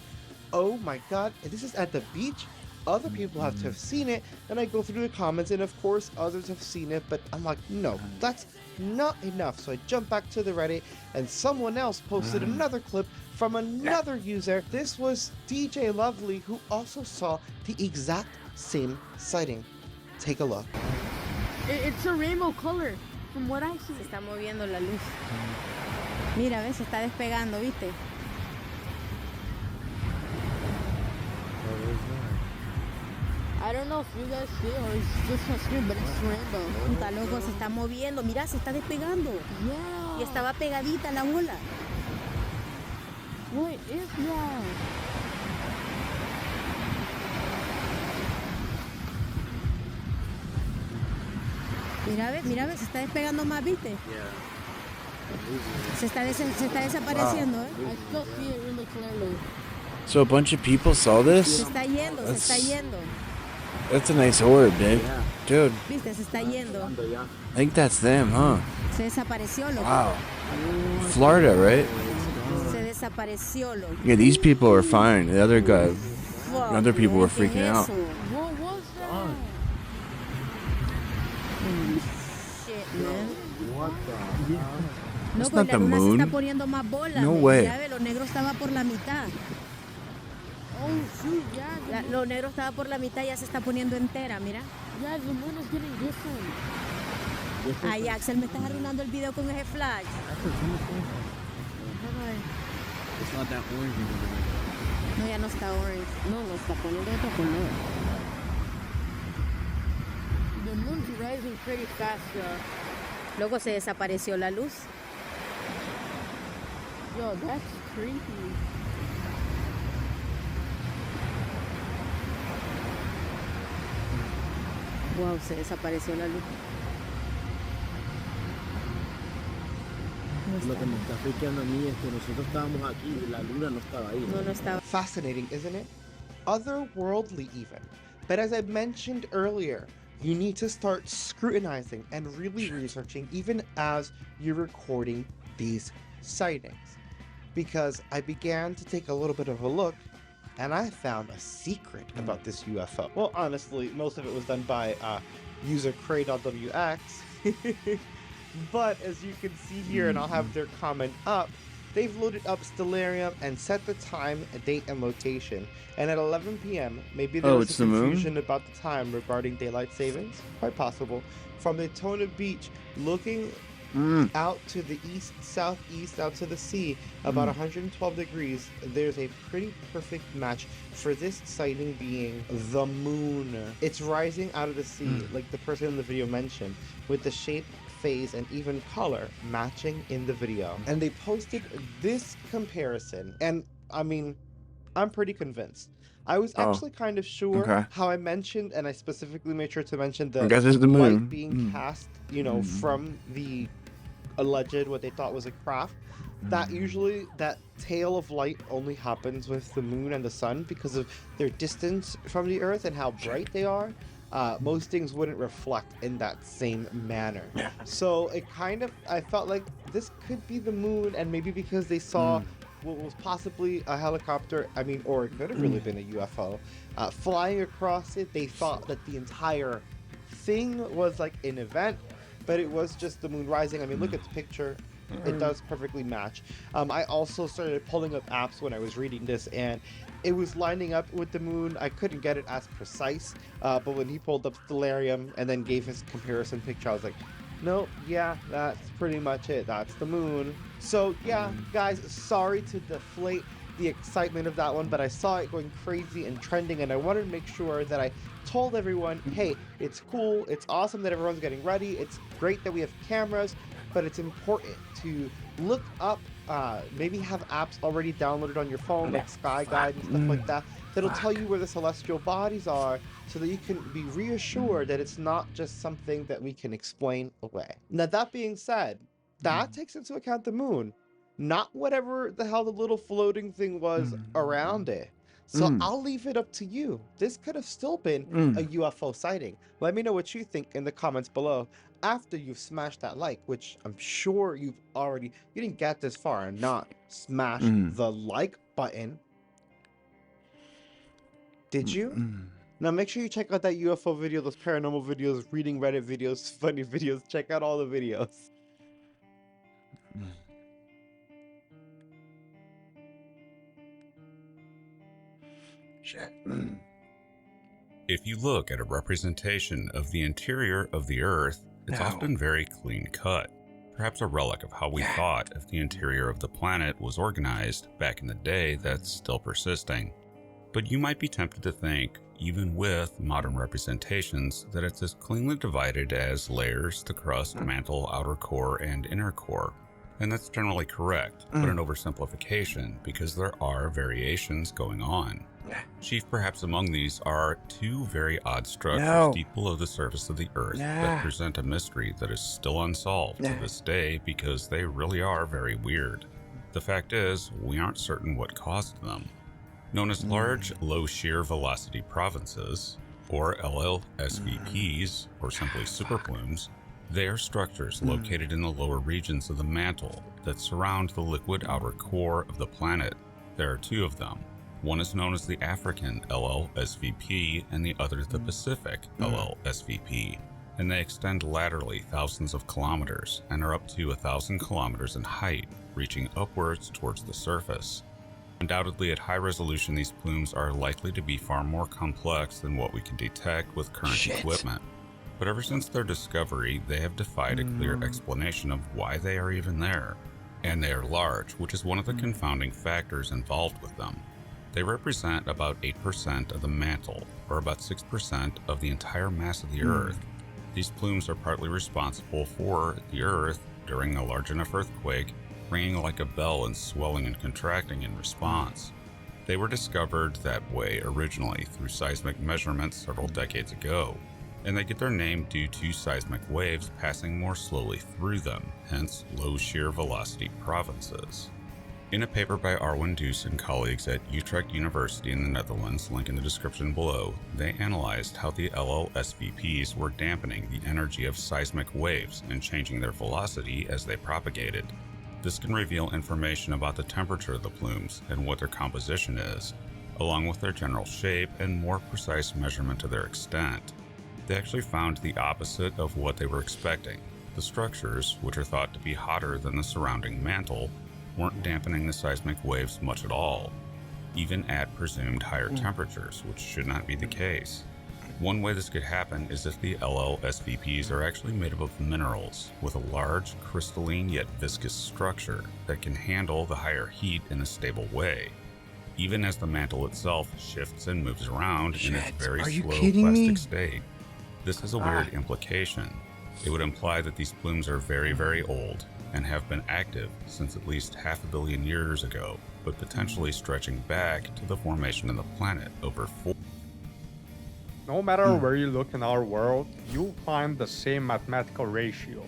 oh my God, this is at the beach? Other people have to have seen it. And I go through the comments, and of course others have seen it, but I'm like, no, that's not enough. So I jump back to the Reddit, and someone else posted another clip from another user. This was DJ Lovely, who also saw the exact same sighting. Take a look. It's a rainbow color, from what I see. Se está moviendo la luz. Mira, ves, se está despegando, ¿viste? I don't know if you guys see or it's just a screen, but it's rainbow. Puta loco, se está moviendo. Mira, se está despegando. Yeah. Y estaba pegadita la ola. What is that? Mira, ves, se está despegando más, ¿viste? Se está desapareciendo, ¿eh? I still see it really clearly. So a bunch of people saw this? Se está yendo, se está yendo. That's a nice orb, dude. Dude. ¿Viste? Se está yendo. I think that's them, huh? Se desapareció, loco. Wow. Florida, right? Se desapareció, loco. Yeah, these people are fine. The other guy, Fuck, other people were ¿qué es freaking out. eso? What was that? Shit, man. What the hell? No, That's pues not la the luna se moon. está poniendo más bola. No way. Ya ve, lo negro estaba por la mitad. Oh, shoot, yeah. Lo negro estaba por la mitad y ya se está poniendo entera, mira. Yeah, the moon is getting different. Ay, Axel, me estás arruinando el video con ese flash. It's not that orange anymore. No, ya no está orange. No, lo está poniendo otro color. The moon's rising pretty fast, Luego se desapareció la luz. Yo, that's creepy. Wow, se desapareció la luz. Lo que me está friqueando a mí es que nosotros estábamos aquí y la luna no estaba ahí. No estaba. Fascinating, isn't it? Otherworldly even. But as I mentioned earlier, you need to start scrutinizing and really researching even as you're recording these sightings. Because I began to take a little bit of a look, and I found a secret about this UFO. Well, honestly, most of it was done by user Cray.wx. But as you can see here, and I'll have their comment up, they've loaded up Stellarium and set the time, date, and location. And at 11 p.m., maybe there was some confusion about the time regarding daylight savings. Quite possible. From Daytona Beach, looking out to the east-southeast, out to the sea, about 112 degrees, there's a pretty perfect match for this sighting being the moon. It's rising out of the sea, like the person in the video mentioned, with the shape, phase, and even color matching in the video. And they posted this comparison, and I mean, I'm pretty convinced. I was actually kind of sure how I mentioned, and I specifically made sure to mention the light being cast, you know, from the alleged, what they thought was a craft. That usually, that tail of light only happens with the moon and the sun because of their distance from the earth and how bright they are. Most things wouldn't reflect in that same manner. So it kind of, I felt like this could be the moon, and maybe because they saw what was possibly a helicopter, I mean, or it could have really been a UFO, flying across it, they thought that the entire thing was like an event, but it was just the moon rising. I mean, look at the picture. It does perfectly match. I also started pulling up apps when I was reading this, and it was lining up with the moon. I couldn't get it as precise, but when he pulled up Stellarium and then gave his comparison picture, I was like, no, yeah, that's pretty much it. That's the moon. So yeah, guys, sorry to deflate the excitement of that one, but I saw it going crazy and trending, and I wanted to make sure that I told everyone, hey, it's cool, it's awesome that everyone's getting ready, it's great that we have cameras, but it's important to look up, maybe have apps already downloaded on your phone, like Sky Guide and stuff like that, that'll tell you where the celestial bodies are, so that you can be reassured that it's not just something that we can explain away. Now, that being said, that takes into account the moon, not whatever the hell the little floating thing was around it. So I'll leave it up to you. This could have still been a UFO sighting. Let me know what you think in the comments below after you've smashed that like, which I'm sure you didn't get this far and not smash the like button. Did you? Now make sure you check out that UFO video, those paranormal videos, reading Reddit videos, funny videos. Check out all the videos. Shit. If you look at a representation of the interior of the Earth, it's often very clean cut. Perhaps a relic of how we thought if the interior of the planet was organized back in the day that's still persisting. But you might be tempted to think, even with modern representations, that it's as cleanly divided as layers, the crust, mantle, outer core, and inner core. And that's generally correct, but an oversimplification, because there are variations going on. Chief perhaps among these are two very odd structures deep below the surface of the Earth that present a mystery that is still unsolved to this day, because they really are very weird. The fact is, we aren't certain what caused them. Known as large low shear velocity provinces, or LLSVPs, or simply superplumes, they are structures located in the lower regions of the mantle that surround the liquid outer core of the planet. There are two of them. One is known as the African LLSVP and the other the Pacific LLSVP, and they extend laterally thousands of kilometers and are up to 1,000 kilometers in height, reaching upwards towards the surface. Undoubtedly, at high resolution, these plumes are likely to be far more complex than what we can detect with current equipment. But ever since their discovery, they have defied a clear explanation of why they are even there. And they are large, which is one of the confounding factors involved with them. They represent about 8% of the mantle, or about 6% of the entire mass of the Earth. These plumes are partly responsible for the Earth, during a large enough earthquake, ringing like a bell and swelling and contracting in response. They were discovered that way originally through seismic measurements several decades ago, and they get their name due to seismic waves passing more slowly through them, hence low shear velocity provinces. In a paper by Arwin Does and colleagues at Utrecht University in the Netherlands, link in the description below, they analyzed how the LLSVPs were dampening the energy of seismic waves and changing their velocity as they propagated. This can reveal information about the temperature of the plumes and what their composition is, along with their general shape and more precise measurement of their extent. They actually found the opposite of what they were expecting. The structures, which are thought to be hotter than the surrounding mantle, weren't dampening the seismic waves much at all, even at presumed higher temperatures, which should not be the case. One way this could happen is if the LLSVPs are actually made up of minerals with a large, crystalline yet viscous structure that can handle the higher heat in a stable way, even as the mantle itself shifts and moves around in its very slow plastic state. This has a weird implication. It would imply that these plumes are very, very old and have been active since at least 500 million years ago, but potentially stretching back to the formation of the planet over 4. No matter where you look in our world, you'll find the same mathematical ratio.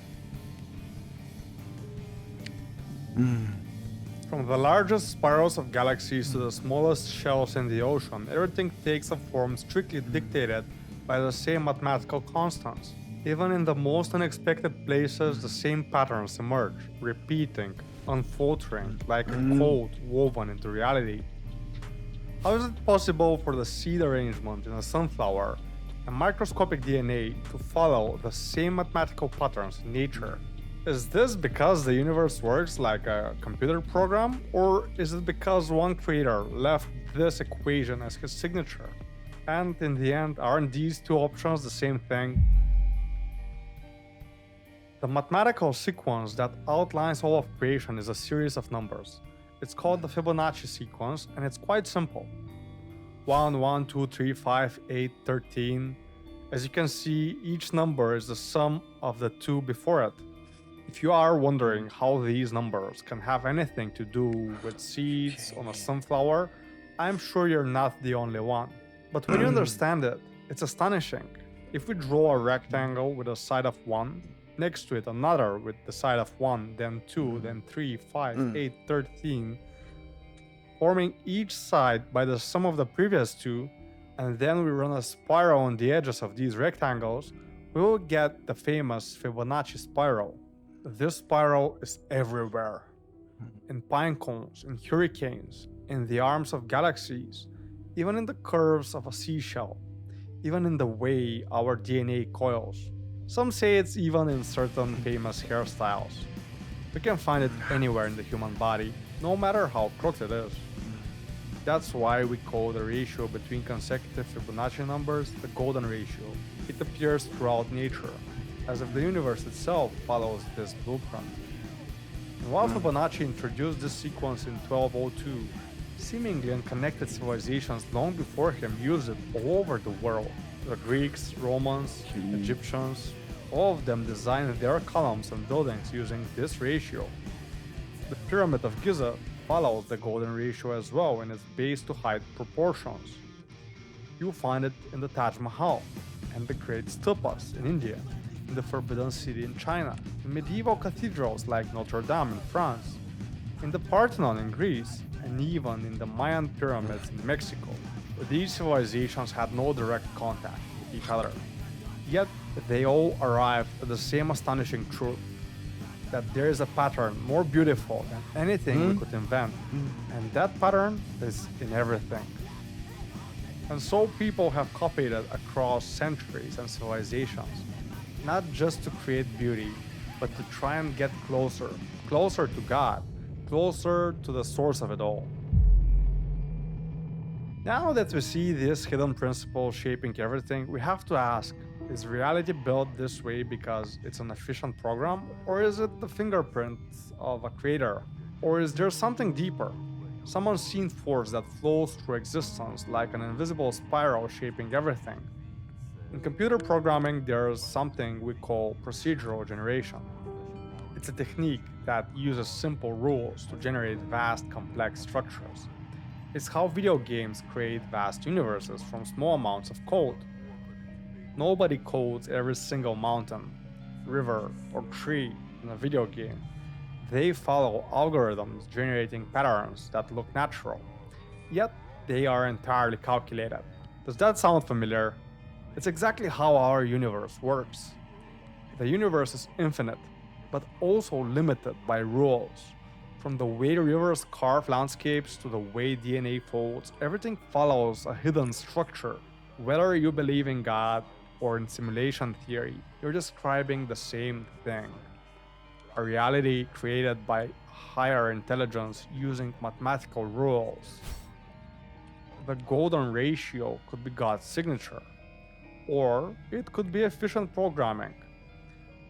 From the largest spirals of galaxies to the smallest shells in the ocean, everything takes a form strictly dictated by the same mathematical constants. Even in the most unexpected places, the same patterns emerge, repeating, unfaltering, like a code woven into reality. How is it possible for the seed arrangement in a sunflower and microscopic DNA to follow the same mathematical patterns in nature? Is this because the universe works like a computer program, or is it because one creator left this equation as his signature? And in the end, aren't these two options the same thing? The mathematical sequence that outlines all of creation is a series of numbers. It's called the Fibonacci sequence, and it's quite simple. 1, 1, 2, 3, 5, 8, 13. As you can see, each number is the sum of the two before it. If you are wondering how these numbers can have anything to do with seeds on a sunflower, I'm sure you're not the only one. But when you understand it, it's astonishing. If we draw a rectangle with a side of 1, next to it another with the side of 1, then 2, then 3, 5, 8, 13, forming each side by the sum of the previous two, and then we run a spiral on the edges of these rectangles, we will get the famous Fibonacci spiral. This spiral is everywhere. In pine cones, in hurricanes, in the arms of galaxies, even in the curves of a seashell, even in the way our DNA coils. Some say it's even in certain famous hairstyles. We can find it anywhere in the human body, no matter how crooked it is. That's why we call the ratio between consecutive Fibonacci numbers the golden ratio. It appears throughout nature, as if the universe itself follows this blueprint. And while Fibonacci introduced this sequence in 1202, seemingly unconnected civilizations long before him used it all over the world. The Greeks, Romans, Egyptians, all of them designed their columns and buildings using this ratio. The Pyramid of Giza follows the golden ratio as well in its base to height proportions. You'll find it in the Taj Mahal and the great stupas in India, in the Forbidden City in China, in medieval cathedrals like Notre Dame in France, in the Parthenon in Greece, and even in the Mayan pyramids in Mexico. These civilizations had no direct contact with each other. Yet they all arrived at the same astonishing truth, that there is a pattern more beautiful than anything we could invent, and that pattern is in everything. And so people have copied it across centuries and civilizations, not just to create beauty, but to try and get closer to God, closer to the source of it all. Now that we see this hidden principle shaping everything, we have to ask, is reality built this way because it's an efficient program, or is it the fingerprint of a creator? Or is there something deeper, some unseen force that flows through existence like an invisible spiral shaping everything? In computer programming, there's something we call procedural generation. It's a technique that uses simple rules to generate vast, complex structures. It's how video games create vast universes from small amounts of code. Nobody codes every single mountain, river, or tree in a video game. They follow algorithms generating patterns that look natural, yet they are entirely calculated. Does that sound familiar? It's exactly how our universe works. The universe is infinite, but also limited by rules. From the way rivers carve landscapes to the way DNA folds, everything follows a hidden structure. Whether you believe in God or in simulation theory, you're describing the same thing. A reality created by higher intelligence using mathematical rules. The golden ratio could be God's signature, or it could be efficient programming.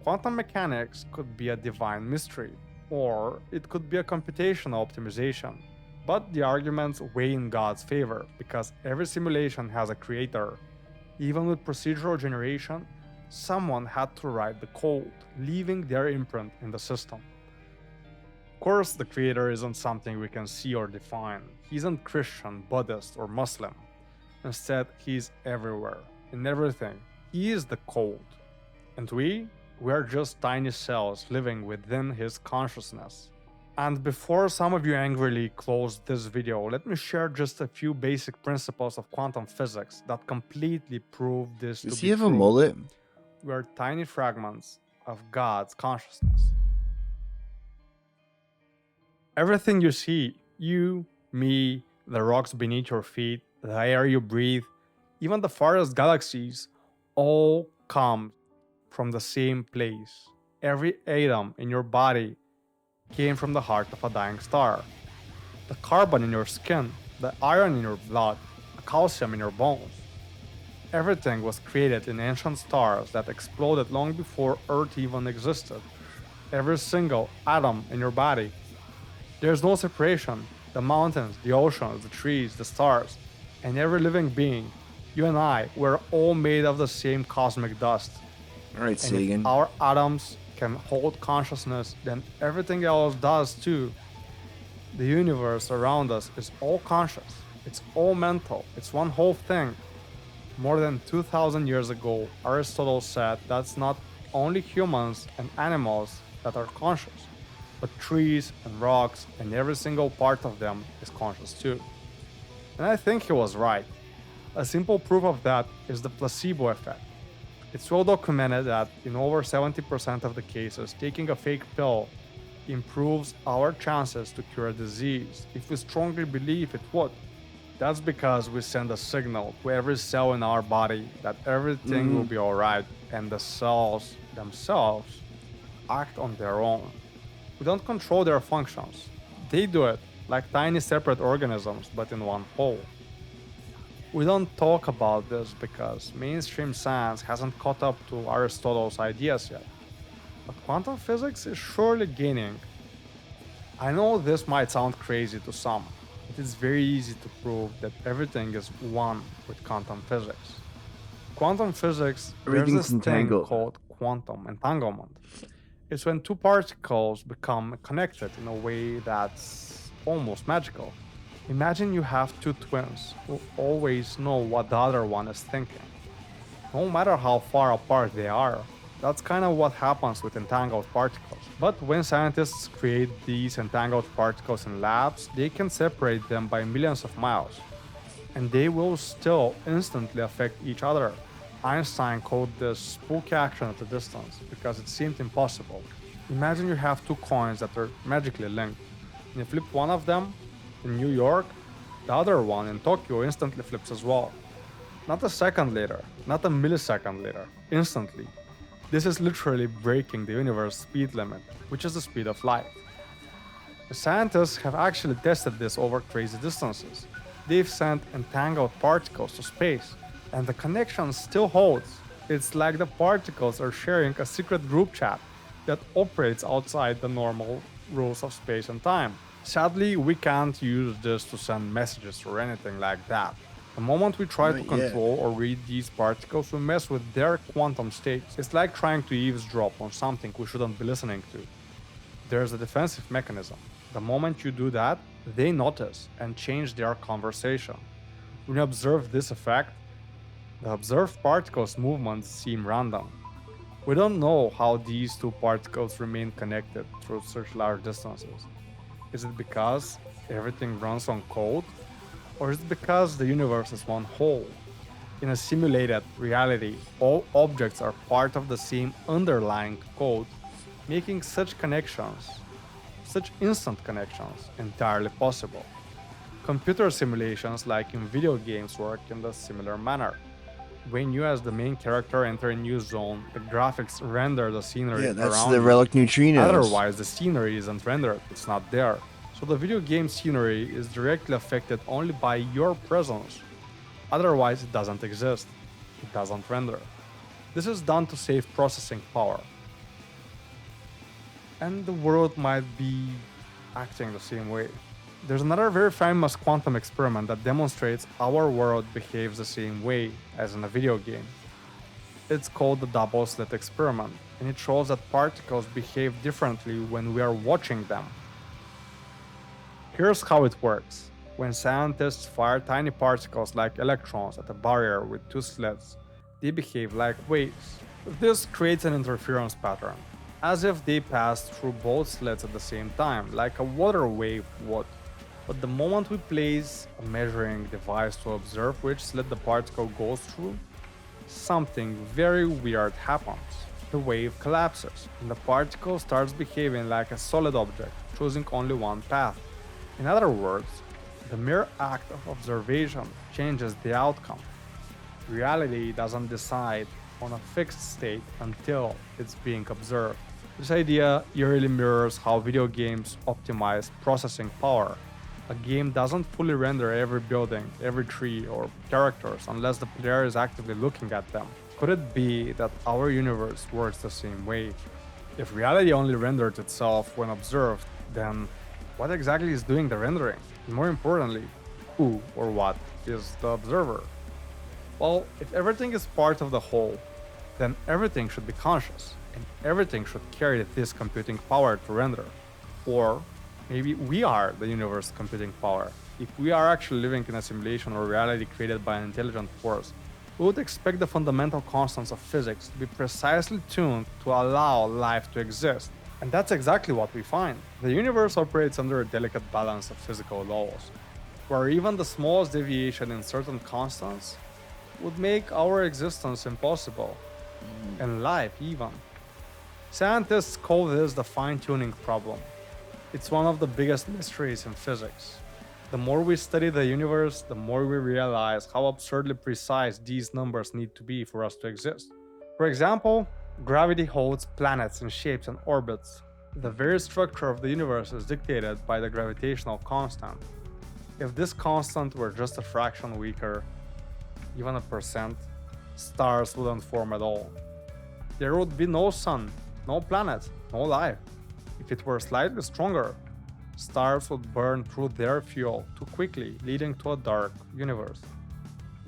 Quantum mechanics could be a divine mystery, or it could be a computational optimization. But the arguments weigh in God's favor, because every simulation has a creator. Even with procedural generation, someone had to write the code, leaving their imprint in the system. Of course, the creator isn't something we can see or define. He isn't Christian, Buddhist, or Muslim. Instead, he's everywhere, in everything. He is the code. And we are just tiny cells living within his consciousness. And before some of you angrily close this video, let me share just a few basic principles of quantum physics that completely prove this to be true. Does he have a mullet? We are tiny fragments of God's consciousness. Everything you see, you, me, the rocks beneath your feet, the air you breathe, even the farthest galaxies, all come from the same place. Every atom in your body came from the heart of a dying star. The carbon in your skin, the iron in your blood, the calcium in your bones. Everything was created in ancient stars that exploded long before Earth even existed. Every single atom in your body. There's no separation. The mountains, the oceans, the trees, the stars, and every living being, you and I, we're all made of the same cosmic dust. All right, And Sagan. if our atoms can hold consciousness, then everything else does too. The universe around us is all conscious. It's all mental. It's one whole thing. More than 2,000 years ago, Aristotle said that's not only humans and animals that are conscious, but trees and rocks and every single part of them is conscious too. And I think he was right. A simple proof of that is the placebo effect. It's well documented that in over 70% of the cases, taking a fake pill improves our chances to cure a disease if we strongly believe it would. That's because we send a signal to every cell in our body that everything will be alright, and the cells themselves act on their own. We don't control their functions. They do it, like tiny separate organisms, but in one whole. We don't talk about this because mainstream science hasn't caught up to Aristotle's ideas yet. But quantum physics is surely gaining. I know this might sound crazy to some, but it's very easy to prove that everything is one with quantum physics. Quantum physics, there's this thing called quantum entanglement. It's when two particles become connected in a way that's almost magical. Imagine you have two twins who always know what the other one is thinking. No matter how far apart they are, that's kind of what happens with entangled particles. But when scientists create these entangled particles in labs, they can separate them by millions of miles. And they will still instantly affect each other. Einstein called this spooky action at a distance because it seemed impossible. Imagine you have two coins that are magically linked. And you flip one of them in New York, the other one in Tokyo instantly flips as well. Not a second later, not a millisecond later, instantly. This is literally breaking the universe speed limit, which is the speed of light. The scientists have actually tested this over crazy distances. They've sent entangled particles to space, and the connection still holds. It's like the particles are sharing a secret group chat that operates outside the normal rules of space and time. Sadly, we can't use this to send messages or anything like that. The moment we try to control or read these particles, we mess with their quantum states. It's like trying to eavesdrop on something we shouldn't be listening to. There's a defensive mechanism. The moment you do that, they notice and change their conversation. When you observe this effect, the observed particles' movements seem random. We don't know how these two particles remain connected through such large distances. Is it because everything runs on code? Or is it because the universe is one whole? In a simulated reality, all objects are part of the same underlying code, making such connections, such instant connections, entirely possible. Computer simulations, like in video games, work in a similar manner. When you as the main character enter a new zone, the graphics render the scenery around you. Yeah, that's the relic neutrinos. Otherwise, the scenery isn't rendered, it's not there. So the video game scenery is directly affected only by your presence. Otherwise, it doesn't exist. It doesn't render. This is done to save processing power. And the world might be acting the same way. There's another very famous quantum experiment that demonstrates our world behaves the same way as in a video game. It's called the double slit experiment, and it shows that particles behave differently when we are watching them. Here's how it works. When scientists fire tiny particles like electrons at a barrier with two slits, they behave like waves. This creates an interference pattern, as if they pass through both slits at the same time, like a water wave would. But the moment we place a measuring device to observe which slit the particle goes through, something very weird happens. The wave collapses, and the particle starts behaving like a solid object, choosing only one path. In other words, the mere act of observation changes the outcome. Reality doesn't decide on a fixed state until it's being observed. This idea eerily mirrors how video games optimize processing power. A game doesn't fully render every building, every tree, or characters unless the player is actively looking at them. Could it be that our universe works the same way? If reality only rendered itself when observed, then what exactly is doing the rendering? And more importantly, who or what is the observer? Well, if everything is part of the whole, then everything should be conscious, and everything should carry this computing power to render. Or maybe we are the universe's computing power. If we are actually living in a simulation or reality created by an intelligent force, we would expect the fundamental constants of physics to be precisely tuned to allow life to exist. And that's exactly what we find. The universe operates under a delicate balance of physical laws, where even the smallest deviation in certain constants would make our existence impossible, and life even. Scientists call this the fine-tuning problem. It's one of the biggest mysteries in physics. The more we study the universe, the more we realize how absurdly precise these numbers need to be for us to exist. For example, gravity holds planets in shapes and orbits. The very structure of the universe is dictated by the gravitational constant. If this constant were just a fraction weaker, even a percent, stars wouldn't form at all. There would be no sun, no planets, no life. If it were slightly stronger, stars would burn through their fuel too quickly, leading to a dark universe.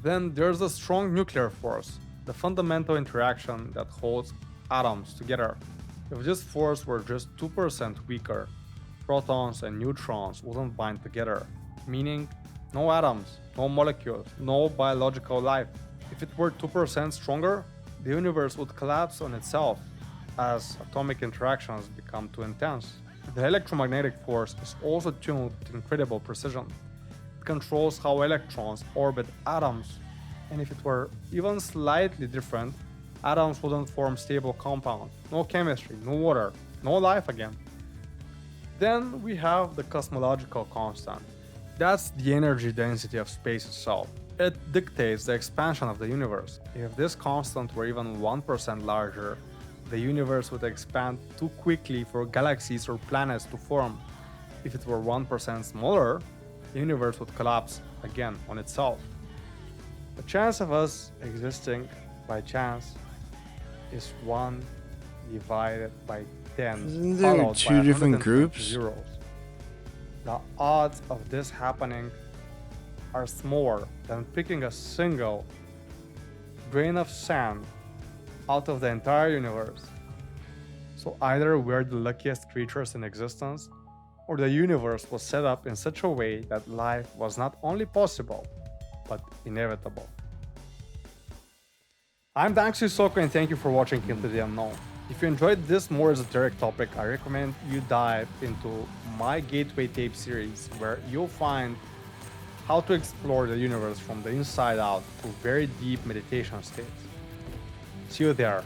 Then there's the strong nuclear force, the fundamental interaction that holds atoms together. If this force were just 2% weaker, protons and neutrons wouldn't bind together, meaning no atoms, no molecules, no biological life. If it were 2% stronger, the universe would collapse on itself as atomic interactions become too intense. The electromagnetic force is also tuned with incredible precision. It controls how electrons orbit atoms, and if it were even slightly different, atoms wouldn't form stable compounds, no chemistry, no water, no life again. Then we have the cosmological constant. That's the energy density of space itself. It dictates the expansion of the universe. If this constant were even 1% larger, the universe would expand too quickly for galaxies or planets to form. If it were 1% smaller, the universe would collapse again on itself. The chance of us existing by chance is 1 divided by 10. Isn't there two different groups? Zeros. The odds of this happening are smaller than picking a single grain of sand out of the entire universe. So either we're the luckiest creatures in existence, or the universe was set up in such a way that life was not only possible, but inevitable. I'm Danxu Soko, and thank you for watching Into the Unknown. If you enjoyed this more esoteric topic, I recommend you dive into my Gateway Tape series, where you'll find how to explore the universe from the inside out through very deep meditation states. See you there.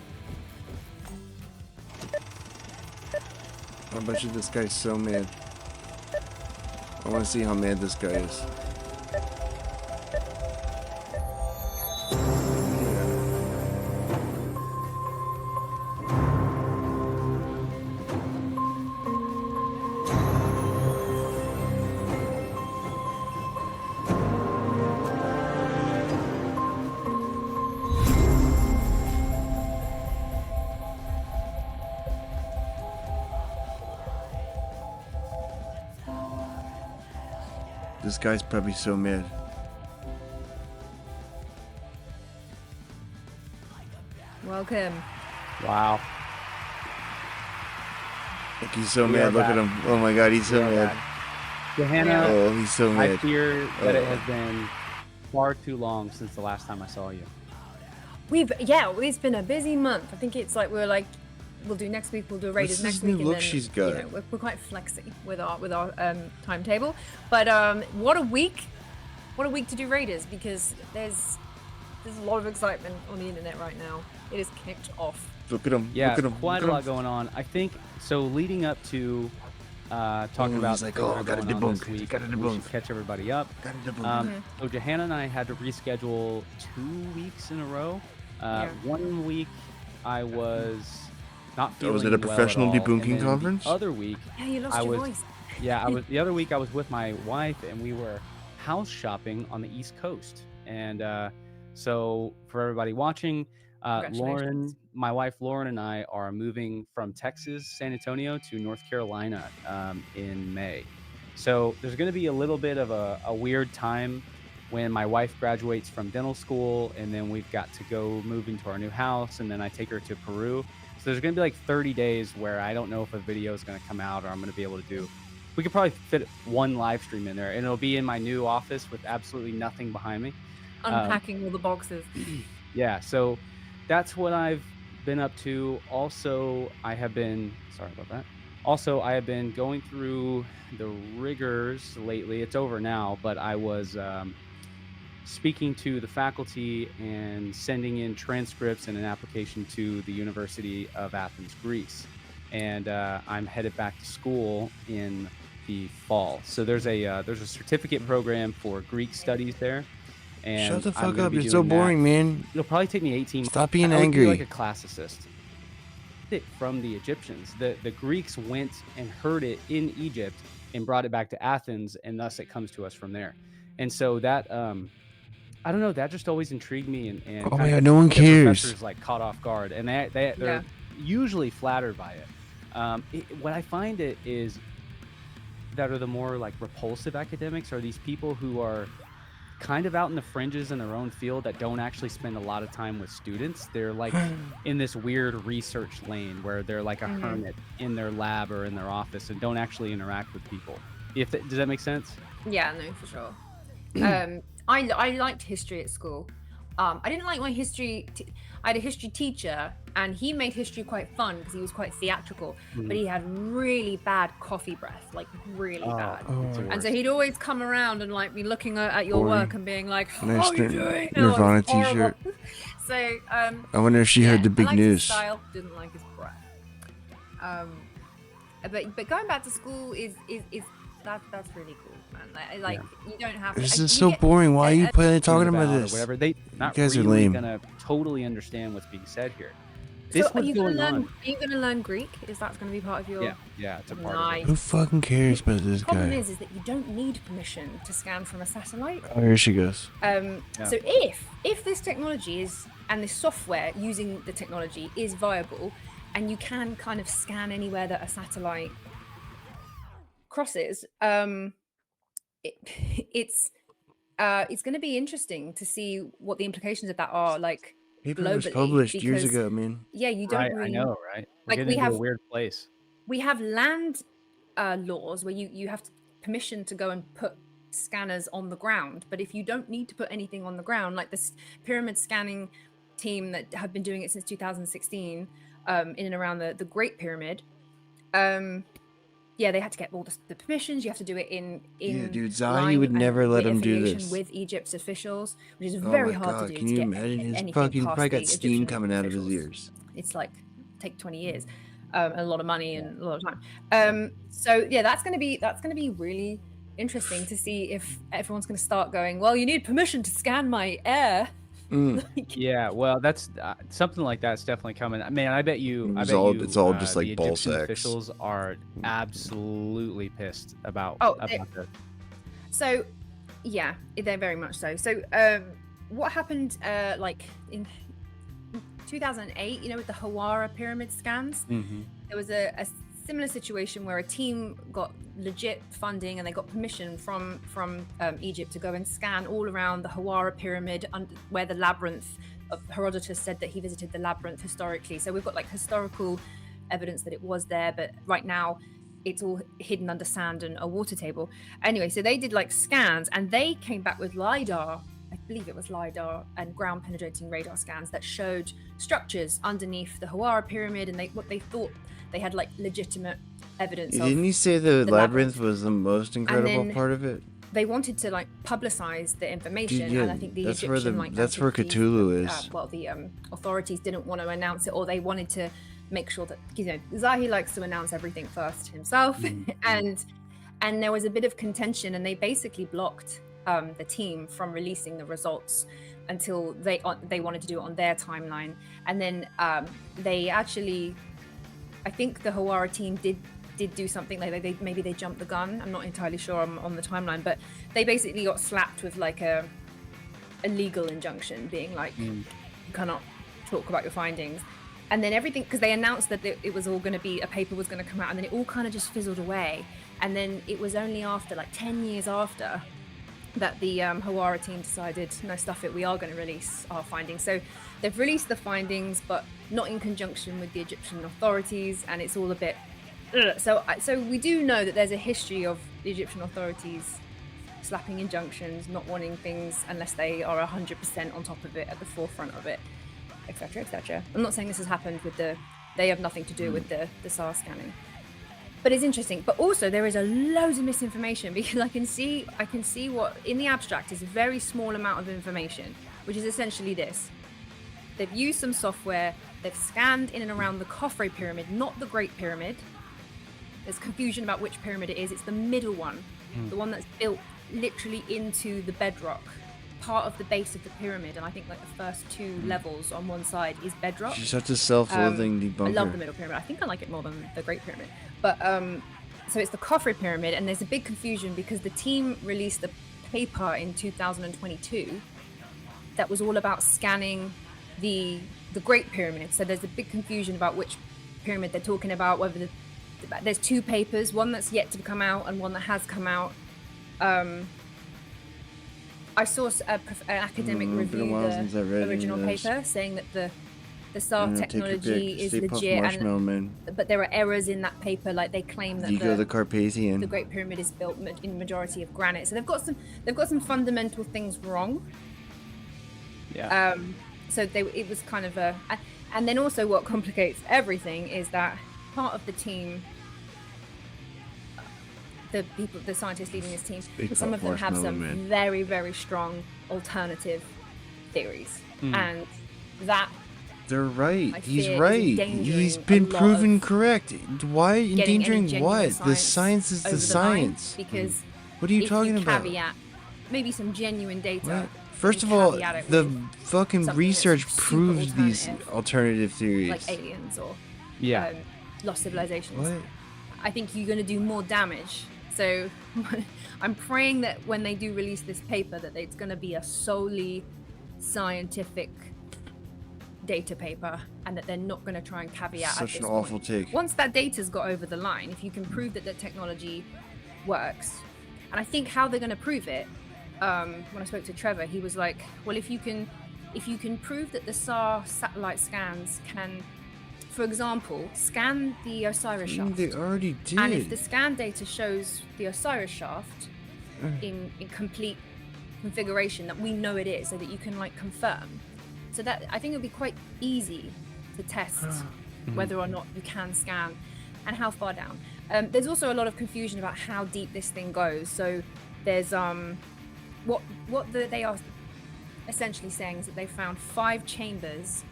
I bet you this guy's so mad. I want to see how mad this guy is. This guy's probably so mad. Welcome. Wow. Like he's so mad. Look at him. Oh my god, he's so mad. Johanna, oh, he's so mad. I fear that it has been far too long since the last time I saw you. It's been a busy month. I think it's like we'll do next week, we'll do Raiders next week, and then she's got? You know, we're quite flexy with our timetable. But what a week to do Raiders, because there's a lot of excitement on the internet right now. It is kicked off. Look at him. Yeah, look at him. Quite a lot going on. I think so. Leading up to talking about he's like, gotta debunk. We Debunk. should catch everybody up. So Johanna and I had to reschedule 2 weeks in a row. 1 week I was not feeling was it a professional well at all. debunking conference? The other week, you lost your voice. The other week I was with my wife and we were house shopping on the East Coast. And so for everybody watching, Lauren, my wife Lauren, and I are moving from Texas, San Antonio to North Carolina in May. So there's going to be a little bit of a weird time when my wife graduates from dental school, and then we've got to go move into our new house, and then I take her to Peru. So there's going to be like 30 days where I don't know if a video is going to come out or I'm going to be able to do. We could probably fit one live stream in there, and it'll be in my new office with absolutely nothing behind me. Unpacking all the boxes. Yeah, so that's what I've been up to. Also, I have been, sorry about that. Also, I have been going through the rigors lately. It's over now, but I was speaking to the faculty and sending in transcripts and an application to the University of Athens, Greece. And I'm headed back to school in the fall. So there's a certificate program for Greek studies there. And Shut the I'm fuck gonna up! be You're so doing that. boring, man. It'll probably take me 18 months. Stop being I would angry. be like a class assist. From the Egyptians, the Greeks went and heard it in Egypt and brought it back to Athens, and thus it comes to us from there. And so that I don't know, that just always intrigued me, and Oh kind my of God, no one the cares. professors like caught off guard, and they're usually flattered by it. What I find it is that are the more like repulsive academics are these people who are kind of out in the fringes in their own field that don't actually spend a lot of time with students. They're like in this weird research lane where they're like a hermit in their lab or in their office and don't actually interact with people. Does that make sense? Yeah, no, for sure. I liked history at school. I didn't like my history. I had a history teacher, and he made history quite fun because he was quite theatrical. But he had really bad coffee breath, like really bad. And so he'd always come around and like be looking at your work and being like, "How are you doing?" Nirvana It was horrible. t-shirt. So I wonder if she heard the big I liked his news. style, didn't like his breath. But going back to school is that's really cool, man. Like you don't have to. This is so boring. Why are you talking about or this? whatever. They not You guys are really lame. gonna totally understand what's being said here. So This are was you gonna going learn? on. Are you gonna learn Greek? Is that gonna be part of your? Yeah, it's a part Nice. of Who fucking cares about this The problem guy? is that you don't need permission to scan from a satellite. Oh, here she goes. So if this technology is and this software using the technology is viable, and you can kind of scan anywhere that a satellite crosses, it's going to be interesting to see what the implications of that are, like Paper globally. was published years because, ago, man. Yeah, you don't Right, really. I know, right? We're Like getting we into have a weird place. We have land laws where you have permission to go and put scanners on the ground, but if you don't need to put anything on the ground, like this pyramid scanning team that have been doing it since 2016 in and around the Great Pyramid, they had to get all the permissions. You have to do it in Yeah, dude, Zahi line would and never let with him do affiliation this. with Egypt's officials, which is Oh very my hard God, to do. can to you get imagine his anything fucking past probably the got steam Egyptian coming out of his officials. ears. It's like take 20 years, a lot of money and a lot of time. So yeah, that's gonna be really interesting to see if everyone's gonna start going, well, you need permission to scan my air. Yeah, well, that's something like that's definitely coming. Man, I bet you. It's all just the like ball Egyptian sacks. officials are absolutely pissed about this. So yeah, they're very much so. So what happened like in 2008, with the Hawara pyramid scans, there was a similar situation where a team got legit funding and they got permission from Egypt to go and scan all around the Hawara pyramid, where the labyrinth of Herodotus said that he visited the labyrinth historically. So we've got like historical evidence that it was there, but right now it's all hidden under sand and a water table. Anyway, so they did like scans and they came back with LiDAR. I believe it was LiDAR and ground penetrating radar scans that showed structures underneath the Hawara pyramid, and what they thought they had like legitimate evidence of. Didn't he say the labyrinth was the most incredible then part of it? They wanted to like publicize the information, Dude, and I think the that's Egyptian where that's where antiquities, Cthulhu is. the authorities didn't want to announce it, or they wanted to make sure that Zahi likes to announce everything first himself, and there was a bit of contention, and they basically blocked the team from releasing the results until they wanted to do it on their timeline, and then they actually, I think the Hawara team did do something like maybe they jumped the gun. I'm not entirely sure on the timeline, but they basically got slapped with like a legal injunction, being like, you cannot talk about your findings. And then everything, because they announced that it was all going to be, a paper was going to come out, and then it all kind of just fizzled away. And then it was only after, like 10 years after, that the Hawara team decided, no, stuff it, we are going to release our findings. So they've released the findings, but not in conjunction with the Egyptian authorities, and it's all a bit... So we do know that there's a history of the Egyptian authorities slapping injunctions, not wanting things unless they are 100% on top of it, at the forefront of it, etc., etc. I'm not saying this has happened with they have nothing to do with the SAR scanning. But it's interesting. But also there is a loads of misinformation, because I can see what in the abstract is a very small amount of information, which is essentially this. They've used some software, they've scanned in and around the Khafre pyramid, not the Great Pyramid. There's confusion about which pyramid it is. It's the middle one, the one that's built literally into the bedrock, part of the base of the pyramid, and I think like the first 2 levels on one side is bedrock. She's such a self-loathing debunker. I love the middle pyramid. I think I like it more than the Great Pyramid. But so it's the Khafre pyramid, and there's a big confusion because the team released a paper in 2022 that was all about scanning the Great Pyramid. So there's a big confusion about which pyramid they're talking about. Whether there's 2 papers, one that's yet to come out and one that has come out. I saw an academic review the original paper saying that the SAR technology is legit, but there are errors in that paper. Like they claim that the Carpathian, the Great Pyramid is built in majority of granite. So they've got some fundamental things wrong. Yeah. So it was kind of and then also what complicates everything is that part of the team, the scientists leading this team, some of them have some very, very strong alternative theories, and that they're right. He's right. He's been proven correct. Why endangering what? The science is the science. Because what are you talking about? Caveat maybe some genuine data. What? First of all, the fucking research proves these alternative theories, like aliens or lost civilizations. What? I think you're going to do more damage. So I'm praying that when they do release this paper, that it's going to be a solely scientific data paper, and that they're not going to try and caveat. Such an awful take. Once that data's got over the line, if you can prove that the technology works, and I think how they're going to prove it. When I spoke to Trevor, he was like, well, if you can prove that the SAR satellite scans can, for example, scan the Osiris shaft. They already did. And if the scan data shows the Osiris shaft in complete configuration that we know it is, so that you can like confirm. So that I think it'll be quite easy to test whether or not you can scan and how far down. There's also a lot of confusion about how deep this thing goes. So there's they are essentially saying is that they found 5 chambers,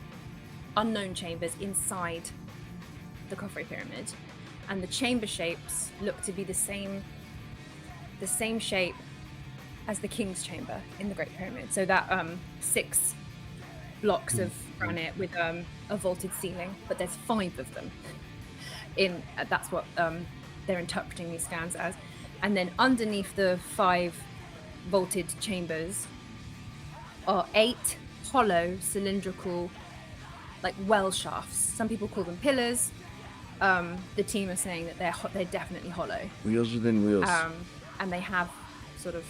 unknown chambers inside the Khafre pyramid, and the chamber shapes look to be the same shape as the king's chamber in the Great Pyramid. So that 6 blocks of granite with a vaulted ceiling, but there's 5 of them. That's what they're interpreting these scans as, and then underneath the 5 vaulted chambers are 8 hollow cylindrical like well shafts. Some people call them pillars. The team are saying that they're definitely hollow. Wheels within wheels. And they have sort of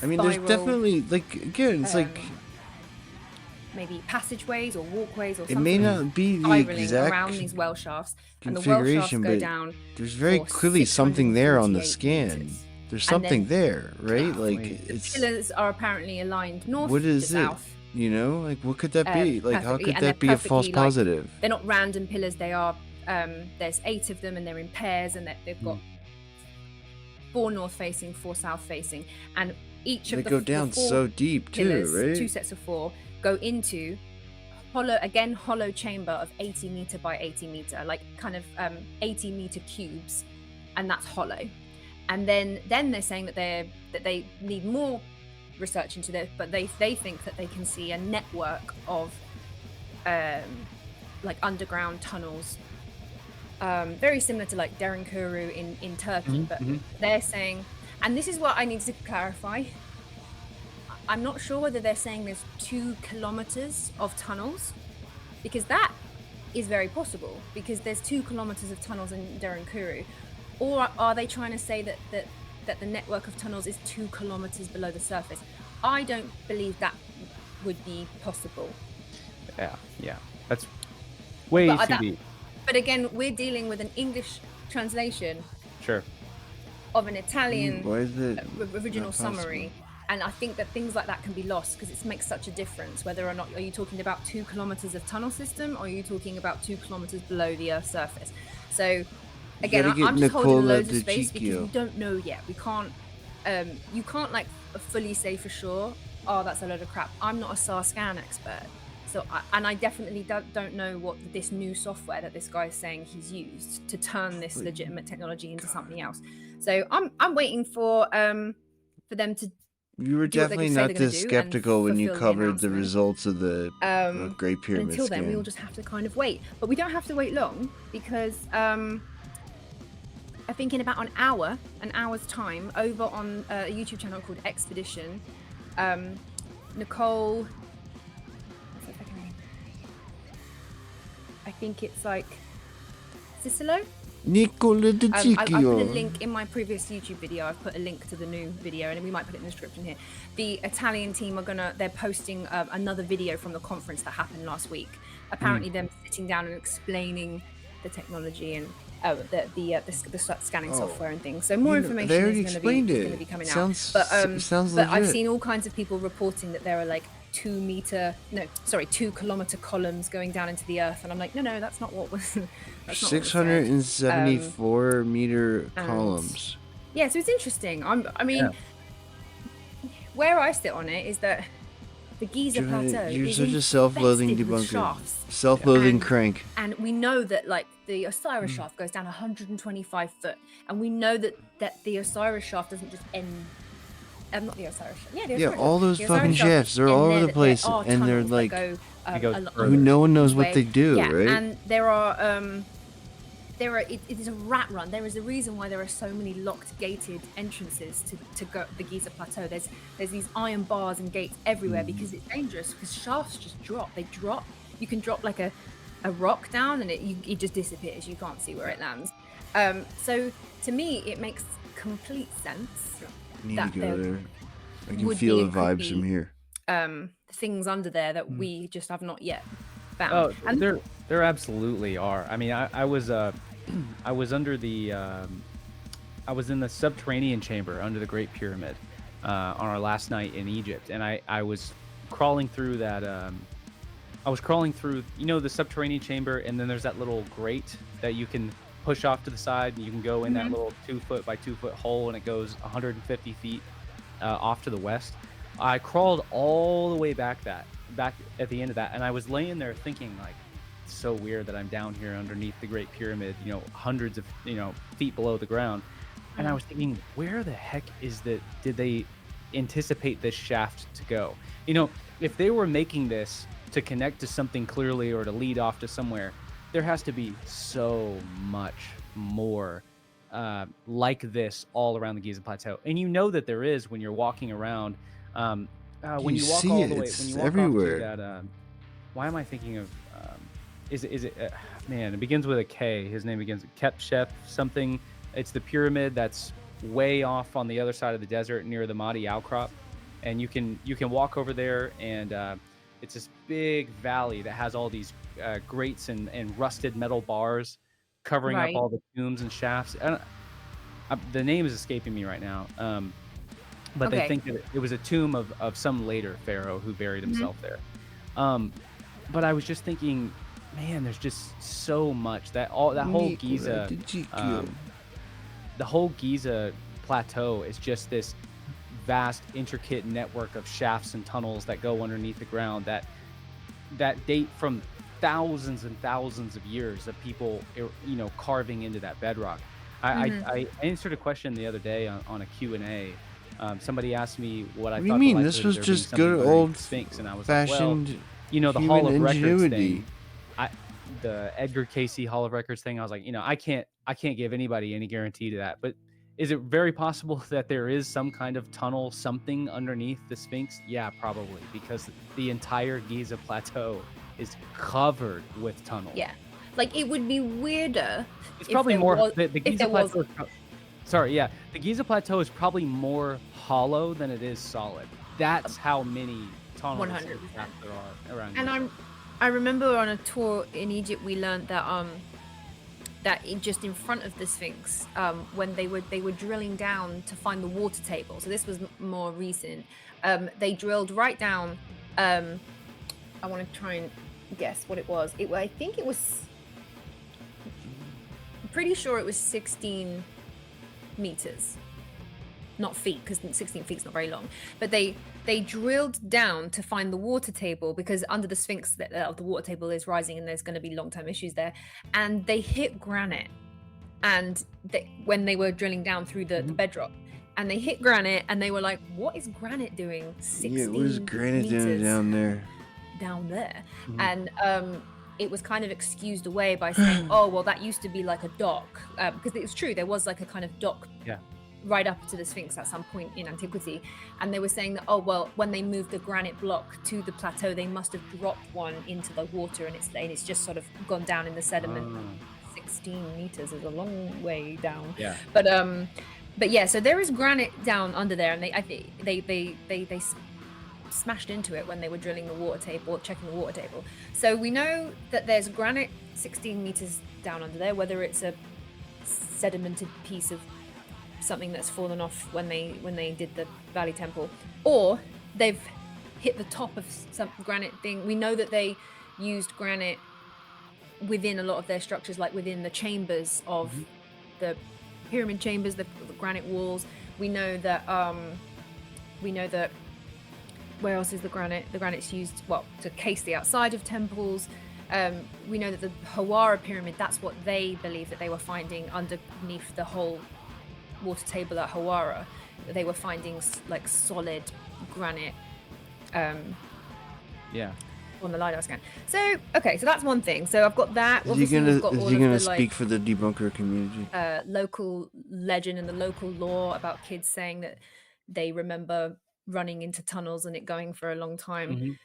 I mean there's definitely like again it's like maybe passageways or walkways or it something. may not be the exact around these well shafts, and the configuration, well shafts go but down. There's very clearly something there on the scan. Meters. There's something there, right? Like it's the pillars are apparently aligned north what is to it? south. You know, like what could that be? Like how Perfectly, could and that be they're a false perfectly, like, positive? They're not random pillars. They are. There's 8 of them, and they're in pairs, and they've got 4 north facing, 4 south facing, and each of they go down the 4 so deep pillars, too, right? 2 sets of 4 go into hollow chamber of 80 meter by 80 meter, like kind of 80 meter cubes, and that's hollow. And then they're saying that they need more research into this, but they think that they can see a network of like underground tunnels, very similar to like Debunkers in Turkey. But they're saying, and this is what I need to clarify, I'm not sure whether they're saying there's 2 kilometers of tunnels because that is very possible, because there's 2 kilometers of tunnels in Debunkers. Or are they trying to say that the network of tunnels is 2 kilometers below the surface? I don't believe that would be possible. Yeah, that's way too deep. But again, we're dealing with an English translation Sure. of an Italian Why is it original not possible? summary, and I think that things like that can be lost because it makes such a difference whether or not are you talking about 2 kilometers of tunnel system, or are you talking about 2 kilometers below the Earth's surface. So again, I'm just holding loads of space because we don't know yet. We can't you can't like fully say for sure, oh, that's a load of crap. I'm not a SAR scan expert, so I definitely don't know what this new software that this guy is saying he's used to turn this legitimate technology into something else. So I'm waiting for them to. You were definitely not this skeptical when you covered the results of the Great Pyramid Until then, scan. we'll just have to kind of wait. But we don't have to wait long because I think in about an hour's time, over on a YouTube channel called Expedition, Nicole, what's her second name? I think it's like Cicelo. Nicola de I put a Ciccio. link in my previous YouTube video. I've put a link to the new video, and we might put it in the description here. The Italian team they're posting another video from the conference that happened last week. Apparently, them sitting down and explaining the technology and the scanning software and things. So more information is going to be coming out. But I've seen all kinds of people reporting that there are like 2 kilometer columns going down into the earth, and I'm like, no, that's not what was. 674 meter columns. Yeah, so it's interesting. Where I sit on it is that the Giza plateau You're is such a self-loathing infested with debunker. shafts. Self-loathing crank. And we know that like the Osiris shaft goes down 125 foot, and we know that the Osiris shaft doesn't just end. Not the Osiris shaft. Yeah, the Osiris all those the fucking Osiris shaft shafts, they're and all there- over the place, there are and they're tunnels that like, go, who no one knows what way. they do, Yeah, right? and there are it is a rat run. There is a reason why there are so many locked, gated entrances to go the Giza plateau. There's these iron bars and gates everywhere because it's dangerous. Because shafts just drop. They drop. You can drop like a rock down, and it just disappears. You can't see where it lands. So to me, it makes complete sense. I need that to go there there. I can would feel be the and could vibes from be, here. Things under there that we just have not yet found. Oh, And there absolutely are. I mean, I was I was under the I was in the subterranean chamber under the Great Pyramid on our last night in Egypt, and I was crawling through that. I was crawling through, the subterranean chamber, and then there's that little grate that you can push off to the side, and you can go in that little 2 foot by 2 foot hole, and it goes 150 feet off to the west. I crawled all the way back at the end of that, and I was laying there thinking, like, it's so weird that I'm down here underneath the Great Pyramid, hundreds of feet below the ground, and I was thinking, where the heck did they anticipate this shaft to go? If they were making this to connect to something clearly or to lead off to somewhere, there has to be so much more like this all around the Giza plateau, and that there is when you're walking around. When you walk see all it, the way, it's when you walk everywhere. off to that, why am I thinking of? Is it? Man, it begins with a K. His name begins with Khafre something. It's the pyramid that's way off on the other side of the desert near the Mahdi outcrop, and you can walk over there, and it's this big valley that has all these grates and rusted metal bars covering up all the tombs and shafts. The name is escaping me right now. But they think that it was a tomb of some later pharaoh who buried himself there. But I was just thinking, man, there's just so much that whole Giza, the whole Giza plateau is just this vast, intricate network of shafts and tunnels that go underneath the ground that date from thousands and thousands of years of people, carving into that bedrock. I answered a question the other day on a Q&A. Somebody asked me what I thought. What do you mean? The This was likelihood of there just being good something buried in old the Sphinx, and I was fashioned like, well, the Hall of human Records ingenuity. thing, the Edgar Casey Hall of Records thing. I was like, I can't give anybody any guarantee to that. But is it very possible that there is some kind of tunnel, something underneath the Sphinx? Yeah, probably, because the entire Giza plateau is covered with tunnels. Yeah, like it would be weirder. It's if probably there more was- the if Giza there was- plateau. Sorry, yeah, the Giza plateau is probably more hollow than it is solid. That's how many tunnels 100%. there are around. And I remember on a tour in Egypt we learned that just in front of the Sphinx, when they were drilling down to find the water table. So this was more recent. They drilled right down. I want to try and guess what it was. I think it was. I'm pretty sure it was 16 meters. Not feet, because 16 feet is not very long. But they drilled down to find the water table, because under the Sphinx, the water table is rising and there's going to be long-term issues there. And they hit granite, and when they were drilling down through the bedrock, and they hit granite, and they were like, "What is granite doing? 16 what is granite doing down there? Down there?" And it was kind of excused away by saying, "Oh, well, that used to be like a dock," because it's true, there was like a kind of dock. Yeah. Right up to the Sphinx at some point in antiquity, and they were saying that, oh well, when they moved the granite block to the plateau, they must have dropped one into the water, and it's just sort of gone down in the sediment. 16 meters is a long way down. Yeah. But yeah, so there is granite down under there, and they smashed into it when they were drilling the water table, checking the water table. So we know that there's granite 16 meters down under there, whether it's a sedimented piece of something that's fallen off when they did the Valley Temple, or they've hit the top of some granite thing. We know that they used granite within a lot of their structures, like within the chambers of the pyramid chambers, the granite walls. We know that where else is the granite? The granite's used, well, to case the outside of temples. We know that the Hawara pyramid, that's what they believe that they were finding underneath the whole water table at Hawara. They were finding like solid granite Yeah. on the LiDAR scan. So okay, so that's one thing. So I've got that. Is he gonna speak for the debunker community? Local legend and the local lore about kids saying that they remember running into tunnels and it going for a long time.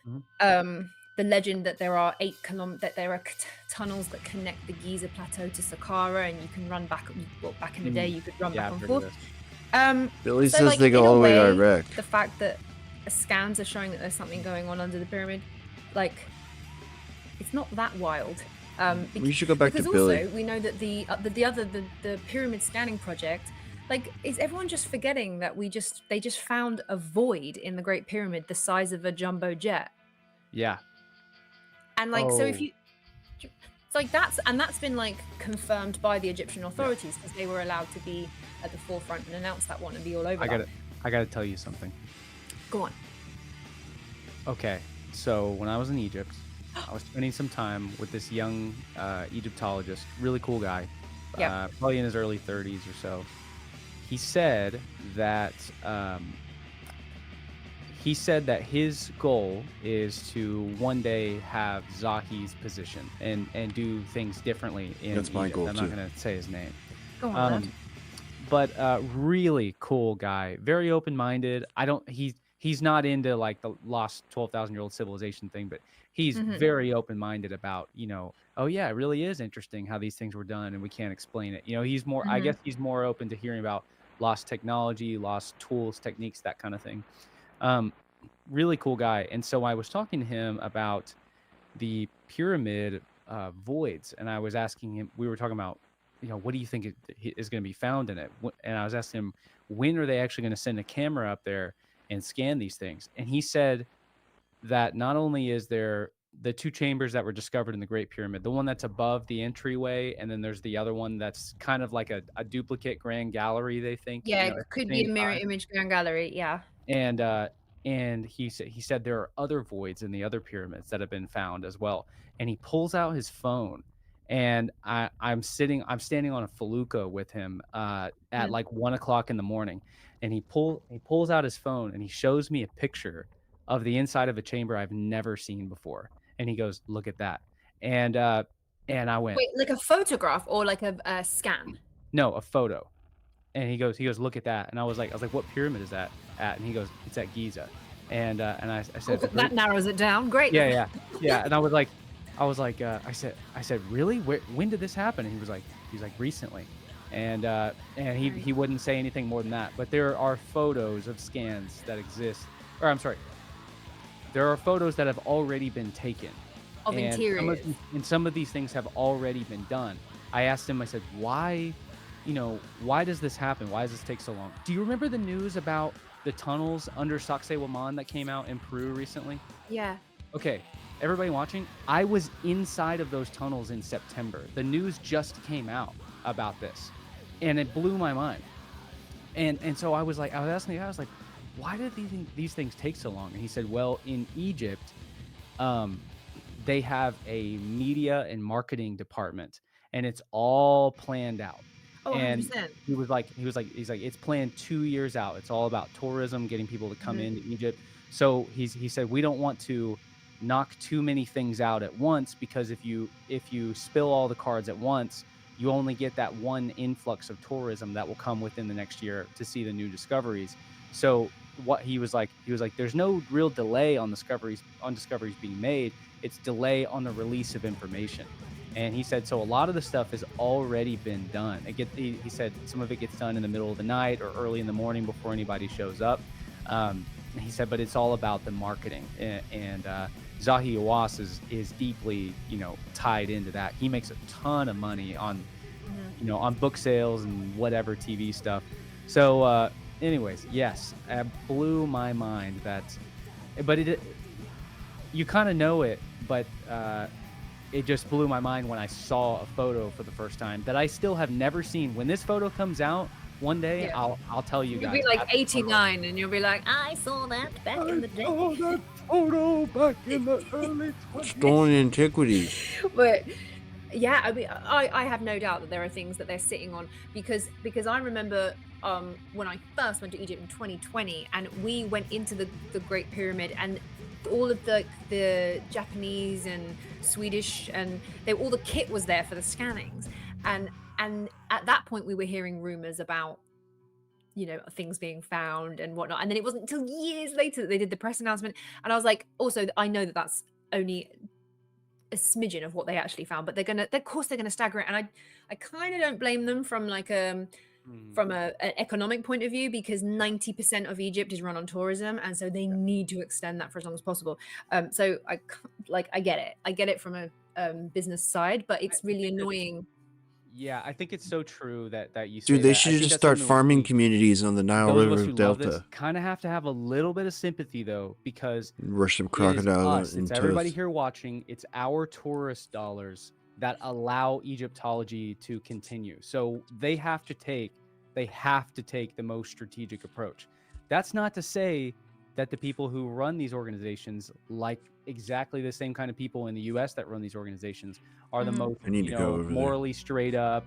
The legend that there are tunnels that connect the Giza plateau to Saqqara, and you can run back. Well, back in the day, you could run back and forth. Billy so, says like, they go in a all the way to way, Iraq. The fact that scans are showing that there's something going on under the pyramid, like, it's not that wild. We should go back to because Billy. also we know that the pyramid scanning project, like, is everyone just forgetting that they just found a void in the Great Pyramid the size of a jumbo jet? Yeah. And like, so if you, it's like that's been like confirmed by the Egyptian authorities, because they were allowed to be at the forefront and announce that one and be all over. I gotta tell you something. Go on. Okay, so when I was in Egypt, I was spending some time with this young Egyptologist, really cool guy, probably in his early 30s or so. He said that his goal is to one day have Zahi's position and do things differently in That's my Egypt. goal, I'm too. not going to say his name. Go on. But really cool guy, very open-minded. He's not into like the lost 12,000-year-old civilization thing, but he's very open-minded about, oh yeah, it really is interesting how these things were done and we can't explain it. He's more, I guess he's more open to hearing about lost technology, lost tools, techniques, that kind of thing. Really cool guy. And so I was talking to him about the pyramid voids, and I was asking him, we were talking about, what do you think is going to be found in it? And I was asking him, when are they actually going to send a camera up there and scan these things? And he said that not only is there the two chambers that were discovered in the Great Pyramid, the one that's above the entryway, and then there's the other one that's kind of like a duplicate Grand Gallery, they think. Yeah, it could be a mirror image Grand Gallery. Yeah. And he said there are other voids in the other pyramids that have been found as well. And he pulls out his phone, and I'm standing on a felucca with him at like 1 o'clock in the morning, and he pulls out his phone and he shows me a picture of the inside of a chamber I've never seen before. And he goes, "Look at that." And I went, "Wait, like a photograph or like a scan?" "No, a photo." And he goes, "Look at that." And I was like, "What pyramid is that at?" And he goes, "It's at Giza." And I said, that narrows it down. Great. Yeah. And I was like, I was like, I said, really? When did this happen? And he was like, recently. And he wouldn't say anything more than that. But there are photos of scans that exist, or I'm sorry, there are photos that have already been taken. Of interiors. And some of these things have already been done. I asked him, I said, why does this happen? Why does this take so long? Do you remember the news about the tunnels under Sacsayhuaman that came out in Peru recently? Yeah. Okay, everybody watching, I was inside of those tunnels in September. The news just came out about this, and it blew my mind. And so I was asking the guy, I was like, why did these things take so long? And he said, well, in Egypt, they have a media and marketing department, and it's all planned out. Oh, and 100%. he's like, it's planned 2 years out. It's all about tourism, getting people to come into Egypt. So he said, we don't want to knock too many things out at once, because if you spill all the cards at once, you only get that one influx of tourism that will come within the next year to see the new discoveries. So what he was like, there's no real delay on discoveries being made. It's delay on the release of information. And he said, so a lot of the stuff has already been done. He said some of it gets done in the middle of the night or early in the morning before anybody shows up. He said, but it's all about the marketing. And Zahi Hawass is deeply, tied into that. He makes a ton of money on, on book sales and whatever TV stuff. So, anyways, yes, it blew my mind but you kind of know it, but it just blew my mind when I saw a photo for the first time that I still have never seen. When this photo comes out one day, I'll tell you guys. You'll be like 89 and you'll be like, I saw that back in the day. Oh, that photo back in the early 20s. Stolen antiquities. But yeah, I mean, I have no doubt that there are things that they're sitting on, because I remember when I first went to Egypt in 2020 and we went into the Great Pyramid, and all of the Japanese and Swedish and all the kit was there for the scannings, and at that point we were hearing rumors about things being found and whatnot, and then it wasn't until years later that they did the press announcement. And I was like, also, I know that that's only a smidgen of what they actually found, but of course they're gonna stagger it, and I kind of don't blame them from like from an economic point of view, because 90% of Egypt is run on tourism, and so they need to extend that for as long as possible. So I get it from a business side, but it's really annoying. Yeah, I think it's so true that you say Dude, they that. should just start farming communities on the Nile River Delta. Kind of have to have a little bit of sympathy, though, because Rush some crocodile. It's everybody here watching. It's our tourist dollars that allow Egyptology to continue. So they have to take the most strategic approach. That's not to say that the people who run these organizations, like exactly the same kind of people in the US that run these organizations, are the most morally straight up.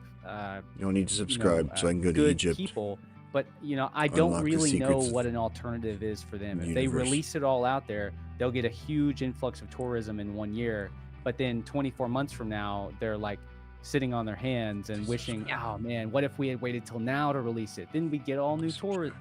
You don't need to subscribe so I can go to Egypt. People, but I don't really know what an alternative is for them. If they release it all out there, they'll get a huge influx of tourism in 1 year. But then 24 months from now, they're like sitting on their hands and wishing, oh man, what if we had waited till now to release it? Then we get all new tourists.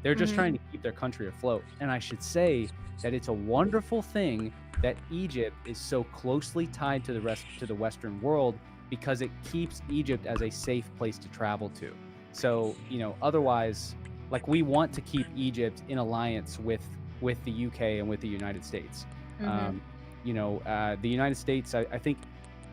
They're just trying to keep their country afloat. And I should say that it's a wonderful thing that Egypt is so closely tied to the Western world, because it keeps Egypt as a safe place to travel to. So, otherwise, like, we want to keep Egypt in alliance with the UK and with the United States. The United States, I think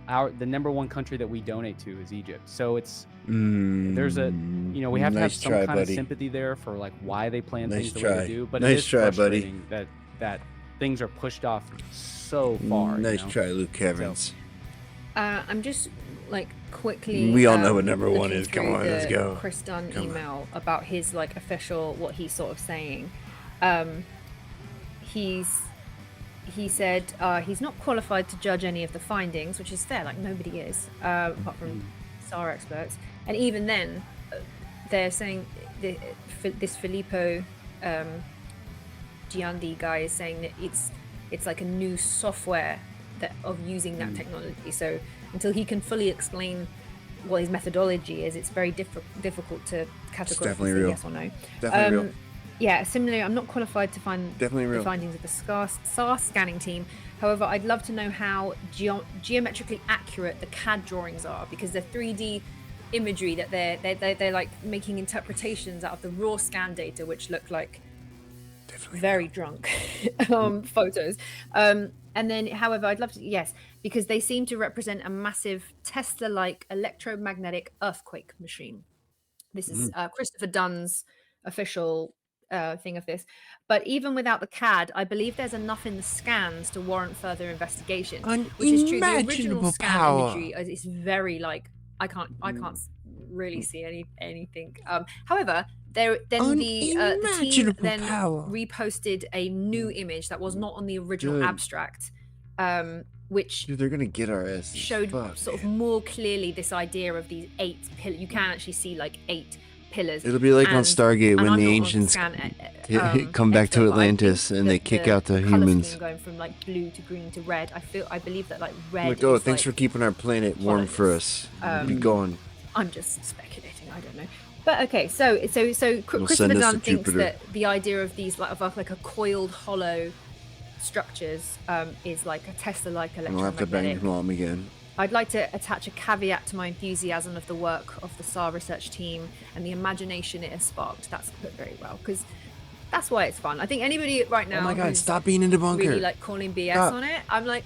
the number one country that we donate to is Egypt. So it's there's a we have to have some kind of sympathy there for like why they plan things the way they do. But it is frustrating that things are pushed off so far. Nice try, Luke Evans. I'm just like quickly. We all know what number one is. Come on, let's go. Chris Dunn email about his like official what he's sort of saying. He said he's not qualified to judge any of the findings, which is fair, like nobody is, apart from SAR experts. And even then, they're saying this Filippo Giandi guy is saying that it's like a new software of using that technology. So until he can fully explain what his methodology is, it's very difficult to categorically say yes or no. Definitely real. Yeah, similarly, I'm not qualified to find Definitely the real. findings of the SAR scanning team. However, I'd love to know how geometrically accurate the CAD drawings are, because they're 3D imagery that they're like making interpretations out of the raw scan data, which look like very drunk photos. And then, however, I'd love to, yes, because they seem to represent a massive Tesla-like electromagnetic earthquake machine. This is Christopher Dunn's official thing of this. But even without the CAD, I believe there's enough in the scans to warrant further investigation. Which is true. The original Unimaginable scan power. imagery is very like I can't really see anything. However, the team then reposted a new image that was not on the original Good. abstract, which Dude, they're gonna get our ass. showed sort of more clearly this idea of these 8 pillars. You can actually see like 8 pillars. It'll be like on Stargate when the I'm not a ancients scan, come back to expert, but I Atlantis think and they that kick the out the colour humans. scheme going from like blue to green to red. I believe that like red. Like, oh, is thanks like, for keeping our planet warm for us. Be gone. I'm just speculating. I don't know. But okay, so We'll Christopher send us Dunn to thinks Jupiter. that the idea of these like a coiled hollow structures is like a Tesla-like And I'll have to bang electromagnetic. your mom again. I'd like to attach a caveat to my enthusiasm of the work of the SAR research team and the imagination it has sparked. That's put very well, because that's why it's fun. I think anybody right now Oh my God, who's stop being a debunker. really like calling BS Stop. on it, I'm like,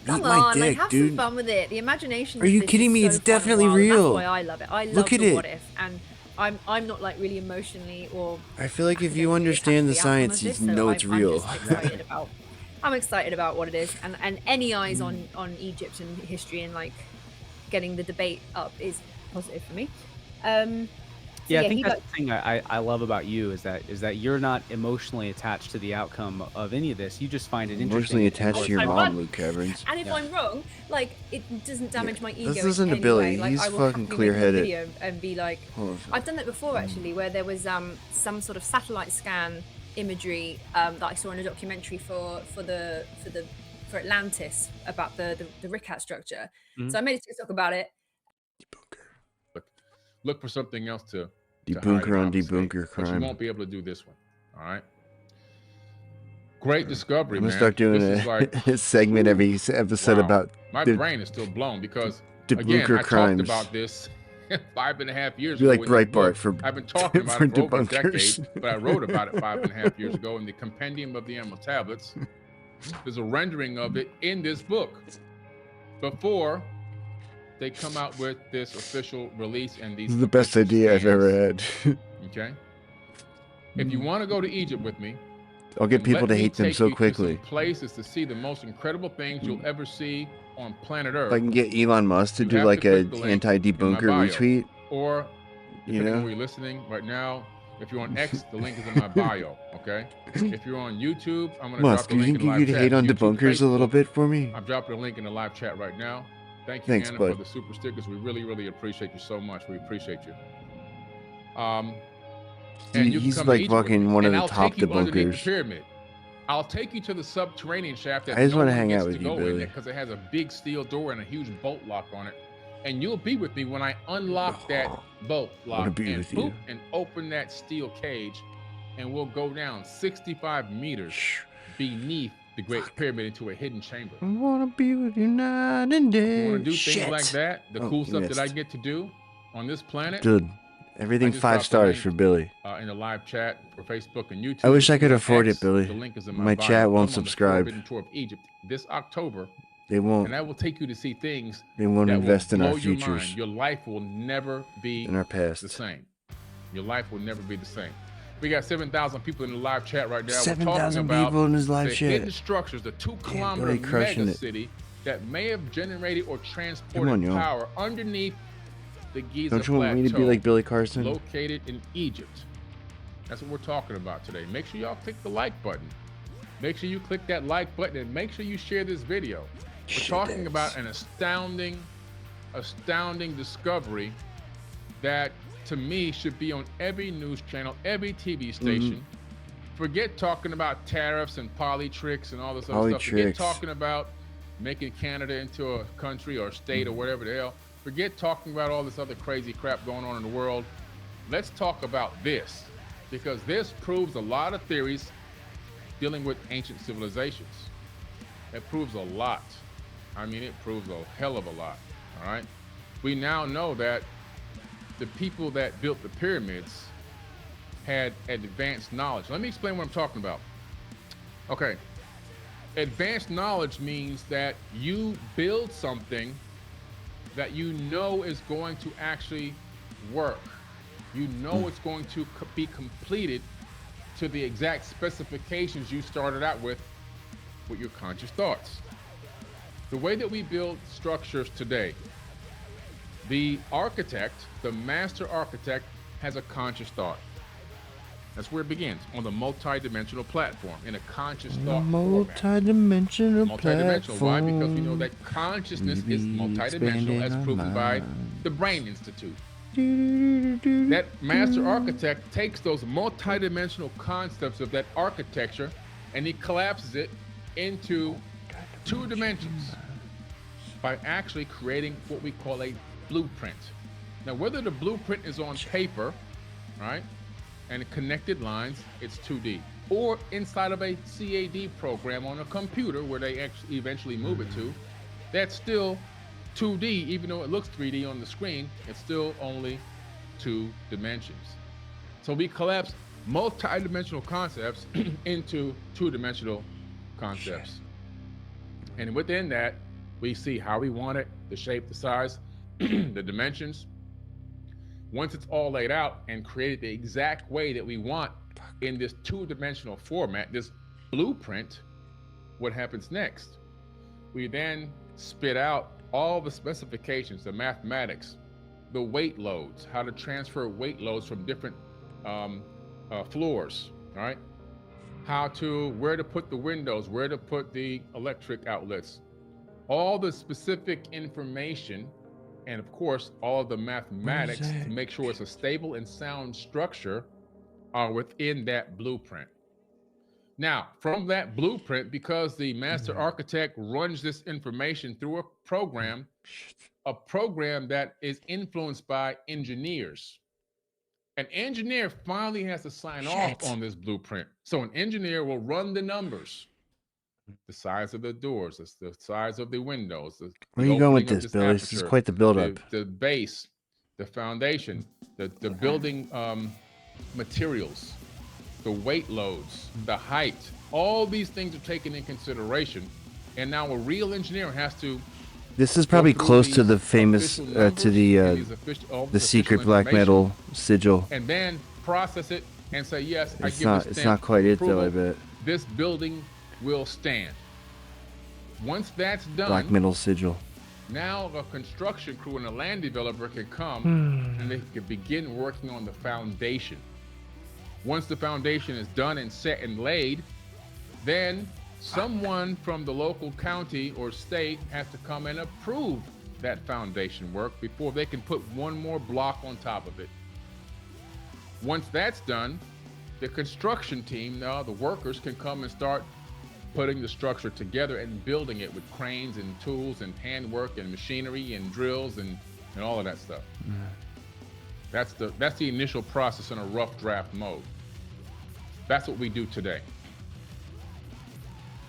Eat come my on, dick, like have dude. some fun with it. The imagination. Are of you this kidding is me? so It's fun and definitely wild, and real. That's why I love it. I love Look at the it. what if, and I'm not like really emotionally or. I feel like if you understand the attached to outcome science, of you this, so know it's I'm real. just excited about. I'm excited about what it is, and any eyes on Egypt and history and like getting the debate up is positive for me. Yeah, I he think that's got- the thing I love about you is that you're not emotionally attached to the outcome of any of this. You just find it interesting. Emotionally attached to your I'm mom, not. Luke Caverns. And if I'm wrong, like it doesn't damage my ego. Let's listen in to any Billy. way. Like, He's I will fucking happily make a clear-headed. video and be like, Hold on. I've done that before actually, where there was some sort of satellite scan imagery that I saw in a documentary for Atlantis about the REKT structure. So I made a TikTok about it. Look for something else to Debunker hide on and obfuscate, debunker but you crime. won't be able to do this one. All right. Great discovery, I'm gonna man. start doing This is like, a segment every episode wow. about My the brain is still blown because debunker again, I crimes. talked about this 5.5 years Be ago. like in this Breitbart book. for I've been talking about for it for over a debunkers. decade, but I wrote about it 5.5 years ago in the Compendium of the Emerald Tablets. There's a rendering of it in this book before they come out with this official release and these. This is the best idea I've ever had. Okay. If you want to go to Egypt with me, I'll get then people let to me hate them take so you to quickly. some places to see the most incredible things you'll ever see on planet Earth. If I can get Elon Musk to You do have like to a click the link in my anti-debunker bio. retweet, Or you depending on know? where you're listening right now, if you're on X, the link is in my bio. Okay. If you're on YouTube, I'm gonna Musk, drop the you link think in you the live could chat. hate on YouTube, debunkers a little Facebook, bit for me? I'm dropping a link in the live chat right now. Thank you, Thanks, Anna, bud. for the super stickers. We really, really appreciate you so much. We appreciate you. Dude, And you can he's come to like Egypt with fucking me, one of and the I'll top take you underneath the debunkers. pyramid. I'll take you to the subterranean shaft that I just no wanna one hang gets out to with you, go Billy. in because it has a big steel door and a huge bolt lock on it. And you'll be with me when I unlock that bolt lock be and with boop you. and open that steel cage, and we'll go down 65 meters beneath the Great Pyramid into a hidden chamber. I wanna be with you night and day. You want to do Shit. things like that? The Oh, cool you stuff that I missed. get to do on this planet? Dude, everything I just 5 dropped the stars link, for Billy. in the live chat for Facebook and YouTube. I wish I If you're could on afford X, it, Billy. The link is in My bio. chat won't I'm on the subscribe. Forbidden Tour of Egypt this October. They won't. And I will take you to see things They won't that invest will in our blow your futures. mind. Your life will never be In our past. the same. Your life will never be the same. We got 7,000 people in the live chat right now. We're 7,000 talking about people in this live the chat. hidden structures, the 2-kilometer Billy crushing mega it. city that may have generated or Come transported on, yo. power underneath the Giza Don't you want me to be Plateau, like Billy Carson? located in Egypt. That's what we're talking about today. Make sure y'all click the like button. Make sure you click that like button and make sure you share this video. We're talking about an astounding discovery that to me should be on every news channel, every TV station. Forget talking about tariffs and poly tricks and all this other stuff. Forget Poly-tricks. talking about making Canada into a country or a state or whatever the hell. Forget talking about all this other crazy crap going on in the world. Let's talk about this. because this proves a lot of theories dealing with ancient civilizations. It proves a lot. I mean, it proves a hell of a lot, all right? We now know that the people that built the pyramids had advanced knowledge. Let me explain what I'm talking about. Okay, advanced knowledge means that you build something that you know is going to actually work. You know it's going to be completed to the exact specifications you started out with your conscious thoughts. The way that we build structures today, the architect, the master architect, has a conscious thought. That's where it begins, on the multi-dimensional platform, in a conscious thought Multi-dimensional multi-dimensional. platform. Why? Because we know that consciousness is multi-dimensional, as proven by the Brain Institute. That master architect takes those multi-dimensional concepts of that architecture and he collapses it into 2 dimensions by actually creating what we call a blueprint. Now, whether the blueprint is on paper, right, and connected lines, it's 2D, or inside of a CAD program on a computer where they actually eventually move it to, that's still 2D. Even though it looks 3D on the screen, it's still only 2 dimensions. So we collapse multi-dimensional concepts into 2-dimensional concepts. And within that, we see how we want it, the shape, the size, the dimensions. Once it's all laid out and created the exact way that we want in this 2-dimensional format, this blueprint, what happens next? We then spit out all the specifications, the mathematics, the weight loads, how to transfer weight loads from different floors, all right? Where to put the windows, where to put the electric outlets, all the specific information, and of course, all of the mathematics to make sure it's a stable and sound structure are within that blueprint. Now, from that blueprint, because the master architect runs this information through a program that is influenced by engineers. An engineer finally has to sign off on this blueprint. So an engineer will run the numbers, the size of the doors, the size of the windows, Where are you going with this, Billy? This is quite the buildup. The base, the foundation, the building materials, the weight loads, the height, all these things are taken in consideration. And now a real engineer has to. This is probably close to the famous, to the secret black metal sigil. And then process it and say, yes, I give not, it's not quite it though, I bet. This building will stand. Once that's done, black metal sigil. Now a construction crew and a land developer can come and they can begin working on the foundation. Once the foundation is done and set and laid, then someone from the local county or state has to come and approve that foundation work before they can put one more block on top of it. Once that's done, the construction team, now the workers, can come and start putting the structure together and building it with cranes and tools and handwork and machinery and drills and all of that stuff. That's the initial process in a rough draft mode. That's what we do today.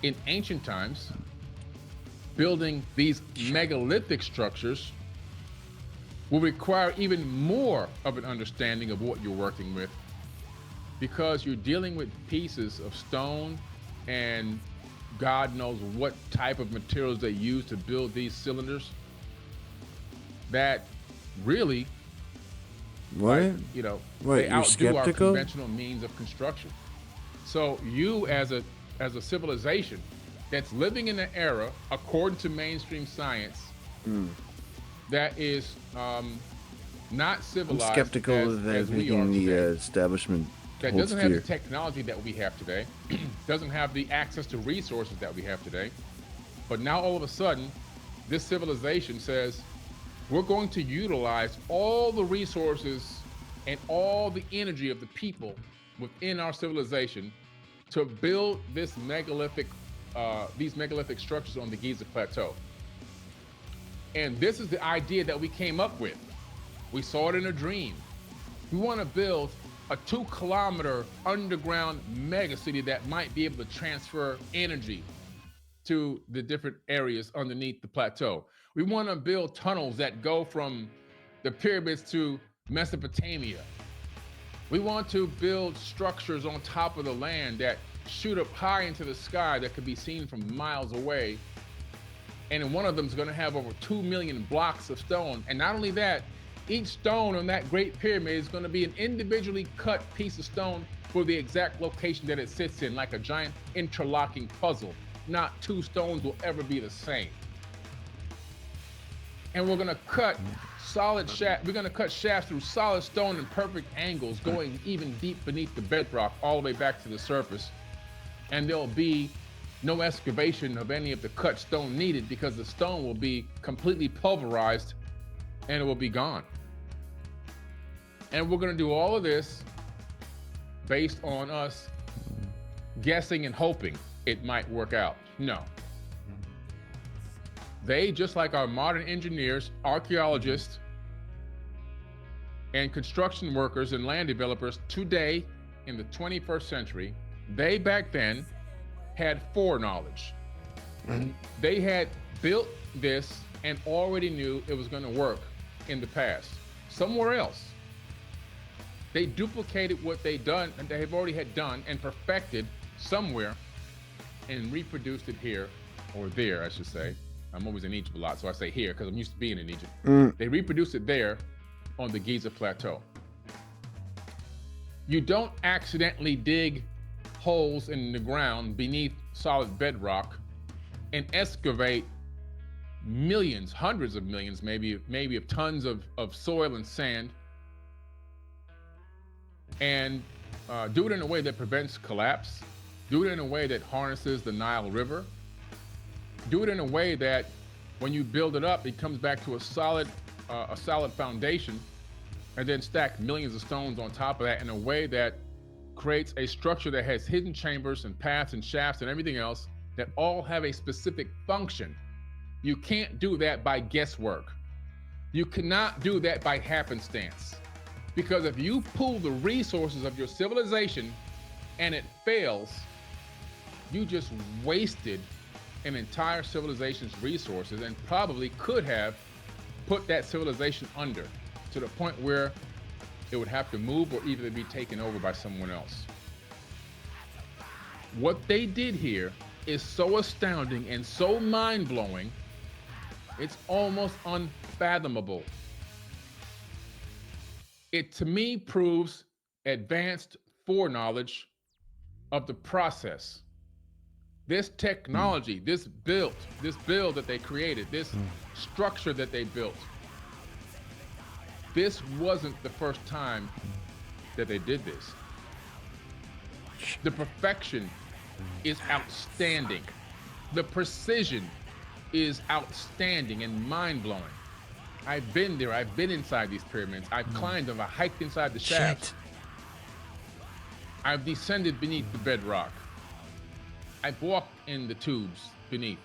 In ancient times, building these megalithic structures will require even more of an understanding of what you're working with, because you're dealing with pieces of stone and God knows what type of materials they use to build these cylinders that really, they outdo our conventional means of construction. So you as a civilization that's living in an era, according to mainstream science, that is not civilized. I'm skeptical of that making the establishment that doesn't have the technology that we have today, doesn't have the access to resources that we have today. But now all of a sudden, this civilization says, we're going to utilize all the resources and all the energy of the people within our civilization to build this megalithic, these megalithic structures on the Giza Plateau. And this is the idea that we came up with. We saw it in a dream. We want to build a 2-kilometer underground megacity that might be able to transfer energy to the different areas underneath the plateau. We want to build tunnels that go from the pyramids to Mesopotamia. We want to build structures on top of the land that shoot up high into the sky that could be seen from miles away. And one of them is going to have over 2 million blocks of stone. And not only that, each stone on that Great Pyramid is going to be an individually cut piece of stone for the exact location that it sits in, like a giant interlocking puzzle. Not 2 stones will ever be the same. And we're going to cut solid shaft. We're going to cut shafts through solid stone in perfect angles, going even deep beneath the bedrock, all the way back to the surface. And there'll be no excavation of any of the cut stone needed, because the stone will be completely pulverized and it will be gone. And we're going to do all of this based on us guessing and hoping it might work out. No. They, just like our modern engineers, archaeologists, and construction workers and land developers today in the 21st century, they back then had foreknowledge. They had built this and already knew it was going to work in the past. Somewhere else, they duplicated what they have already had done and perfected somewhere and reproduced it here, or there, I should say. I'm always in Egypt a lot, so I say here because I'm used to being in Egypt. They reproduced it there on the Giza plateau. You don't accidentally dig holes in the ground beneath solid bedrock and excavate millions, hundreds of millions, maybe of tons of soil and sand, and do it in a way that prevents collapse, do it in a way that harnesses the Nile River, do it in a way that when you build it up, it comes back to a solid foundation, and then stack millions of stones on top of that in a way that creates a structure that has hidden chambers and paths and shafts and everything else that all have a specific function. You can't do that by guesswork. You cannot do that by happenstance. Because if you pull the resources of your civilization and it fails, you just wasted an entire civilization's resources and probably could have put that civilization under to the point where it would have to move or even be taken over by someone else. What they did here is so astounding and so mind-blowing, it's almost unfathomable. It, to me, proves advanced foreknowledge of the process. This technology, this build that they created, this structure that they built, this wasn't the first time that they did this. The perfection is outstanding. The precision is outstanding and mind-blowing. I've been there. I've been inside these pyramids. I've climbed them. I hiked inside the shafts. I've descended beneath the bedrock. I've walked in the tubes beneath.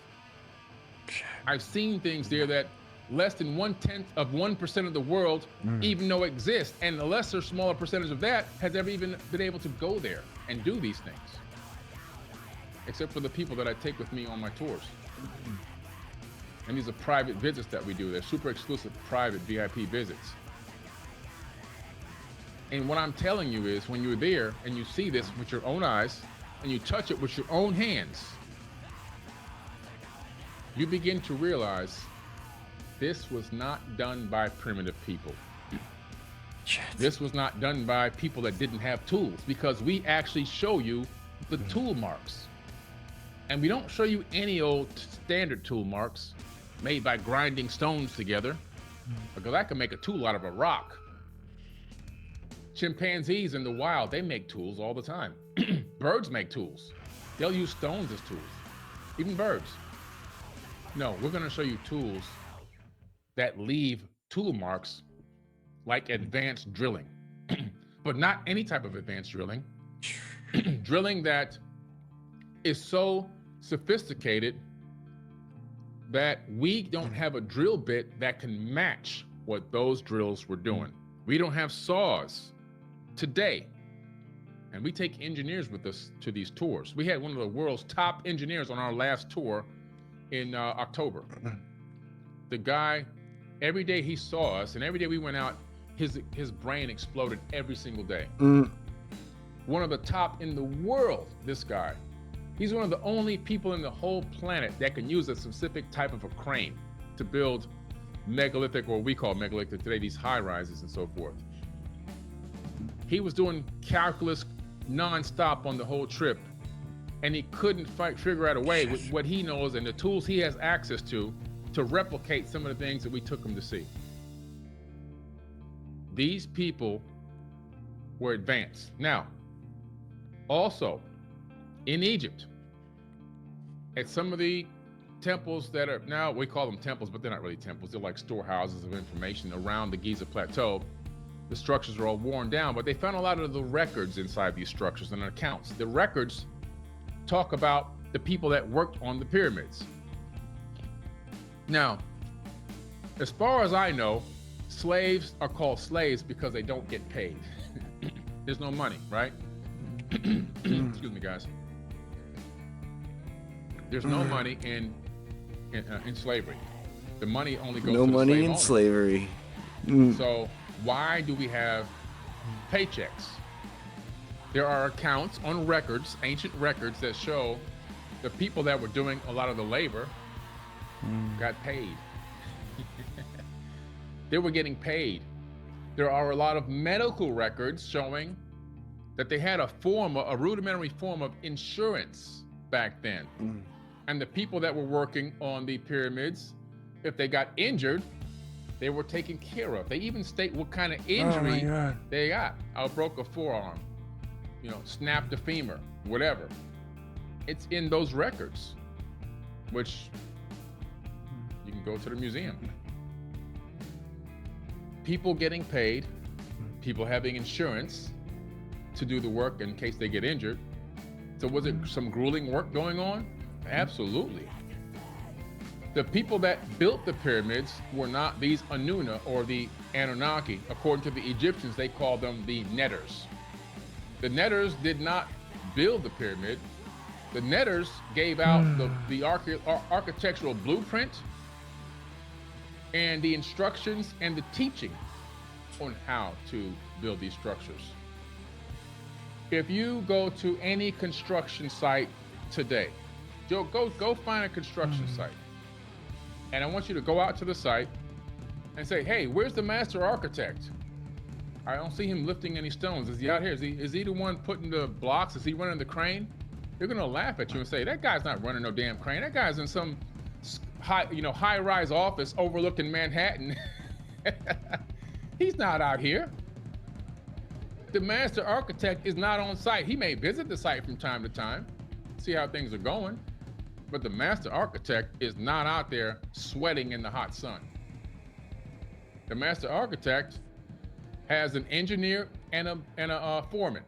I've seen things there that less than 1/10 of 1% of the world even know exist, and a lesser, smaller percentage of that has ever even been able to go there and do these things. Except for the people that I take with me on my tours. And these are private visits that we do. They're super exclusive, private VIP visits. And what I'm telling you is, when you're there and you see this with your own eyes and you touch it with your own hands, you begin to realize this was not done by primitive people. This was not done by people that didn't have tools, because we actually show you the tool marks. And we don't show you any old standard tool marks made by grinding stones together, because I can make a tool out of a rock. Chimpanzees in the wild, they make tools all the time. Birds make tools. They'll use stones as tools, even birds. No, we're gonna show you tools that leave tool marks like advanced drilling, but not any type of advanced drilling. Drilling that is so sophisticated that we don't have a drill bit that can match what those drills were doing. We don't have saws today, and we take engineers with us to these tours. We had one of the world's top engineers on our last tour in October. The guy, every day he saw us, and every day we went out, his brain exploded every single day. One of the top in the world, this guy. He's one of the only people in the whole planet that can use a specific type of a crane to build megalithic, or we call megalithic today, these high rises and so forth. He was doing calculus nonstop on the whole trip, and he couldn't figure out a way with what he knows and the tools he has access to replicate some of the things that we took him to see. These people were advanced. Now, also in Egypt, at some of the temples that are now, we call them temples, but they're not really temples. They're like storehouses of information around the Giza plateau. The structures are all worn down, but they found a lot of the records inside these structures and accounts. The records talk about the people that worked on the pyramids. Now, as far as I know, slaves are called slaves because they don't get paid. There's no money, right? Excuse me, guys. There's no money in slavery. The money only goes to the slave money in owner. slavery. So why do we have paychecks? There are accounts on records, ancient records, that show the people that were doing a lot of the labor got paid. They were getting paid. There are a lot of medical records showing that they had a rudimentary form of insurance back then. And the people that were working on the pyramids, if they got injured, they were taken care of. They even state what kind of injury they got. I broke a forearm, snapped a femur, whatever. It's in those records, which you can go to the museum. People getting paid, people having insurance to do the work in case they get injured. So was it some grueling work going on? Absolutely. The people that built the pyramids were not these Anuna or the Anunnaki. According to the Egyptians, they called them the netters. The netters did not build the pyramid. The netters gave out the architectural blueprint and the instructions and the teaching on how to build these structures. If you go to any construction site today, go find a construction site. And I want you to go out to the site and say, hey, where's the master architect? I don't see him lifting any stones. Is he out here? Is he the one putting the blocks? Is he running the crane? They're gonna laugh at you and say, that guy's not running no damn crane. That guy's in some high-rise office overlooking Manhattan. He's not out here. The master architect is not on site. He may visit the site from time to time, see how things are going, but the master architect is not out there sweating in the hot sun. The master architect has an engineer and a foreman.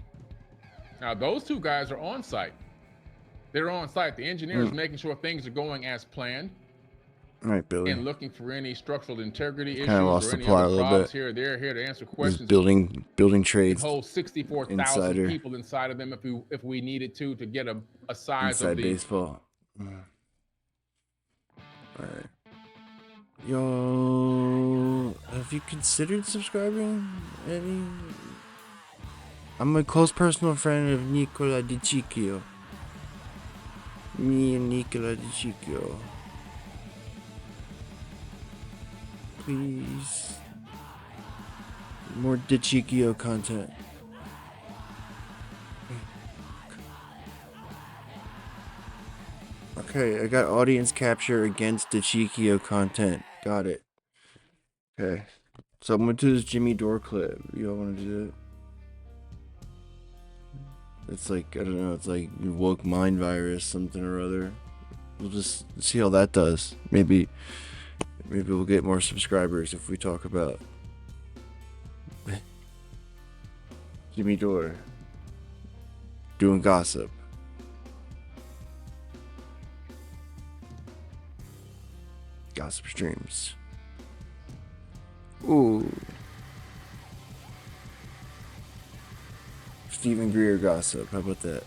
Now those two guys are on site. They're on site. The engineer is making sure things are going as planned. All right, Billy. And looking for any structural integrity issues lost or the any plot other a little problems bit. here or there, here to answer questions. Building trades. It holds 64,000 Insider. people inside of them if we needed to get a size Inside of the baseball. All right. Yo, have you considered subscribing, Eddie? I'm a close personal friend of Nicola Di Cicchio. Me and Nicola Di Cicchio. Please. More Di Cicchio content. Okay, I got audience capture against Di Cicchio content. Got it. Okay. So I'm gonna do this Jimmy Dore clip. Y'all wanna do it? It's like, I don't know, it's like your woke mind virus, something or other. We'll just see how that does. Maybe we'll get more subscribers if we talk about Jimmy Dore doing gossip. Gossip streams. Ooh. Stephen Greer gossip. How about that?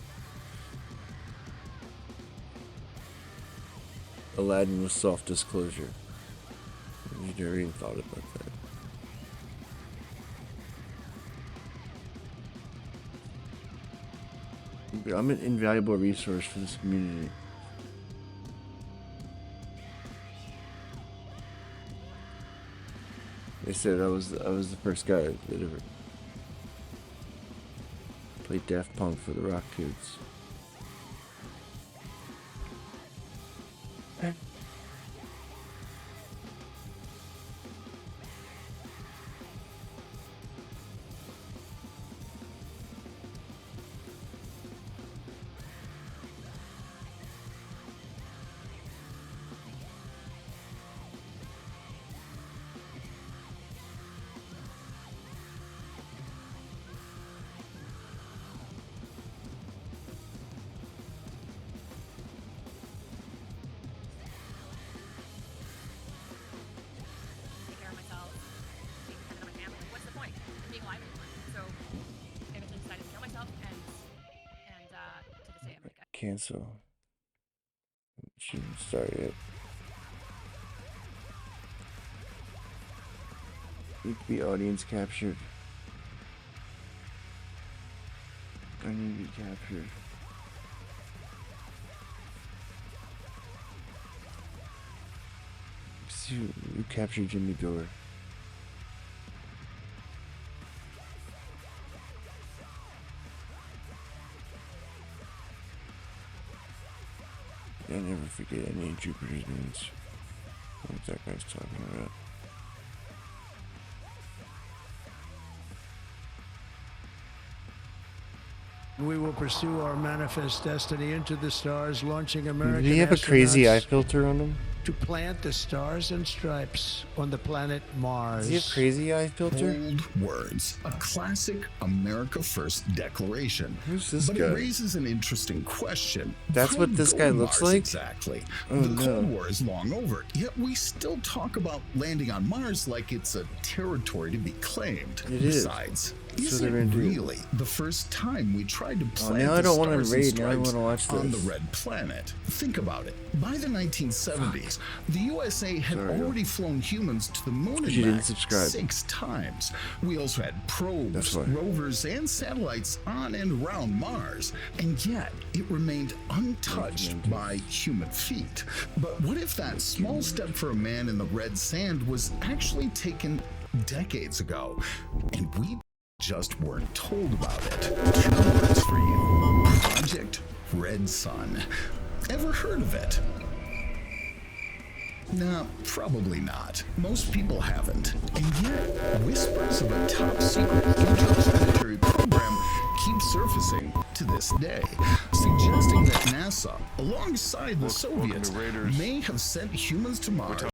Aladdin with soft disclosure. You never even thought about that. I'm an invaluable resource for this community. They said I was the first guy that ever played Daft Punk for the Rock Kids. Cancel. Shouldn't start it. Need to be audience captured. I need to be captured. You captured Jimmy Dore. I never forget any of Jupiter's moons. What that guy's talking about. We will pursue our manifest destiny into the stars, launching American Did he have a crazy eye astronauts filter on him? to plant the stars and stripes on the planet Mars. Does he have crazy eye filter? Bold words. A classic America First declaration. Who's this but guy? it raises an interesting question. That's Why what this go guy to looks Mars like? Exactly. Oh, The Cold no. War is long over, yet we still talk about landing on Mars like it's a territory to be claimed. It is. Besides, That's what is they're it gonna do. really the first time we tried to plant now I the don't want to stars and raid. Now I want stripes to watch on the this. red planet? Think about it. By the 1970s, the USA had already flown humans to the moon You and didn't back subscribe. 6 times. We also had probes, That's why. rovers, and satellites on and around Mars, and yet it remained untouched by human feet. But what if that small step for a man in the red sand was actually taken decades ago, and we just weren't told about it? 2 words for you. Project Red Sun. Ever heard of it? Nah, probably not. Most people haven't. And yet, whispers of a top-secret interplanetary program keep surfacing to this day, suggesting that NASA, alongside the Soviets, may have sent humans to Mars